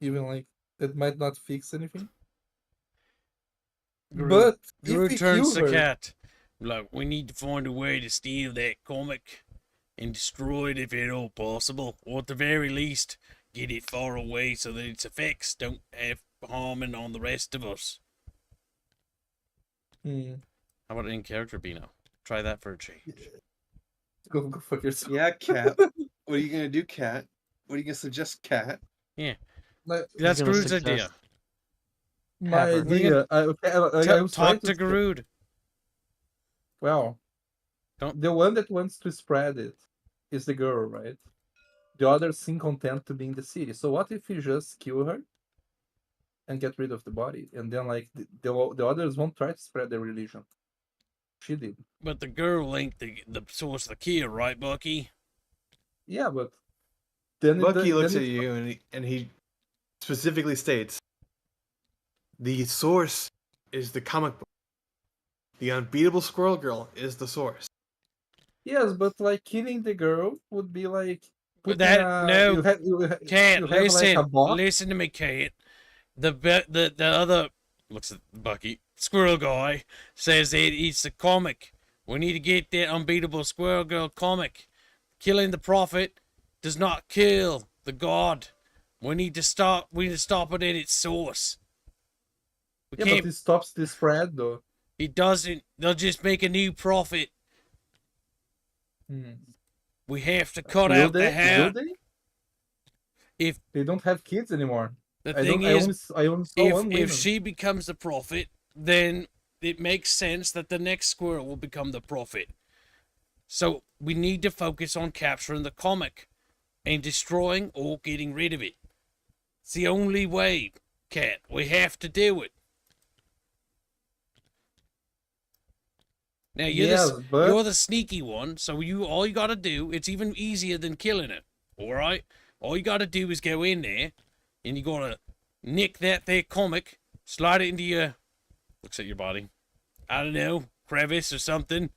S5: even like that might not fix anything. But if
S1: Groot
S5: we
S1: turns
S5: kill
S1: to
S5: her,
S1: cat. Like, we need to find a way to steal that comic and destroy it if at all possible, or at the very least, get it far away so that its effects don't have harming on the rest of us.
S5: hmm,
S1: How about in character, Bino? Try that for a change.
S5: go fuck yourself.
S2: Yeah, Cat. What are you gonna do, Cat? What are you gonna suggest, Cat?
S5: Like,
S1: That's
S4: gonna
S1: Groot's
S4: suggest
S1: idea.
S5: my
S4: Have her.
S5: idea. I was trying
S1: Talk to Groot.
S5: Well,
S1: Don't-
S5: the one that wants to spread it is the girl, right? The others seem content to be in the city. So what if we just kill her and get rid of the body, and then like the others won't try to spread the religion? She did.
S1: But the girl ain't the source of the kill, right, Bucky?
S5: Yeah, but then
S2: Bucky
S5: then
S2: looks
S5: it-
S2: at you and he specifically states, "The source is the comic book. The unbeatable Squirrel Girl is the source."
S5: Yes, but like killing the girl would be like
S1: But
S5: putting
S1: no,
S5: you
S1: Cat,
S5: have like
S1: listen,
S5: a box.
S1: listen to me, Cat. The other, looks at Bucky, squirrel guy, says that it's a comic. We need to get that unbeatable Squirrel Girl comic. Killing the prophet does not kill the god. We need to stop it at its source. We
S5: Yeah,
S1: can't.
S5: but it stops the spread though.
S1: It doesn't. They'll just make a new prophet.
S5: Hmm.
S1: We have to cut
S5: Will
S1: out
S5: they?
S1: the hair.
S5: Will they?
S1: If
S5: They don't have kids anymore.
S1: the
S5: I
S1: thing
S5: don't.
S1: is,
S5: I only saw one
S1: if
S5: woman.
S1: she becomes the prophet, then it makes sense that the next squirrel will become the prophet. So we need to focus on capturing the comic and destroying or getting rid of it. It's the only way, Cat. We have to do it. Now
S5: Yes, but
S1: you're the sneaky one, so all you gotta do, it's even easier than killing it. Alright? All you gotta do is go in there and you gotta nick that there comic, slide it into your, looks at your body, I don't know, crevice or something,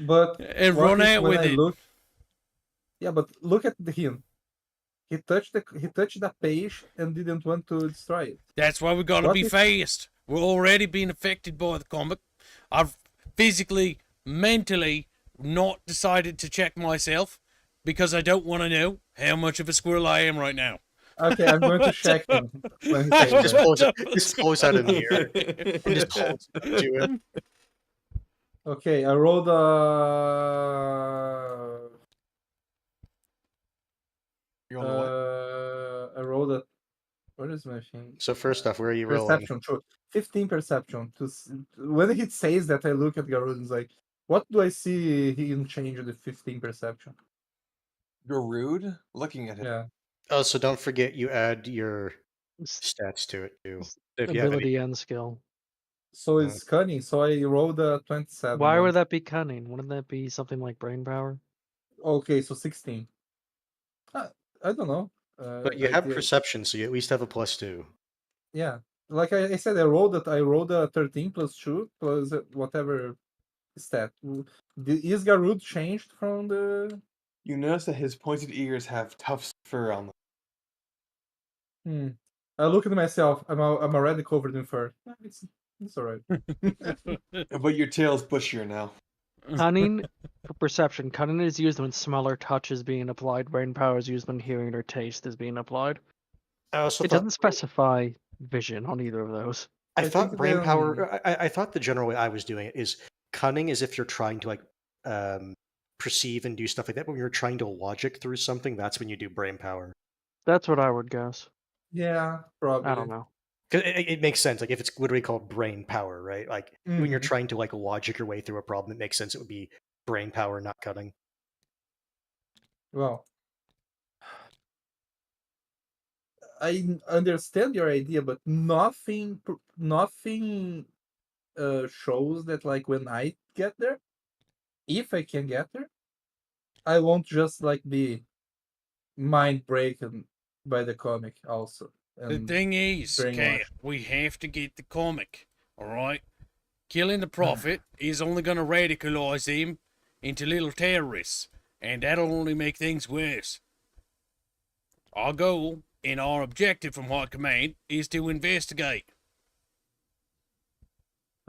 S5: but
S1: and
S5: what
S1: run
S5: if
S1: out
S5: when
S1: with
S5: I
S1: it.
S5: look? Yeah, but look at him. He touched the page and didn't want to destroy it.
S1: That's why we gotta
S5: What
S1: be
S5: if-
S1: fast. We're already being affected by the comic. I've physically, mentally not decided to check myself because I don't want to know how much of a squirrel I am right now.
S5: Okay, I'm going to check him when he says
S3: Just
S5: that.
S3: pulls out a mirror and just holds it up to him.
S5: Okay, I rolled a.
S2: You're on the what?
S5: I rolled a. What is my thing?
S3: So first off, where are you rolling?
S5: Perception. True. 15 perception. When he says that, I look at Garud and is like, what do I see? He can change the 15 perception.
S2: You're rude. Looking at him.
S5: Yeah.
S3: Oh, so don't forget you add your
S4: S-
S3: stats to it too. If you have any,
S4: Ability and skill.
S5: So it's cunning. So I rolled a 27.
S4: Why
S5: then.
S4: would that be cunning? Wouldn't that be something like brain power?
S5: Okay, so 16. I don't know.
S3: but you have perception, so you at least have a +2.
S5: Yeah, like I said, I rolled a 13 plus 2 plus whatever stat. Is Garud changed from the?
S2: You notice that his pointed ears have tufts of fur on them.
S5: I look at myself. I'm already covered in fur. It's alright.
S2: But your tail's bushier now.
S4: Cunning for perception. Cunning is used when smell or touch is being applied. Brain power is used when hearing or taste is being applied.
S3: I also
S4: It
S3: thought
S4: doesn't specify vision on either of those.
S3: I
S5: I
S3: thought
S5: think
S3: brain
S5: then-
S3: power. I thought the general way I was doing it is cunning is if you're trying to perceive and do stuff like that. But when you're trying to logic through something, that's when you do brain power.
S4: That's what I would guess.
S5: Yeah, probably.
S4: I don't know.
S3: 'Cause it makes sense. Like if it's literally called brain power, right? Like when you're
S5: Mhm.
S3: trying to like logic your way through a problem, it makes sense. It would be brain power, not cunning.
S5: Well, I understand your idea, but nothing shows that like when I get there, if I can get there, I won't just like be mind broken by the comic also.
S1: The
S5: And
S1: thing is, Cat,
S5: brainwashed.
S1: we have to get the comic, alright? Killing the prophet is only going to radicalize him into little terrorists, and that'll only make things worse. Our goal and our objective from High Command is to investigate,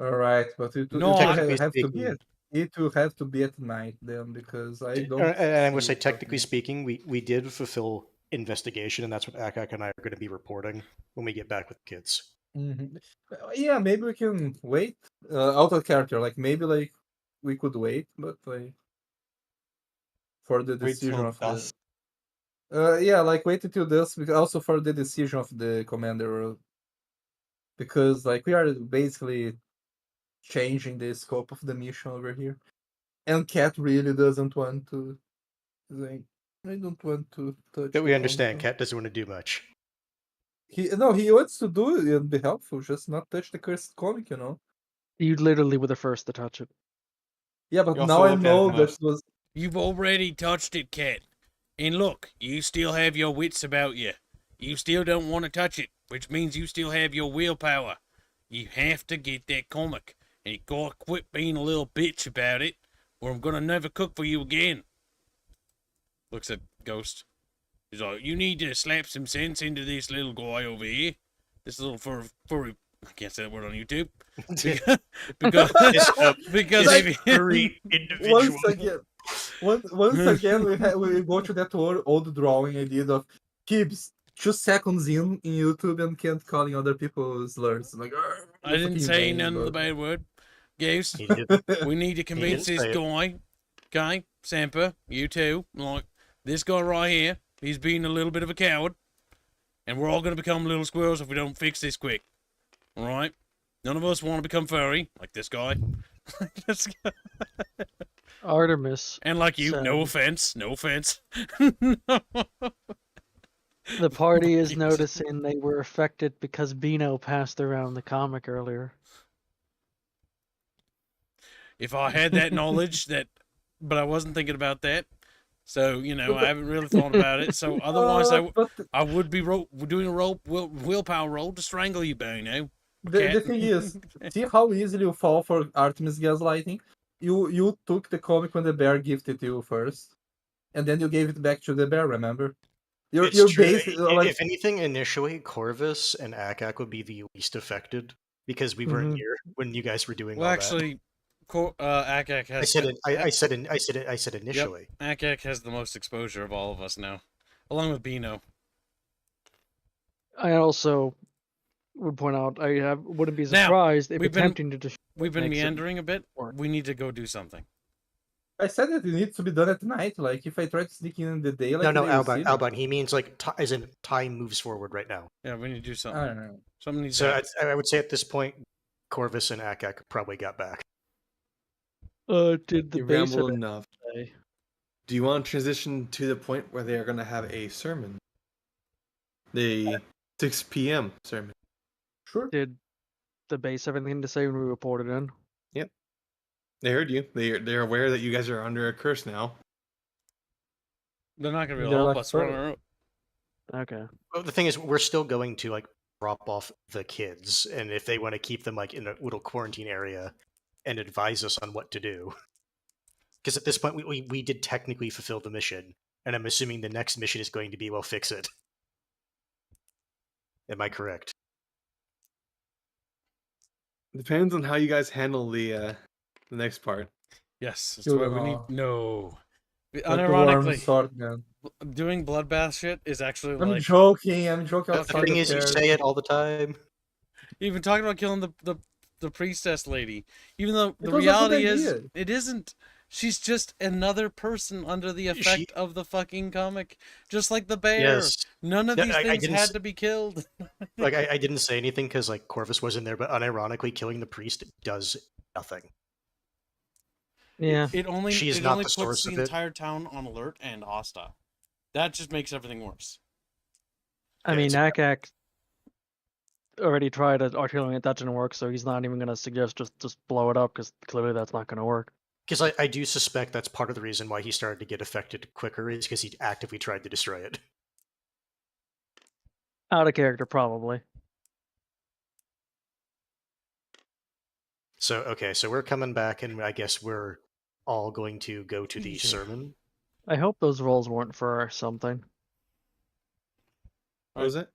S5: All right, but
S1: No,
S3: Technically
S5: have to be
S3: speaking,
S5: have to be at night then because I don't.
S3: and I'm going to
S5: see
S3: say,
S5: it
S3: technically
S5: happening.
S3: speaking, we did fulfill investigation, and that's what Akak and I are going to be reporting when we get back with the kids.
S5: Yeah, maybe we can wait. Out of character, like maybe like we could wait, but like for the
S2: Wait
S5: decision
S2: till
S5: of the.
S2: dusk.
S5: Yeah, like wait until this, because also for the decision of the commander, because like we are basically changing the scope of the mission over here, and Cat really doesn't want to. Like, I don't want to touch.
S3: But
S5: the
S3: we understand,
S5: comic.
S3: Cat doesn't want to do much.
S5: He wants to do it and be helpful, just not touch the cursed comic, you know.
S4: You literally were the first to touch it.
S5: Yeah, but
S2: You
S5: now
S2: also
S5: I
S2: looked at it
S5: know that
S2: first.
S5: was.
S1: you've already touched it, Cat. And look, you still have your wits about you. You still don't want to touch it, which means you still have your willpower. You have to get that comic, and you gotta quit being a little bitch about it, or I'm gonna never cook for you again. Looks at Ghost. He's like, you need to slap some sense into this little guy over here. This little furry. I can't say that word on YouTube. Because because
S5: Like,
S1: if
S3: furry individual.
S5: Once again, we go to that old drawing I did of Gibbs 2 seconds in YouTube and can't calling other people slurs. Like,
S1: I
S5: you're
S1: didn't
S5: fucking
S1: say
S5: vain,
S1: none of the
S5: bro.
S1: bad word. Ghost,
S3: He didn't.
S1: we need to convince
S3: didn't
S1: this
S3: say it.
S1: guy, okay, Sampa, you too, like, this guy right here, he's being a little bit of a coward, and we're all going to become little squirrels if we don't fix this quick, alright? None of us want to become furry, like this guy.
S4: Artemis.
S1: And like you, no
S4: said,
S1: offense.
S4: The party is
S1: Yes.
S4: noticing they were affected because Bino passed around the comic earlier.
S1: If I had that knowledge, but I wasn't thinking about that. So, you know, I haven't really thought about it. So otherwise,
S5: But
S1: I would be doing a willpower roll to strangle you, Bino.
S5: the thing is, see how easily you fall for Artemis gaslighting? You took the comic when the bear gifted you first, and then you gave it back to the bear, remember?
S3: It's
S5: You're
S3: true.
S5: basically like,
S3: If anything, initially Corvus and Akak would be the least affected because we weren't
S4: Mhm.
S3: here when you guys were doing
S1: Well,
S3: all
S1: actually, Akak
S3: that.
S1: has.
S3: I said initially.
S1: Yep, Akak has the most exposure of all of us now, along with Bino.
S4: I also would point out wouldn't be
S1: Now,
S4: surprised if
S1: we've been-
S4: attempting to destroy
S1: We've been
S4: makes it
S1: meandering a bit.
S4: work.
S1: We need to go do something.
S5: I said that it needs to be done at night. Like if I try to sneak in the day, like
S3: No,
S5: they will see me.
S3: Alban. He means like as in time moves forward right now.
S1: Yeah, we need to do
S5: I
S1: something.
S5: don't know.
S1: Something needs
S3: So
S1: to happen.
S3: I would say at this point, Corvus and Akak probably got back.
S4: Did the
S2: You
S4: base
S2: ramble
S4: event
S2: enough.
S4: say?
S2: Do you want to transition to the point where they are going to have a sermon? The 6 p.m. sermon.
S5: Sure.
S4: Did the base have anything to say when we reported in?
S2: They heard you. They're aware that you guys are under a curse now.
S1: They're not going to be able
S5: They're
S1: to help
S5: like
S1: us. We're on
S5: fur-
S1: our own.
S4: Okay.
S3: Well, the thing is, we're still going to like drop off the kids, and if they want to keep them like in a little quarantine area and advise us on what to do, because at this point we did technically fulfill the mission, and I'm assuming the next mission is going to be, well, fix it. Am I correct?
S2: Depends on how you guys handle the next part.
S1: Yes, that's
S5: Kill
S1: what
S5: them
S1: we need.
S5: all.
S1: No.
S5: Like the worm
S1: Unironically,
S5: sword, man.
S1: doing bloodbath shit is actually
S5: I'm
S1: like
S5: joking. I'm joking.
S1: The
S3: The
S5: Outside
S3: thing
S5: the
S3: is, you
S5: pairs.
S3: say it all the time.
S1: even talking about killing the priestess lady. Even though the
S5: was a good
S1: reality is
S5: idea.
S1: it isn't. She's just another person under the effect of the fucking comic, just like the bear.
S3: Yes.
S1: None of
S3: No,
S1: these
S3: I
S1: things
S3: didn't
S1: had to be killed.
S3: Like I didn't say anything because like Corvus wasn't there, but unironically, killing the priest does nothing.
S4: Yeah.
S1: It only
S3: She is
S1: it
S3: not
S1: only
S3: the
S1: puts
S3: source
S1: the
S3: of it.
S1: entire town on alert and hostile. That just makes everything worse.
S4: I
S3: Yeah,
S4: mean,
S3: it's-
S4: Akak already tried artillery and that didn't work, so he's not even going to suggest just blow it up because clearly that's not going to work.
S3: Because I do suspect that's part of the reason why he started to get affected quicker is because he actively tried to destroy it.
S4: Out of character, probably.
S3: So okay, so we're coming back, and I guess we're all going to go to the
S1: Easy.
S3: sermon.
S4: I hope those rolls weren't for something.
S2: What was it?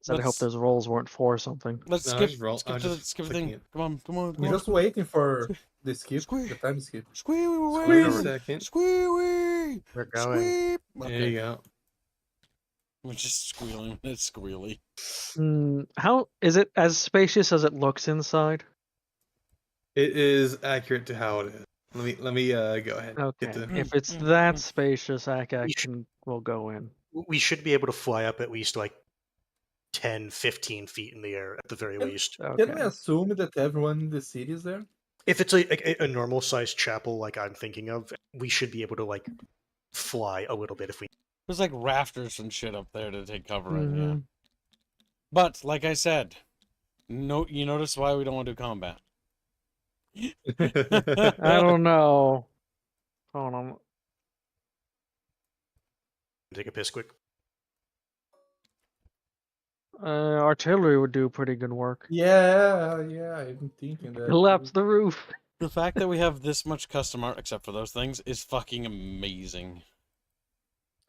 S4: Said I hope those rolls weren't for something.
S1: Let's
S2: No,
S1: skip.
S2: just roll.
S1: Skip
S2: I'm
S1: to the
S2: just
S1: skip
S2: clicking
S1: thing.
S2: it.
S1: Come on, come on, come
S5: I'm
S1: on.
S5: just waiting for the skip,
S1: Squee.
S5: the time skip.
S1: Squee, we're
S2: Wait a
S1: waiting.
S2: second.
S1: Squee.
S3: We're going.
S1: Squee.
S2: There
S1: Okay.
S2: you go.
S1: We're just squealing. It's squealy.
S4: How is it as spacious as it looks inside?
S2: It is accurate to how it is. Let me go ahead. and
S4: Okay,
S2: Get the,
S4: if it's that spacious, I will go in.
S3: We should be able to fly up at least like 10, 15 feet in the air at the very
S5: Can-
S3: least.
S4: Okay.
S5: Can we assume that everyone in the city is there?
S3: If it's a normal sized chapel like I'm thinking of, we should be able to like fly a little bit if we.
S1: There's like rafters and shit up there to take cover in, yeah.
S4: Mhm.
S1: But like I said, no, you notice why we don't want to do combat.
S4: I don't know. Hold on.
S3: Take a piss quick.
S4: Artillery would do pretty good work.
S5: Yeah, I'm thinking that.
S4: Collapse the roof.
S1: The fact that we have this much custom art, except for those things, is fucking amazing.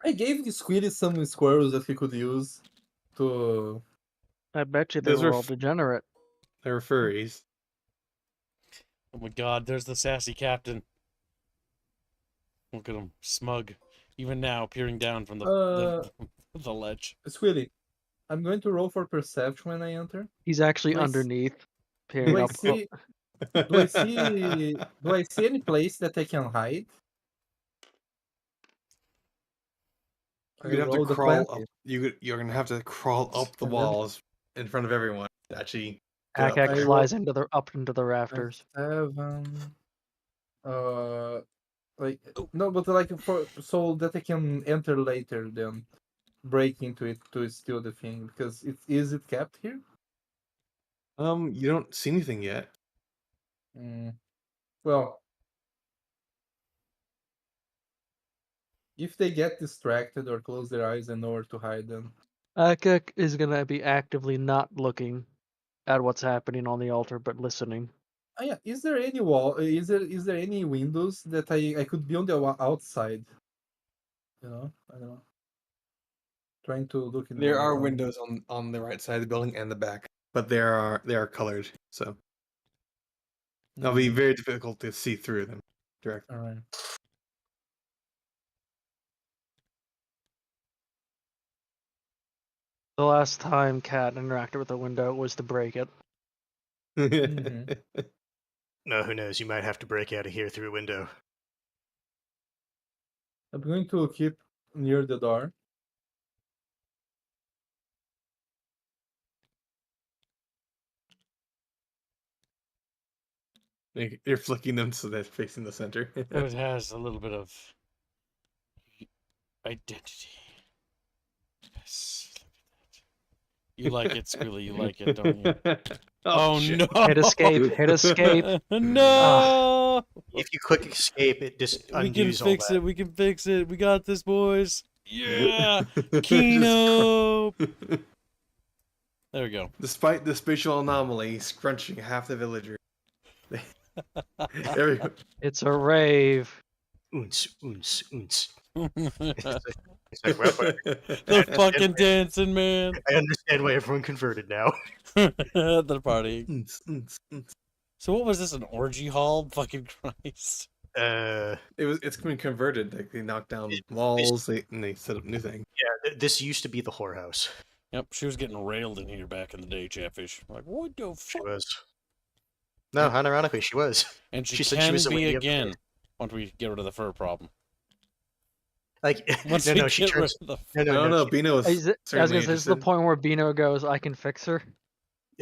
S5: I gave the Squiddy some squirrels that he could use to.
S4: I bet you they
S2: Those
S4: were
S2: are
S4: all
S2: f-
S4: degenerate.
S2: They're furries.
S1: Oh my god, there's the sassy captain. Look at him, smug. Even now, peering down from the ledge.
S5: Squiddy, I'm going to roll for perception when I enter.
S4: He's actually
S5: Do I s-
S4: underneath,
S5: Do
S4: peering
S5: I
S4: up.
S5: see? Do I see? Do I see any place that I can hide? I
S2: You're gonna have to
S5: rolled a
S2: crawl
S5: 20.
S2: up. You're gonna have to crawl up the
S5: And then-
S2: walls in front of everyone to actually get up
S4: Akak
S2: there.
S4: flies up into the rafters.
S5: 7. Like no, but like for so that I can enter later, then break into it to steal the thing because it kept here?
S2: You don't see anything yet.
S5: Well, if they get distracted or close their eyes, I know where to hide them.
S4: Akak is gonna be actively not looking at what's happening on the altar, but listening.
S5: Oh yeah, is there any wall? Is there any windows that I could be on the outside? You know, I don't know. Trying to look in.
S2: There
S5: the-
S2: are windows on the right side of the building and the back, but they are colored, so it'll be very difficult to see through them directly.
S5: All right.
S4: The last time Cat interacted with a window was to break it.
S3: No, who knows? You might have to break out of here through a window.
S5: I'm going to keep near the door.
S2: You're flicking them so they're facing the center.
S1: But it has a little bit of identity. Yes. You like it, Squealy. You like it, don't you? Oh
S2: shit.
S1: no!
S4: Hit escape, hit escape.
S1: No!
S3: If you click escape, it just
S1: We can
S3: undoes all
S1: fix
S3: that.
S1: it. We can fix it. We got this, boys. Yeah! Kino! There we go.
S2: Despite the spatial anomaly scrunching half the villager. There we go.
S4: It's a rave.
S3: Oons, oons, oons.
S1: They're
S3: It's like, well,
S1: fucking dancing, man.
S3: I understand why everyone converted now.
S1: They're partying. So what was this, an orgy hall? Fucking Christ.
S2: It's been converted. Like they knocked down walls, and they set up new things.
S3: This used to be the whorehouse.
S1: Yep, she was getting railed in here back in the day, Chatfish. Like, what the
S3: She
S1: fuck?
S3: was. No, unironically, she was.
S1: And she,
S3: She said
S1: can
S3: she was a
S1: be
S3: lady of the
S1: again
S3: day.
S1: once we get rid of the fur problem.
S3: Like,
S1: Once
S3: no,
S1: we
S3: no, she
S1: get rid
S3: turns.
S1: of the
S3: No, no,
S2: No,
S3: no,
S2: no, Bino was
S4: I was
S2: certainly
S4: gonna say, this is the
S2: interested.
S4: point where Bino goes, I can fix her.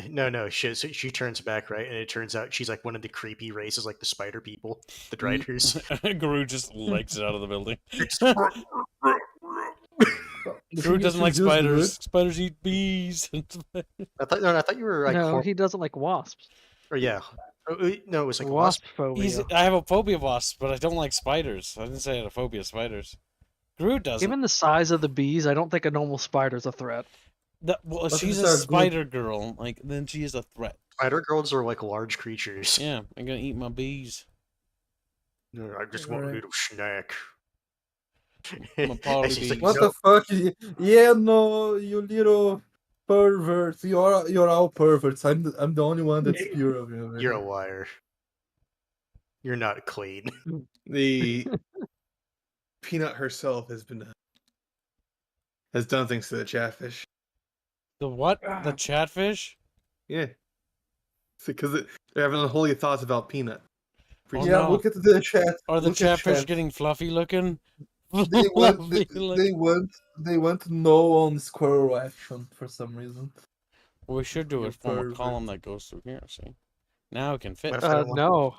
S3: no. She turns back, right, and it turns out she's like one of the creepy races, like the spider people, the
S1: Mm.
S3: driders.
S1: Guru just legs it out of the building.
S5: The
S1: Guru
S5: thing is,
S1: doesn't like
S5: she's just
S1: spiders.
S5: good.
S1: Spiders eat bees.
S3: I thought you were like,
S4: No, he doesn't like wasps.
S3: or yeah. No, it was like
S4: Wasp
S3: wasp.
S4: phobia.
S1: I have a phobia of wasps, but I don't like spiders. I didn't say I had a phobia of spiders. Guru doesn't.
S4: Given the size of the bees, I don't think a normal spider's a threat.
S1: Well,
S5: But
S1: she's
S5: these
S1: a
S5: are good.
S1: spider girl. Like, then she is a threat.
S3: Spider girls are like large creatures.
S1: Yeah, I'm gonna eat my bees.
S3: No, I just want a
S5: Right.
S3: little snack.
S1: I'm a party
S3: And she's like,
S1: bee.
S5: What
S3: "No."
S5: the fuck? Yeah, no, you little perverts. You're all perverts. I'm the only one that's pure of you.
S3: You're a liar. You're not clean.
S2: The Peanut herself has done things to the Chatfish.
S1: The what? The Chatfish?
S2: Yeah, because they're having unholy thoughts about Peanut.
S1: Oh,
S5: Yeah,
S1: no.
S5: look at the chat.
S1: Are the
S5: Look at
S1: Chatfish
S5: chat.
S1: getting fluffy looking?
S5: They want
S1: Fluffy looking.
S5: they want no on squirrel action for some reason.
S1: Well, we should do
S5: You
S1: it from a
S5: pervert.
S1: column that goes through here. See, now it can fit.
S3: What if I don't want-
S4: No,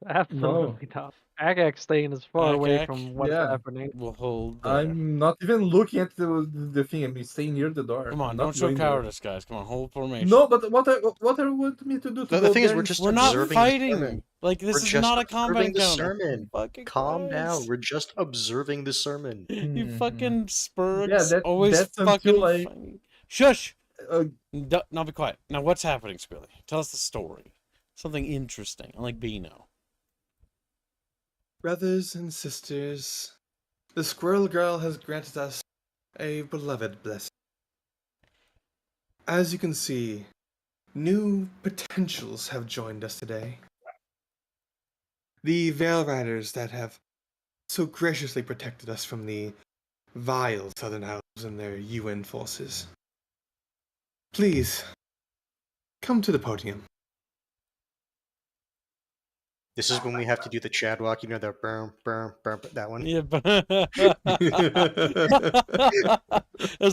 S4: absolutely not. Agak staying as far away
S1: Agak?
S4: from what's
S5: Yeah.
S4: happening.
S1: We'll hold there.
S5: I'm not even looking at the thing. I'm staying near the door.
S1: Come on,
S5: I'm not
S1: don't show
S5: going there.
S1: cowardice, guys. Come on, hold formation.
S5: No, but what are you want me to do? To
S3: No, the
S5: go
S3: thing is,
S5: there
S3: we're
S5: and-
S3: just
S1: We're not
S3: observing the
S1: fighting.
S3: sermon.
S1: Like, this
S3: We're
S1: is
S3: just
S1: not a combat
S3: observing the
S1: encounter.
S3: sermon.
S1: Fucking
S3: Calm down.
S1: Christ.
S3: We're just observing the sermon.
S1: You
S5: Mhm.
S1: fucking spurgs.
S5: Yeah,
S1: always
S5: that's
S1: fucking
S5: until I-
S1: fighting. Shush!
S5: Uh,
S1: Now be quiet. Now what's happening, Squilly? Tell us the story. Something interesting. I like Beano.
S2: Brothers and sisters, the Squirrel Girl has granted us a beloved blessing. As you can see, new potentials have joined us today. The Veil Riders that have so graciously protected us from the vile Southern Elves and their UN forces. Please, come to the podium.
S3: This is when we have to do the Chad walk, you know, the burm, that one.
S1: Yeah, but that's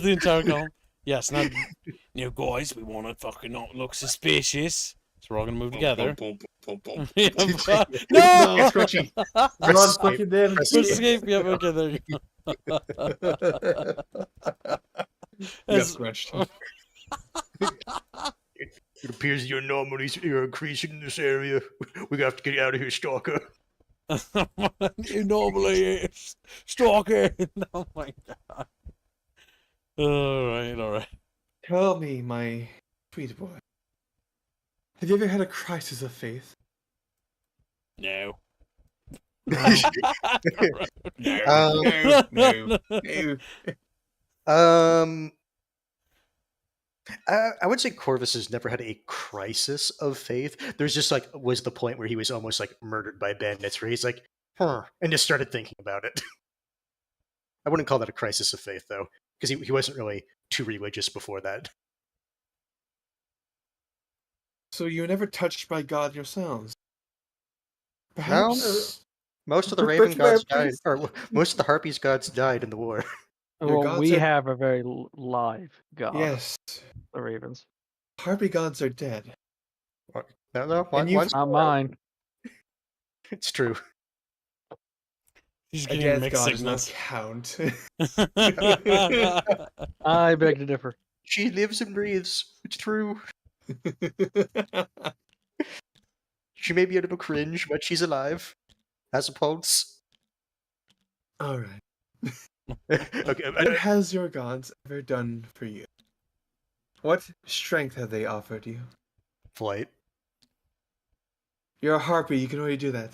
S1: the entire column. Yes, now guys, we want to fucking not look suspicious. So we're all gonna move together. Yeah, but-
S2: No,
S1: no!
S2: Scrunchy.
S5: Run,
S3: Press
S5: fucking dead.
S3: Press
S1: Escape. Yeah, okay, there you go.
S2: You got
S1: That's-
S2: scrunched.
S3: It appears your anomalies are increasing in this area. We have to get out of here, Stalker.
S1: You normally stalking. Oh my god. All right.
S2: Tell me, my sweet boy. Have you ever had a crisis of faith?
S1: No.
S2: No.
S3: I would say Corvus has never had a crisis of faith. There's just was the point where he was almost murdered by bandits, where he's like, huh, and just started thinking about it. I wouldn't call that a crisis of faith, though, because he wasn't really too religious before that.
S2: So you were never touched by God yourselves?
S3: No,
S2: Perhaps
S3: most of the
S5: But
S3: Raven
S5: where,
S3: gods died,
S5: please?
S3: or most of the Harpies gods died in the war.
S2: Your
S4: Well,
S2: gods
S4: we
S2: are-
S4: have a very live god,
S2: yes,
S4: the Ravens.
S2: Harpy gods are dead.
S3: No,
S2: And you've-
S4: Not mine.
S3: it's true.
S1: He's
S2: A
S1: getting
S2: dead
S1: mixed
S2: god does not
S1: signals.
S2: count.
S4: I beg to differ.
S3: She lives and breathes. It's true. She may be a little cringe, but she's alive. Has a pulse.
S2: All right.
S3: Okay,
S2: What has your gods ever done for you? What strength have they offered you?
S3: flight.
S2: You're a harpy. You can already do that.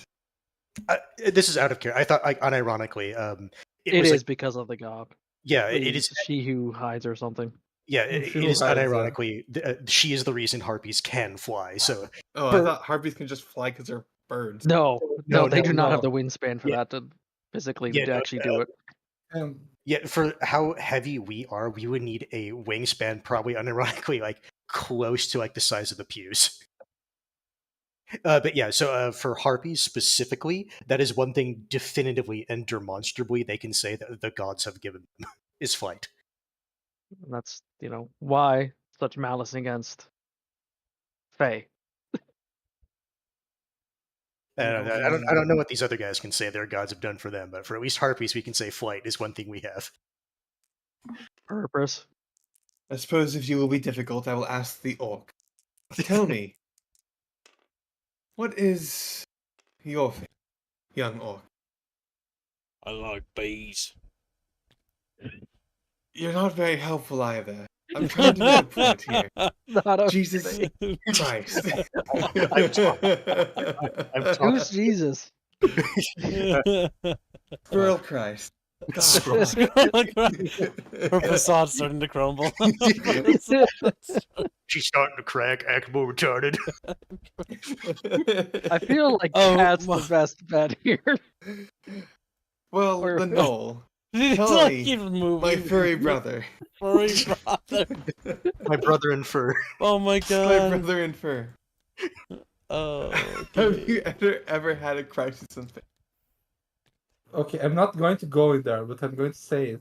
S3: This is out of care. I thought, unironically,
S4: It
S3: was
S4: is because of the god.
S3: Yeah, it is.
S4: She who hides or something.
S3: Yeah,
S5: She
S3: it is
S5: hides,
S3: unironically. She is the reason harpies can fly. So
S2: Oh, I thought harpies can just fly because they're birds.
S4: No,
S3: No,
S4: they
S3: no,
S4: do not
S5: no.
S4: have the wingspan for
S3: Yeah.
S4: that to physically
S3: Yeah, no,
S4: actually do it.
S3: yeah, for how heavy we are, we would need a wingspan, probably unironically, close to the size of the pews. But yeah, so for harpies specifically, that is one thing definitively and demonstrably they can say that the gods have given them is flight.
S4: And that's why such malice against Faye.
S3: I don't know what these other guys can say their gods have done for them, but for at least harpies, we can say flight is one thing we have.
S4: Purpose.
S2: I suppose if you will be difficult, I will ask the orc. Tell me, what is your faith, young orc?
S1: I like bees.
S2: You're not very helpful either. I'm trying to make a point here.
S4: Not a
S2: Jesus Christ.
S3: I'm talking.
S4: Who's Jesus?
S2: Squirrel Christ.
S3: Scroll.
S1: Her facade's starting to crumble.
S3: She's starting to crack, act more retarded.
S4: I feel like
S1: Oh,
S4: Cat's
S1: my-
S4: the best bet here.
S2: Well,
S4: Or-
S2: the Knoll,
S1: She's
S2: Tell
S1: like
S2: me,
S1: keeps moving.
S2: my furry brother.
S1: Furry brother.
S3: My brother in fur.
S1: Oh my
S2: My
S1: god.
S2: brother in fur.
S1: Oh.
S2: Have
S1: Okay.
S2: you ever had a crisis in faith?
S5: Okay, I'm not going to go in there, but I'm going to say it.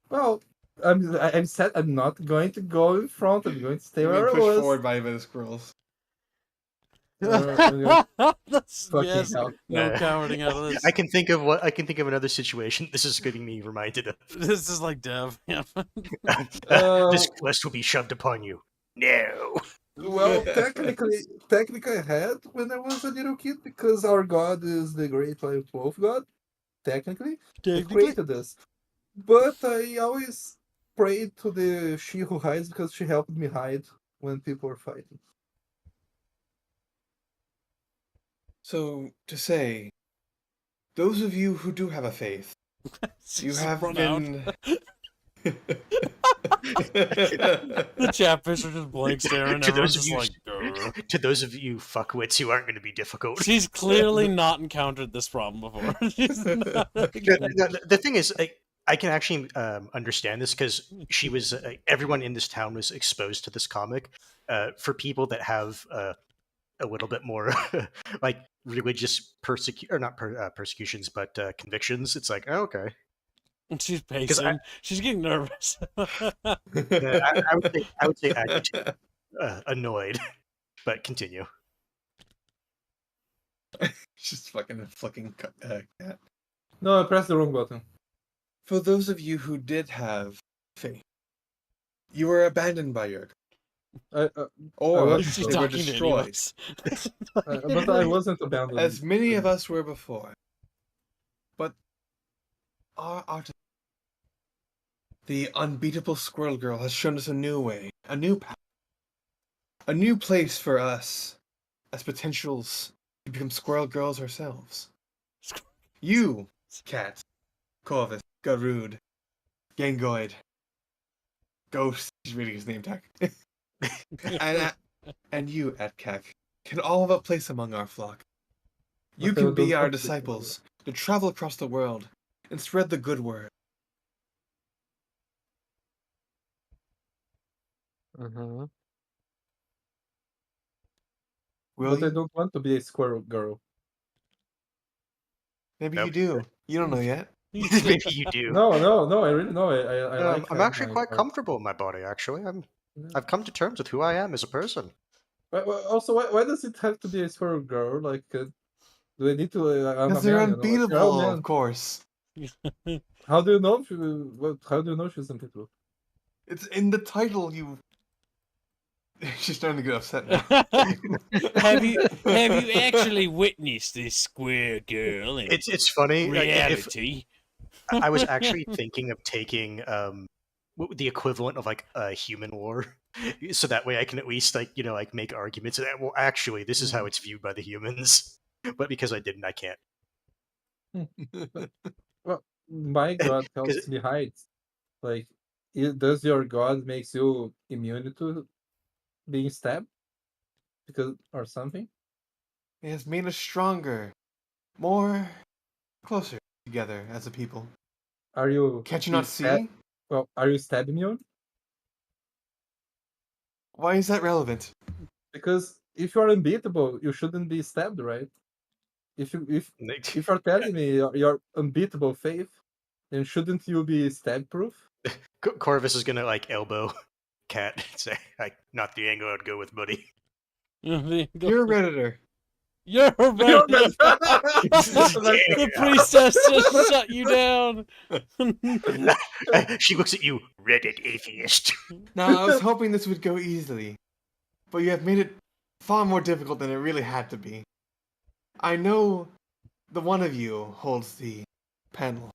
S5: Well, I'm said I'm not going to go in front. I'm going to stay
S2: You've
S5: where
S2: been
S5: I
S2: pushed
S5: was.
S2: forward by the squirrels.
S1: That's,
S5: Fucking
S1: yes.
S5: hell.
S1: No
S3: Nah.
S1: cowarding out of this.
S3: I can think of another situation this is getting me reminded of.
S1: This is like Dev. Yeah.
S3: This quest will be shoved upon you. No.
S5: Well, technically I had when I was a little kid because our god is the great white wolf god. Technically, he created us. But I always prayed to the she who hides because she helped me hide when people were fighting.
S2: So, to say, those of you who do have a faith, you
S1: Just
S2: have
S1: run out.
S2: been.
S1: The chatfish are just blank staring.
S3: To
S1: Everyone's
S3: those of
S1: just
S3: you-
S1: like, "Grr."
S3: To those of you fuckwits who aren't going to be difficult.
S1: She's clearly not encountered this problem before. She's not-
S3: The thing is, I can actually understand this because she was everyone in this town was exposed to this comic. For people that have a little bit more like religious persecutions, but convictions, it's like, oh, okay.
S1: She's pacing. She's getting nervous.
S3: I would say agitated, annoyed, but continue.
S2: Just fucking flicking cat.
S5: No, I pressed the wrong button.
S2: For those of you who did have faith, you were abandoned by your or
S5: wasn't
S1: She's
S2: they were
S1: talking to
S2: destroyed,
S1: us.
S5: but I wasn't abandoned.
S2: as many of us were before. But our artist, the unbeatable Squirrel Girl, has shown us a new way, a new path, a new place for us as potentials to become Squirrel Girls ourselves. You, Cat, Corvus, Garud, Gangoid, Ghost, is really his name tag. and you, Atkak, can all have a place among our flock. You
S5: But I
S2: can be
S5: don't
S2: our
S5: want to
S2: disciples to travel across the world and spread the good word.
S4: Uh-huh.
S2: Will
S5: But I
S2: you?
S5: don't want to be a squirrel girl.
S2: Maybe
S3: Nope.
S2: you do. You don't know yet.
S3: Maybe you do.
S5: No, I really know. I like.
S3: I'm
S5: having
S3: actually
S5: my
S3: quite
S5: girl.
S3: comfortable in my body. Actually,
S5: Yeah.
S3: I've come to terms with who I am as a person.
S5: But also, why does it have to be a squirrel girl? Like, do they need to? I'm a
S2: Because they're
S5: man, you know, like, you're a
S2: unbeatable,
S5: man.
S2: of course.
S5: How do you know? How do you know she's unbeatable?
S2: It's in the title, you... She's starting to get upset now.
S1: have you actually witnessed this square girl in
S3: It's funny. Like, if
S1: reality?
S3: I was actually thinking of taking the equivalent of like a human war, so that way I can at least like make arguments that well actually this is how it's viewed by the humans, but because I didn't, I can't.
S5: Well, my god helps me hide. Like, does your god makes you immune to being stabbed? Because or something?
S2: It has made us stronger, more closer together as a people.
S5: Are you?
S2: Can't you not
S5: stab-
S2: see?
S5: Well, are you stab immune?
S2: Why is that relevant?
S5: Because if you are unbeatable, you shouldn't be stabbed, right? If you're telling me you're unbeatable, Faith, then shouldn't you be stab proof?
S3: Corvus is gonna like elbow Cat and say, like, not the angle I'd go with, buddy.
S2: You're a Redditor.
S1: You're right. The priestess just shut you down.
S3: She looks at you, Reddit atheist.
S2: Now, I was hoping this would go easily, but you have made it far more difficult than it really had to be. I know the one of you holds the panel,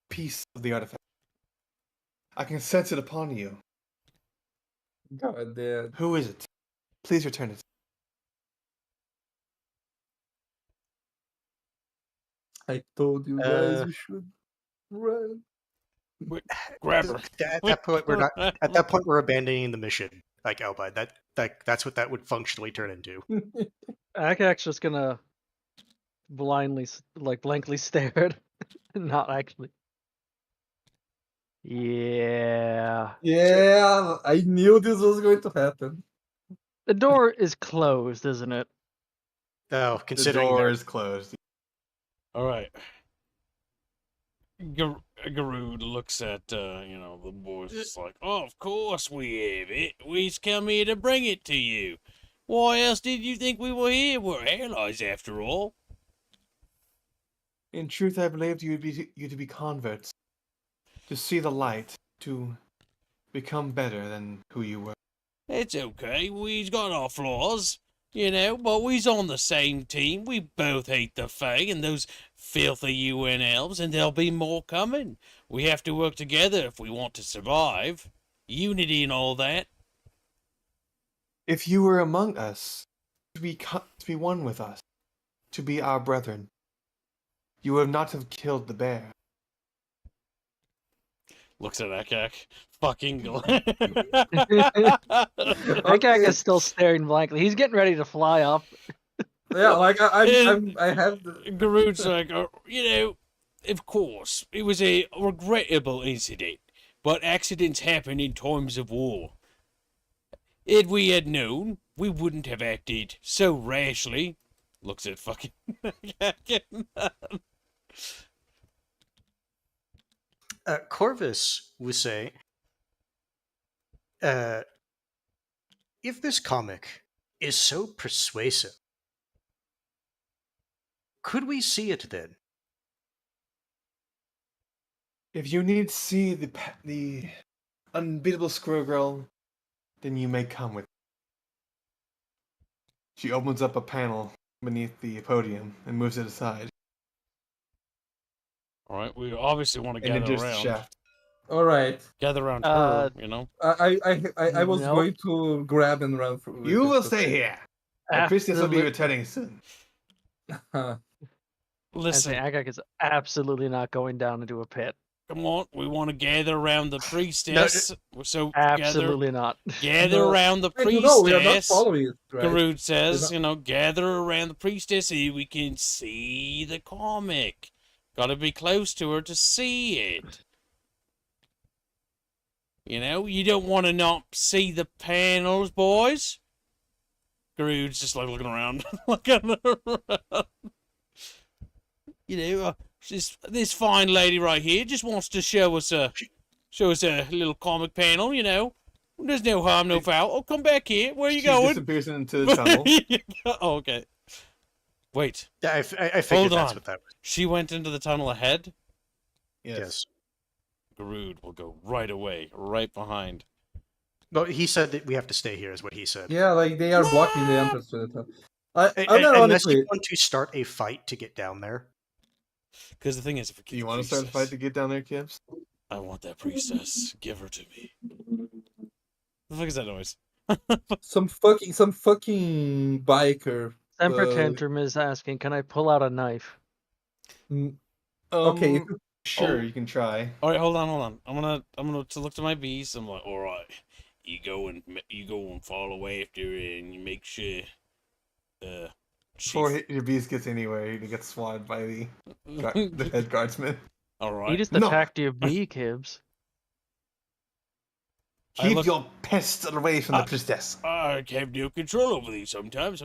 S2: piece of the artifact. I can sense it upon you.
S5: God damn.
S2: Who is it? Please return it.
S5: I told you guys we should. Run.
S1: Grab her.
S3: At that point, we're not. At that point, we're abandoning the mission. Like Elba, that's what that would functionally turn into.
S4: Akak's just gonna blankly stare at, not actually. Yeah.
S5: Yeah, I knew this was going to happen.
S4: The door is closed, isn't it?
S3: Oh,
S2: The
S3: considering
S2: door
S3: that-
S2: is closed.
S1: All right. Garud looks at the boys. It's like, oh, of course we have it. We's come here to bring it to you. Why else did you think we were here? We're allies after all.
S2: In truth, I believed you to be converts, to see the light, to become better than who you were.
S1: It's okay. We's got our flaws, but we's on the same team. We both hate the Fae and those filthy UN elves, and there'll be more coming. We have to work together if we want to survive. Unity and all that.
S2: If you were among us, to be one with us, to be our brethren, you would not have killed the bear.
S1: Looks at Akak. Fucking
S4: Akak is still staring blankly. He's getting ready to fly up.
S5: Yeah, like I have.
S1: Garud's like, of course, it was a regrettable incident, but accidents happen in times of war. If we had known, we wouldn't have acted so rashly. Looks at fucking
S3: Corvus would say, if this comic is so persuasive, could we see it then?
S2: If you need to see the unbeatable Squirrel Girl, then you may come with me. She opens up a panel beneath the podium and moves it aside.
S1: All right, we obviously want to
S2: And
S1: gather
S2: enters the
S1: around.
S2: shaft.
S5: All right.
S1: Gather around
S4: Uh,
S1: her,
S5: I was
S4: Nope.
S5: going to grab and run for.
S2: You will stay here. Our priestess will be returning soon.
S5: Huh.
S4: And
S1: Listen,
S4: saying Akak is absolutely not going down into a pit.
S1: come on, we want to gather around the priestess. So
S4: Absolutely not.
S1: gather
S5: No.
S1: around the
S5: Hey, no, we are not
S1: priestess.
S5: following it. Right?
S1: Garud says,
S5: We're
S1: gather around the priestess so we can see the comic. Gotta be close to her to see it. You don't want to not see the panels, boys. Garud's just like looking around. looking around. This fine lady right here just wants to show us a little comic panel, There's no harm, no foul. Oh, come back here. Where are you
S2: She
S1: going?
S2: disappears into the tunnel.
S1: Oh, okay. Wait,
S3: I figured
S1: Hold
S3: that's
S1: on.
S3: what that was.
S1: she went into the tunnel ahead?
S3: Yes.
S1: Garud will go right away, right behind.
S3: Well, he said that we have to stay here, is what he said.
S5: Yeah, like they are blocking the entrance to the tunnel.
S3: Unless
S5: Unironically,
S3: you want to start a fight to get down there.
S1: Because the thing is, if it
S2: Do you want to start a fight to get down there, Kibbs?
S1: I want that priestess. Give her to me. The fuck is that noise?
S5: some fucking biker.
S4: Semper Tantrum is asking, can I pull out a knife?
S5: Okay,
S2: Sure,
S1: Oh.
S2: you can try.
S1: All right, hold on. I'm gonna to look to my bees. I'm like, all right, you go and follow after, and you make sure.
S2: Before your beast gets anywhere, he gets swatted by the head guardsman.
S1: All right.
S4: You just
S2: No.
S4: attacked your bee, Kibbs.
S1: I
S2: Keep
S1: look-
S2: your pests away from the priestess.
S1: I have no control over these sometimes.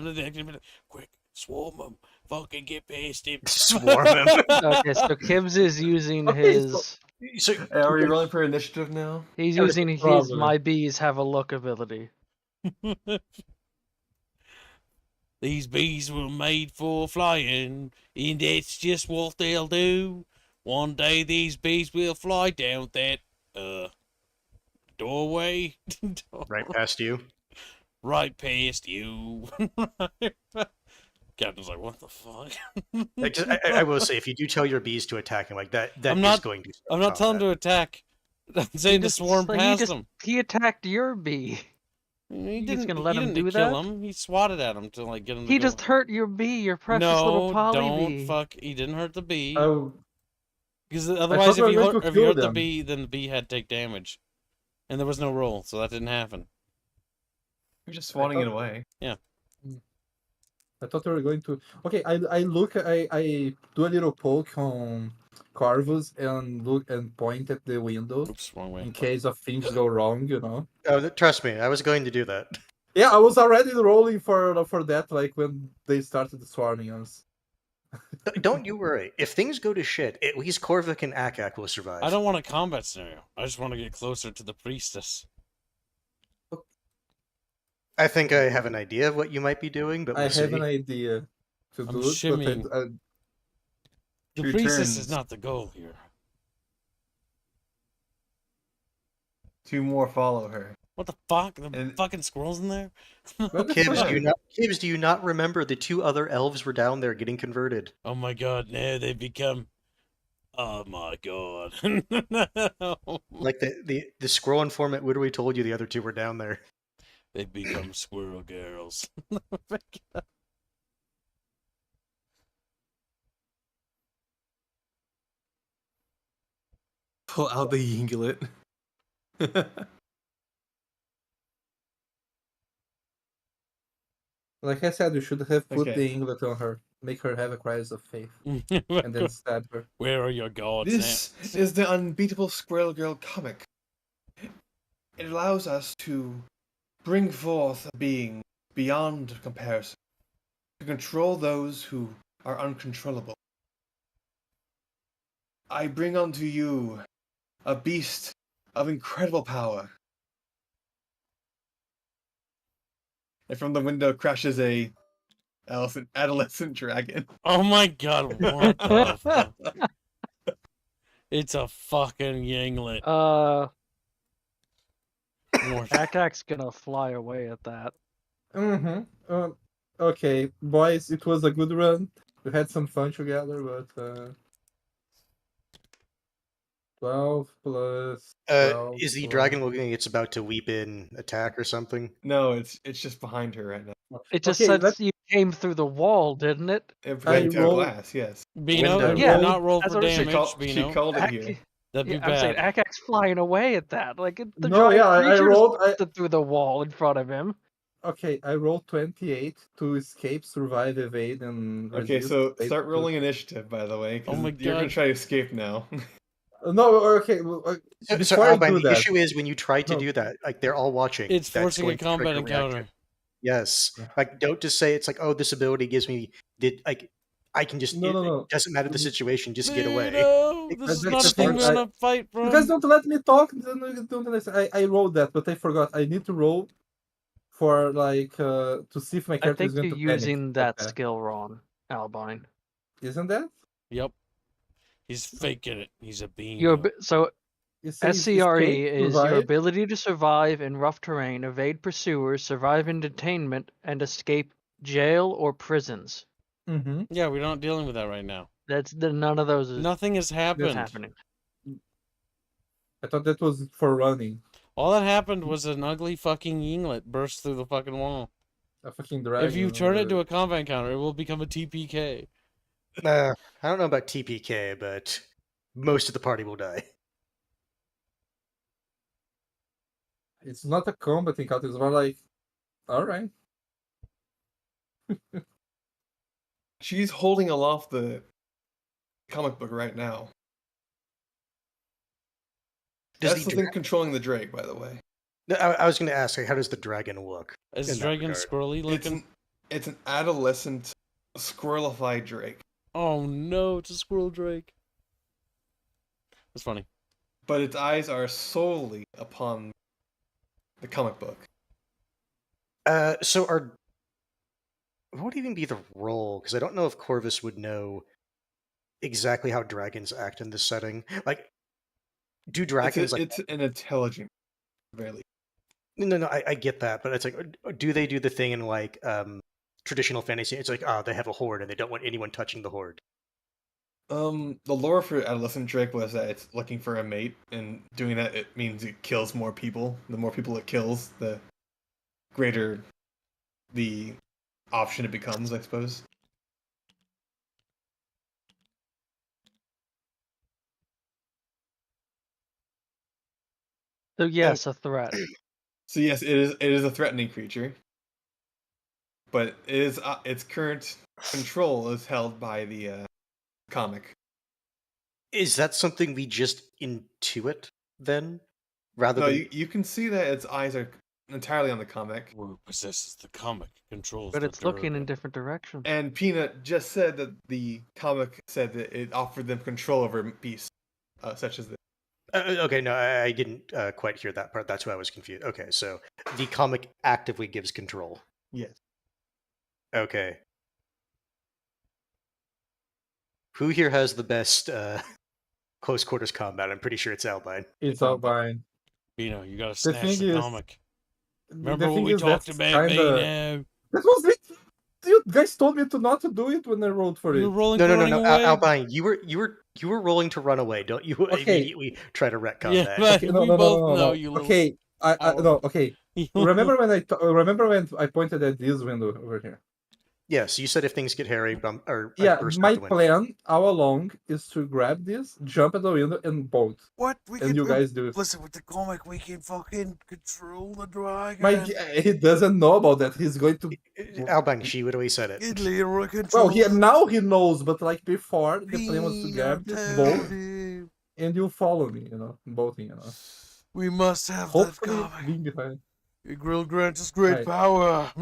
S1: Quick, swarm them. Fucking get past him.
S3: Swarm him.
S4: Okay, so Kibbs is using
S5: Okay,
S4: his.
S3: So,
S2: Are we rolling for initiative now?
S4: He's
S5: Yeah,
S4: using his
S5: probably.
S4: my bees have a look ability.
S1: These bees were made for flying, and that's just what they'll do. One day these bees will fly down that doorway.
S3: right past you.
S1: Right past you. Captain's like, what the fuck?
S3: I will say, if you do tell your bees to attack him like that,
S1: I'm
S3: is
S1: not-
S3: going to.
S1: I'm not telling him to attack. I'm saying to swarm past him.
S4: He attacked your bee.
S1: He
S4: just
S1: didn't,
S4: gonna let
S1: he
S4: him
S1: didn't
S4: do
S1: kill
S4: that?
S1: him. He swatted at him to get him to
S4: He
S1: go.
S4: just hurt your bee, your precious little
S1: No,
S4: poly
S1: don't
S4: bee.
S1: fuck. He didn't hurt the bee.
S5: oh,
S1: Because otherwise,
S5: they were going to
S1: if you
S5: kill
S1: hurt the
S5: them.
S1: bee, then the bee had to take damage, and there was no roll, so that didn't happen.
S2: You're just swatting it away.
S5: I thought they were going to. Okay, I do a little poke on Corvus and look and point at the window
S1: Oops, wrong way.
S5: in case of things go wrong, you know.
S3: Oh, trust me, I was going to do that.
S5: Yeah, I was already rolling for that, like when they started swarming us.
S3: Don't you worry. If things go to shit, at least Korvik and Akak will survive.
S1: I don't want a combat scenario. I just want to get closer to the priestess.
S3: I think I have an idea of what you might be doing, but
S5: I
S3: we'll
S5: have
S3: see.
S5: an idea to
S1: I'm
S5: do it, but
S1: shimmying. The
S2: Two
S1: priestess is
S2: turns.
S1: not the goal here.
S2: 2 more follow her.
S1: What the fuck? The
S2: And-
S1: fucking squirrels in there?
S3: Kibbs, do you not remember the 2 other elves were down there getting converted?
S1: Oh my god, no, they become. Oh my god. No.
S3: Like the squirrel informant literally told you the other 2 were down there.
S1: They become squirrel girls.
S2: Pull out the yinglet.
S5: Like I said, you should have put
S2: Okay.
S5: the Englet on her, make her have a crisis of faith, and then stab her.
S1: Where are your gods?
S2: This is the Unbeatable Squirrel Girl comic. It allows us to bring forth a being beyond comparison, to control those who are uncontrollable. I bring unto you a beast of incredible power. And from the window crashes a adolescent dragon.
S1: Oh my god, what the fuck? It's a fucking yinglet.
S4: Akak's gonna fly away at that.
S5: Okay, boys, it was a good run. We had some fun together, but 12 plus 12
S3: Is the
S5: plus-
S3: dragon looking it's about to weep in attack or something?
S2: No, it's just behind her right now.
S4: It just
S5: Okay,
S4: said
S5: let's-
S4: you came through the wall, didn't it?
S2: It
S5: I
S2: went to a
S5: roll-
S2: glass, yes.
S1: Bino,
S3: Window.
S1: do
S4: Yeah.
S1: not roll
S4: That's
S1: for
S4: what I'm saying.
S1: damage,
S2: She
S1: Bino.
S2: called it
S4: Ak-
S2: here.
S1: That'd be
S4: Yeah, I'm saying
S1: bad.
S4: Akak's flying away at that. Like the
S5: No,
S4: giant
S5: yeah, I
S4: creature's
S5: rolled- I-
S4: busted through the wall in front of him.
S5: Okay, I rolled 28 to escape, survive, evade, and
S2: Okay,
S5: resist.
S2: so
S5: Save
S2: start
S5: two.
S2: rolling initiative, by the way. 'Cause
S1: Oh my
S2: you're gonna
S1: God.
S2: try to escape now.
S5: No, okay.
S3: So,
S5: Before I
S3: Albine,
S5: do
S3: the
S5: that,
S3: issue is when you try to
S5: No.
S3: do that, like they're all watching.
S1: It's
S3: that's
S1: forcing a
S3: going to
S1: combat
S3: trigger reaction.
S1: encounter.
S3: Yes.
S5: Yeah.
S3: Like don't just say it's like, oh, this ability gives me I can just
S5: No, no,
S3: it
S5: no.
S3: doesn't matter the situation, just get away.
S1: Bino, this
S5: That's
S1: is
S5: the
S1: not a
S5: thing,
S1: thing we
S5: I-
S1: want to fight from.
S5: you guys don't let me talk. Don't listen. I rolled that, but I forgot. I need to roll for like to see if my
S4: I
S5: character is
S4: think
S5: going
S4: you're
S5: to panic.
S4: using that
S5: Okay.
S4: skill wrong, Albine.
S5: Isn't that?
S1: Yep. He's faking it. He's a bean.
S4: So
S5: It says
S4: SCRE
S5: escape,
S4: is your
S5: survive.
S4: ability to survive in rough terrain, evade pursuers, survive in detainment, and escape jail or prisons.
S5: Mm-hmm.
S1: Yeah, we're not dealing with that right now.
S4: None of those is
S1: Nothing has happened.
S4: happening.
S5: I thought that was for running.
S1: All that happened was an ugly fucking yinglet burst through the fucking wall.
S5: A fucking dragon.
S1: If you turn it to a combat encounter, it will become a TPK.
S3: I don't know about TPK, but most of the party will die.
S5: It's not a combat encounter. It's more like, all right.
S2: She's holding aloft the comic book right now.
S3: Does
S2: That's the
S3: the
S2: thing controlling the Drake, by the way.
S3: I was going to ask, like, how does the dragon look?
S1: Is
S3: In that
S1: dragon
S3: regard.
S1: squirrely
S2: It's
S1: looking?
S2: it's an adolescent squirrelified Drake,
S1: Oh no, it's a squirrel drake. That's funny.
S2: but its eyes are solely upon the comic book.
S3: So what would even be the role? Because I don't know if Corvus would know exactly how dragons act in this setting. Like, do dragons
S2: It's an intelligent, very.
S3: No, I get that, but it's like, do they do the thing in like traditional fantasy? It's like, they have a horde and they don't want anyone touching the horde.
S2: The lore for adolescent Drake was that it's looking for a mate, and doing that it means it kills more people. The more people it kills, the greater the option it becomes, I suppose.
S4: So yes, a threat.
S2: So yes, it is a threatening creature, but it is its current control is held by the comic.
S3: Is that something we just intuit then, rather
S2: No,
S3: than?
S2: you can see that its eyes are entirely on the comic.
S1: Who possesses the comic controls
S4: But
S1: the
S4: it's looking in
S1: Durga.
S4: different directions.
S2: And Peanut just said that the comic said that it offered them control over a piece, such as this.
S3: Okay, no, I didn't quite hear that part. That's why I was confused. Okay, so the comic actively gives control.
S2: Yes.
S3: Okay. Who here has the best close quarters combat? I'm pretty sure it's Albine.
S5: It's
S2: Oh,
S5: all fine.
S1: Bino, you gotta
S5: The
S1: snatch
S5: thing
S1: the
S5: is,
S1: comic.
S5: the
S1: Remember what
S5: thing
S1: we
S5: is
S1: talked
S5: that's
S1: about,
S5: kind of.
S1: Bino?
S5: That was it. You guys told me to not to do it when I rolled for
S1: You were
S5: it.
S1: rolling
S3: No,
S1: for
S3: no, no,
S1: running
S3: no,
S1: away.
S3: Albine, you were rolling to run away. Don't you
S5: Okay.
S3: immediately try to retcon
S1: Yeah,
S3: that?
S1: but
S5: Okay, no,
S1: we
S5: no, no,
S1: both
S5: no, no,
S1: know
S5: no.
S1: you little.
S5: Okay, no. Okay,
S1: You
S5: remember when remember when I pointed at this window over here?
S3: Yes, you said if things get hairy,
S5: Yeah,
S3: burst out
S5: my
S3: the window.
S5: plan all along is to grab this, jump at the window, and bolt.
S1: What? We
S5: And
S1: can
S5: you guys do it.
S1: listen with the comic. We can fucking control the dragon.
S5: He doesn't know about that. He's going to.
S3: Albine, she literally said it.
S1: Literal control.
S5: Well, now he knows, but like before, the plan was to grab this bolt,
S1: him.
S5: and you follow me. Bolting.
S1: We must have
S5: Hopefully,
S1: that comic.
S5: being behind.
S1: Your grill grants us great
S5: Right.
S1: power.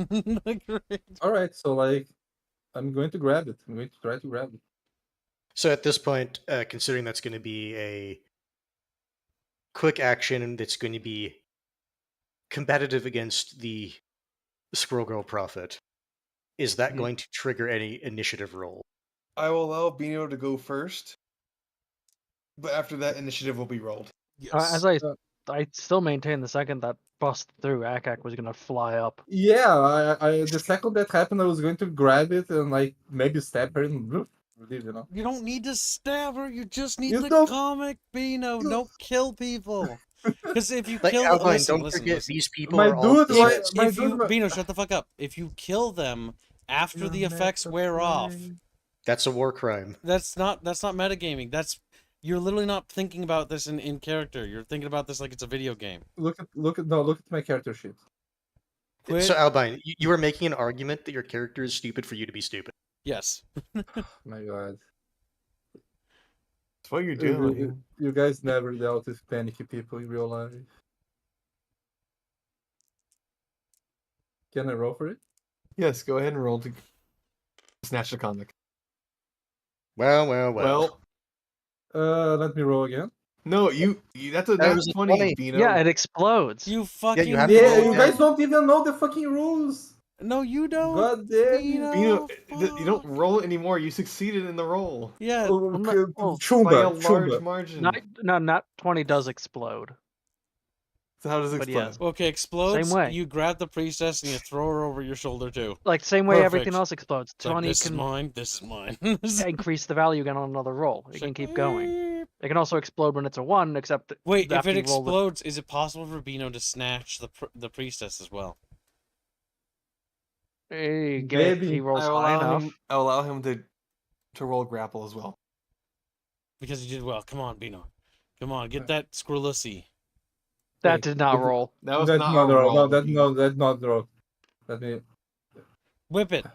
S5: All right, so like, I'm going to grab it. I'm going to try to grab it.
S3: So at this point, considering that's going to be a quick action that's going to be competitive against the Squirrel Girl Prophet, is that
S5: Mhm.
S3: going to trigger any initiative roll?
S2: I will allow Bino to go first, but after that, initiative will be rolled.
S4: As
S1: yes.
S4: I still maintain the second that bust through, Akak was gonna fly up.
S5: Yeah, the second that happened, I was going to grab it and like maybe stab her and leave.
S1: You don't need to stab her. You just need
S5: You
S1: the
S5: don't-
S1: comic, Bino. Don't kill people. Because if you
S3: Like
S1: kill,
S3: Albine,
S1: listen,
S3: don't forget
S1: listen.
S3: these people
S5: My
S3: are all
S5: dude, like,
S3: kids.
S5: my
S1: If you,
S5: dude,
S1: Bino, shut the fuck up. If you kill them after the effects wear off,
S3: That's a war crime.
S1: that's not metagaming. You're literally not thinking about this in character. You're thinking about this like it's a video game.
S5: look at my character sheet.
S1: Quit.
S3: So Albine, you were making an argument that your character is stupid for you to be stupid.
S1: Yes.
S5: My God,
S2: That's what you're doing.
S5: you guys never dealt with panicky people in real life. Can I roll for it?
S2: Yes, go ahead and roll to snatch the comic.
S3: Well.
S5: Let me roll again.
S2: No, you that's a
S3: That
S2: nat
S3: was a
S2: 20,
S3: 20.
S2: Bino.
S4: Yeah, it explodes.
S1: You fucking.
S3: have to
S5: Yeah,
S3: roll
S5: you
S3: again.
S5: guys don't even know the fucking rules.
S1: No, you don't.
S5: God damn it.
S2: Bino,
S1: Fuck.
S2: you don't roll it anymore. You succeeded in the roll
S1: Yeah.
S4: I'm not- oh,
S2: by a
S5: Chumba,
S2: large
S5: chumba.
S2: margin.
S4: Not 20 does explode.
S2: So how does it
S4: But
S2: explode?
S4: yes.
S1: Okay, explodes.
S4: Same way.
S1: You grab the priestess and you throw her over your shoulder too.
S4: Like same way everything
S1: Perfect.
S4: else explodes.
S1: It's like,
S4: 20
S1: this is
S4: can
S1: mine. This is mine.
S4: increase the value again on another roll. It
S1: It's
S4: can
S1: like,
S4: keep going. It can also explode when it's a 1, except
S1: Wait, if
S4: after
S1: it
S4: you roll the-
S1: explodes, is it possible for Bino to snatch the priestess as well?
S4: Hey, if
S5: Maybe.
S4: he rolls
S2: I
S4: high enough.
S2: allow him to roll grapple as well.
S1: Because you did well. Come on, Bino. Come on, get that squirrelsy.
S4: That
S5: Wait,
S4: did not roll.
S2: That was
S5: That's
S2: not
S5: not
S2: a
S5: the roll.
S2: roll.
S5: That's not the roll. Let me.
S1: Whip it.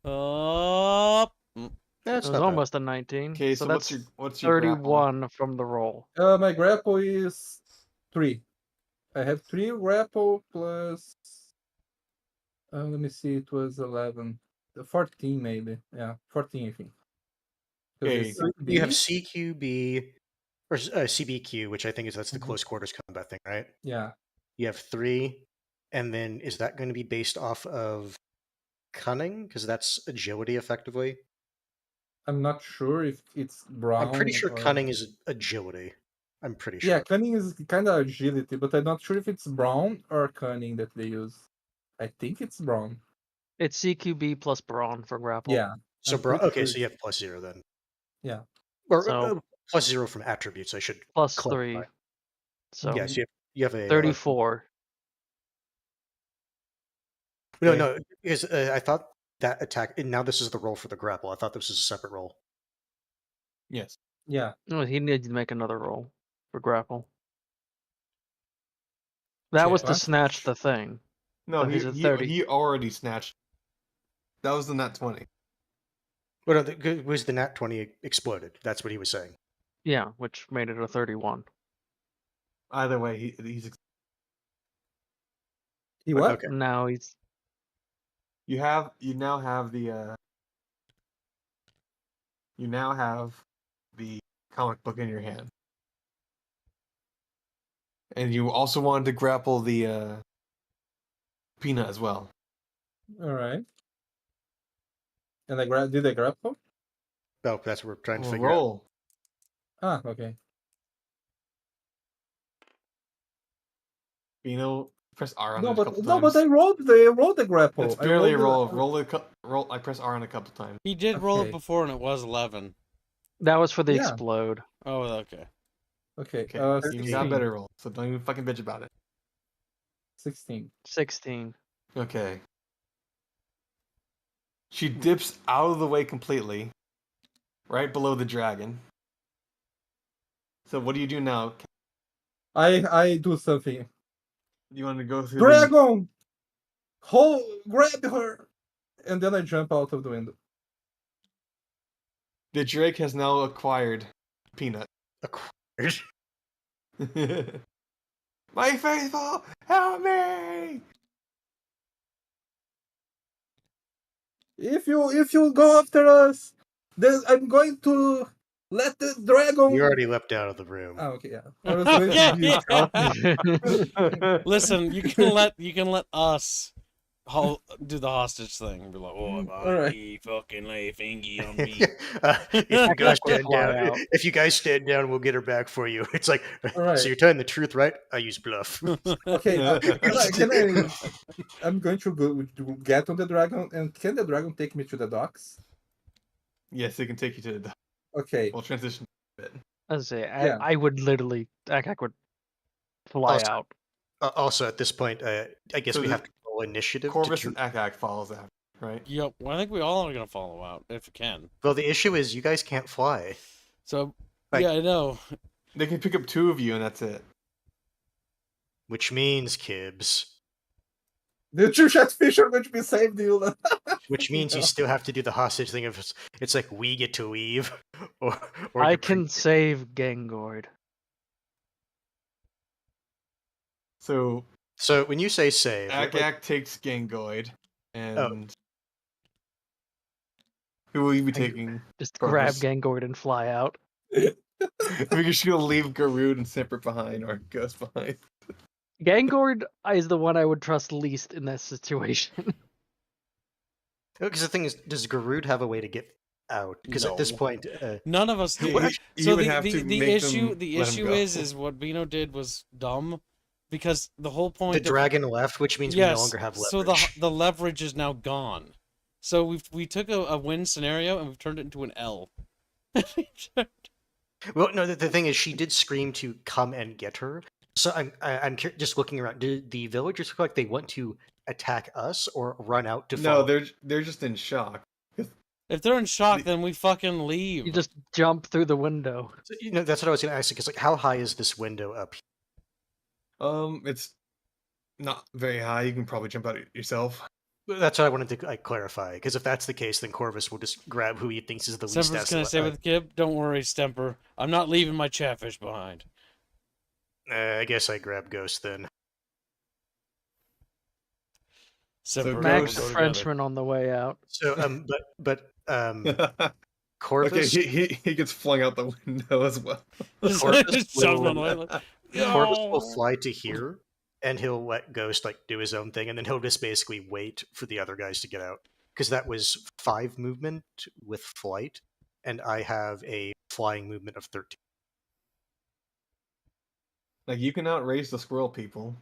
S1: Up.
S3: That's
S4: It was
S3: not bad.
S4: almost a 19.
S2: Okay, so
S4: that's
S2: what's your grapple?
S4: 31 from the roll.
S5: My grapple is 3. I have 3 grapple plus. Let me see. It was 11, 14 maybe. Yeah, 14 I think. 'Cause
S2: Okay.
S5: it's
S3: You have
S5: CB.
S3: CQB or CBQ, which I think that's the
S5: Mhm.
S3: close quarters combat thing, right?
S5: Yeah.
S3: You have 3, and then is that going to be based off of cunning? Because that's agility, effectively.
S5: I'm not sure if it's brown.
S3: I'm pretty sure
S5: or...
S3: cunning is agility. I'm pretty sure.
S5: Yeah, cunning is kind of agility, but I'm not sure if it's brown or cunning that they use. I think it's brown.
S4: It's CQB plus Brawn for grapple.
S5: Yeah.
S3: So,
S5: I'm pretty
S3: okay,
S5: sure
S3: so you
S5: it's-
S3: have +0 then.
S5: Yeah.
S3: Or
S4: So-
S3: +0 from attributes. I should
S4: Plus
S3: clarify.
S4: 3. So
S3: Yes, you have a
S4: 34.
S3: No,
S5: Okay.
S3: no, because I thought that attack. And now this is the roll for the grapple. I thought this was a separate roll.
S2: Yes.
S5: Yeah.
S4: No, he needs to make another roll for grapple. That was to
S5: What?
S4: snatch the thing.
S2: No,
S4: So he's at 30.
S2: he already snatched. That was the nat 20.
S3: Well, no, it was the nat 20 exploded. That's what he was saying.
S4: Yeah, which made it a 31.
S2: Either way, he's.
S5: He what?
S3: Okay.
S4: Now he's
S2: You now have the comic book in your hand, and you also wanted to grapple the peanut as well.
S5: All right. And did I grab him?
S3: Oh, that's what we're trying to
S2: Well,
S3: figure out.
S2: roll.
S5: Ah, okay.
S2: Press R on
S5: No,
S2: it a
S5: but
S2: couple
S5: no,
S2: times.
S5: but I rolled the grapple.
S2: It's
S5: I
S2: barely a roll.
S5: rolled
S2: Roll. I press R on it a couple times.
S1: He did roll
S5: Okay.
S1: it before and it was 11.
S4: that was for the
S5: Yeah.
S4: explode.
S1: Oh, okay.
S5: Okay.
S2: Okay, you
S5: 16.
S2: got better roll, so don't even fucking bitch about it.
S5: 16.
S4: 16.
S2: Okay. She dips out of the way completely, right below the dragon. So what do you do now?
S5: I do something.
S2: You want to go through
S5: Dragon! Grab her! And then I jump out of the window.
S2: the Drake has now acquired Peanut.
S3: Acquired.
S2: My faithful, help me!
S5: If you go after us, then I'm going to let the dragon.
S3: You already leapt out of the room.
S5: Oh, okay, yeah. I was going to be
S1: Yeah. Listen, you can let us do the hostage thing and be like, oh,
S5: Alright.
S1: he fucking lay a fingy on me.
S3: If you guys stand down, we'll get her back for you. It's like,
S5: Alright.
S3: so you're telling the truth, right? I use bluff.
S5: Okay, I'm going to go to get on the dragon, and can the dragon take me to the docks?
S2: Yes, it can take you to the.
S5: Okay.
S2: We'll transition a bit.
S4: I say,
S5: Yeah.
S4: I would literally, I would fly
S3: Also,
S4: out.
S3: Also, at this point, I guess
S2: So
S3: we
S2: the-
S3: have to roll initiative.
S2: Corvus and Akak follows after, right?
S1: Yep. Well, I think we all are gonna follow out if we can.
S3: Well, the issue is you guys can't fly.
S1: So
S3: Like-
S1: yeah, I know.
S2: They can pick up two of you, and that's it.
S3: Which means, Kibbs,
S5: The two Chatfish are going to be saved, Dylan.
S3: which means you
S5: Yeah.
S3: still have to do the hostage thing. Of it's like we get to leave, or
S4: I
S3: you
S4: can save Gangoid.
S2: So
S3: So when you say save,
S2: Akak takes Gangoid,
S3: Oh.
S2: and who will you be taking?
S4: Just grab
S2: Corvus.
S4: Gangoid and fly out.
S2: Because she'll leave Garud and Separate behind, or Ghost behind.
S4: Gangoid is the one I would trust least in this situation.
S3: because the thing is, does Garud have a way to get out? Because at this
S1: No.
S3: point,
S1: None of us do.
S2: Well,
S1: So
S2: you would
S1: the,
S2: have
S1: the,
S2: to
S1: the
S2: make
S1: issue
S2: them
S1: the
S2: let him
S1: issue
S2: go.
S1: is what Bino did was dumb, because the whole point
S3: the
S1: of
S3: dragon left, which means we no longer have leverage.
S1: so the leverage is now gone. So we took a win scenario and we've turned it into an L.
S3: Well, no, the thing is, she did scream to come and get her. So I'm just looking around. Do the villagers look like they want to attack us or run out to?
S2: No,
S3: follow?
S2: they're just in shock.
S1: If they're in shock,
S2: The-
S1: then we fucking leave.
S4: You just jump through the window.
S3: So, that's what I was going to ask. Because like, how high is this window up?
S2: It's not very high. You can probably jump out yourself.
S3: That's what I wanted to clarify. Because if that's the case, then Corvus will just grab who he thinks is the least.
S1: Semper's gonna say with Kib, don't worry, Stemper. I'm not leaving my chatfish behind.
S3: I guess I grab Ghost then.
S1: Semper,
S4: Max
S1: we'll go
S4: Frenchman on the way out.
S3: So but
S2: Okay,
S3: Corvus
S2: he gets flung out the window as well.
S1: together.
S3: Corvus
S1: Just jump
S3: will-
S1: on the way.
S3: Corvus will
S1: No.
S3: fly to here, and he'll let Ghost like do his own thing, and then he'll just basically wait for the other guys to get out. Because that was 5 movement with flight, and I have a flying movement of 13.
S2: Like, you can outrace the squirrel people,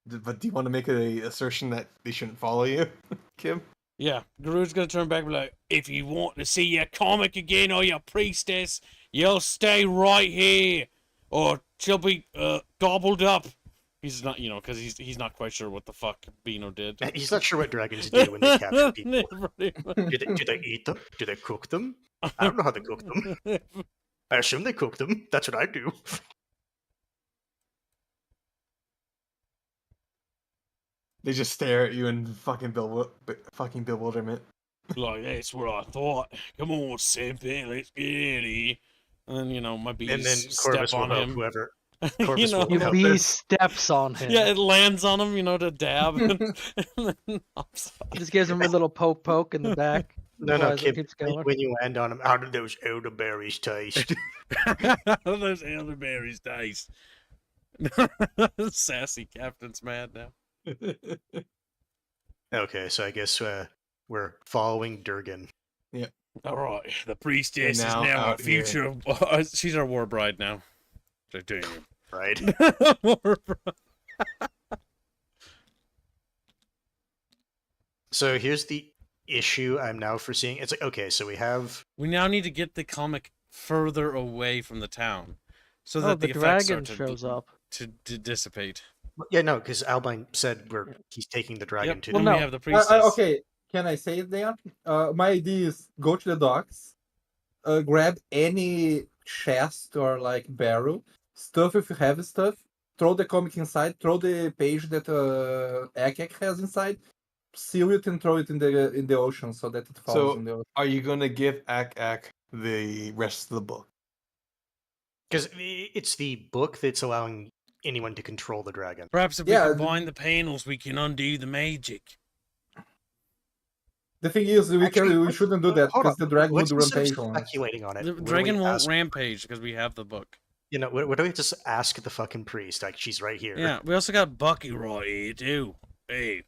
S2: but do you want to make a assertion that they shouldn't follow you, Kim?
S1: Yeah, Garud's gonna turn back and be like, if you want to see your comic again or your priestess, you'll stay right here, or she'll be gobbled up. He's not, because he's not quite sure what the fuck Bino did.
S3: He's not sure what dragons do when they capture people.
S1: Pretty much.
S3: Do they eat them? Do they cook them? I don't know how they cook them. I assume they cook them. That's what I do.
S2: They just stare at you in fucking bewilderment.
S1: Like, that's what I thought. Come on, Simpy, let's get it. And then, you know, my bees
S3: And then
S1: step
S3: Corvus will
S1: on
S3: help
S1: him.
S3: whoever.
S1: You
S3: Corvus
S1: know,
S3: will
S4: Your
S3: help.
S4: bee steps on him.
S1: yeah, it lands on him, you know, to dab. And then hops off.
S4: Just gives him a little poke in the back.
S3: No,
S4: Flies and
S3: Kip,
S4: keeps going.
S3: when you land on him, how did those elderberries taste?
S1: Those elderberries taste. Sassy captain's mad now.
S3: Okay, so I guess we're following Durgan.
S1: All right, the priestess is
S2: now
S1: now our
S2: out here.
S1: future. She's our war bride now. Damn.
S3: Right.
S1: War bride.
S3: So here's the issue I'm now foreseeing. It's like, okay, so we have...
S1: We now need to get the comic further away from the town, so
S4: Oh,
S1: that
S4: the
S1: the effects
S4: dragon
S1: start
S4: shows up.
S1: to dissipate.
S3: Yeah, no, because Albine said he's taking the dragon
S1: Yep.
S3: to...
S1: Then
S4: Well,
S1: we
S4: no.
S1: have the priestess.
S5: Okay, can I say it there? My idea is go to the docks, grab any chest or like barrel, stuff if you have stuff, throw the comic inside, throw the page that Akek has inside, seal it and throw it in the ocean so that it falls
S2: So-
S5: in the ocean.
S2: Are you gonna give Ak the rest of the book?
S3: Because it's the book that's allowing anyone to control the dragon.
S1: Perhaps if
S5: Yeah,
S1: we combine the panels, we can undo the magic.
S5: The thing is, we shouldn't do that
S3: Hold
S5: because
S3: on,
S5: the dragon
S3: let's
S5: would
S3: instead of
S5: rampage on us.
S3: speculating on it.
S1: The
S3: what do
S1: dragon
S3: we
S1: won't
S3: ask-
S1: rampage because we have the book.
S3: You know, what do we just ask the fucking priest? Like, she's right here.
S1: Yeah, we also got Bucky right here too. Hey,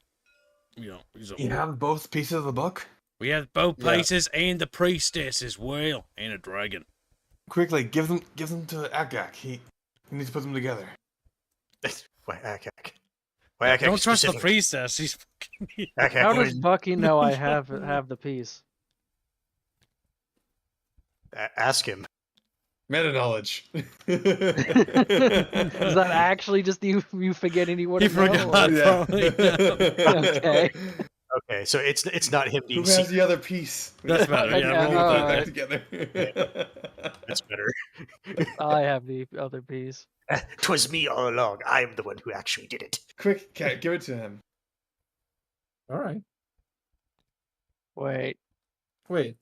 S1: you know, he's a
S2: You have both pieces of the book?
S1: we have both
S5: Yeah.
S1: pieces and the priestess as well, and a dragon.
S2: Quickly, give them to Ak. He needs to put them together.
S3: Why, Akak? Why, Akak
S1: Don't trust the
S3: specific?
S1: priestess. She's fucking.
S3: Akak,
S4: How
S3: what
S4: does
S3: is-
S4: Bucky know I have the piece?
S3: Ask him.
S2: Meta knowledge.
S4: Is that actually just you forgetting he would
S1: He
S4: have known?
S1: forgot.
S4: or-
S1: Probably,
S4: Okay.
S3: Okay, so it's not him
S2: Who
S3: being
S2: has
S3: secret.
S2: the other piece?
S1: That's better. Yeah,
S4: Okay,
S1: roll with
S4: all
S1: that.
S4: right.
S2: Together.
S3: That's better.
S4: I have the other piece.
S3: 'Twas me all along. I am the one who actually did it.
S2: Quick, Cat, give it to him.
S5: All right.
S4: Wait,
S5: Wait.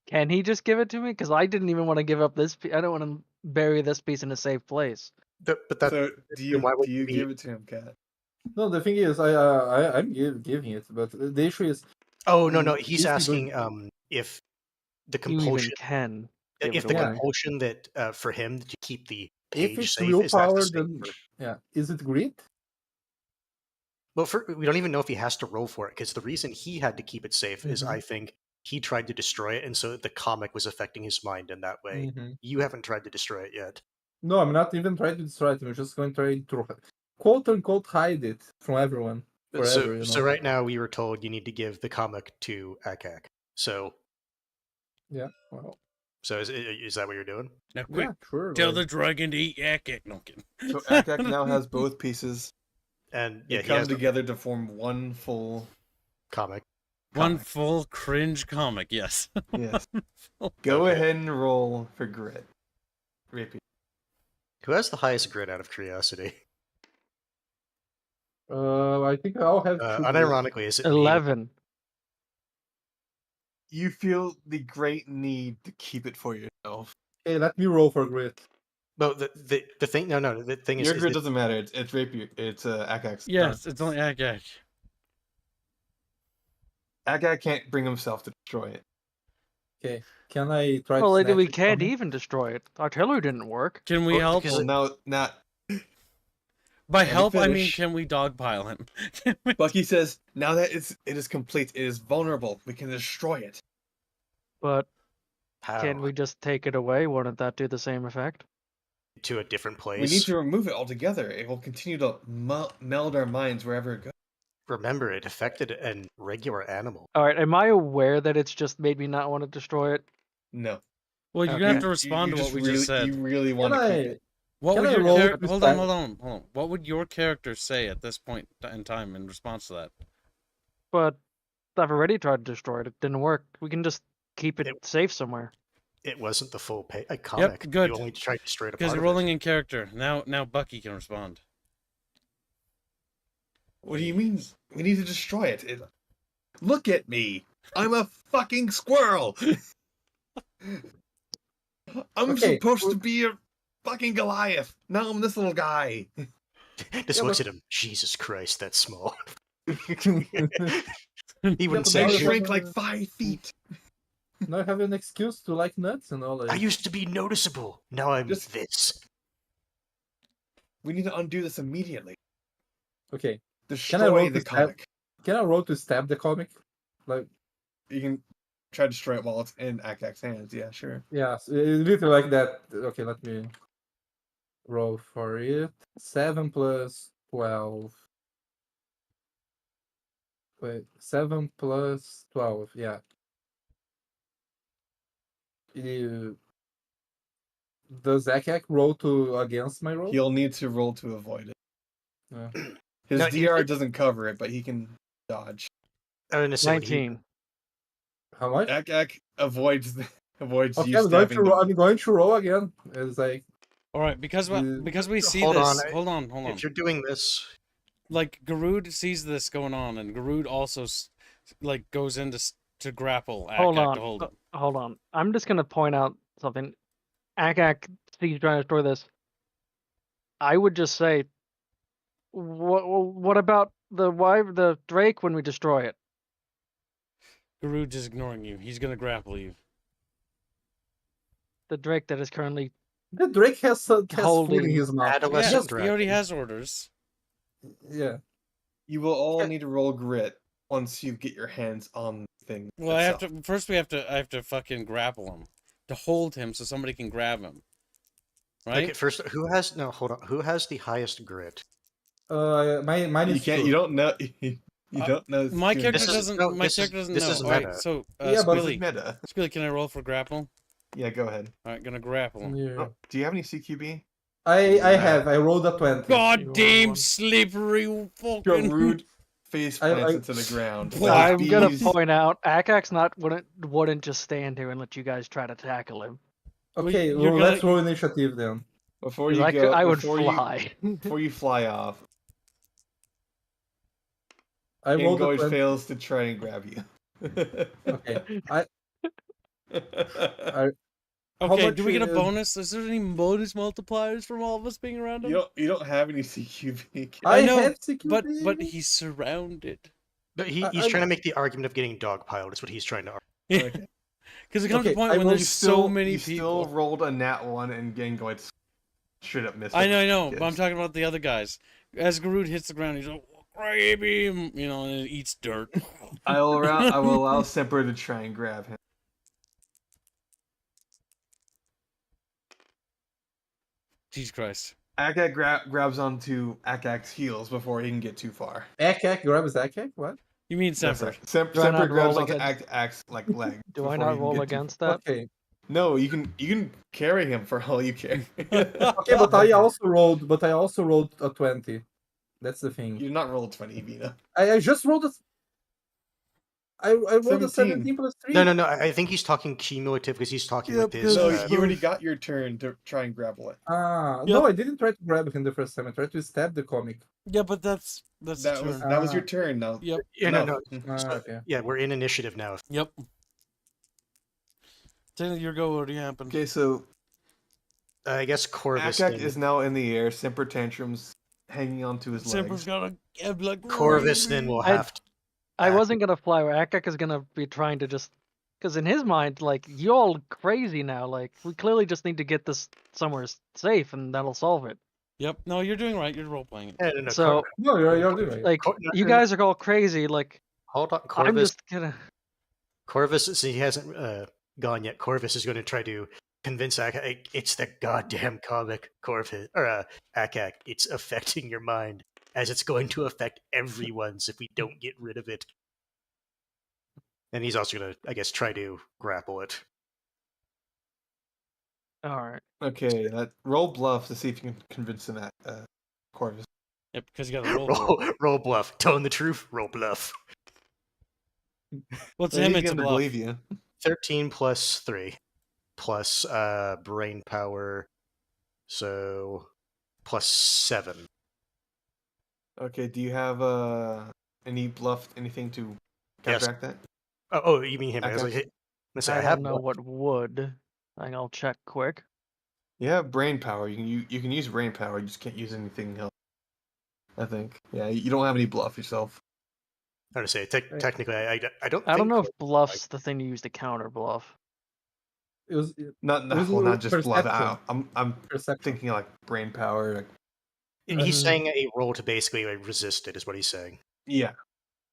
S4: can he just give it to me? Because I didn't even want to give up this. I don't want to bury this piece in a safe place.
S3: But that
S2: So do
S3: why would
S2: you
S3: we-
S2: give it to him, Cat?
S5: No, the thing is, I'm giving it, but the issue is,
S3: Oh no,
S5: Mm,
S3: he's
S5: is he
S3: asking
S5: going-
S3: if the
S4: You even
S3: compulsion
S4: can. give
S3: if
S4: it
S3: the
S4: away.
S3: compulsion that for him to keep the
S5: if
S3: page
S5: it's
S3: safe is that
S5: willpower,
S3: the same
S5: then
S3: for-
S5: yeah, is it greed?
S3: Well, we don't even know if he has to roll for it because the reason he had to keep it safe is
S5: Mhm.
S3: I think he tried to destroy it, and so the comic was affecting his mind in that way.
S5: Mhm.
S3: You haven't tried to destroy it yet.
S5: No, I'm not even trying to destroy it. I'm just going to try to quote unquote hide it from everyone forever.
S3: so,
S5: you
S3: so
S5: know?
S3: right now we were told you need to give the comic to Akak. So,
S5: Yeah. Well.
S3: so is that what you're doing?
S1: Now, quick,
S5: Yeah. Sure.
S1: tell
S5: like-
S1: the dragon to eat yak. No I'm kidding.
S2: So Ak now has both pieces.
S3: And
S2: They
S3: yeah, he
S2: come
S3: has the
S2: together to form one full.
S3: comic.
S1: One
S2: comic.
S1: full cringe comic. Yes.
S2: Yes. Go ahead and roll for grit. Repeat.
S3: Who has the highest grit out of curiosity?
S5: I think I'll have two.
S3: Unironically, is it me?
S4: 11.
S2: You feel the great need to keep it for yourself.
S5: Okay, let me roll for grit.
S3: No, the thing. No, the thing is,
S2: Your
S3: is
S2: grit
S3: that-
S2: doesn't matter. It's rapier. It's Akak's.
S1: Yes, it's only yak yak.
S2: Akak can't bring himself to destroy it.
S5: Okay, can I try?
S4: Well,
S5: to snatch
S4: we
S5: it from
S4: can't
S5: him?
S4: even destroy it. Artillery didn't work.
S1: Can we
S3: Well,
S1: help?
S3: because
S2: Well, now,
S1: By
S2: let me
S1: help, I mean,
S2: finish.
S1: can we dogpile him? Can we-
S2: Bucky says, now that it is complete, it is vulnerable. We can destroy it.
S4: But
S3: how
S4: can we just take it away? Wouldn't that do the same effect?
S3: to a different place?
S2: We need to remove it altogether. It will continue to meld our minds wherever it goes.
S3: remember it affected a regular animal.
S4: All right, am I aware that it's just made me not want to destroy it?
S2: No.
S1: Well, you're
S4: Okay.
S1: gonna have to respond to what
S2: just
S1: we
S2: really,
S1: just said.
S2: You really
S5: Can
S2: want to keep
S5: I?
S2: it.
S1: What
S5: Can
S1: would
S5: I
S1: your
S5: roll
S1: character?
S5: this
S1: Hold on,
S5: time?
S1: hold on, hold on. What would your character say at this point in time in response to that?
S4: But I've already tried to destroy it. It didn't work. We can just keep it safe somewhere.
S3: It wasn't the full comic.
S1: good.
S3: You only tried to destroy it.
S1: Because you're rolling in character. Now Bucky can respond.
S2: What do you mean? We need to destroy it. Look at me. I'm a fucking squirrel. I'm
S5: Okay,
S2: supposed to be a fucking Goliath. Now I'm this little guy.
S3: Just
S5: Yeah,
S3: looks
S5: but-
S3: at him. Jesus Christ, that's small.
S2: I
S3: He wouldn't
S5: but
S3: say
S5: now you
S3: shit.
S2: shrink like 5 feet.
S5: Now I have an excuse to like nuts and all
S3: I
S5: that.
S3: used to be noticeable. Now I'm
S2: Just-
S3: this.
S2: We need to undo this immediately.
S5: Okay,
S2: Destroy
S5: roll
S2: the
S5: to stab?
S2: comic.
S5: can I roll to stab the comic? Like,
S2: You can try to destroy it while it's in Akak's hands. Yeah, sure.
S5: yeah, it's literally like that. Okay, let me roll for it. 7 plus 12. Wait, 7 plus 12. Yeah. Does Akak roll to against my roll?
S2: He'll need to roll to avoid it.
S5: Yeah.
S2: His
S3: No,
S2: DR doesn't cover it, but he can dodge.
S3: I was gonna say, when he-
S4: 19.
S5: How much?
S2: Ak avoids
S5: Okay,
S2: you
S5: I'm going
S2: stabbing
S5: to roll.
S2: him.
S5: I'm going to roll again. It's like
S1: All right, because we see
S3: Hold
S1: this.
S3: on,
S1: Hold on.
S3: if you're doing this,
S1: Like Garud sees this going on, and Garud also like goes in to grapple
S4: Hold
S1: Akak
S4: on.
S1: to hold him.
S4: Hold on. I'm just gonna point out something. Akak sees trying to destroy this. I would just say, what about the Drake when we destroy it?
S1: Garud is ignoring you. He's gonna grapple you.
S4: The Drake that is currently
S5: the Drake has food in
S4: Holding
S5: his mouth.
S3: adolescent
S1: Yes, he
S3: dragon.
S1: already has orders.
S5: Yeah.
S2: You will all need to roll grit once you get your hands on the thing.
S1: Well, I have
S2: itself.
S1: to first. I have to fucking grapple him to hold him so somebody can grab him. Right?
S3: Okay, first, who has no? Hold on. Who has the highest grit?
S5: Mine
S2: You
S5: is
S2: can't.
S5: 2.
S2: You don't know. You don't know.
S1: My character
S3: This is-
S1: doesn't.
S3: no,
S1: my
S3: this is-
S1: character doesn't
S3: this
S1: know.
S3: is
S1: All right,
S3: meta.
S1: so
S5: Yeah, but
S2: This is
S1: Squilly,
S2: meta.
S1: Squilly, can I roll for grapple?
S2: Yeah, go ahead.
S1: All right, gonna grapple him.
S5: Yeah.
S2: Oh, do you have any CQB?
S5: I
S2: Yeah.
S5: have. I rolled a 20.
S1: God damn
S4: one.
S1: slippery
S2: Your
S1: fucking.
S2: rude face
S5: I-
S2: plants
S5: I-
S2: into the ground.
S1: Well,
S2: Like
S4: I'm gonna
S2: bees.
S4: point out Akak's wouldn't just stand here and let you guys try to tackle him.
S5: Okay,
S1: you're
S5: well,
S1: gonna-
S5: let's roll initiative then.
S2: Before
S4: 'Cause
S2: you go,
S4: I would
S2: before
S4: fly.
S2: before you fly off,
S5: I rolled a
S2: Angoid
S5: 20.
S2: fails to try and grab you.
S5: Okay. How
S1: Okay,
S5: much
S1: do we get a
S5: is-
S1: bonus? Is there any bonus multipliers from all of us being around him?
S2: you don't have any CQB.
S1: I know,
S5: have CQB.
S1: but he's surrounded.
S3: But
S5: I-
S3: he's
S5: I'm-
S3: trying to make the argument of getting dogpiled. Is what he's trying to argue.
S2: Okay.
S1: Because it comes to
S5: Okay,
S1: a point
S5: I
S1: when
S5: will
S1: there's so many
S2: you
S1: people.
S2: still rolled a nat 1 and Gangoid straight up missed.
S1: I
S2: it.
S1: know, but I'm
S2: Yes.
S1: talking about the other guys. As Garud hits the ground, he's like, "Grab him," you know, and it eats dirt.
S2: I will allow Semper to try and grab him.
S1: Jesus Christ.
S2: Akak grabs onto Akak's heels before he can get too far.
S5: Akak grabs Akak? What?
S1: You mean
S2: That's
S1: Semper?
S2: right.
S4: Do I
S2: Semper
S4: not
S2: grabs
S4: roll
S2: onto
S4: against-
S2: Akak's like leg.
S4: Do I
S2: before he
S4: not
S2: can
S4: roll
S2: get too-
S4: against that?
S5: Okay.
S2: No, you can carry him for all you care.
S5: Okay, but I also rolled a 20. That's the thing.
S2: You did not roll 20, Vina.
S5: I just rolled a I rolled a
S2: 17.
S5: 17 plus 3.
S3: No. I think he's talking cumulative because he's talking
S1: Yep,
S3: with his.
S2: No,
S1: because-
S2: you already got your turn to try and grapple it.
S5: No, I didn't try to grab him the first time. I tried to stab the comic.
S1: Yeah, but that's
S2: That
S1: true.
S2: was your turn now.
S1: Yep.
S3: Yeah, no.
S5: Okay.
S3: Yeah, we're in initiative now.
S1: Yep. Taylor, your go already happened.
S2: Okay, so
S3: I guess Corvus.
S2: Akak
S3: then-
S2: is now in the air. Semper tantrums hanging onto his
S1: Semper's
S2: legs.
S1: got a like.
S3: Corvus then will have to.
S4: I wasn't gonna fly. Akak is gonna be trying to just, because in his mind, like, you're all crazy now. Like, we clearly just need to get this somewhere safe, and that'll solve it.
S1: Yep. No, you're doing right. You're role playing it.
S3: No,
S4: So,
S5: No, you're doing right.
S4: like,
S3: no,
S4: you
S3: no,
S4: guys are all crazy. Like,
S3: hold on,
S4: I'm
S3: Corvus.
S4: just gonna.
S3: Corvus, since he hasn't gone yet, Corvus is going to try to convince Akak. It's the goddamn comic, Corvus or Akak. It's affecting your mind, as it's going to affect everyone's if we don't get rid of it. And he's also going to, I guess, try to grapple it.
S4: All right.
S2: Okay, roll bluff to see if you can convince him that Corvus.
S1: Yep, because you got a roll.
S3: Roll bluff. Telling the truth. Roll bluff.
S1: What's
S2: He's
S1: him? It's a
S2: gonna
S1: bluff.
S2: believe you.
S3: 13 plus 3 plus brain power, so plus 7.
S2: Okay, do you have any bluff, anything to
S3: Yes.
S2: counteract that?
S3: Oh, you mean him? I was
S2: Okay.
S3: like, hey, listen,
S4: I
S3: I have
S4: don't know what would. I'll check quick.
S2: Yeah, brain power. You can use brain power. You just can't use anything else. I think. Yeah, you don't have any bluff yourself.
S3: How to say? Technically, I don't.
S4: I don't
S3: think
S4: know if
S3: Corvus-
S4: bluff's the thing to use to counter bluff.
S5: It was
S2: Not
S5: It was
S2: well, not just bluff.
S5: perception.
S2: I'm
S5: Perception.
S2: thinking like brain power. Like,
S3: He's
S4: Mhm.
S3: saying a roll to basically resist it is what he's saying.
S2: yeah.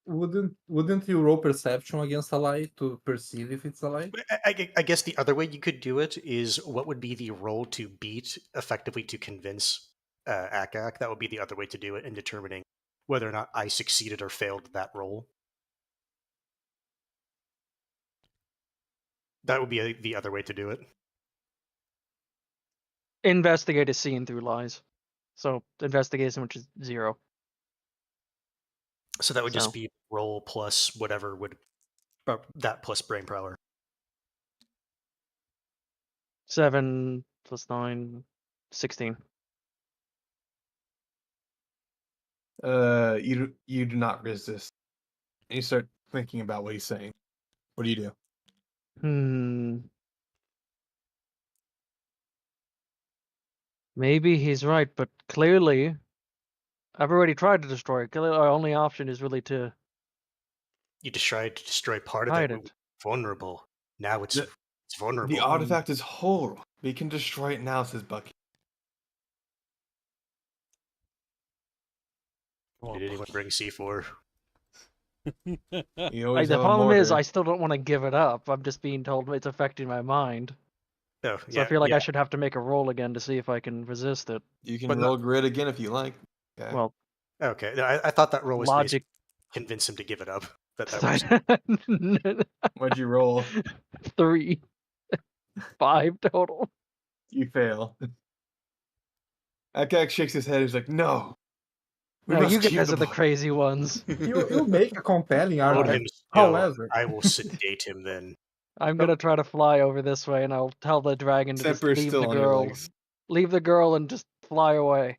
S5: Wouldn't you roll perception against a lie to perceive if it's a lie?
S3: But I guess the other way you could do it is what would be the roll to beat, effectively to convince Akak. That would be the other way to do it in determining whether or not I succeeded or failed that roll. That would be the other way to do it.
S4: Investigate is seen through lies. So investigation, which is 0.
S3: So that would
S4: So.
S3: just be roll plus whatever would that plus brain power.
S4: 7 plus 9, 16.
S2: You do not resist. And you start thinking about what he's saying. What do you do?
S4: Maybe he's right, but clearly, I've already tried to destroy it. Clearly, our only option is really to
S3: You just tried to destroy part of
S4: hide
S3: it.
S4: it.
S3: Vulnerable. Now it's
S2: The-
S3: vulnerable.
S2: The artifact is whole. We can destroy it now, says Bucky.
S1: Come on,
S3: Did anyone
S1: Bucky.
S3: bring C4?
S2: You always
S4: The
S2: have a
S4: problem is,
S2: mortar.
S4: I still don't want to give it up. I'm just being told it's affecting my mind.
S3: Oh,
S4: So
S3: yeah,
S4: I feel like
S3: yeah.
S4: I should have to make a roll again to see if I can resist it.
S2: You can
S3: But
S2: roll grid again if you like. Okay.
S4: Well,
S3: Okay, no, I thought that roll was
S4: logic.
S3: basically convince him to give it up. That was
S2: What'd you roll?
S4: 3, 5 total.
S2: You fail. Akak shakes his head. He's like, "No, we
S4: No,
S2: must
S4: you
S2: keep
S4: guys
S2: the
S4: are the
S2: ball."
S4: crazy ones.
S5: You make a compelling
S3: told
S5: argument.
S3: him still.
S5: However,
S3: I will sedate him then.
S4: I'm gonna try to fly over this way, and I'll tell the dragon to just
S2: Semper's
S4: leave
S2: still
S4: the
S2: on your
S4: girl.
S2: legs.
S4: Leave the girl and just fly away.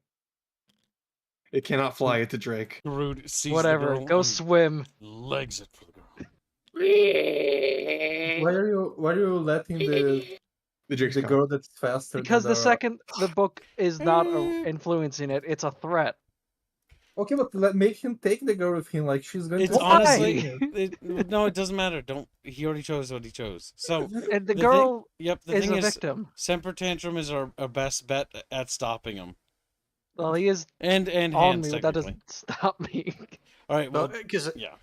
S2: It cannot fly. It's a drake.
S1: Groot sees
S4: Whatever.
S1: the girl
S4: Go
S1: and
S4: swim.
S1: legs it for the girl.
S5: why are you letting
S2: The drake's
S5: the
S2: coming.
S5: girl that's faster
S4: Because
S5: than
S4: the second the book is not influencing it, it's a threat.
S5: Okay, but make him take the girl with him. Like she's going
S1: It's
S5: to
S4: Why?
S1: honestly, no, it doesn't matter. Don't. He already chose what he chose. So
S4: And the
S1: thing-
S4: girl
S1: yep. The
S4: is
S1: thing
S4: a
S1: is,
S4: victim.
S1: Semper Tantrum is our best bet at stopping him,
S4: Well, he is
S1: and
S4: on
S1: hands
S4: me, but that
S1: technically.
S4: doesn't stop me.
S1: All right. Well,
S3: Because
S1: yeah.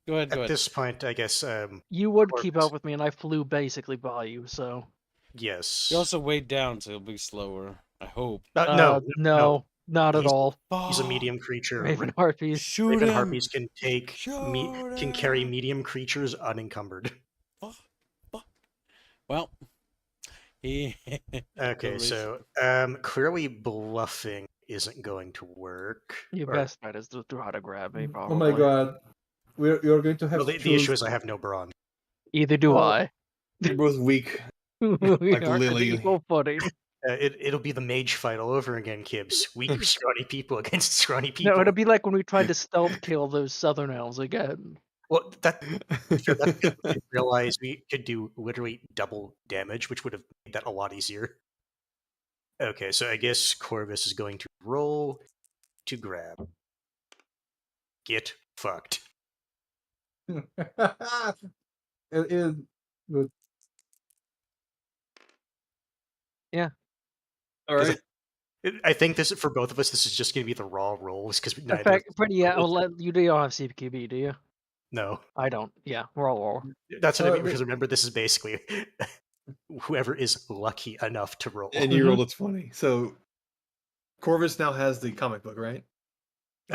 S1: Go ahead. Go
S3: at
S1: ahead.
S3: this point, I guess,
S4: You would keep
S3: Corvus-
S4: up with me, and I flew basically by you, so.
S3: yes.
S1: You're also weighed down, so it'll be slower. I hope.
S4: No, not at
S3: He's-
S4: all.
S3: He's a medium creature.
S4: Raven harpies.
S1: Shoot
S3: Raven
S1: him.
S3: harpies can take
S1: Shoot
S3: can carry
S1: him.
S3: medium creatures unencumbered.
S1: Well, he.
S3: Okay, so clearly bluffing isn't going to work.
S4: Your
S3: Or-
S4: best bet is to try to grab me, probably.
S5: Oh my god, you're going to have
S3: Well,
S5: to
S3: the
S5: choose.
S3: issue is I have no brawn.
S4: Either do
S5: Oh.
S4: I.
S2: You're both weak.
S4: We
S2: Like
S4: are
S2: Lily.
S4: on equal footing.
S3: It'll be the mage fight all over again, Kibbs. Weak, scrawny people against scrawny people.
S4: No, it'll be like when we tried to stealth kill those southern elves again.
S3: Well, that's because we realized we could do literally double damage, which would have made that a lot easier. Okay, so I guess Corvus is going to roll to grab. Get fucked.
S5: Good.
S2: All right.
S3: I think this for both of us. This is just going to be the raw rolls because
S4: In fact, you don't have CQB, do you?
S3: No,
S4: I don't. Yeah, we're all roll.
S3: that's what I mean.
S5: Uh,
S3: Because remember, this is basically whoever is lucky enough to roll.
S2: And you rolled a 20. So Corvus now has the comic book, right?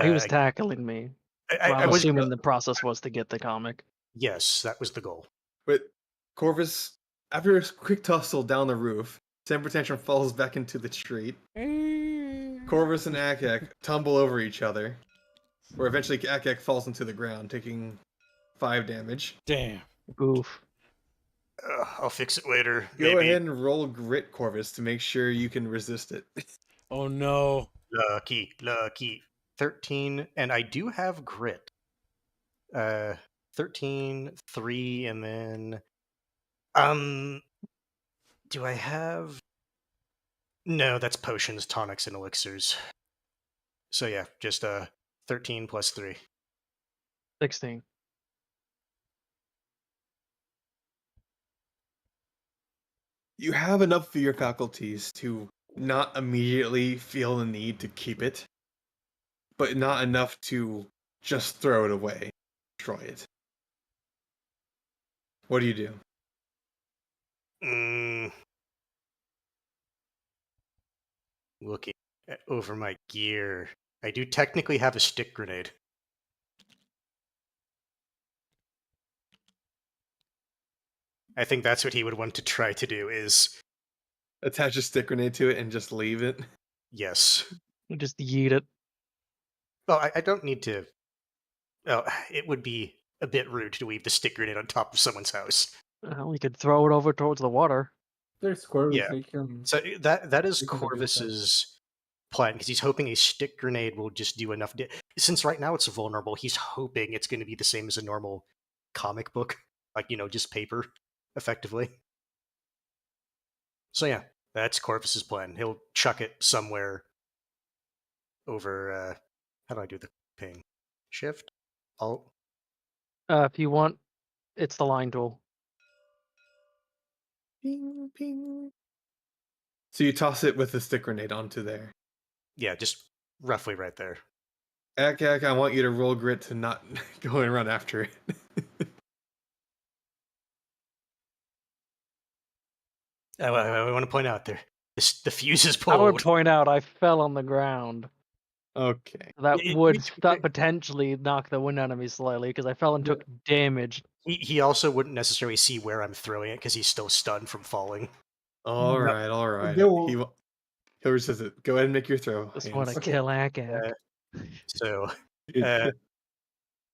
S4: He was
S3: Uh,
S4: tackling me.
S3: I
S4: So I'm
S3: was
S4: assuming the process was to get the comic.
S3: yes, that was the goal.
S2: But Corvus, after a quick tussle down the roof, Semper Tantrum falls back into the street. Corvus and Akak tumble over each other, where eventually Akak falls into the ground, taking 5 damage.
S1: Damn.
S4: Oof.
S3: I'll fix it later.
S2: Go
S3: Maybe.
S2: ahead and roll grit, Corvus, to make sure you can resist it.
S1: Oh no.
S3: Lucky. 13, and I do have grit. 13, 3, and then do I have? No, that's potions, tonics, and elixirs. So yeah, just 13 plus 3.
S4: 16.
S2: You have enough for your faculties to not immediately feel the need to keep it, but not enough to just throw it away, destroy it. What do you do?
S3: Looking over my gear, I do technically have a stick grenade. I think that's what he would want to try to do is...
S2: Attach a stick grenade to it and just leave it?
S3: Yes.
S4: Just yeet it.
S3: Well, I don't need to... Oh, it would be a bit rude to leave the stick grenade on top of someone's house.
S4: We could throw it over towards the water.
S5: There's Corvus.
S3: Yeah.
S5: They can.
S3: So that is
S5: We can do that.
S3: Corvus's plan, because he's hoping a stick grenade will just do enough. Since right now it's vulnerable, he's hoping it's going to be the same as a normal comic book, like, just paper, effectively. So yeah, that's Corvus's plan. He'll chuck it somewhere over. How do I do the ping? Shift, Alt.
S4: If you want, it's the line tool.
S2: Ping, ping. So you toss it with the stick grenade onto there.
S3: Yeah, just roughly right there.
S2: Ak, I want you to roll grit to not go and run after it.
S3: I want to point out there, the fuse is
S4: I would
S3: pulled.
S4: point out I fell on the ground.
S2: Okay.
S4: That
S3: It-
S4: would
S3: it-
S4: potentially knock the wind out of me slightly because I fell and took damage.
S3: He also wouldn't necessarily see where I'm throwing it because he's still stunned from falling.
S2: All right.
S5: They will-
S2: He'll resist it. Go ahead and make your throw.
S4: Just
S2: Haynes.
S4: want to
S5: Okay.
S4: kill Akak.
S3: So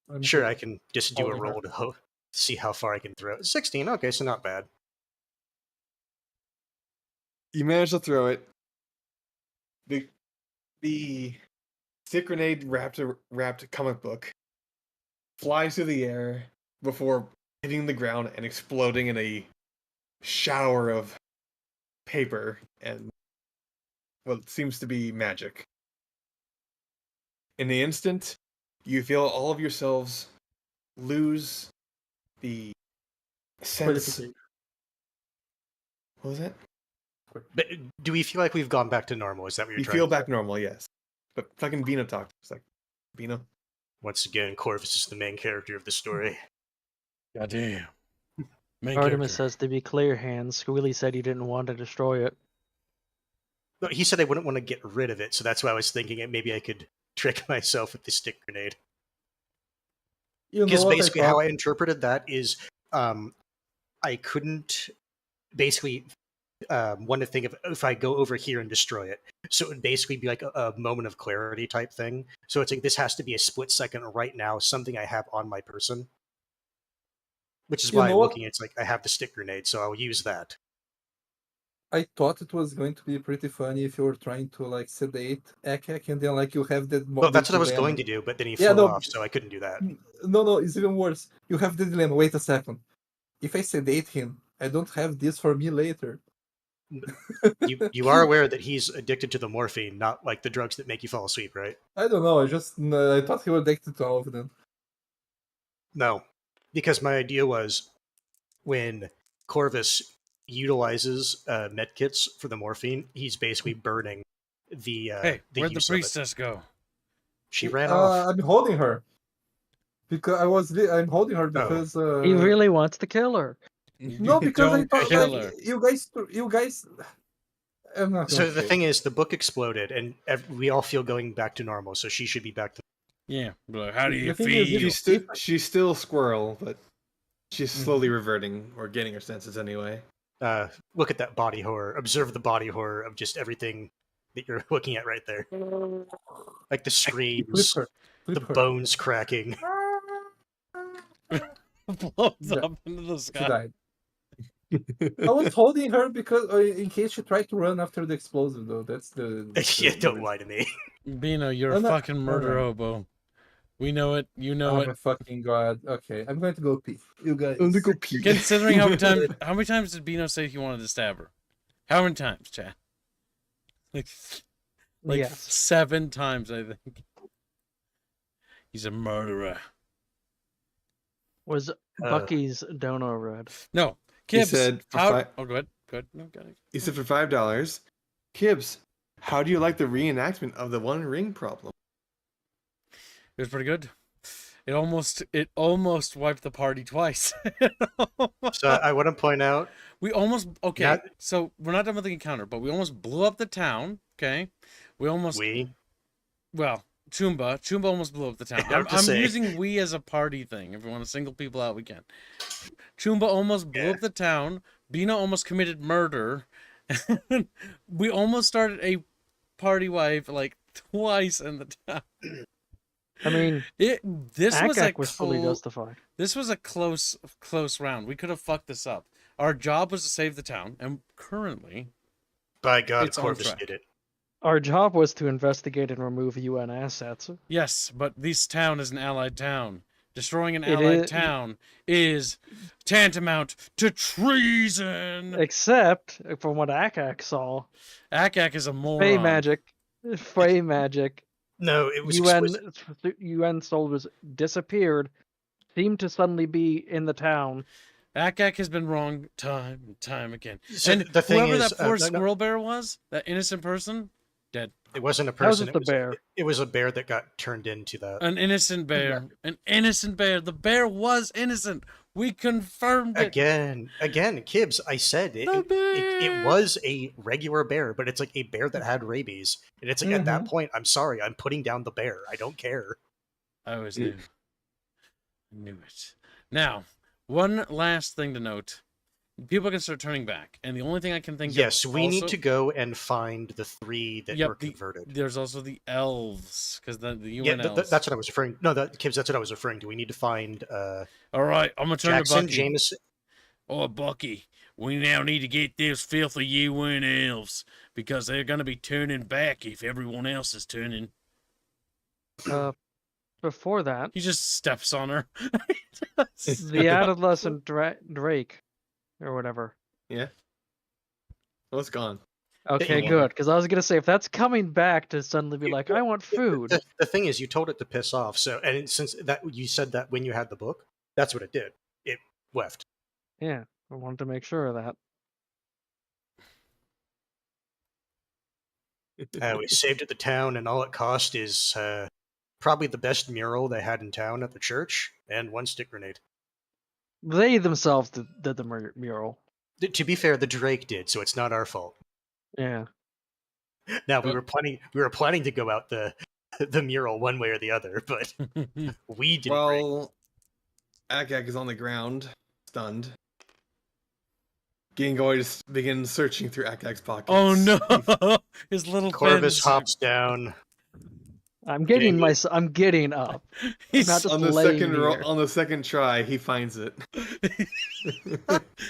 S5: I'm
S3: sure,
S5: good.
S3: I can just do a
S5: Holding her.
S3: roll to see how far I can throw it. 16, okay, so not bad.
S2: You manage to throw it. The stick grenade wrapped comic book flies through the air before hitting the ground and exploding in a shower of paper and what seems to be magic. In the instant, you feel all of yourselves lose the sense. What was that?
S3: But do we feel like we've gone back to normal? Is that what you're
S2: You
S3: trying
S2: feel
S3: to
S2: back normal, yes. But fucking Bino talked. It's like, Bino.
S3: Once again, Corvus is the main character of the story.
S1: Goddamn. Main
S4: Artemis
S1: character.
S4: says to be clear hands. Squealy said he didn't want to destroy it.
S3: But he said I wouldn't want to get rid of it, so that's why I was thinking maybe I could trick myself with the stick grenade.
S5: You know
S3: Because
S5: what
S3: basically
S5: I
S3: how
S5: thought?
S3: I interpreted that is I couldn't basically want to think of if I go over here and destroy it. So it would basically be like a moment of clarity type thing. So it's like this has to be a split second right now, something I have on my person. Which is
S5: You
S3: why
S5: know
S3: I'm
S5: what?
S3: looking, it's like I have the stick grenade, so I'll use that.
S5: I thought it was going to be pretty funny if you were trying to like sedate Akak and then like you have that.
S3: Well, that's what I was
S5: dilemma.
S3: going to do, but then he
S5: Yeah,
S3: flew
S5: no,
S3: off, so I couldn't do that.
S5: No, it's even worse. You have the dilemma. Wait a second. If I sedate him, I don't have this for me later.
S3: You are aware that he's addicted to the morphine, not like the drugs that make you fall asleep, right?
S5: I don't know. I thought he was addicted to all of them.
S3: No, because my idea was when Corvus utilizes medkits for the morphine, he's basically burning the
S1: Hey, where'd the
S3: use of it.
S1: priestess go?
S3: She ran off.
S5: I'm holding her because I'm holding her because
S4: He really wants to kill her.
S5: no, because I
S1: Don't
S5: thought
S1: kill
S5: like
S1: her.
S5: you guys. I'm not
S3: So
S5: gonna
S3: the
S5: say.
S3: thing is, the book exploded, and we all feel going back to normal. So she should be back to.
S1: Yeah, but how do
S5: The
S1: you
S5: thing is,
S1: feel?
S2: She's still squirrel, but she's slowly reverting or getting her senses anyway.
S3: Look at that body horror. Observe the body horror of just everything that you're looking at right there, like the screams,
S5: Flip
S3: the
S5: her.
S3: bones cracking.
S1: Blows
S5: Yeah.
S1: up into the
S5: She
S1: sky.
S5: died. I was holding her because in case she tried to run after the explosive, though. That's the
S3: Yeah,
S5: the
S3: don't
S5: reason.
S3: lie to me.
S1: Bino, you're
S5: Oh,
S1: a
S5: no.
S1: fucking murder
S5: Alright.
S1: hobo. We know it. You know
S5: Oh
S1: it.
S5: my fucking god. Okay, I'm going to go pee. You guys.
S2: I'm gonna go pee.
S1: Considering how many times did Bino say he wanted to stab her? How many times, Chad? Like
S4: Yes.
S1: 7 times, I think. He's a murderer.
S4: Was Bucky's dono red?
S1: No,
S2: He
S1: Kibbs.
S2: said for
S1: how?
S2: five.
S1: Oh, go ahead. Go ahead. No, got it.
S2: He said for $5, Kibbs, how do you like the reenactment of the One Ring problem?
S1: It was pretty good. It almost wiped the party twice.
S3: So I want to point out,
S1: We almost okay.
S3: Not-
S1: So we're not done with the encounter, but we almost blew up the town. Okay, we almost well, Chumba almost blew up the town.
S3: I have to
S1: I'm
S3: say-
S1: using we as a party thing. If we want to single people out, we can. Chumba almost blew up the town. Bina almost committed murder. We almost started a party wipe like twice in the town.
S4: I mean,
S1: This was
S4: Akak was fully justified.
S1: This was a close round. We could have fucked this up. Our job was to save the town, and currently,
S3: by God,
S1: It's on
S3: Corvus
S1: track.
S3: did it.
S4: Our job was to investigate and remove UN assets.
S1: yes, but this town is an allied town. Destroying an
S4: It
S1: allied
S4: is-
S1: town is tantamount to treason.
S4: Except, from what Akak saw,
S1: Akak is a moron.
S4: Fey magic,
S3: No, it was
S4: UN soldiers disappeared, seemed to suddenly be in the town.
S1: Akak has been wrong time and time again.
S3: So
S1: and
S3: the thing
S1: whoever
S3: is,
S1: that poor
S3: no, no.
S1: squirrel bear was, that innocent person, dead.
S3: It wasn't a
S4: That was
S3: person.
S4: just the bear.
S3: It was a bear that got turned into that.
S1: An innocent bear. An innocent bear. The bear was innocent. We confirmed it.
S3: Again, Kibbs, I said it. It was a regular bear, but it's like a bear that had rabies. And it's like, at that point, I'm sorry, I'm putting down the bear. I don't care.
S1: I always knew. I knew it. Now, one last thing to note. People can start turning back. And the only thing I can think
S3: Yes,
S1: of
S3: we need
S1: also-
S3: to go and find the 3 that
S1: Yep,
S3: were converted.
S1: There's also the elves. Because the UN
S3: Yeah,
S1: elves.
S3: that's what I was referring. No, Kibbs, that's what I was referring to. We need to find
S1: All right, I'm going to turn
S3: Jackson,
S1: to Bucky.
S3: Jameson.
S1: Oh, Bucky, we now need to get those filthy UN elves. Because they're going to be turning back if everyone else is turning.
S4: Before that,
S1: He just steps on her.
S4: the adolescent Drake, or whatever.
S2: Yeah. Oh, it's gone.
S4: Okay,
S3: Yeah.
S4: good. Because I was gonna say, if that's coming back to suddenly be like, I want food.
S3: The thing is, you told it to piss off. So, and since that you said that when you had the book, that's what it did. It left.
S4: Yeah, I wanted to make sure of that.
S3: We saved at the town, and all it cost is probably the best mural they had in town at the church, and 1 stick grenade.
S4: They themselves did the mural.
S3: To be fair, the Drake did, so it's not our fault.
S4: Yeah.
S3: Now we were planning to go out the mural one way or the other, but we didn't.
S2: Well, Akak is on the ground, stunned. Gingoy just begins searching through Akak's pockets.
S1: Oh no! His little
S3: Corvus
S1: fins.
S3: hops down.
S4: I'm getting I'm getting up.
S1: He's,
S4: not just
S2: on the
S4: laying
S2: second
S4: here.
S2: on the second try, he finds it.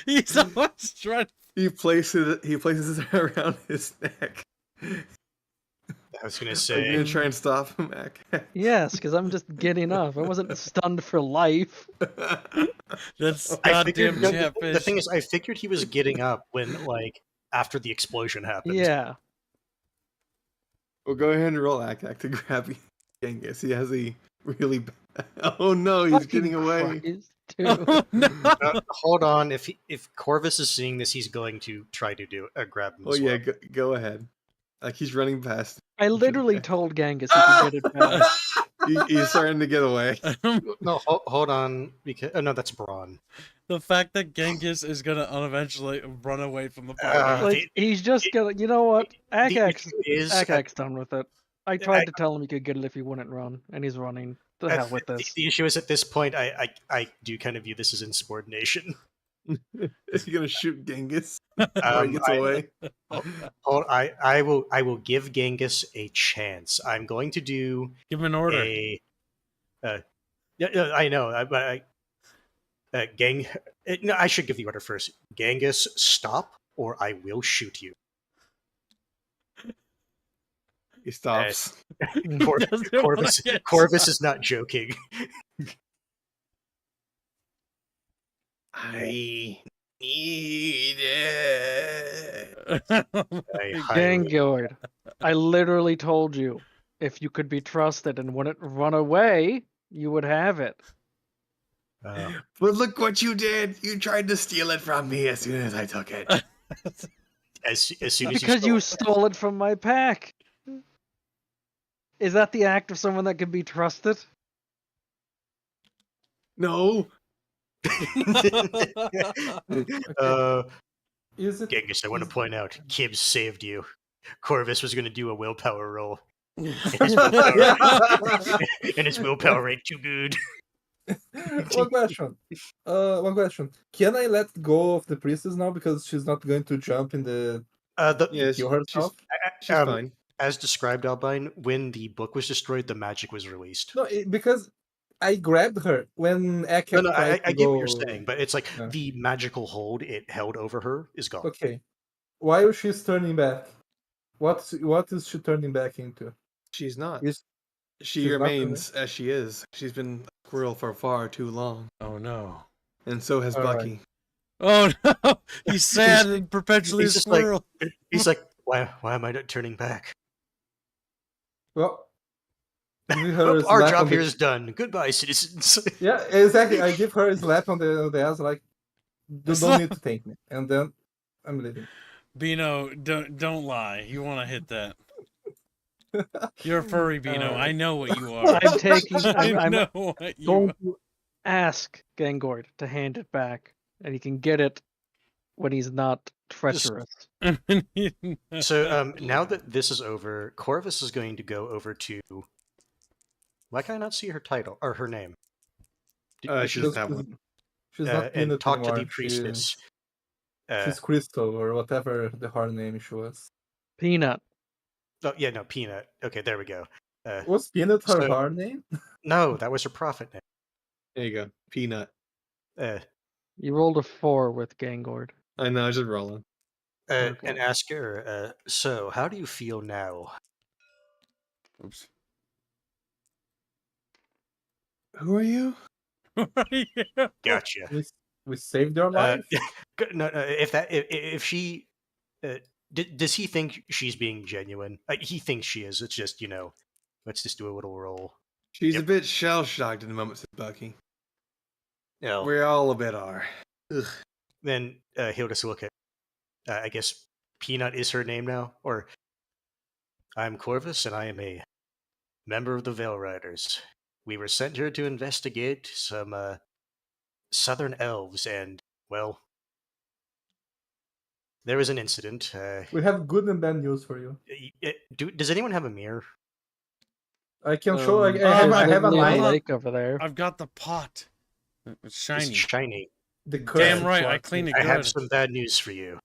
S1: he's almost trying.
S2: He places it around his neck.
S3: I was gonna
S2: Are you
S3: say,
S2: gonna try and stop him, Akak?
S4: Yes, because I'm just getting up. I wasn't stunned for life.
S1: That's
S3: I
S1: goddamn
S3: figured the
S1: catfish.
S3: thing is, I figured he was getting up when, like, after the explosion happened.
S4: Yeah.
S2: Well, go ahead and roll Akak to grab Genghis. He has a really bad... Oh no, he's
S4: Fucking
S2: getting away.
S4: Christ, dude.
S1: Oh, no.
S3: Hold on, if Corvus is seeing this, he's going to try to grab him.
S2: Oh
S3: as
S2: yeah,
S3: well.
S2: go ahead. Like he's running past.
S4: I literally told Genghis he could get it back.
S2: He's starting to get away.
S3: No, hold on, because no, that's Braun.
S1: The fact that Genghis is gonna eventually run away from the party.
S4: Like, he's just gonna, you know what?
S3: The
S4: Akak's
S3: issue is,
S4: done with it. I tried to tell him he could get it if he wouldn't run, and he's running. The hell with this.
S3: The issue is, at this point, I do kind of view this as insubordination.
S2: Is he gonna shoot Genghis? Before he gets away.
S3: I will give Genghis a chance. I'm going to do
S1: Give him an order.
S3: yeah, I know, but No, I should give the order first. Genghis, stop, or I will shoot you.
S2: He stops.
S1: Doesn't wanna
S3: Corvus,
S1: get
S3: Corvus is not joking.
S2: I need it.
S3: I highly-
S4: Gangord, I literally told you if you could be trusted and wouldn't run away, you would have it.
S2: But look what you did. You tried to steal it from me as soon as I took it.
S3: as soon as
S4: Because you stole it from my pack. Is that the act of someone that can be trusted?
S2: No.
S5: Is it?
S3: Genghis, I want to point out, Kibbs saved you. Corvus was going to do a willpower roll, and his willpower rate too good.
S5: One question. One question. Can I let go of the priestess now because she's not going to jump in the
S2: Yes,
S5: kill herself?
S2: she's fine.
S3: As described, Albine, when the book was destroyed, the magic was released.
S5: No, because I grabbed her when Eka
S3: No,
S5: tried
S3: I
S5: to
S3: get what you're
S5: go-
S3: saying, but it's like
S5: Yeah.
S3: the magical hold it held over her is gone.
S5: Okay. While she's turning back, what is she turning back into?
S2: She's not.
S5: Is
S2: She
S5: she's not
S2: remains as she is. She's been a squirrel for far too long.
S1: Oh no.
S2: And so has
S5: All right.
S2: Bucky.
S1: Oh no. He's sad and perpetually a
S3: he's just like-
S1: squirrel.
S3: He's like, why am I not turning back?
S5: well, give her a
S3: Our
S5: slap
S3: job
S5: on the-
S3: here is done. Goodbye, citizens.
S5: Yeah, exactly. I give her a slap on the ass, like, you don't need to thank me, and then I'm leaving.
S1: Bino, don't lie. You want to hit that. You're a furry, Bino. I know what you are.
S4: I'm taking.
S1: I
S4: I'm
S1: know what you
S4: going
S1: are.
S4: to ask Gangord to hand it back, and he can get it when he's not treacherous.
S3: So now that this is over, Corvus is going to go over to. Why can I not see her title or her name?
S2: She doesn't have one.
S5: She's not
S3: and
S5: Peanut
S3: talk to
S5: anymore.
S3: the priestess.
S5: She's Crystal or whatever the hard name she was.
S4: Peanut.
S3: Oh yeah, no, Peanut. Okay, there we go.
S5: Was Peanut her
S3: so-
S5: hard name?
S3: No, that was her prophet name.
S2: There you go. Peanut.
S4: You rolled a 4 with Gangord.
S2: I know, just rolling.
S4: Okay.
S3: And ask her. So, how do you feel now?
S1: Oops.
S2: Who are you?
S3: Gotcha.
S5: We saved your life.
S3: No, if she, does he think she's being genuine? He thinks she is. It's just let's just do a little roll.
S2: She's
S3: Yep.
S2: a bit shell shocked in the moment, said Bucky.
S3: No.
S2: We all a bit are. Ugh.
S3: Then he'll just look at. I guess Peanut is her name now, or I'm Corvus, and I am a member of the Veil Riders. We were sent here to investigate some southern elves, and well, there was an incident.
S5: We have good and bad news for you.
S3: Does anyone have a mirror?
S5: I can show. I
S1: There's
S5: have a
S4: literally
S1: line.
S5: knife.
S4: lake over there.
S1: I've got the pot. It's shiny.
S3: It's shiny.
S5: The
S1: Damn
S5: curse
S1: right, I
S5: plot.
S1: cleaned it
S3: I have
S1: good.
S3: some bad news for you.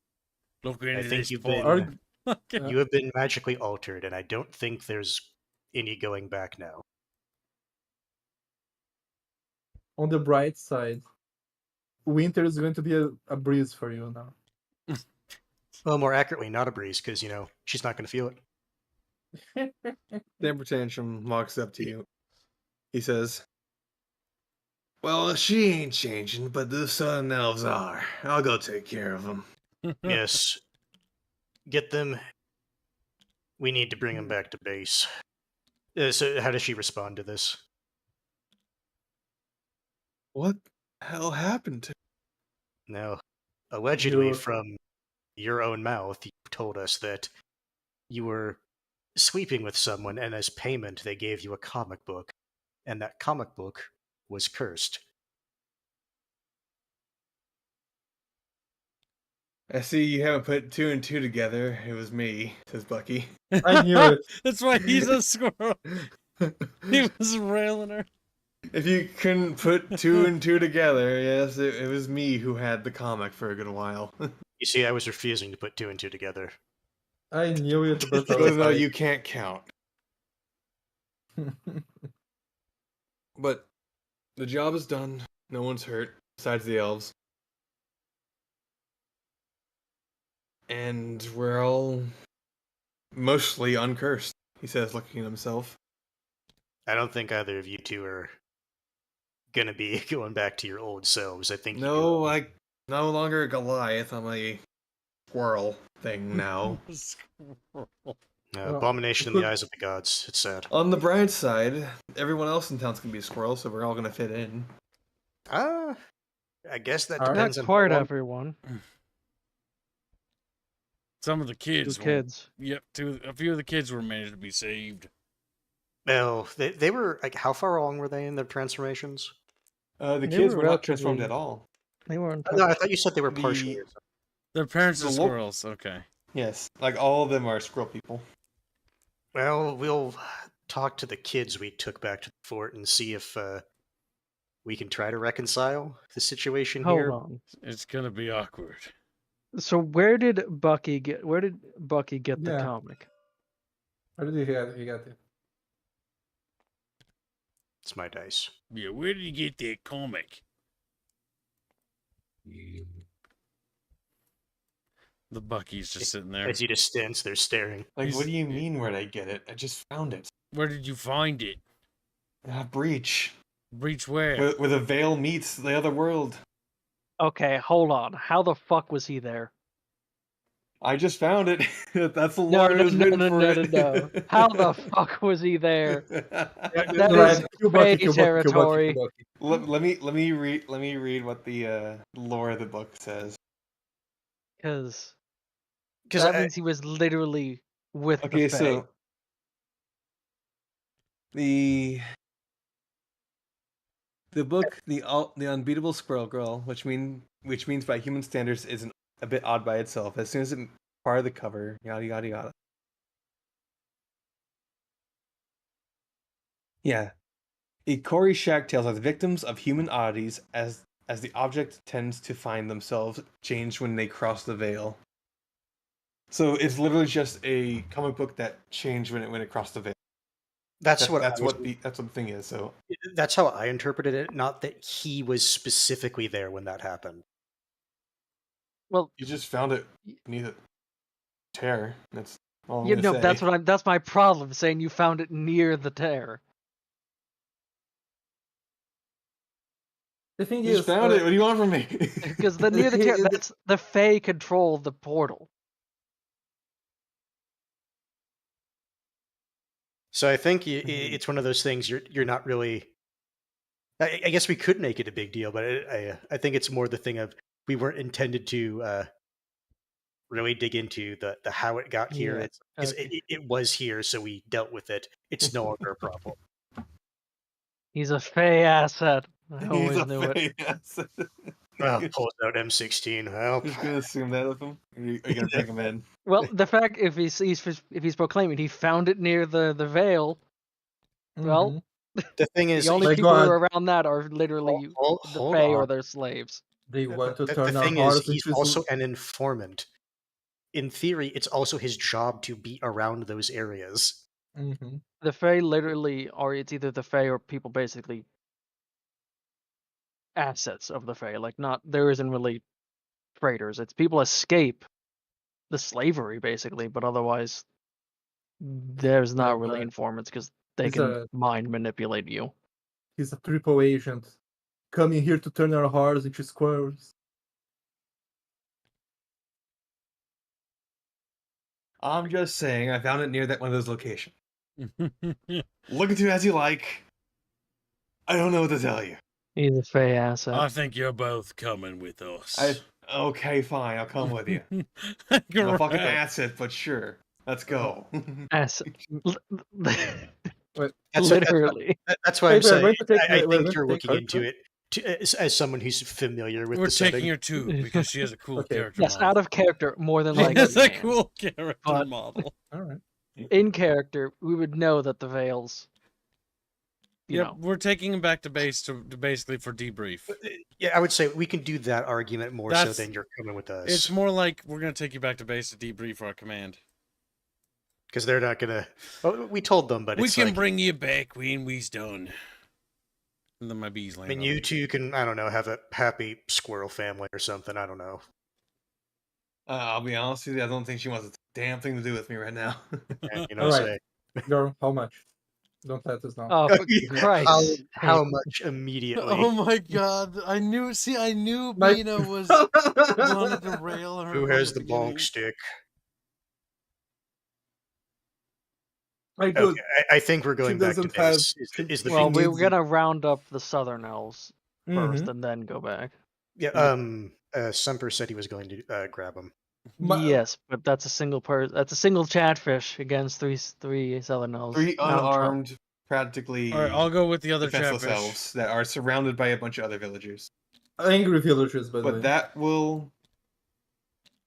S1: Look
S3: I
S1: into
S3: think
S1: this
S3: you've
S1: pot.
S3: been
S5: Are-
S3: you have been magically altered, and I don't think there's any going back now.
S5: On the bright side, winter is going to be a breeze for you now.
S3: Well, more accurately, not a breeze, because she's not going to feel it.
S2: Temper Tantrum walks up to you. He says, well, she ain't changing, but the Southern Elves are. I'll go take care of them.
S3: Yes, get them. We need to bring them back to base. So, how does she respond to this?
S2: What the hell happened to
S3: Now, allegedly,
S5: You-
S3: from your own mouth, you told us that you were sleeping with someone, and as payment, they gave you a comic book, and that comic book was cursed.
S2: I see you haven't put two and two together. It was me, says Bucky.
S5: I knew it.
S1: That's why he's a squirrel. He was railing her.
S2: If you couldn't put two and two together, yes, it was me who had the comic for a good while.
S3: You see, I was refusing to put two and two together.
S5: I knew it, but I
S2: So
S5: was
S2: no,
S5: like-
S2: you can't count. But the job is done. No one's hurt, besides the elves. And we're all mostly uncursed, he says, looking at himself.
S3: I don't think either of you two are gonna be going back to your old selves. I think
S2: No, I no longer a Goliath. I'm a squirrel thing now.
S3: abomination in the eyes of the gods. It's sad.
S2: On the bright side, everyone else in town's gonna be a squirrel, so we're all gonna fit in.
S3: I guess that
S5: Alright.
S3: depends
S4: Not
S3: on
S4: quite
S3: how long-
S4: everyone.
S1: Some of the kids.
S4: Two kids.
S1: Yep, a few of the kids were managed to be saved.
S3: Well, they were like, how far along were they in their transformations?
S2: The
S4: They
S2: kids
S4: were
S2: were not transformed
S4: relatively-
S2: at all.
S4: They weren't.
S3: No, I thought you said they were
S2: The-
S3: partially.
S1: Their parents are
S2: The lo-
S1: squirrels. Okay.
S2: Yes, like all of them are squirrel people.
S3: Well, we'll talk to the kids we took back to the fort and see if we can try to reconcile the situation
S4: Hold
S3: here.
S4: on.
S1: It's gonna be awkward.
S4: So where did Bucky get? Where did Bucky get the
S5: Yeah.
S4: comic?
S5: How did he got it?
S3: It's my dice.
S1: Yeah, where did you get that comic? The Bucky's just sitting there.
S3: As he just stands there staring.
S2: Like,
S1: He's-
S2: what do you mean where'd I get it? I just found it.
S1: Where did you find it?
S2: Breach.
S1: Breach where?
S2: Where the veil meets the other world.
S4: Okay, hold on. How the fuck was he there?
S2: I just found it. That's the
S4: No,
S2: lore
S4: no,
S2: that was
S4: no,
S2: written
S4: no,
S2: for
S4: no,
S2: it.
S4: no, no. How the fuck was he there? That
S5: Right,
S4: is
S5: kill
S4: Fey
S5: Bucky,
S4: territory.
S2: let me read what the lore of the book says.
S4: Because
S3: Because
S4: that means he was literally with
S2: Okay,
S4: the Fae.
S2: so the book, the Unbeatable Squirrel Girl, which means by human standards is a bit odd by itself. As soon as it part of the cover, yada yada yada. Yeah, Ikori shag tails are the victims of human oddities as the object tends to find themselves changed when they cross the veil. So it's literally just a comic book that changed when it crossed the veil.
S3: that's what
S2: the thing is. So
S3: that's how I interpreted it. Not that he was specifically there when that happened.
S4: Well,
S2: you just found it beneath a tear. That's all I'm
S4: you
S2: gonna
S4: know,
S2: say.
S4: that's my problem, saying you found it near the tear.
S5: The thing
S2: You
S5: is,
S2: just found it. What do you want from me?
S4: Because the near the tear, that's the Fae control the portal.
S3: So I think it's one of those things you're not really. I guess we could make it a big deal, but I think it's more the thing of we weren't intended to really dig into the how it got here.
S4: Yeah,
S3: It's because
S4: okay.
S3: it was here, so we dealt with it. It's no longer a problem.
S4: He's a Fae asset. I
S2: He's
S4: always
S2: a
S4: knew it.
S2: fake ass.
S3: Well, pulls out M16. Well,
S2: Just gonna assume that of him. Are you gonna bring him in?
S4: Well, the fact if he's proclaiming he found it near the veil, well,
S3: the thing is,
S4: the only
S5: My
S4: people who
S5: God.
S4: are around that are literally the
S3: hold
S4: Fae or
S3: on.
S4: their slaves.
S5: They want to
S3: The
S5: turn our
S3: thing is,
S5: hearts
S3: he's
S5: into
S3: also an informant. In theory, it's also his job to be around those areas.
S4: The Fae literally are it's either the Fae or people basically assets of the Fae. Like not there isn't really traitors. It's people escape the slavery basically, but otherwise there's not really
S5: but
S4: informants because they
S5: he's
S4: can
S5: a
S4: mind manipulate you.
S5: he's a triple agent coming here to turn our hearts into squirrels.
S2: I'm just saying, I found it near one of those locations. Look into it as you like. I don't know what to tell you.
S4: He's a Fae asset.
S1: I think you're both coming with us.
S2: Okay, fine. I'll come with you. I'm
S1: You're
S2: a fucking
S1: right.
S2: asset, but sure. Let's go.
S4: Asset.
S5: Wait,
S4: Literally.
S3: That's why
S5: Hey,
S3: I'm
S5: we're
S3: saying
S5: going to take-
S3: I
S5: we're going
S3: think
S5: to
S3: you're
S5: take
S3: looking
S5: her
S3: into
S5: first?
S3: it as someone who's familiar with
S1: We're
S3: the
S1: taking
S3: setting.
S1: her too because she has a cool
S5: Okay.
S1: character
S4: Yes,
S1: model.
S4: out of character, more than
S1: She
S4: likely.
S1: has a
S4: man.
S1: cool character
S4: But-
S1: model.
S5: All right.
S4: In character, we would know that the veils. You
S1: Yep,
S4: know.
S1: we're taking him back to base to basically for debrief.
S3: Yeah, I would say we can do that argument more so
S1: That's-
S3: than you're coming with us.
S1: It's more like we're gonna take you back to base to debrief our command.
S3: Because they're not gonna. Well, we told them, but
S1: We
S3: it's
S1: can
S3: like,
S1: bring you back when we's done. And then my bees
S3: I
S1: land.
S3: mean,
S1: on
S3: you
S1: me.
S3: two can, I don't know, have a happy squirrel family or something. I don't know.
S2: I'll be honest with you, I don't think she wants a damn thing to do with me right now.
S3: And,
S5: All right.
S3: say,
S5: Girl, how much? Don't let us know.
S4: Oh, for Christ's
S3: how
S4: sake.
S3: much immediately?
S1: Oh my god! I knew
S5: My-
S1: Bina was wanted to rail her.
S3: Who
S1: from
S3: has the
S1: beginning.
S3: bonk stick?
S5: My
S3: Okay,
S5: good.
S3: I think we're going back to
S5: doesn't have-
S3: this. Is the
S4: Well,
S3: big
S4: we
S5: needs
S4: were gonna round up the southern elves first
S5: Mhm.
S4: and then go back.
S3: yeah? Semper said he was going to grab him.
S5: My-
S4: Yes, but that's a single That's a single chatfish against three southern elves.
S2: 3
S4: Now I'm try-
S2: unarmed, practically
S1: All right, I'll go with the other
S2: defenseless
S1: chatfish.
S2: elves that are surrounded by a bunch of other villagers.
S5: Angry villagers, by the way.
S2: But that will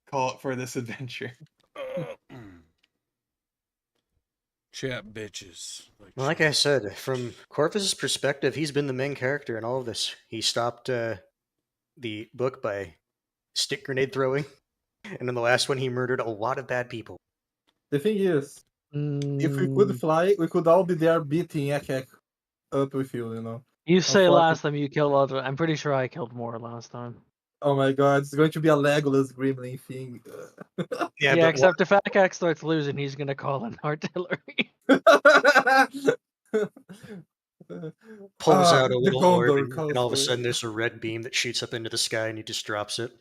S2: call it for this adventure.
S1: Chat bitches.
S3: Like I said, from Corvus's perspective, he's been the main character in all of this. He stopped the book by stick grenade throwing, and in the last one, he murdered a lot of bad people.
S5: The thing is, if we
S4: Mm,
S5: could fly, we could all be there beating Ek up with you, you know.
S4: you say
S5: Unfortunately-
S4: last time you killed other. I'm pretty sure I killed more last time.
S5: Oh my god, it's going to be a Legolas Gremlin thing.
S4: Yeah,
S3: but
S4: except if Akak starts losing, he's gonna call in artillery.
S3: pulls out a
S5: the
S3: little
S5: Gondor
S3: orb, and
S5: calls
S3: all of a
S5: for it.
S3: sudden, there's a red beam that shoots up into the sky, and he just drops it.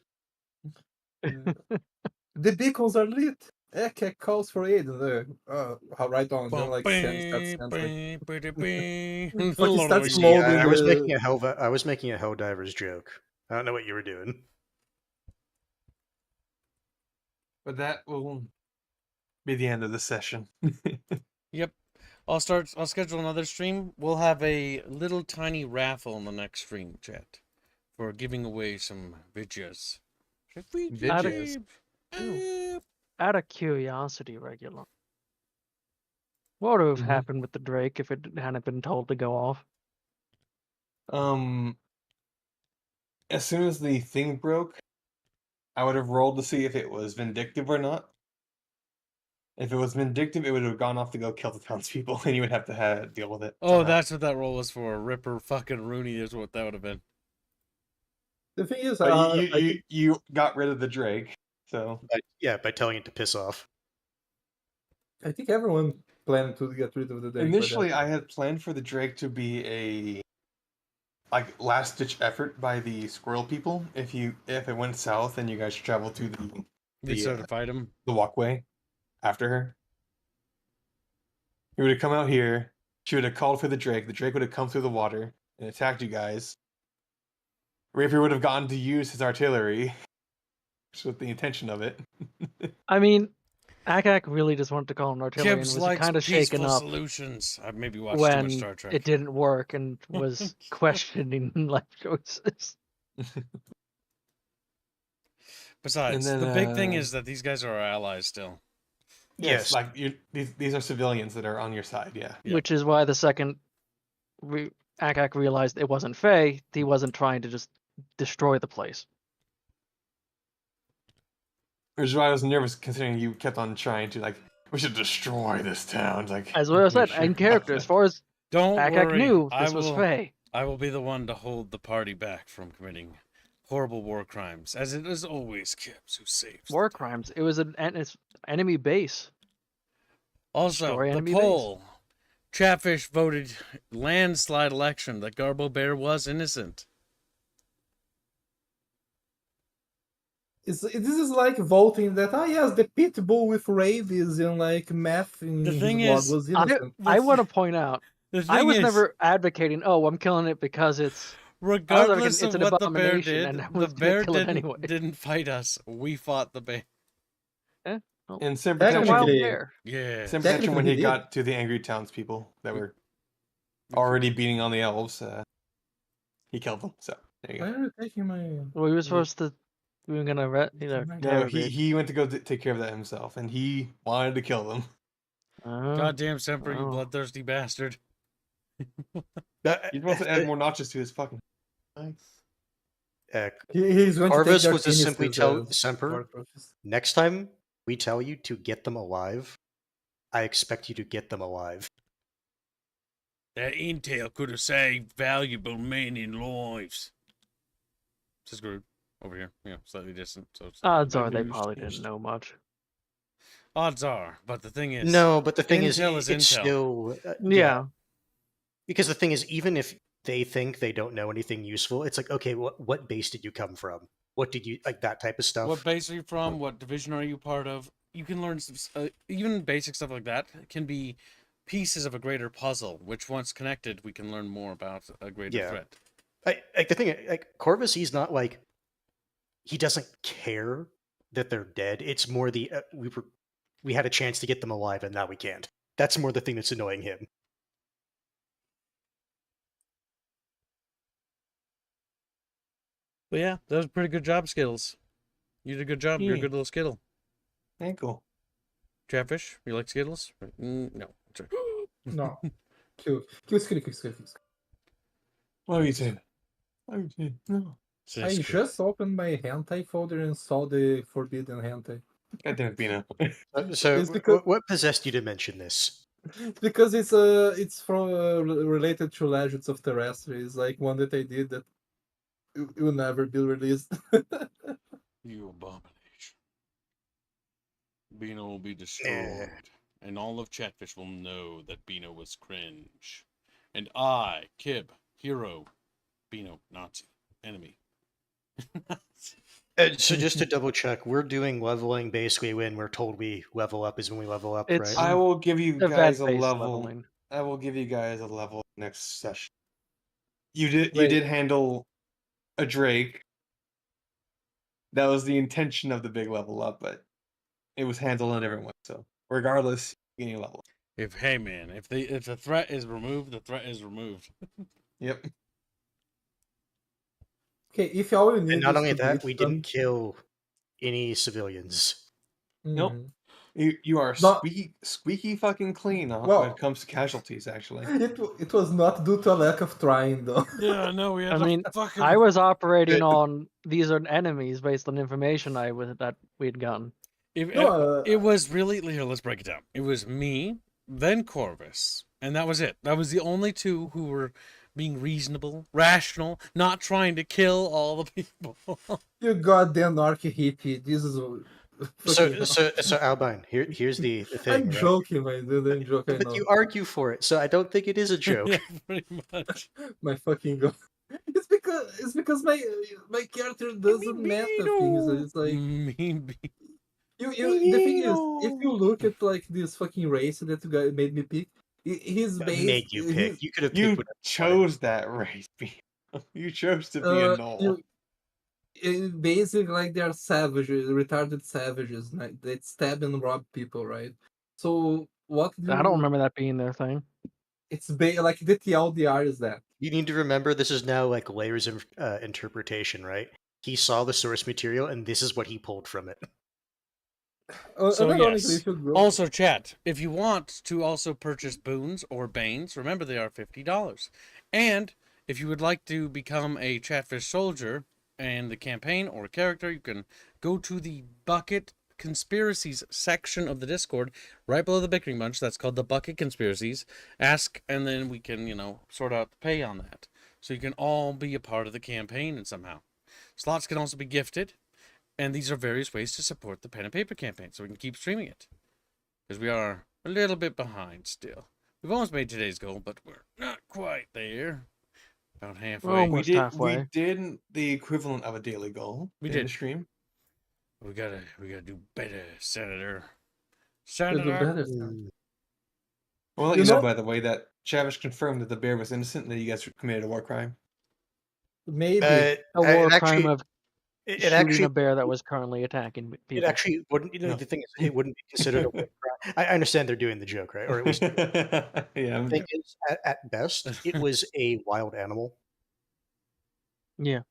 S5: The beacons are lit. Ek calls for aid. Right on. Then like Sam starts dancing. Fucking starts
S3: See,
S5: molding
S3: I was
S5: the-
S3: making I was making a Helldiver's joke. I don't know what you were doing.
S2: But that will be the end of the session.
S1: Yep. I'll schedule another stream. We'll have a little tiny raffle in the next stream, chat, for giving away some vidjas.
S2: Vidjas?
S4: Out of curiosity, regular. What would have
S2: Mhm.
S4: happened with the Drake if it hadn't been told to go off?
S2: As soon as the thing broke, I would have rolled to see if it was vindictive or not. If it was vindictive, it would have gone off to go kill the townspeople, and you would have to deal with it.
S1: Oh,
S2: somehow.
S1: that's what that roll was for. Ripper fucking Rooney is what that would have been.
S5: The thing is,
S2: But
S5: I
S2: you got rid of the Drake, so
S3: By telling it to piss off.
S5: think everyone planned to get rid of the Drake.
S2: initially I had planned for the Drake to be a last ditch effort by the squirrel people. If it went south and you guys traveled through
S1: They
S2: The,
S1: started to fight him.
S2: the walkway after her, he would have come out here. She would have called for the Drake. The Drake would have come through the water and attacked you guys. Rapier would have gotten to use his artillery, which was the intention of it.
S4: I mean, Akak really just wanted to call an artillery and
S1: Gibbs
S4: was
S1: likes
S4: kind of shaken
S1: peaceful
S4: up
S1: solutions. I've maybe watched too much
S4: when
S1: Star Trek.
S4: it didn't work and was questioning life choices.
S1: Besides,
S2: And then,
S1: the big thing is that these guys are our allies still.
S3: Yes.
S2: like these are civilians that are on your side. Yeah.
S1: Yeah.
S4: Which is why the second Akak realized it wasn't Faye, he wasn't trying to just destroy the place.
S2: Which is why I was nervous, considering you kept on trying to we should destroy this town.
S4: As what I said, in character, as far as
S1: Don't
S4: Akak
S1: worry.
S4: knew
S1: I
S4: this was
S1: will.
S4: Faye.
S1: I will be the one to hold the party back from committing horrible war crimes, as it is always Gibbs who saves.
S4: War crimes. It was it's enemy base.
S1: Also,
S4: Destroy
S1: the
S4: enemy
S1: poll. Chatfish voted landslide election that Garbo Bear was innocent.
S5: this is like voting that yes, the pit bull with rabies and meth in
S1: The
S5: his
S1: thing
S5: blood
S1: is,
S5: was innocent.
S4: I want to point out,
S1: The thing
S4: I was
S1: is,
S4: never advocating, oh, I'm killing it because it's
S1: regardless
S4: it's
S1: of
S4: an
S1: what the bear
S4: abomination,
S1: did,
S4: and I
S1: the
S4: was gonna
S1: bear
S4: kill it anyway.
S1: didn't fight us. We fought the bear.
S2: And same
S5: Technically-
S4: It's a wild
S2: protection.
S4: bear.
S1: Yeah.
S2: Same protection when he
S5: Technically,
S2: got to the angry townspeople that were already beating on the elves. He killed them. So there you
S5: Why
S2: go.
S5: are you taking my?
S4: Well, we were supposed to. We were gonna
S5: No,
S2: No, he went to go take care of that himself, and he wanted to kill them.
S1: Goddamn Semper, you
S4: Oh.
S1: bloodthirsty bastard.
S2: He's supposed to add more notches to his fucking.
S5: He's going to
S3: Arvis
S5: take their
S3: was to simply
S5: penises
S3: tell
S5: as
S3: Semper,
S5: war trophies.
S3: next time we tell you to get them alive, I expect you to get them alive.
S1: That intel could have saved valuable men in lives. Says Groot. over here. Slightly distant. So it's
S4: Odds
S2: I
S4: are they
S2: lose
S4: probably
S2: taste.
S4: didn't know much.
S1: odds are, but the thing is,
S3: No, but the thing
S1: intel
S3: is,
S1: is
S3: it's
S1: intel.
S3: still
S4: Yeah.
S3: Because the thing is, even if they think they don't know anything useful, it's like, okay, what base did you come from? What did you like? That type of stuff.
S1: What base are you from? What division are you part of? You can learn even basic stuff like that can be pieces of a greater puzzle, which once connected, we can learn more about a greater
S3: Yeah.
S1: threat.
S3: Like the thing, like Corvus, he's not like he doesn't care that they're dead. It's more the we had a chance to get them alive and now we can't. That's more the thing that's annoying him.
S1: But yeah, those are pretty good job skills. You did a good job. You're a
S2: Yeah.
S1: good little skittle.
S2: Hey, cool.
S1: Chatfish, you like skittles? No. Sorry.
S5: No. Kill skill.
S2: What are you saying? What are you saying? No.
S5: I just opened my hentai folder and saw the forbidden hentai.
S2: God damn it, Bina.
S3: So,
S5: It's because-
S3: what possessed you to mention this?
S5: Because it's from related to Legends of Terrestrial. It's like one that I did that it will never be released.
S1: You abomination. Bino will be destroyed, and all of Chatfish will know that Bino was cringe. And I, Kib, hero, Bino, Nazi, enemy.
S3: So just to double check, we're doing leveling basically when we're told we level up is when we level up,
S4: It's-
S3: right?
S2: I will give you guys a
S4: Event-based
S2: level.
S4: leveling.
S2: I will give you guys a level next session. You did
S5: Wait.
S2: handle a Drake. That was the intention of the big level up, but it was handled on everyone. So regardless, you get a level.
S1: If the threat is removed, the threat is removed.
S2: Yep.
S5: Okay, if all you need
S3: And not
S5: is
S3: only
S5: to
S3: that,
S5: beat
S3: we
S5: some-
S3: didn't kill any civilians.
S2: Nope.
S5: Mhm.
S2: You are
S5: Not-
S2: squeaky fucking clean when
S5: Well-
S2: it comes to casualties. Actually,
S5: It was not due to a lack of trying though.
S1: Yeah, no, we had
S4: I
S1: to
S4: mean,
S1: fucking...
S4: I was operating on these are enemies based on information that we'd gotten.
S1: It was really... Here, let's break it down. It was me, then Corvus, and that was it. That was the only two who were being reasonable, rational, not trying to kill all the people.
S5: You goddamn narky hippie. This is
S3: So Albine, here's the thing.
S5: I'm
S3: right?
S5: joking, my dude. I'm joking. I
S3: But
S5: know.
S3: you argue for it, so I don't think it is a joke.
S1: Yeah, pretty much.
S5: My fucking god. It's because my character doesn't meta things. It's like the thing is, if you look at like this fucking race that you guys made me pick, his
S3: I
S5: base
S3: made you pick. You could have picked
S2: you
S3: whatever
S2: chose that race. You chose to be a null.
S5: basically like they are savages, retarded savages like, that stab and rob people, right? So what do
S4: I don't remember that being their thing.
S5: It's like the TLDR is that.
S3: You need to remember this is now like layers of interpretation, right? He saw the source material, and this is what he pulled from it.
S1: So
S5: ironically,
S1: yes.
S5: if you go,
S1: Also, chat, if you want to also purchase boons or banes, remember they are $50. And if you would like to become a Chatfish soldier and the campaign or a character, you can go to the Bucket Conspiracies section of the Discord, right below the Bickering Bunch. That's called the Bucket Conspiracies. Ask, and then we can, sort out the pay on that. So you can all be a part of the campaign and somehow. Slots can also be gifted. And these are various ways to support the pen and paper campaign so we can keep streaming it. Because we are a little bit behind still. We've almost made today's goal, but we're not quite there. About halfway.
S4: Well,
S2: We
S4: almost
S2: did
S4: halfway.
S2: the equivalent of a daily goal.
S1: We
S2: in
S1: did.
S2: the stream.
S1: We gotta do better, Senator.
S5: you do
S1: Senator.
S5: better.
S2: Well, let
S5: You
S2: you know,
S5: know-
S2: by the way, that Chavish confirmed that the bear was innocent and that you guys committed a war crime.
S5: Maybe.
S4: A war
S3: it
S4: crime of
S3: it
S4: shooting
S3: actually
S4: a bear that was currently attacking
S3: it
S4: people.
S3: actually wouldn't.
S2: No.
S3: The thing is, it wouldn't be considered a war crime. I understand they're doing the joke, right? Or at least the
S2: Yeah.
S3: thing is, at best, it was a wild animal.
S4: Yeah.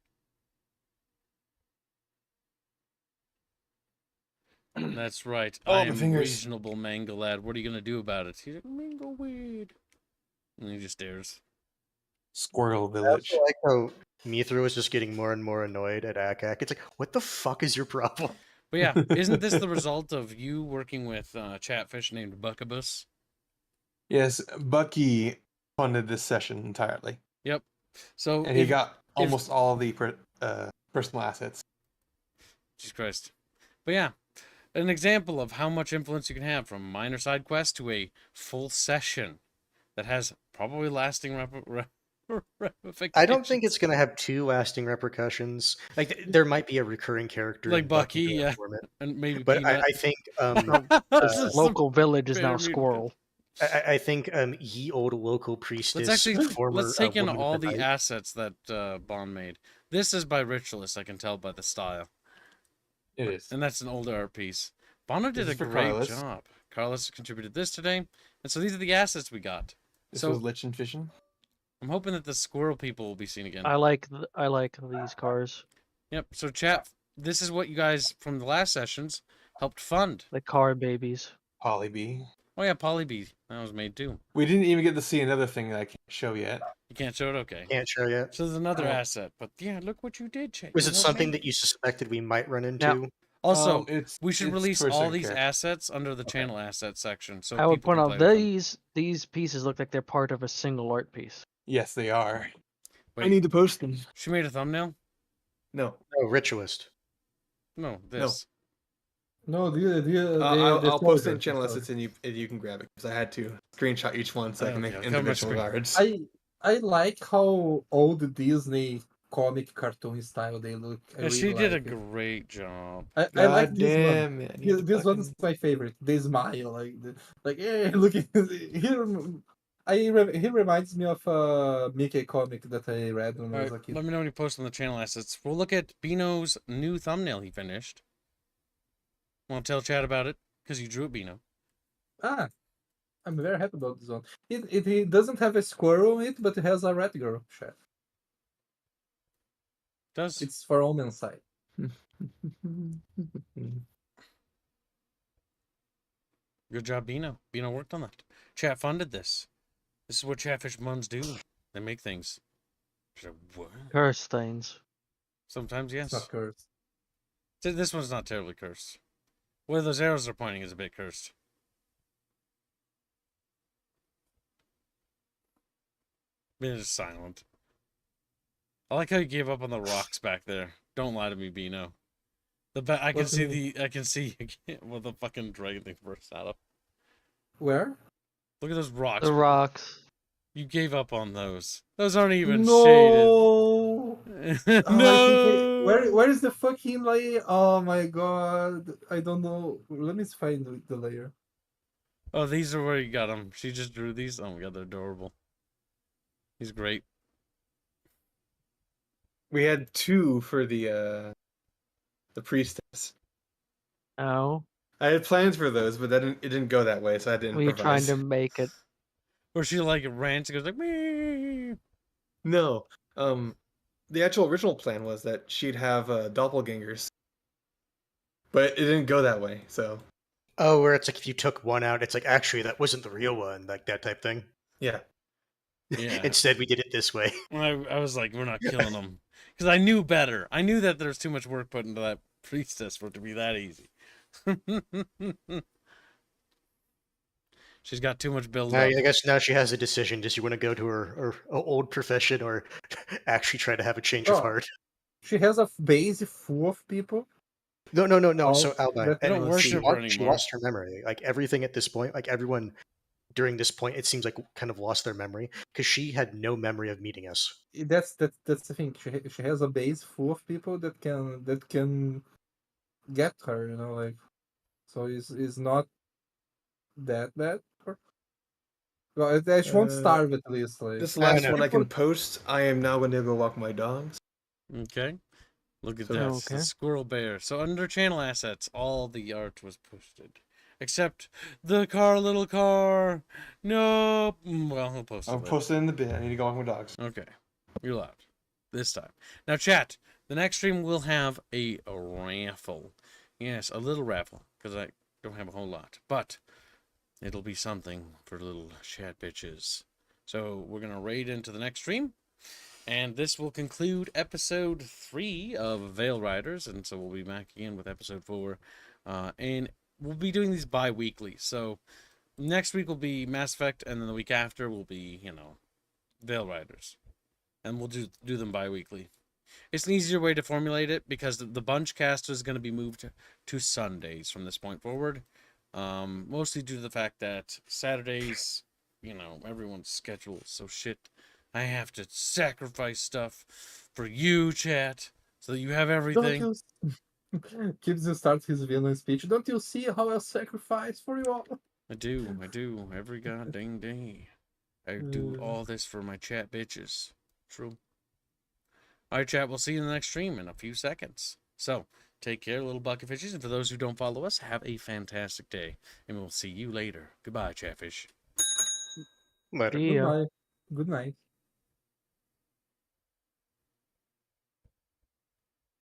S1: That's right.
S2: Oh,
S1: I
S2: the
S1: am
S2: fingers.
S1: reasonable, Mango Lad. What are you gonna do about it? He's like, Mango weed. And he just stares.
S2: Squirrel
S3: I
S2: Village.
S3: also like how Mithra was just getting more and more annoyed at Akak. It's like, what the fuck is your problem?
S1: But yeah, isn't this the result of you working with Chatfish named Buckabus?
S2: Yes, Bucky funded this session entirely,
S1: Yep. So
S2: and he
S1: if-
S2: got almost all the personal assets.
S1: Jesus Christ. But yeah, an example of how much influence you can have from minor side quest to a full session that has probably lasting ramifications.
S3: I don't think it's going to have too lasting repercussions. Like there might be a recurring character
S1: like
S3: in
S1: Bucky,
S3: going
S1: yeah,
S3: for it.
S1: and maybe
S3: But
S1: Peanut.
S3: I think
S1: This is some
S4: Local village is now
S1: bare mutant.
S4: Squirrel.
S3: I think ye old local priestess,
S1: Let's actually
S3: former
S1: let's take in
S3: woman of
S1: all
S3: the
S1: the
S3: night.
S1: assets that Bond made. This is by Ritualist, I can tell by the style,
S2: It is.
S1: and that's an older art piece. Bono did
S2: This
S1: a
S2: is for
S1: great
S2: Carlos.
S1: job. Carlos contributed this today, and so these are the assets we got.
S2: This
S1: So
S2: was Lich and Fishing.
S1: I'm hoping that the squirrel people will be seen again.
S4: I like these cars.
S1: Yep. So chat, this is what you guys from the last sessions helped fund.
S4: The car babies.
S2: Polly B.
S1: Oh yeah, Polybee. That was made too.
S2: We didn't even get to see another thing that I can't show yet.
S1: You can't show it? Okay.
S3: Can't show yet.
S1: So there's another
S2: Oh.
S1: asset. But yeah, look what you did, Chet.
S3: Was
S1: You
S3: it
S1: helped
S3: something
S1: me.
S3: that you suspected we might run into?
S1: Also,
S2: it's
S1: should
S2: it's
S1: release
S2: for a
S1: all
S2: certain
S1: these
S2: character.
S1: assets under the channel assets section. So
S4: I would
S1: people
S4: point
S1: can
S4: out
S1: play with them.
S4: these pieces look like they're part of a single art piece.
S2: Yes, they are.
S1: Wait.
S2: I need to post them.
S1: She made a thumbnail?
S2: No.
S3: Oh, ritualist.
S1: No, this.
S5: No,
S2: I'll post it in channel assets and you can grab it because I had to screenshot each one so I can
S1: Okay,
S2: make
S1: I'll cover my
S2: individual
S1: screen.
S2: cards.
S5: I like how old Disney comic cartoon style they look. I
S1: And she
S5: really
S1: did a
S5: like it.
S1: great job.
S5: I like
S2: God
S5: this one.
S2: damn it! I need to
S5: This one
S2: fucking-
S5: is my favorite. They smile like yeah, look at he reminds me of Mickey comic that I read when I was a
S1: Alright,
S5: kid.
S1: let me know when you post on the channel assets. We'll look at Bino's new thumbnail he finished. Want to tell Chad about it? Because you drew it, Bino.
S5: Ah, I'm very happy about this one. It doesn't have a squirrel in it, but it has a red girl. Chef.
S1: Does?
S5: It's for Omen's side.
S1: Good job, Bino. Bino worked on that. Chat funded this. This is what Chatfish Muns do. They make things. She's like, what?
S4: Curse things.
S1: Sometimes,
S5: It's
S1: yes.
S5: not cursed.
S1: This one's not terribly cursed. Where those arrows are pointing is a bit cursed. Being just silent. I like how you gave up on the rocks back there. Don't lie to me, Bino. I can
S5: What do
S1: see
S5: you
S1: I can see what the fucking dragon thing burst out of.
S5: Where?
S1: Look at those rocks.
S4: The rocks.
S1: You gave up on those. Those aren't even
S5: No.
S1: shaded. No.
S5: Where is the fucking layer? Oh my god! I don't know. Let me find the layer.
S1: Oh, these are where you got them. She just drew these. Oh my god, they're adorable. He's great.
S2: We had two for the priestess.
S4: Oh,
S2: I had plans for those, but it didn't go that way, so I had to
S4: were you trying
S2: improvise.
S4: to make it?
S1: Where she like rants and goes like, "Meow."
S2: No. The actual original plan was that she'd have doppelgangers, but it didn't go that way. So
S3: Oh, where it's like if you took one out, it's like actually that wasn't the real one, like that type thing.
S2: yeah.
S1: Yeah.
S3: Instead, we did it this way.
S1: I was like, we're not killing them. Because I knew better. I knew that there's too much work put into that priestess for it to be that easy. She's got too much build
S3: Now,
S1: up.
S3: I guess now she has a decision. Does she want to go to her old profession or actually try to have a change of
S5: Oh.
S3: heart?
S5: She has a base full of people.
S3: No.
S5: Oh,
S3: So Albine,
S5: they
S1: don't
S3: she
S1: worship her
S3: she
S1: anymore.
S3: lost her memory. Like everything at this point, like everyone during this point, it seems like kind of lost their memory because she had no memory of meeting us.
S5: That's the thing. She has a base full of people that can get her. You know, like so it's not that bad. Well, she won't starve at least. Like
S2: This last
S3: no.
S2: one I can post. I am now going to go walk my dogs.
S1: Okay. Look at
S5: So-
S1: that.
S4: Okay.
S1: The squirrel bear. So under channel assets, all the art was posted. Except the little car. No. Well, he'll post it
S2: I'll
S1: later.
S2: post it in the bin. I need to go walk my dogs.
S1: Okay. You're allowed. This time. Now, chat. The next stream will have a raffle. Yes, a little raffle. Because I don't have a whole lot. But it'll be something for little chat bitches. So we're going to raid into the next stream. And this will conclude episode 3 of Veil Riders. And so we'll be back again with episode 4. And we'll be doing these bi-weekly. So next week will be Mass Effect. And then the week after will be, Veil Riders. And we'll do them bi-weekly. It's an easier way to formulate it because the bunch cast is going to be moved to Sundays from this point forward. Mostly due to the fact that Saturdays, everyone's schedule is so shit. I have to sacrifice stuff for you, chat, so that you have
S5: Don't
S1: everything.
S5: you Gibbs starts his villain speech. Don't you see how I sacrifice for you all?
S1: I do, every goddamn day. I do all this for my chat bitches. True. Alright, chat, we'll see you in the next stream in a few seconds. So, take care, little bucketfishes, and for those who don't follow us, have a fantastic day. And we'll see you later. Goodbye, chatfish.
S3: Later.
S4: See ya.
S5: Goodbye. Good night.